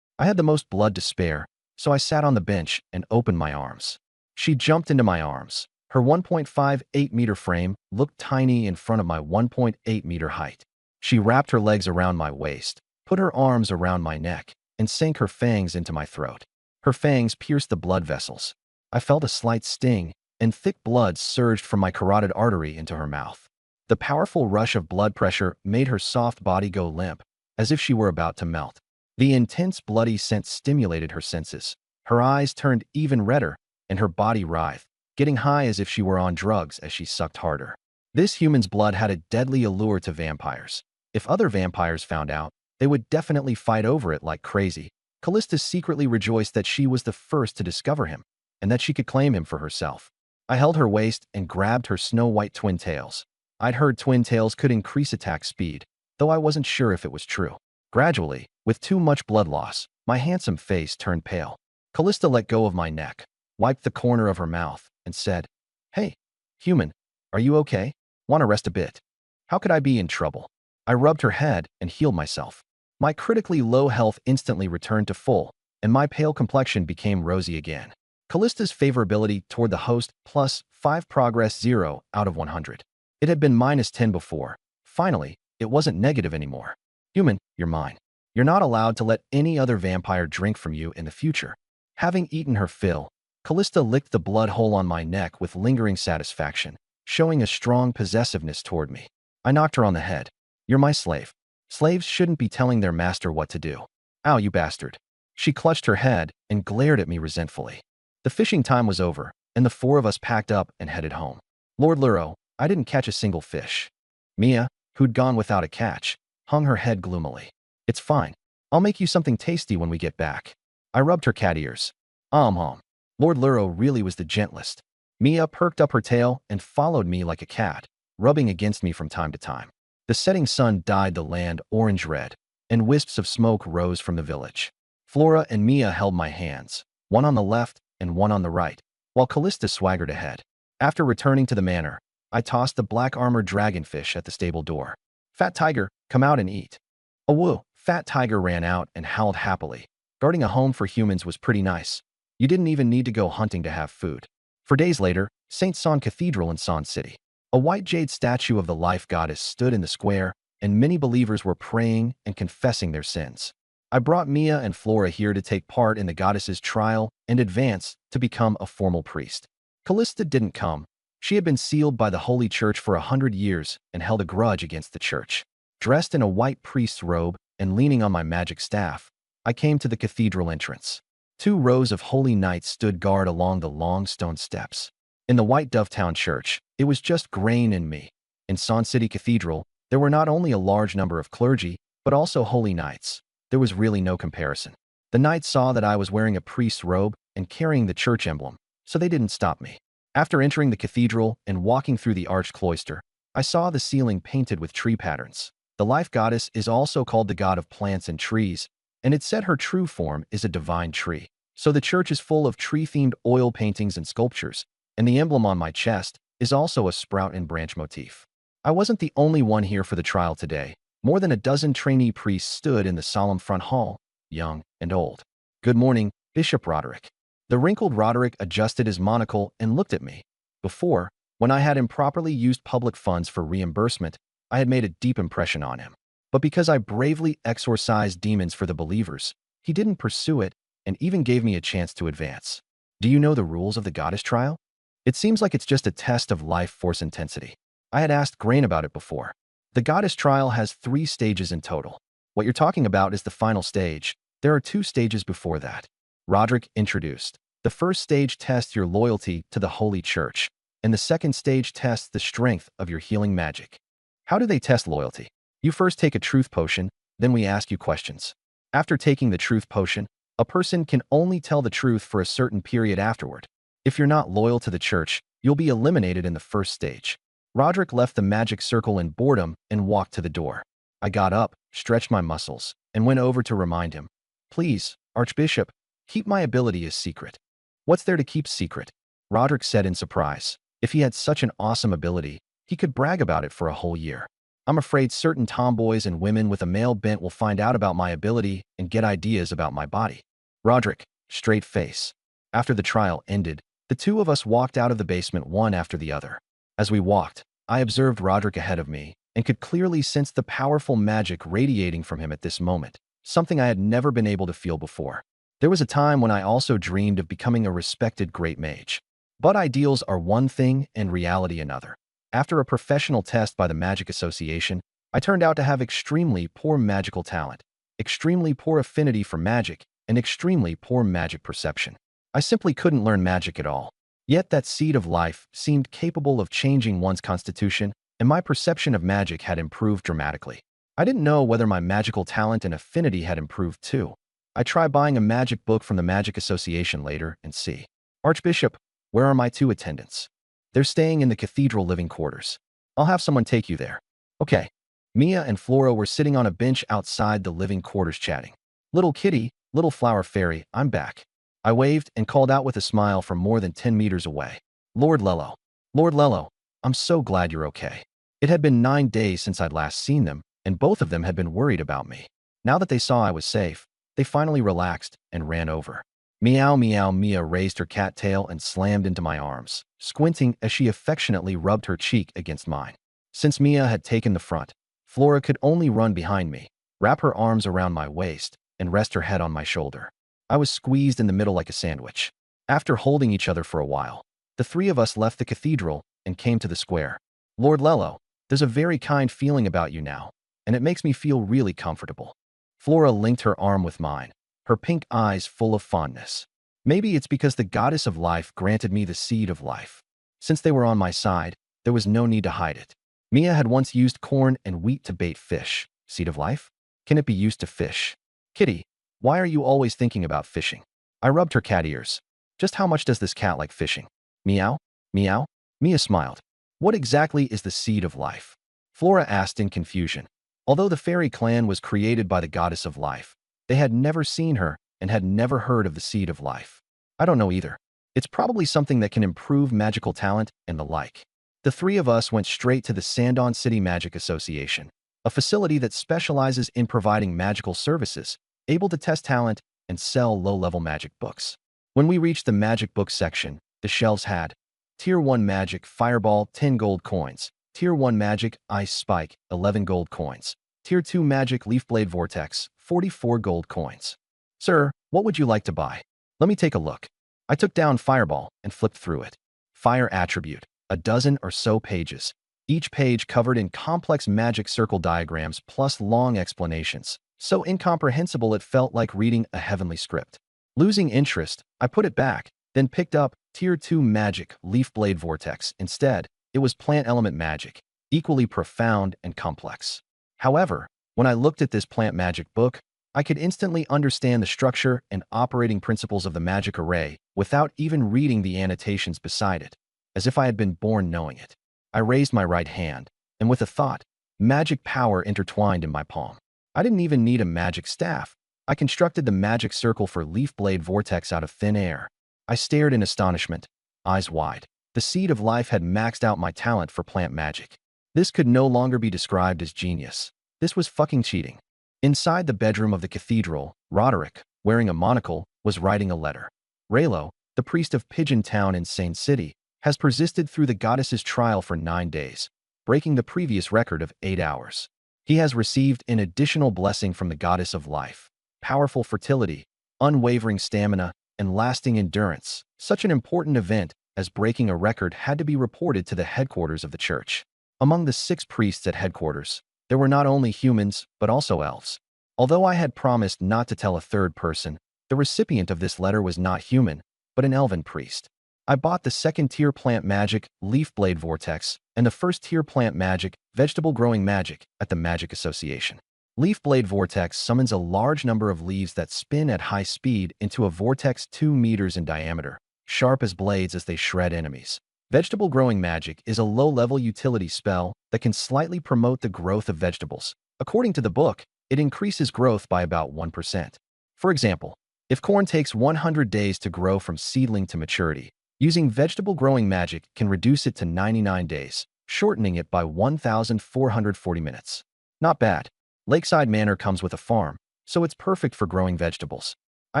I had the most blood to spare, so I sat on the bench and opened my arms. She jumped into my arms. Her 1.58-meter frame looked tiny in front of my 1.8-meter height. She wrapped her legs around my waist, put her arms around my neck, and sank her fangs into my throat. Her fangs pierced the blood vessels. I felt a slight sting, and thick blood surged from my carotid artery into her mouth. The powerful rush of blood pressure made her soft body go limp, as if she were about to melt. The intense bloody scent stimulated her senses. Her eyes turned even redder, and her body writhed, getting high as if she were on drugs as she sucked harder. This human's blood had a deadly allure to vampires. If other vampires found out, they would definitely fight over it like crazy. Callista secretly rejoiced that she was the first to discover him, and that she could claim him for herself. I held her waist and grabbed her snow-white twin tails. I'd heard twin tails could increase attack speed, though I wasn't sure if it was true. Gradually, with too much blood loss, my handsome face turned pale. Callista let go of my neck, wiped the corner of her mouth, and said, "Hey, human, are you okay? Want to rest a bit? How could I be in trouble?" I rubbed her head and healed myself. My critically low health instantly returned to full, and my pale complexion became rosy again. Callista's favorability toward the host +5 progress 0 out of 100. It had been -10 before. Finally, it wasn't negative anymore. "Human, you're mine. You're not allowed to let any other vampire drink from you in the future." Having eaten her fill, Callista licked the blood hole on my neck with lingering satisfaction, showing a strong possessiveness toward me. I knocked her on the head. "You're my slave. Slaves shouldn't be telling their master what to do." "Ow, you bastard." She clutched her head and glared at me resentfully. The fishing time was over, and the 4 of us packed up and headed home. Lord Luro, I didn't catch a single fish. Mia, who'd gone without a catch, hung her head gloomily. "It's fine. I'll make you something tasty when we get back." I rubbed her cat ears. Lord Luro really was the gentlest. Mia perked up her tail and followed me like a cat, rubbing against me from time to time. The setting sun dyed the land orange-red, and wisps of smoke rose from the village. Flora and Mia held my hands, one on the left and one on the right, while Callista swaggered ahead. After returning to the manor, I tossed the black armored dragonfish at the stable door. "Fat Tiger, come out and eat." "Oh, woo!" Fat Tiger ran out and howled happily. Guarding a home for humans was pretty nice. You didn't even need to go hunting to have food. For days later, St. Son Cathedral in Son City. A white jade statue of the life goddess stood in the square, and many believers were praying and confessing their sins. I brought Mia and Flora here to take part in the goddess's trial and advance to become a formal priest. Callista didn't come. She had been sealed by the Holy Church for 100 years and held a grudge against the church. Dressed in a white priest's robe and leaning on my magic staff, I came to the cathedral entrance. 2 rows of holy knights stood guard along the long stone steps. In the White Dovetown Church, it was just Grain and me. In Son City Cathedral, there were not only a large number of clergy, but also holy knights. There was really no comparison. The knights saw that I was wearing a priest's robe and carrying the church emblem, so they didn't stop me. After entering the cathedral and walking through the arched cloister, I saw the ceiling painted with tree patterns. The life goddess is also called the god of plants and trees, and it's said her true form is a divine tree. So the church is full of tree-themed oil paintings and sculptures, and the emblem on my chest is also a sprout and branch motif. I wasn't the only one here for the trial today. More than a dozen trainee priests stood in the solemn front hall, young and old. "Good morning, Bishop Roderick." The wrinkled Roderick adjusted his monocle and looked at me. Before, When I had improperly used public funds for reimbursement, I had made a deep impression on him. But because I bravely exorcised demons for the believers, he didn't pursue it and even gave me a chance to advance. Do you know the rules of the goddess trial? It seems like it's just a test of life force intensity. I had asked Grain about it before. The goddess trial has 3 stages in total. What you're talking about is the final stage. There are 2 stages before that. Roderick introduced. The first stage tests your loyalty to the Holy Church, and the second stage tests the strength of your healing magic. How do they test loyalty? You first take a truth potion, then we ask you questions. After taking the truth potion, a person can only tell the truth for a certain period afterward. If you're not loyal to the church, you'll be eliminated in the first stage. Roderick left the magic circle in boredom and walked to the door. I got up, stretched my muscles, and went over to remind him. Please, Archbishop, keep my ability a secret. What's there to keep secret? Roderick said in surprise. If he had such an awesome ability, he could brag about it for a whole year. I'm afraid certain tomboys and women with a male bent will find out about my ability and get ideas about my body. Roderick, straight face. After the trial ended, the 2 of us walked out of the basement one after the other. As we walked, I observed Roderick ahead of me and could clearly sense the powerful magic radiating from him at this moment, something I had never been able to feel before. There was a time when I also dreamed of becoming a respected great mage. But ideals are one thing and reality another. After a professional test by the Magic Association, I turned out to have extremely poor magical talent, extremely poor affinity for magic, and extremely poor magic perception. I simply couldn't learn magic at all. Yet that seed of life seemed capable of changing one's constitution, and my perception of magic had improved dramatically. I didn't know whether my magical talent and affinity had improved too. I try buying a magic book from the Magic Association later and see. Archbishop, where are my 2 attendants? They're staying in the cathedral living quarters. I'll have someone take you there. Okay. Mia and Flora were sitting on a bench outside the living quarters chatting. Little kitty, little flower fairy, I'm back. I waved and called out with a smile from more than 10 meters away. Lord Lello. Lord Lello, I'm so glad you're okay. It had been 9 days since I'd last seen them, and both of them had been worried about me. Now that they saw I was safe, they finally relaxed and ran over. Meow meow. Mia raised her cat tail and slammed into my arms, squinting as she affectionately rubbed her cheek against mine. Since Mia had taken the front, Flora could only run behind me, wrap her arms around my waist, and rest her head on my shoulder. I was squeezed in the middle like a sandwich. After holding each other for a while, the 3 of us left the cathedral and came to the square. Lord Lello, there's a very kind feeling about you now, and it makes me feel really comfortable. Flora linked her arm with mine, her pink eyes full of fondness. Maybe it's because the goddess of life granted me the seed of life. Since they were on my side, there was no need to hide it. Mia had once used corn and wheat to bait fish. Seed of life? Can it be used to fish? Kitty, why are you always thinking about fishing? I rubbed her cat ears. Just how much does this cat like fishing? Meow? Meow? Mia smiled. What exactly is the seed of life? Flora asked in confusion. Although the fairy clan was created by the goddess of life, they had never seen her and had never heard of the seed of life. I don't know either. It's probably something that can improve magical talent and the like. The 3 of us went straight to the Sandon City Magic Association, a facility that specializes in providing magical services, able to test talent and sell low-level magic books. When we reached the magic book section, the shelves had Tier 1 Magic Fireball, 10 gold coins. Tier 1 Magic Ice Spike, 11 gold coins. Tier 2 Magic Leafblade Vortex, 44 gold coins. Sir, what would you like to buy? Let me take a look. I took down Fireball and flipped through it. Fire attribute, a dozen or so pages. Each page covered in complex magic circle diagrams plus long explanations, so incomprehensible it felt like reading a heavenly script. Losing interest, I put it back, then picked up Tier 2 Magic Leafblade Vortex instead. It was plant element magic, equally profound and complex. However, when I looked at this plant magic book, I could instantly understand the structure and operating principles of the magic array without even reading the annotations beside it, as if I had been born knowing it. I raised my right hand, and with a thought, magic power intertwined in my palm. I didn't even need a magic staff. I constructed the magic circle for Leafblade Vortex out of thin air. I stared in astonishment, eyes wide. The seed of life had maxed out my talent for plant magic. This could no longer be described as genius. This was fucking cheating. Inside the bedroom of the cathedral, Roderick, wearing a monocle, was writing a letter. Raylo, the priest of Pigeon Town in Sane City, has persisted through the goddess's trial for 9 days, breaking the previous record of 8 hours. He has received an additional blessing from the goddess of life, powerful fertility, unwavering stamina, and lasting endurance. Such an important event as breaking a record had to be reported to the headquarters of the church. Among the 6 priests at headquarters, there were not only humans, but also elves. Although I had promised not to tell a third person, the recipient of this letter was not human, but an elven priest. I bought the second-tier plant magic, leaf blade vortex, and the first-tier plant magic, vegetable growing magic, at the Magic Association. Leaf blade vortex summons a large number of leaves that spin at high speed into a vortex 2 meters in diameter, sharp as blades as they shred enemies. Vegetable growing magic is a low-level utility spell that can slightly promote the growth of vegetables. According to the book, it increases growth by about 1%. For example, if corn takes 100 days to grow from seedling to maturity, using vegetable growing magic can reduce it to 99 days, shortening it by 1,440 minutes. Not bad. Lakeside Manor comes with a farm, so it's perfect for growing vegetables. I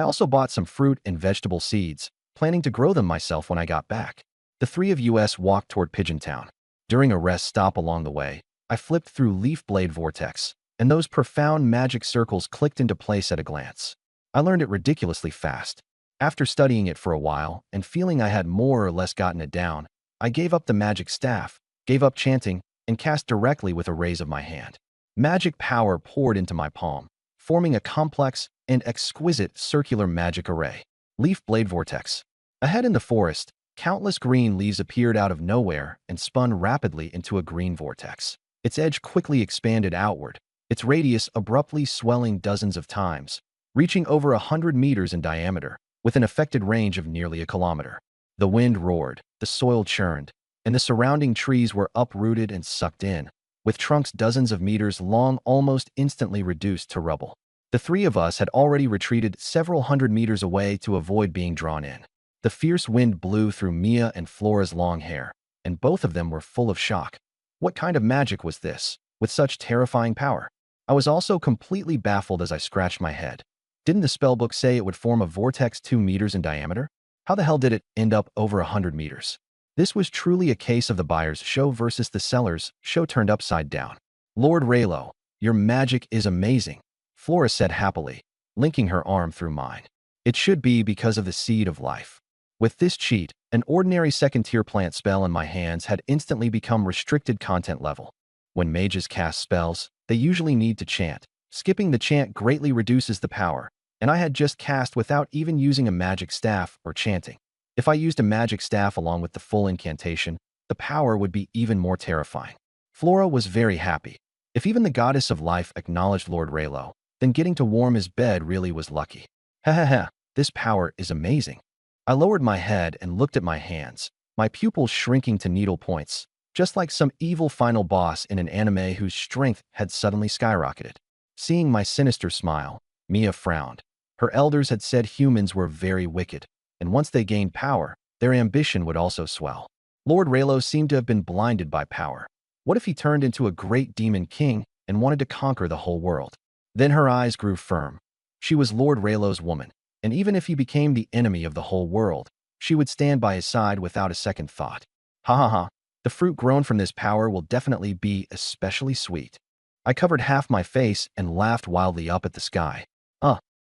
also bought some fruit and vegetable seeds, planning to grow them myself when I got back. The 3 of us walked toward Pigeon Town. During a rest stop along the way, I flipped through Leaf Blade Vortex, and those profound magic circles clicked into place at a glance. I learned it ridiculously fast. After studying it for a while and feeling I had more or less gotten it down, I gave up the magic staff, gave up chanting, and cast directly with a raise of my hand. Magic power poured into my palm, forming a complex and exquisite circular magic array. Leaf Blade Vortex. Ahead in the forest, countless green leaves appeared out of nowhere and spun rapidly into a green vortex. Its edge quickly expanded outward, its radius abruptly swelling dozens of times, reaching over 100 meters in diameter, with an affected range of nearly a kilometer. The wind roared, the soil churned, and the surrounding trees were uprooted and sucked in, with trunks dozens of meters long almost instantly reduced to rubble. The 3 of us had already retreated several hundred meters away to avoid being drawn in. The fierce wind blew through Mia and Flora's long hair, and both of them were full of shock. What kind of magic was this, with such terrifying power? I was also completely baffled as I scratched my head. Didn't the spellbook say it would form a vortex 2 meters in diameter? How the hell did it end up over 100 meters? This was truly a case of the buyer's show versus the seller's show turned upside down. Lord Raylo, your magic is amazing, Flora said happily, linking her arm through mine. It should be because of the seed of life. With this cheat, an ordinary second-tier plant spell in my hands had instantly become restricted content level. When mages cast spells, they usually need to chant. Skipping the chant greatly reduces the power, and I had just cast without even using a magic staff or chanting. If I used a magic staff along with the full incantation, the power would be even more terrifying. Flora was very happy. If even the goddess of life acknowledged Lord Raylo, then getting to warm his bed really was lucky. Ha ha ha, this power is amazing. I lowered my head and looked at my hands, my pupils shrinking to needle points, just like some evil final boss in an anime whose strength had suddenly skyrocketed. Seeing my sinister smile, Mia frowned. Her elders had said humans were very wicked, and once they gained power, their ambition would also swell. Lord Raylo seemed to have been blinded by power. What if he turned into a great demon king and wanted to conquer the whole world? Then her eyes grew firm. She was Lord Raylo's woman, and even if he became the enemy of the whole world, she would stand by his side without a second thought. Ha ha ha, the fruit grown from this power will definitely be especially sweet. I covered half my face and laughed wildly up at the sky.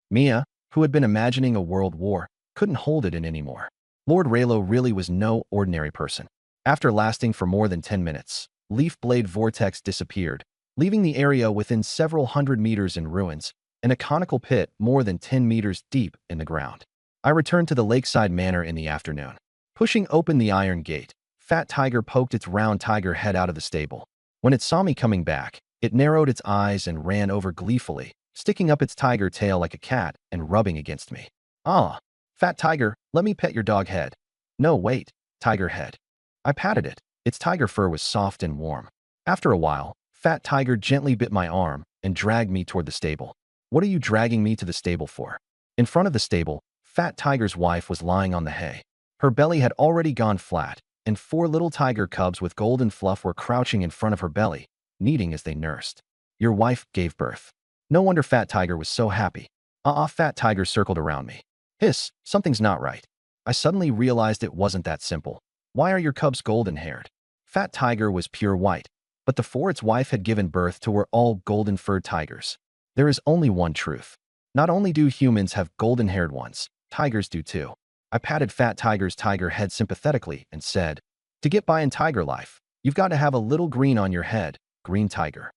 Mia, who had been imagining a world war, couldn't hold it in anymore. Lord Raylo really was no ordinary person. After lasting for more than 10 minutes, Leaf Blade Vortex disappeared, leaving the area within several hundred meters in ruins, and a conical pit more than 10 meters deep in the ground. I returned to the Lakeside Manor in the afternoon. Pushing open the iron gate, Fat Tiger poked its round tiger head out of the stable. When it saw me coming back, it narrowed its eyes and ran over gleefully, sticking up its tiger tail like a cat and rubbing against me. Ah, Fat Tiger, let me pet your dog head. No, wait, tiger head. I patted it. Its tiger fur was soft and warm. After a while, Fat Tiger gently bit my arm and dragged me toward the stable. What are you dragging me to the stable for? In front of the stable, Fat Tiger's wife was lying on the hay. Her belly had already gone flat, and 4 little tiger cubs with golden fluff were crouching in front of her belly, kneading as they nursed. Your wife gave birth. No wonder Fat Tiger was so happy. Fat Tiger circled around me. Hiss, something's not right. I suddenly realized it wasn't that simple. Why are your cubs golden-haired? Fat Tiger was pure white, but the four its wife had given birth to were all golden-furred tigers. There is only one truth. Not only do humans have golden-haired ones, tigers do too. I patted Fat Tiger's tiger head sympathetically and said, to get by in tiger life, you've got to have a little green on your head, green tiger.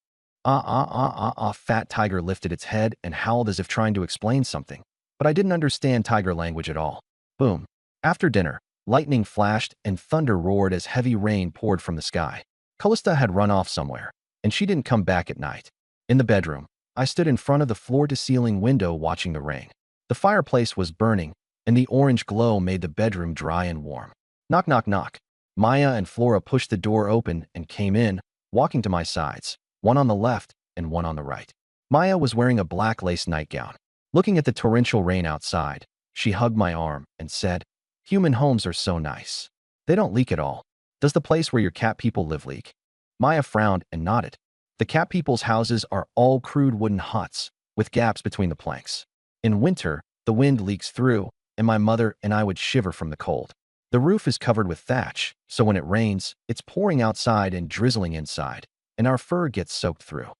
Fat Tiger lifted its head and howled as if trying to explain something, but I didn't understand tiger language at all. Boom. After dinner, lightning flashed and thunder roared as heavy rain poured from the sky. Callista had run off somewhere, and she didn't come back at night. In the bedroom, I stood in front of the floor-to-ceiling window watching the rain. The fireplace was burning, and the orange glow made the bedroom dry and warm. Knock, knock, knock. Maya and Flora pushed the door open and came in, walking to my sides, one on the left and one on the right. Maya was wearing a black lace nightgown. Looking at the torrential rain outside, she hugged my arm and said, human homes are so nice. They don't leak at all. Does the place where your cat people live leak? Maya frowned and nodded. The cat people's houses are all crude wooden huts, with gaps between the planks. In winter, the wind leaks through, and my mother and I would shiver from the cold. The roof is covered with thatch, so when it rains, it's pouring outside and drizzling inside, and our fur gets soaked through.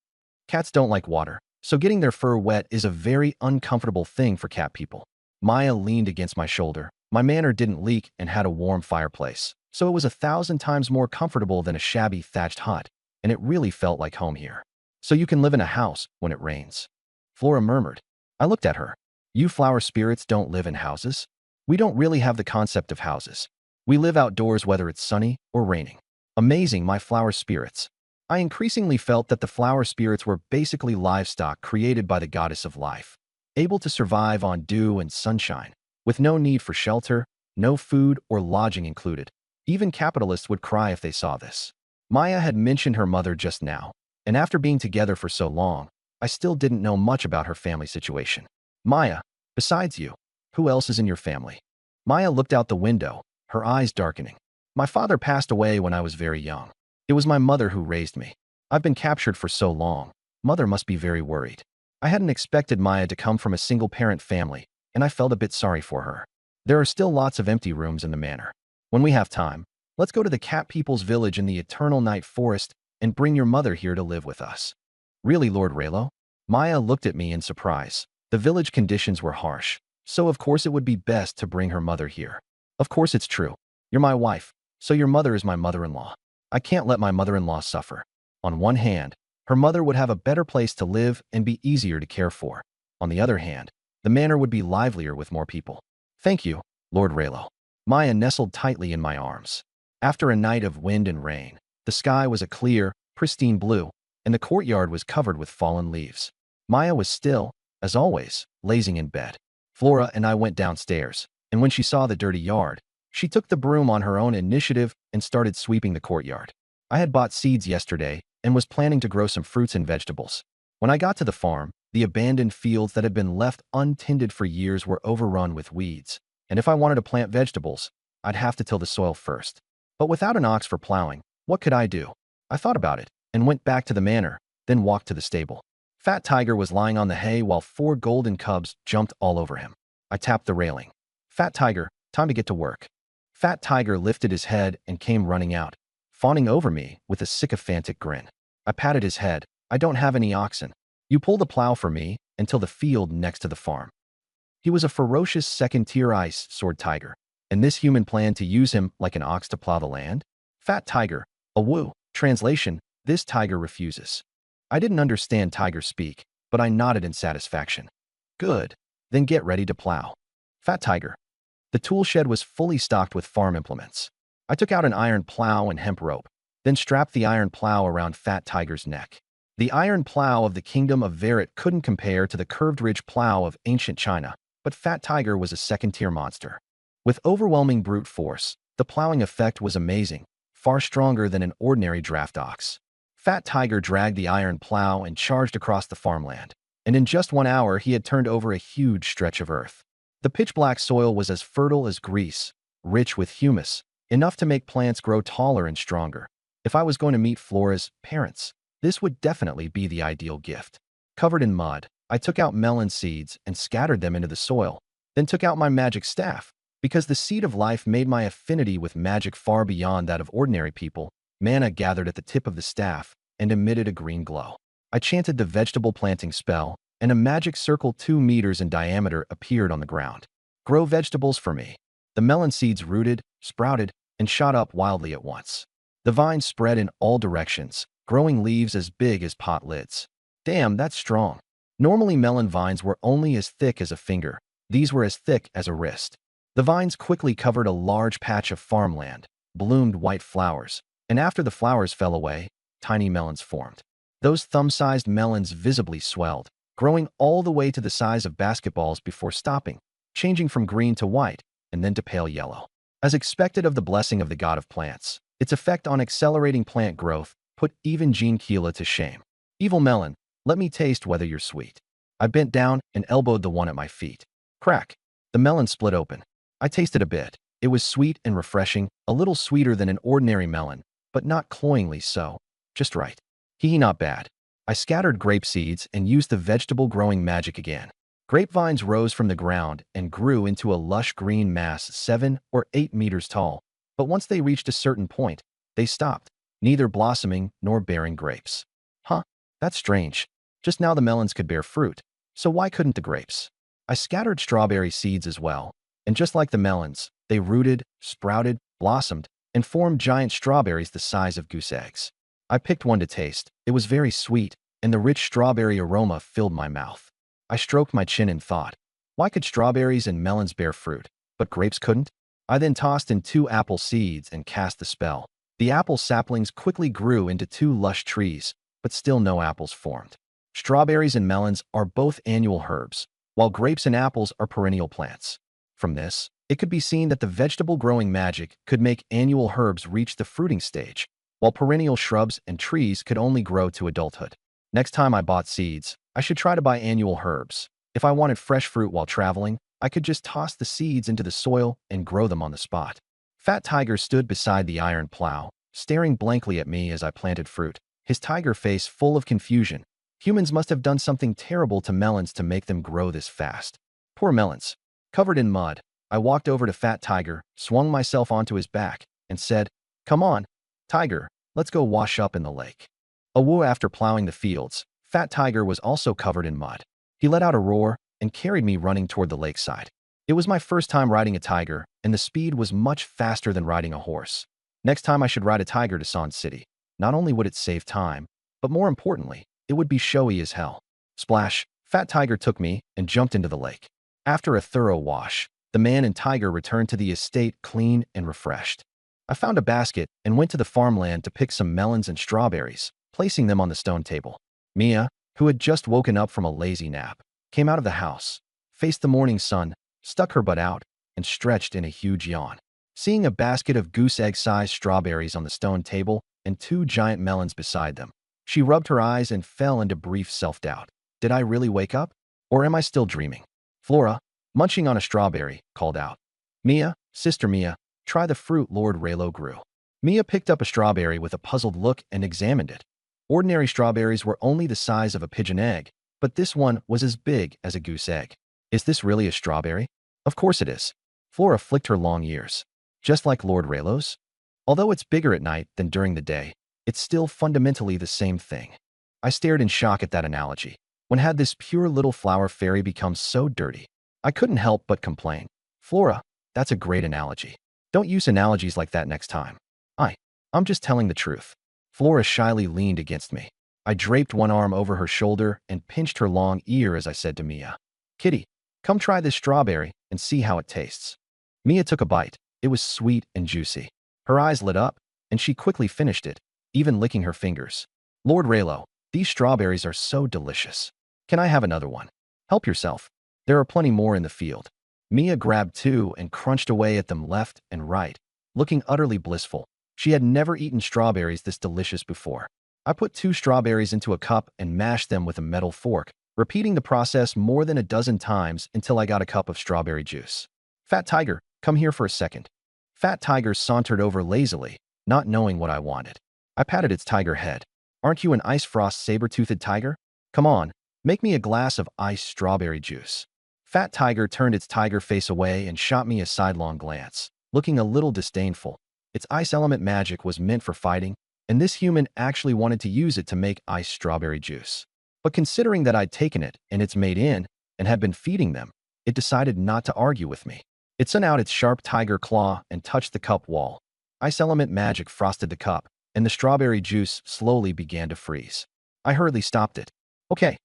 Cats don't like water, so getting their fur wet is a very uncomfortable thing for cat people. Maya leaned against my shoulder. My manor didn't leak and had a warm fireplace, so it was 1,000 times more comfortable than a shabby thatched hut, and it really felt like home here. So you can live in a house when it rains. Flora murmured. I looked at her. You flower spirits don't live in houses? We don't really have the concept of houses. We live outdoors whether it's sunny or raining. Amazing, my flower spirits. I increasingly felt that the flower spirits were basically livestock created by the goddess of life, able to survive on dew and sunshine, with no need for shelter, no food or lodging included. Even capitalists would cry if they saw this. Maya had mentioned her mother just now, and after being together for so long, I still didn't know much about her family situation. Maya, besides you, who else is in your family? Maya looked out the window, her eyes darkening. My father passed away when I was very young. It was my mother who raised me. I've been captured for so long. Mother must be very worried. I hadn't expected Maya to come from a single-parent family, and I felt a bit sorry for her. There are still lots of empty rooms in the manor. When we have time, let's go to the cat people's village in the eternal night forest and bring your mother here to live with us. Really, Lord Raylo? Maya looked at me in surprise. The village conditions were harsh, so of course it would be best to bring her mother here. Of course it's true. You're my wife, so your mother is my mother-in-law. I can't let my mother-in-law suffer. On one hand, her mother would have a better place to live and be easier to care for. On the other hand, the manor would be livelier with more people. Thank you, Lord Raylo. Maya nestled tightly in my arms. After a night of wind and rain, the sky was a clear, pristine blue, and the courtyard was covered with fallen leaves. Maya was still, as always, lazing in bed. Flora and I went downstairs, and when she saw the dirty yard, she took the broom on her own initiative and started sweeping the courtyard. I had bought seeds yesterday and was planning to grow some fruits and vegetables. When I got to the farm, the abandoned fields that had been left untended for years were overrun with weeds, and if I wanted to plant vegetables, I'd have to till the soil first. But without an ox for plowing, what could I do? I thought about it and went back to the manor, then walked to the stable. Fat Tiger was lying on the hay while 4 golden cubs jumped all over him. I tapped the railing. Fat Tiger, time to get to work. Fat Tiger lifted his head and came running out, fawning over me with a sycophantic grin. I patted his head. I don't have any oxen. You pull the plow for me until the field next to the farm. He was a ferocious second-tier ice sword tiger, and this human planned to use him like an ox to plow the land? Fat Tiger, a woo. Translation, this tiger refuses. I didn't understand tiger speak, but I nodded in satisfaction. Good. Then get ready to plow. Fat Tiger. The tool shed was fully stocked with farm implements. I took out an iron plow and hemp rope, then strapped the iron plow around Fat Tiger's neck. The iron plow of the kingdom of Verret couldn't compare to the curved ridge plow of ancient China, but Fat Tiger was a second-tier monster. With overwhelming brute force, the plowing effect was amazing, far stronger than an ordinary draft ox. Fat Tiger dragged the iron plow and charged across the farmland, and in just 1 hour he had turned over a huge stretch of earth. The pitch-black soil was as fertile as grease, rich with humus, enough to make plants grow taller and stronger. If I was going to meet Flora's parents, this would definitely be the ideal gift. Covered in mud, I took out melon seeds and scattered them into the soil, then took out my magic staff, Because the seed of life made my affinity with magic far beyond that of ordinary people, mana gathered at the tip of the staff and emitted a green glow. I chanted the vegetable planting spell, and a magic circle 2 meters in diameter appeared on the ground. Grow vegetables for me. The melon seeds rooted, sprouted, and shot up wildly at once. The vines spread in all directions, growing leaves as big as pot lids. Damn, that's strong. Normally melon vines were only as thick as a finger. These were as thick as a wrist. The vines quickly covered a large patch of farmland, bloomed white flowers, and after the flowers fell away, tiny melons formed. Those thumb-sized melons visibly swelled, growing all the way to the size of basketballs before stopping, changing from green to white, and then to pale yellow. As expected of the blessing of the god of plants, its effect on accelerating plant growth put even Gene Keela to shame. Evil melon, let me taste whether you're sweet. I bent down and elbowed the one at my feet. Crack. The melon split open. I tasted a bit. It was sweet and refreshing, a little sweeter than an ordinary melon, but not cloyingly so. Just right. Hee, not bad. I scattered grape seeds and used the vegetable growing magic again. Grapevines rose from the ground and grew into a lush green mass 7 or 8 meters tall, but once they reached a certain point, they stopped, neither blossoming nor bearing grapes. Huh, that's strange. Just now the melons could bear fruit, so why couldn't the grapes? I scattered strawberry seeds as well, and just like the melons, they rooted, sprouted, blossomed, and formed giant strawberries the size of goose eggs. I picked one to taste. It was very sweet, and the rich strawberry aroma filled my mouth. I stroked my chin and thought, why could strawberries and melons bear fruit, but grapes couldn't? I then tossed in 2 apple seeds and cast the spell. The apple saplings quickly grew into 2 lush trees, but still no apples formed. Strawberries and melons are both annual herbs, while grapes and apples are perennial plants. From this, it could be seen that the vegetable growing magic could make annual herbs reach the fruiting stage, while perennial shrubs and trees could only grow to adulthood. Next time I bought seeds, I should try to buy annual herbs. If I wanted fresh fruit while traveling, I could just toss the seeds into the soil and grow them on the spot. Fat Tiger stood beside the iron plow, staring blankly at me as I planted fruit, his tiger face full of confusion. Humans must have done something terrible to melons to make them grow this fast. Poor melons. Covered in mud, I walked over to Fat Tiger, swung myself onto his back, and said, "Come on, Tiger, let's go wash up in the lake." A woo after plowing the fields, Fat Tiger was also covered in mud. He let out a roar and carried me running toward the lakeside. It was my first time riding a tiger, and the speed was much faster than riding a horse. Next time I should ride a tiger to San City. Not only would it save time, but more importantly, it would be showy as hell. Splash, Fat Tiger took me and jumped into the lake. After a thorough wash, the man and tiger returned to the estate clean and refreshed. I found a basket and went to the farmland to pick some melons and strawberries, placing them on the stone table. Mia, who had just woken up from a lazy nap, came out of the house, faced the morning sun, stuck her butt out, and stretched in a huge yawn. Seeing a basket of goose egg-sized strawberries on the stone table and 2 giant melons beside them, she rubbed her eyes and fell into brief self-doubt. Did I really wake up? Or am I still dreaming? Flora, munching on a strawberry, called out, "Mia, Sister Mia, try the fruit Lord Raylo grew." Mia picked up a strawberry with a puzzled look and examined it. Ordinary strawberries were only the size of a pigeon egg, but this one was as big as a goose egg. Is this really a strawberry? Of course it is. Flora flicked her long ears. Just like Lord Raylo's? Although it's bigger at night than during the day, it's still fundamentally the same thing. I stared in shock at that analogy. When had this pure little flower fairy become so dirty? I couldn't help but complain. Flora, that's a great analogy. Don't use analogies like that next time. I'm just telling the truth. Flora shyly leaned against me. I draped one arm over her shoulder and pinched her long ear as I said to Mia, "Kitty, come try this strawberry and see how it tastes." Mia took a bite. It was sweet and juicy. Her eyes lit up, and she quickly finished it, even licking her fingers. "Lord Raylo, these strawberries are so delicious. Can I have another one?" "Help yourself. There are plenty more in the field." Mia grabbed 2 and crunched away at them left and right, looking utterly blissful. She had never eaten strawberries this delicious before. I put 2 strawberries into a cup and mashed them with a metal fork, repeating the process more than a dozen times until I got a cup of strawberry juice. "Fat Tiger, come here for a second." Fat Tiger sauntered over lazily, not knowing what I wanted. I patted its tiger head. "Aren't you an ice frost saber-toothed tiger? Come on, make me a glass of iced strawberry juice." Fat Tiger turned its tiger face away and shot me a sidelong glance, looking a little disdainful. Its ice element magic was meant for fighting, and this human actually wanted to use it to make ice strawberry juice. But considering that I'd taken it and its made in and had been feeding them, it decided not to argue with me. It sent out its sharp tiger claw and touched the cup wall. Ice element magic frosted the cup, and the strawberry juice slowly began to freeze. I hurriedly stopped it. Okay,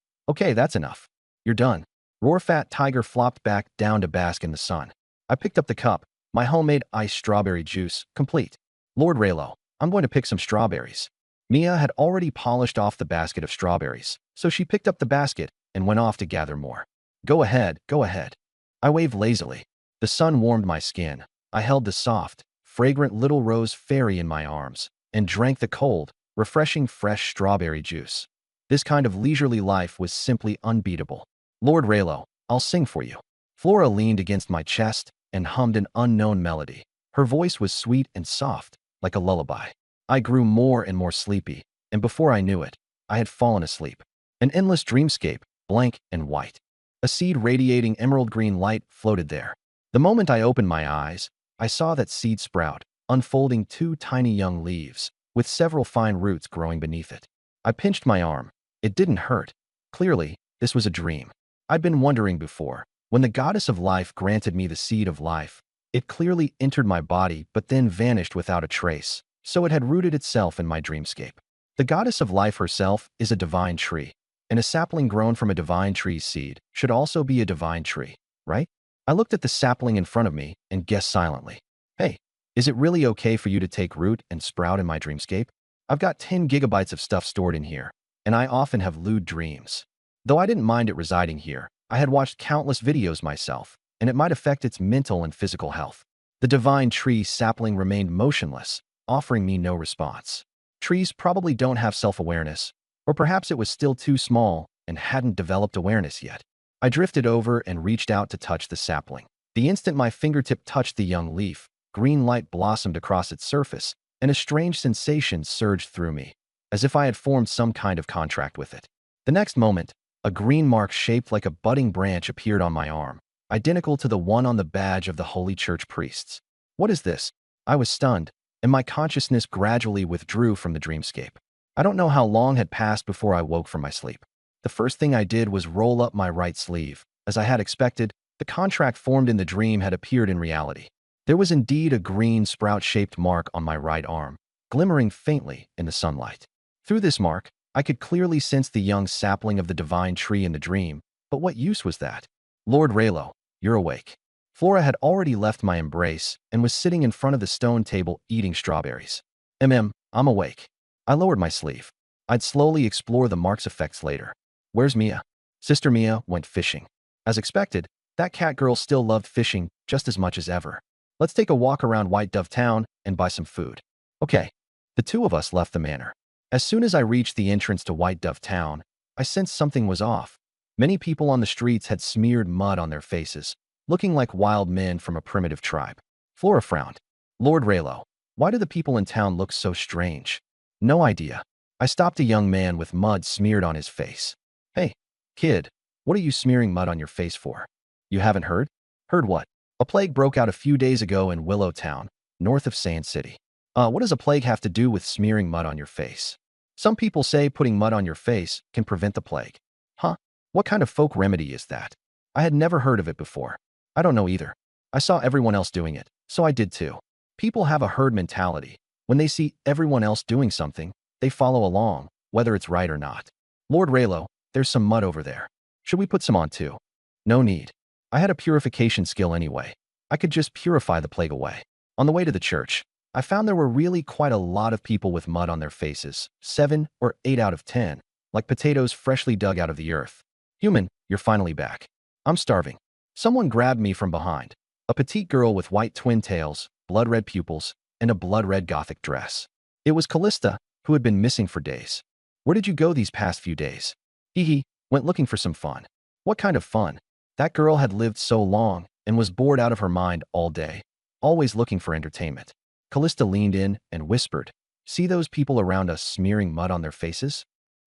that's enough. You're done. Roar Fat Tiger flopped back down to bask in the sun. I picked up the cup, my homemade iced strawberry juice, complete. Lord Raylo, I'm going to pick some strawberries. Mia had already polished off the basket of strawberries, so she picked up the basket and went off to gather more. Go ahead, go ahead. I waved lazily. The sun warmed my skin. I held the soft, fragrant little rose fairy in my arms and drank the cold, refreshing fresh strawberry juice. This kind of leisurely life was simply unbeatable. Lord Raylo, I'll sing for you. Flora leaned against my chest and hummed an unknown melody. Her voice was sweet and soft, like a lullaby. I grew more and more sleepy, and before I knew it, I had fallen asleep. An endless dreamscape, blank and white. A seed radiating emerald green light floated there. The moment I opened my eyes, I saw that seed sprout, unfolding two tiny young leaves, with several fine roots growing beneath it. I pinched my arm. It didn't hurt. Clearly, this was a dream. I'd been wondering before. When the goddess of life granted me the seed of life, it clearly entered my body but then vanished without a trace, so it had rooted itself in my dreamscape. The goddess of life herself is a divine tree, and a sapling grown from a divine tree's seed should also be a divine tree, right? I looked at the sapling in front of me and guessed silently. Hey, is it really okay for you to take root and sprout in my dreamscape? I've got 10 gigabytes of stuff stored in here, and I often have lewd dreams. Though I didn't mind it residing here, I had watched countless videos myself, and it might affect its mental and physical health. The divine tree sapling remained motionless, offering me no response. Trees probably don't have self-awareness, or perhaps it was still too small and hadn't developed awareness yet. I drifted over and reached out to touch the sapling. The instant my fingertip touched the young leaf, green light blossomed across its surface, and a strange sensation surged through me, as if I had formed some kind of contract with it. The next moment, a green mark shaped like a budding branch appeared on my arm, identical to the one on the badge of the Holy Church priests. What is this? I was stunned, and my consciousness gradually withdrew from the dreamscape. I don't know how long had passed before I woke from my sleep. The first thing I did was roll up my right sleeve. As I had expected, the contract formed in the dream had appeared in reality. There was indeed a green sprout-shaped mark on my right arm, glimmering faintly in the sunlight. Through this mark, I could clearly sense the young sapling of the divine tree in the dream, but what use was that? Lord Raylo, you're awake. Flora had already left my embrace and was sitting in front of the stone table eating strawberries. I'm awake. I lowered my sleeve. I'd slowly explore the mark's effects later. Where's Mia? Sister Mia went fishing. As expected, that cat girl still loved fishing just as much as ever. Let's take a walk around White Dove Town and buy some food. Okay. The two of us left the manor. As soon as I reached the entrance to White Dove Town, I sensed something was off. Many people on the streets had smeared mud on their faces, looking like wild men from a primitive tribe. Flora frowned. Lord Raylo, why do the people in town look so strange? No idea. I stopped a young man with mud smeared on his face. Hey, kid, what are you smearing mud on your face for? You haven't heard? Heard what? A plague broke out a few days ago in Willow Town, north of Sand City. What does a plague have to do with smearing mud on your face? Some people say putting mud on your face can prevent the plague. Huh? What kind of folk remedy is that? I had never heard of it before. I don't know either. I saw everyone else doing it, so I did too. People have a herd mentality. When they see everyone else doing something, they follow along, whether it's right or not. Lord Raylo, there's some mud over there. Should we put some on too? No need. I had a purification skill anyway. I could just purify the plague away. On the way to the church, I found there were really quite a lot of people with mud on their faces, 7 or 8 out of 10, like potatoes freshly dug out of the earth. Human, you're finally back. I'm starving. Someone grabbed me from behind. A petite girl with white twin tails, blood-red pupils, and a blood-red gothic dress. It was Callista, who had been missing for days. Where did you go these past few days? Went looking for some fun. What kind of fun? That girl had lived so long and was bored out of her mind all day, always looking for entertainment. Callista leaned in and whispered, See those people around us smearing mud on their faces?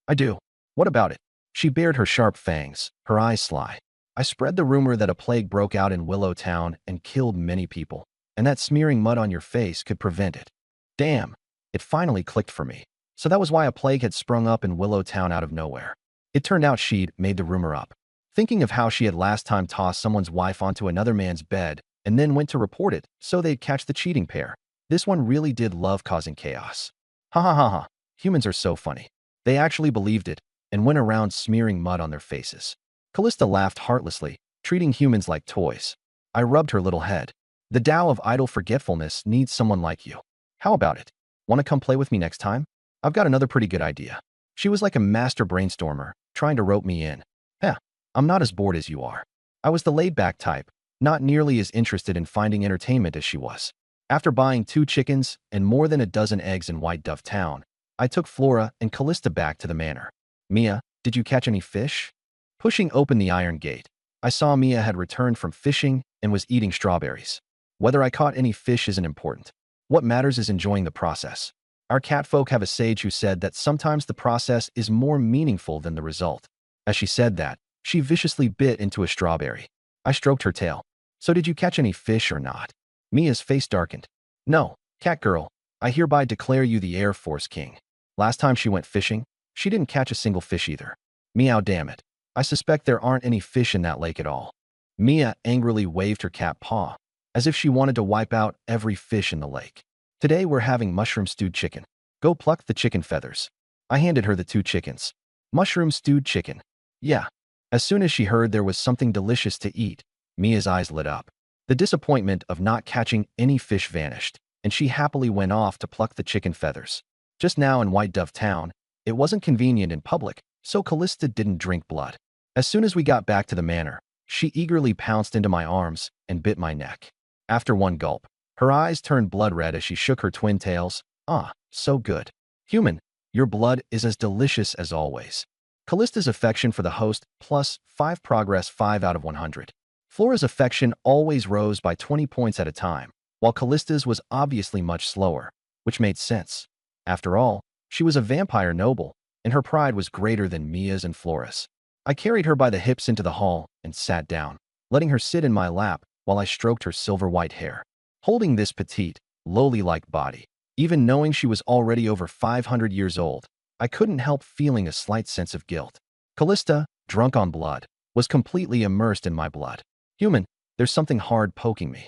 I do. What about it? She bared her sharp fangs, her eyes sly. I spread the rumor that a plague broke out in Willow Town and killed many people, and that smearing mud on your face could prevent it. Damn, it finally clicked for me. So that was why a plague had sprung up in Willow Town out of nowhere. It turned out she'd made the rumor up, thinking of how she had last time tossed someone's wife onto another man's bed and then went to report it so they'd catch the cheating pair. This one really did love causing chaos. Ha ha ha ha. Humans are so funny. They actually believed it and went around smearing mud on their faces. Callista laughed heartlessly, treating humans like toys. I rubbed her little head. The Tao of idle forgetfulness needs someone like you. How about it? Want to come play with me next time? I've got another pretty good idea. She was like a master brainstormer, trying to rope me in. Yeah, I'm not as bored as you are. I was the laid-back type, not nearly as interested in finding entertainment as she was. After buying 2 chickens and more than a dozen eggs in White Dove Town, I took Flora and Callista back to the manor. Mia, did you catch any fish? Pushing open the iron gate, I saw Mia had returned from fishing and was eating strawberries. Whether I caught any fish isn't important. What matters is enjoying the process. Our catfolk have a sage who said that sometimes the process is more meaningful than the result. As she said that, she viciously bit into a strawberry. I stroked her tail. So did you catch any fish or not? Mia's face darkened. No, cat girl, I hereby declare you the Air Force King. Last time she went fishing, she didn't catch a single fish either. Meow, damn it. I suspect there aren't any fish in that lake at all. Mia angrily waved her cat paw, as if she wanted to wipe out every fish in the lake. Today we're having mushroom stewed chicken. Go pluck the chicken feathers. I handed her the 2 chickens. Mushroom stewed chicken. Yeah. As soon as she heard there was something delicious to eat, Mia's eyes lit up. The disappointment of not catching any fish vanished, and she happily went off to pluck the chicken feathers. Just now in White Dove Town, it wasn't convenient in public, so Callista didn't drink blood. As soon as we got back to the manor, she eagerly pounced into my arms and bit my neck. After one gulp, her eyes turned blood red as she shook her twin tails. Ah, so good. Human, your blood is as delicious as always. Callista's affection for the host plus 5 progress 5 out of 100. Flora's affection always rose by 20 points at a time, while Callista's was obviously much slower, which made sense. After all, she was a vampire noble, and her pride was greater than Mia's and Flora's. I carried her by the hips into the hall and sat down, letting her sit in my lap while I stroked her silver-white hair. Holding this petite, lowly-like body, even knowing she was already over 500 years old, I couldn't help feeling a slight sense of guilt. Callista, drunk on blood, was completely immersed in my blood. Human, there's something hard poking me.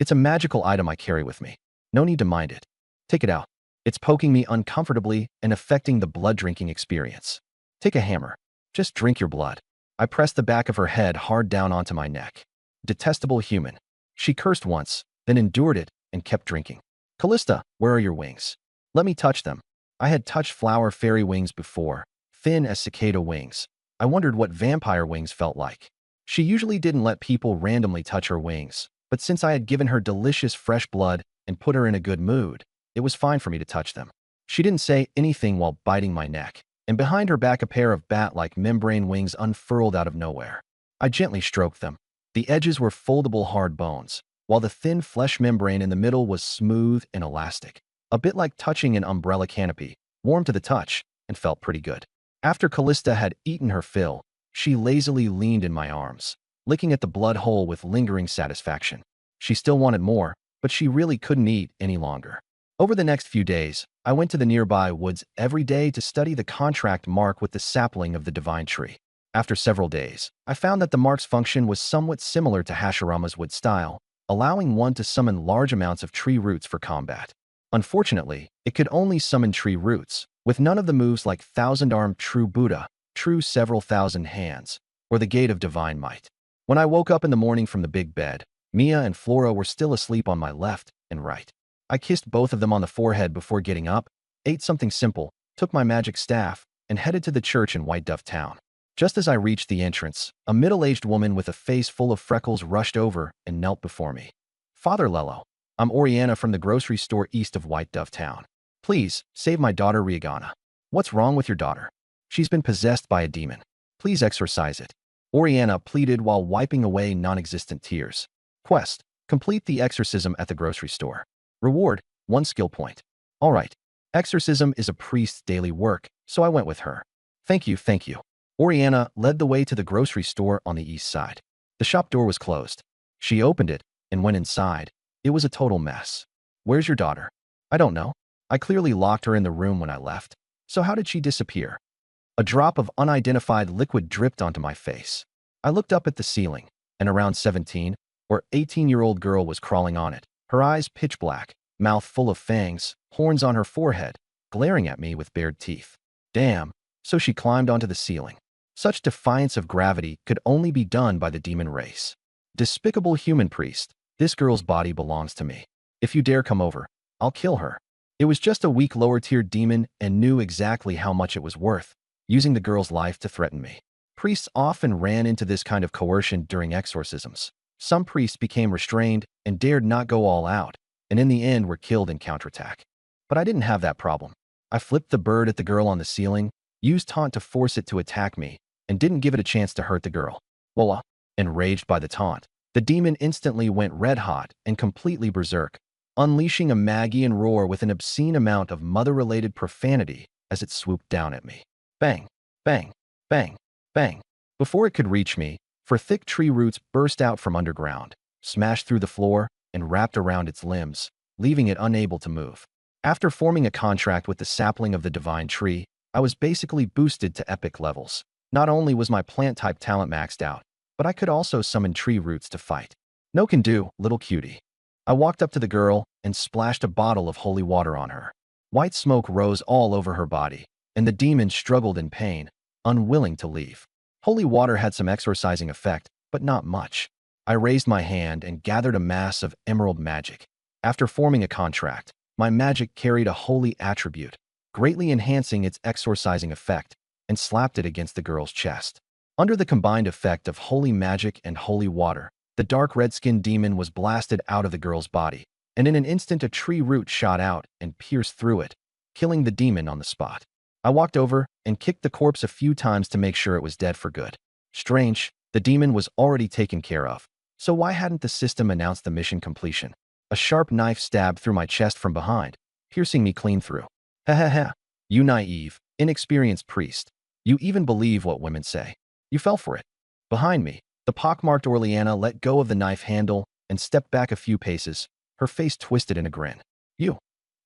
It's a magical item I carry with me. No need to mind it. Take it out. It's poking me uncomfortably and affecting the blood-drinking experience. Take a hammer. Just drink your blood. I pressed the back of her head hard down onto my neck. Detestable human. She cursed once, then endured it and kept drinking. Callista, where are your wings? Let me touch them. I had touched flower fairy wings before, thin as cicada wings. I wondered what vampire wings felt like. She usually didn't let people randomly touch her wings, but since I had given her delicious fresh blood and put her in a good mood, it was fine for me to touch them. She didn't say anything while biting my neck, and behind her back a pair of bat-like membrane wings unfurled out of nowhere. I gently stroked them. The edges were foldable hard bones, while the thin flesh membrane in the middle was smooth and elastic. A bit like touching an umbrella canopy, warm to the touch, and felt pretty good. After Callista had eaten her fill, she lazily leaned in my arms, licking at the blood hole with lingering satisfaction. She still wanted more, but she really couldn't eat any longer. Over the next few days, I went to the nearby woods every day to study the contract mark with the sapling of the divine tree. After several days, I found that the mark's function was somewhat similar to Hashirama's wood style, allowing one to summon large amounts of tree roots for combat. Unfortunately, it could only summon tree roots, with none of the moves like Thousand-Armed True Buddha, True Several Thousand Hands, or the Gate of Divine Might. When I woke up in the morning from the big bed, Mia and Flora were still asleep on my left and right. I kissed both of them on the forehead before getting up, ate something simple, took my magic staff, and headed to the church in White Dove Town. Just as I reached the entrance, a middle-aged woman with a face full of freckles rushed over and knelt before me. Father Lello, I'm Oriana from the grocery store east of White Dove Town. Please, save my daughter Riagana. What's wrong with your daughter? She's been possessed by a demon. Please exorcise it. Oriana pleaded while wiping away non-existent tears. Quest: complete the exorcism at the grocery store. Reward: 1 skill point. All right. Exorcism is a priest's daily work, so I went with her. Thank you, thank you. Oriana led the way to the grocery store on the east side. The shop door was closed. She opened it and went inside. It was a total mess. Where's your daughter? I don't know. I clearly locked her in the room when I left. So how did she disappear? A drop of unidentified liquid dripped onto my face. I looked up at the ceiling, and around 17 or 18-year-old girl was crawling on it. Her eyes pitch black, mouth full of fangs, horns on her forehead, glaring at me with bared teeth. Damn, so she climbed onto the ceiling. Such defiance of gravity could only be done by the demon race. Despicable human priest, this girl's body belongs to me. If you dare come over, I'll kill her. It was just a weak lower-tier demon and knew exactly how much it was worth, using the girl's life to threaten me. Priests often ran into this kind of coercion during exorcisms. Some priests became restrained and dared not go all out, and in the end were killed in counterattack. But I didn't have that problem. I flipped the bird at the girl on the ceiling, used taunt to force it to attack me, and didn't give it a chance to hurt the girl. Voila! Enraged by the taunt, the demon instantly went red-hot and completely berserk, unleashing a Magian roar with an obscene amount of mother-related profanity as it swooped down at me. Bang! Bang! Bang! Bang! Before it could reach me, for thick tree roots burst out from underground, smashed through the floor, and wrapped around its limbs, leaving it unable to move. After forming a contract with the sapling of the divine tree, I was basically boosted to epic levels. Not only was my plant-type talent maxed out, but I could also summon tree roots to fight. No can do, little cutie. I walked up to the girl and splashed a bottle of holy water on her. White smoke rose all over her body, and the demon struggled in pain, unwilling to leave. Holy water had some exorcising effect, but not much. I raised my hand and gathered a mass of emerald magic. After forming a contract, my magic carried a holy attribute, greatly enhancing its exorcising effect, and slapped it against the girl's chest. Under the combined effect of holy magic and holy water, the dark red-skinned demon was blasted out of the girl's body, and in an instant a tree root shot out and pierced through it, killing the demon on the spot. I walked over and kicked the corpse a few times to make sure it was dead for good. Strange, the demon was already taken care of, so why hadn't the system announced the mission completion? A sharp knife stabbed through my chest from behind, piercing me clean through. Ha ha ha, you naive, inexperienced priest. You even believe what women say. You fell for it. Behind me, the pockmarked Oriana let go of the knife handle and stepped back a few paces, her face twisted in a grin. You.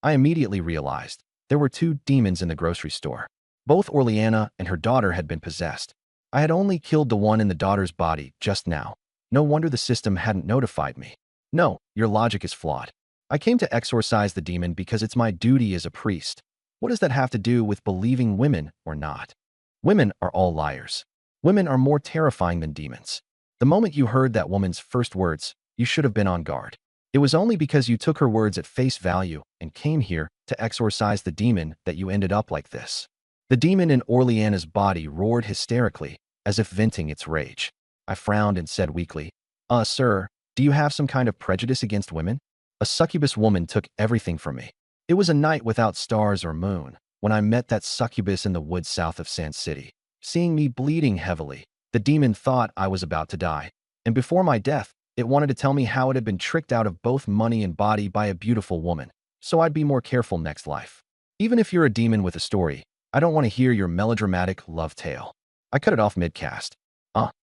I immediately realized there were two demons in the grocery store. Both Oriana and her daughter had been possessed. I had only killed the one in the daughter's body just now. No wonder the system hadn't notified me. No, your logic is flawed. I came to exorcise the demon because it's my duty as a priest. What does that have to do with believing women or not? Women are all liars. Women are more terrifying than demons. The moment you heard that woman's first words, you should have been on guard. It was only because you took her words at face value and came here to exorcise the demon that you ended up like this. The demon in Oriana's body roared hysterically, as if venting its rage. I frowned and said weakly, Sir, do you have some kind of prejudice against women? A succubus woman took everything from me. It was a night without stars or moon when I met that succubus in the woods south of Sand City. Seeing me bleeding heavily, the demon thought I was about to die, and before my death, it wanted to tell me how it had been tricked out of both money and body by a beautiful woman, so I'd be more careful next life. Even if you're a demon with a story, I don't want to hear your melodramatic love tale. I cut it off mid-cast.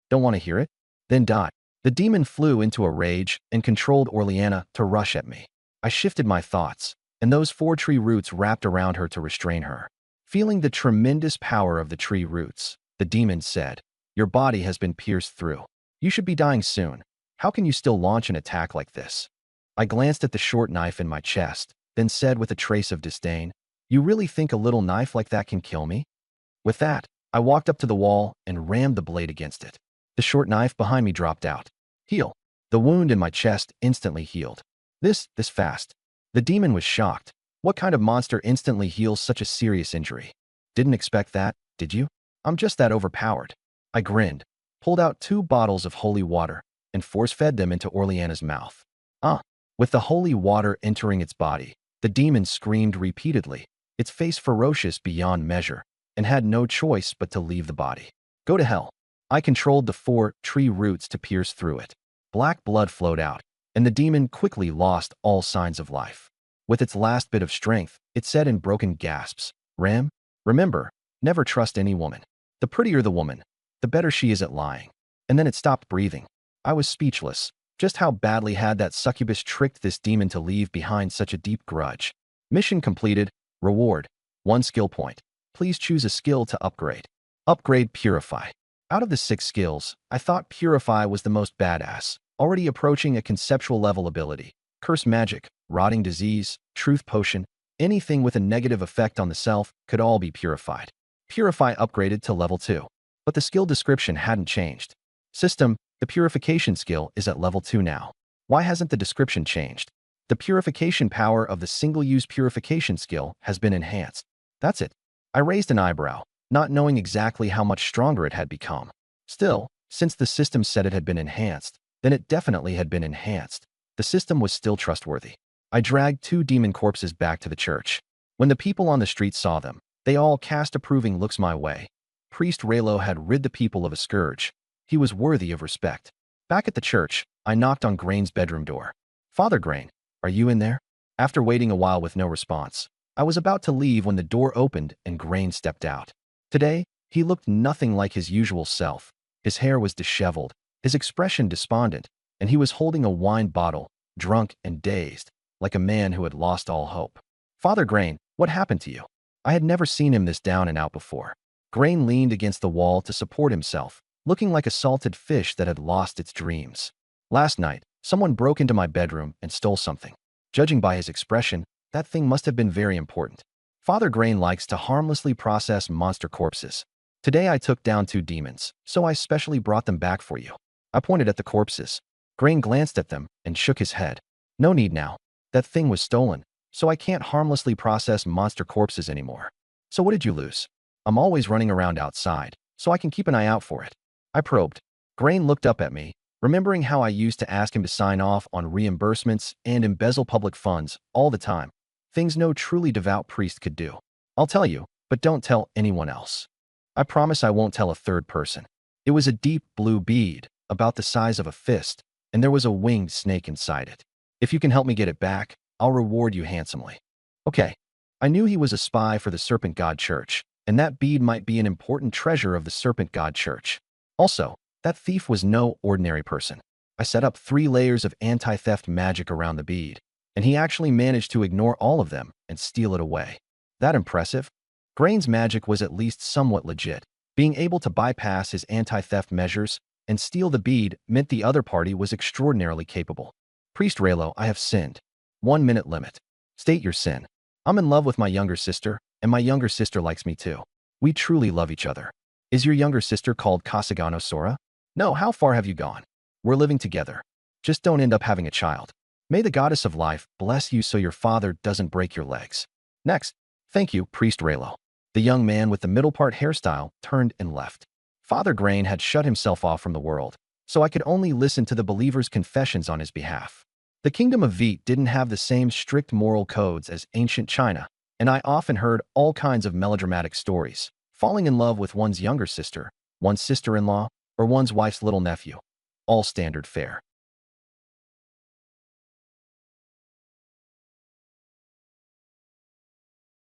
Don't want to hear it? Then die. The demon flew into a rage and controlled Oriana to rush at me. I shifted my thoughts, and those 4 tree roots wrapped around her to restrain her. Feeling the tremendous power of the tree roots, the demon said, Your body has been pierced through. You should be dying soon. How can you still launch an attack like this? I glanced at the short knife in my chest, then said with a trace of disdain, You really think a little knife like that can kill me? With that, I walked up to the wall and rammed the blade against it. The short knife behind me dropped out. Heal. The wound in my chest instantly healed. This fast. The demon was shocked. What kind of monster instantly heals such a serious injury? Didn't expect that, did you? I'm just that overpowered. I grinned, pulled out 2 bottles of holy water, and force-fed them into Oriana's mouth. With the holy water entering its body, the demon screamed repeatedly, its face ferocious beyond measure, and had no choice but to leave the body. Go to hell. I controlled the 4 tree roots to pierce through it. Black blood flowed out, and the demon quickly lost all signs of life. With its last bit of strength, it said in broken gasps, Remember, never trust any woman. The prettier the woman, the better she is at lying. And then it stopped breathing. I was speechless. Just how badly had that succubus tricked this demon to leave behind such a deep grudge? Mission completed. Reward. 1 skill point. Please choose a skill to upgrade. Upgrade Purify. Out of the 6 skills, I thought Purify was the most badass, already approaching a conceptual level ability. Curse Magic, Rotting Disease, Truth Potion, anything with a negative effect on the self could all be purified. Purify upgraded to level 2. But the skill description hadn't changed. System, the purification skill is at level 2 now. Why hasn't the description changed? The purification power of the single-use purification skill has been enhanced. That's it. I raised an eyebrow, not knowing exactly how much stronger it had become. Still, since the system said it had been enhanced, then it definitely had been enhanced. The system was still trustworthy. I dragged 2 demon corpses back to the church. When the people on the street saw them, they all cast approving looks my way. Priest Raylo had rid the people of a scourge. He was worthy of respect. Back at the church, I knocked on Grain's bedroom door. Father Grain, are you in there? After waiting a while with no response, I was about to leave when the door opened and Grain stepped out. Today, he looked nothing like his usual self. His hair was disheveled, his expression despondent, and he was holding a wine bottle, drunk and dazed, like a man who had lost all hope. Father Grain, what happened to you? I had never seen him this down and out before. Grain leaned against the wall to support himself, looking like a salted fish that had lost its dreams. Last night, someone broke into my bedroom and stole something. Judging by his expression, that thing must have been very important. Father Grain likes to harmlessly process monster corpses. Today I took down 2 demons, so I specially brought them back for you. I pointed at the corpses. Grain glanced at them and shook his head. No need now. That thing was stolen, so I can't harmlessly process monster corpses anymore. So what did you lose? I'm always running around outside, so I can keep an eye out for it. I probed. Grain looked up at me, remembering how I used to ask him to sign off on reimbursements and embezzle public funds all the time. Things no truly devout priest could do. I'll tell you, but don't tell anyone else. I promise I won't tell a third person. It was a deep blue bead, about the size of a fist, and there was a winged snake inside it. If you can help me get it back, I'll reward you handsomely. Okay. I knew he was a spy for the Serpent God Church, and that bead might be an important treasure of the Serpent God Church. Also, that thief was no ordinary person. I set up 3 layers of anti-theft magic around the bead, and he actually managed to ignore all of them and steal it away. That impressive? Grain's magic was at least somewhat legit. Being able to bypass his anti-theft measures and steal the bead meant the other party was extraordinarily capable. Priest Raylo, I have sinned. 1 minute limit. State your sin. I'm in love with my younger sister, and my younger sister likes me too. We truly love each other. Is your younger sister called Kasagano Sora? No, how far have you gone? We're living together. Just don't end up having a child. May the goddess of life bless you so your father doesn't break your legs. Next. Thank you, Priest Raylo. The young man with the middle part hairstyle turned and left. Father Grain had shut himself off from the world, so I could only listen to the believer's confessions on his behalf. The Kingdom of Vite didn't have the same strict moral codes as ancient China, and I often heard all kinds of melodramatic stories, falling in love with one's younger sister, one's sister-in-law, or one's wife's little nephew. All standard fare.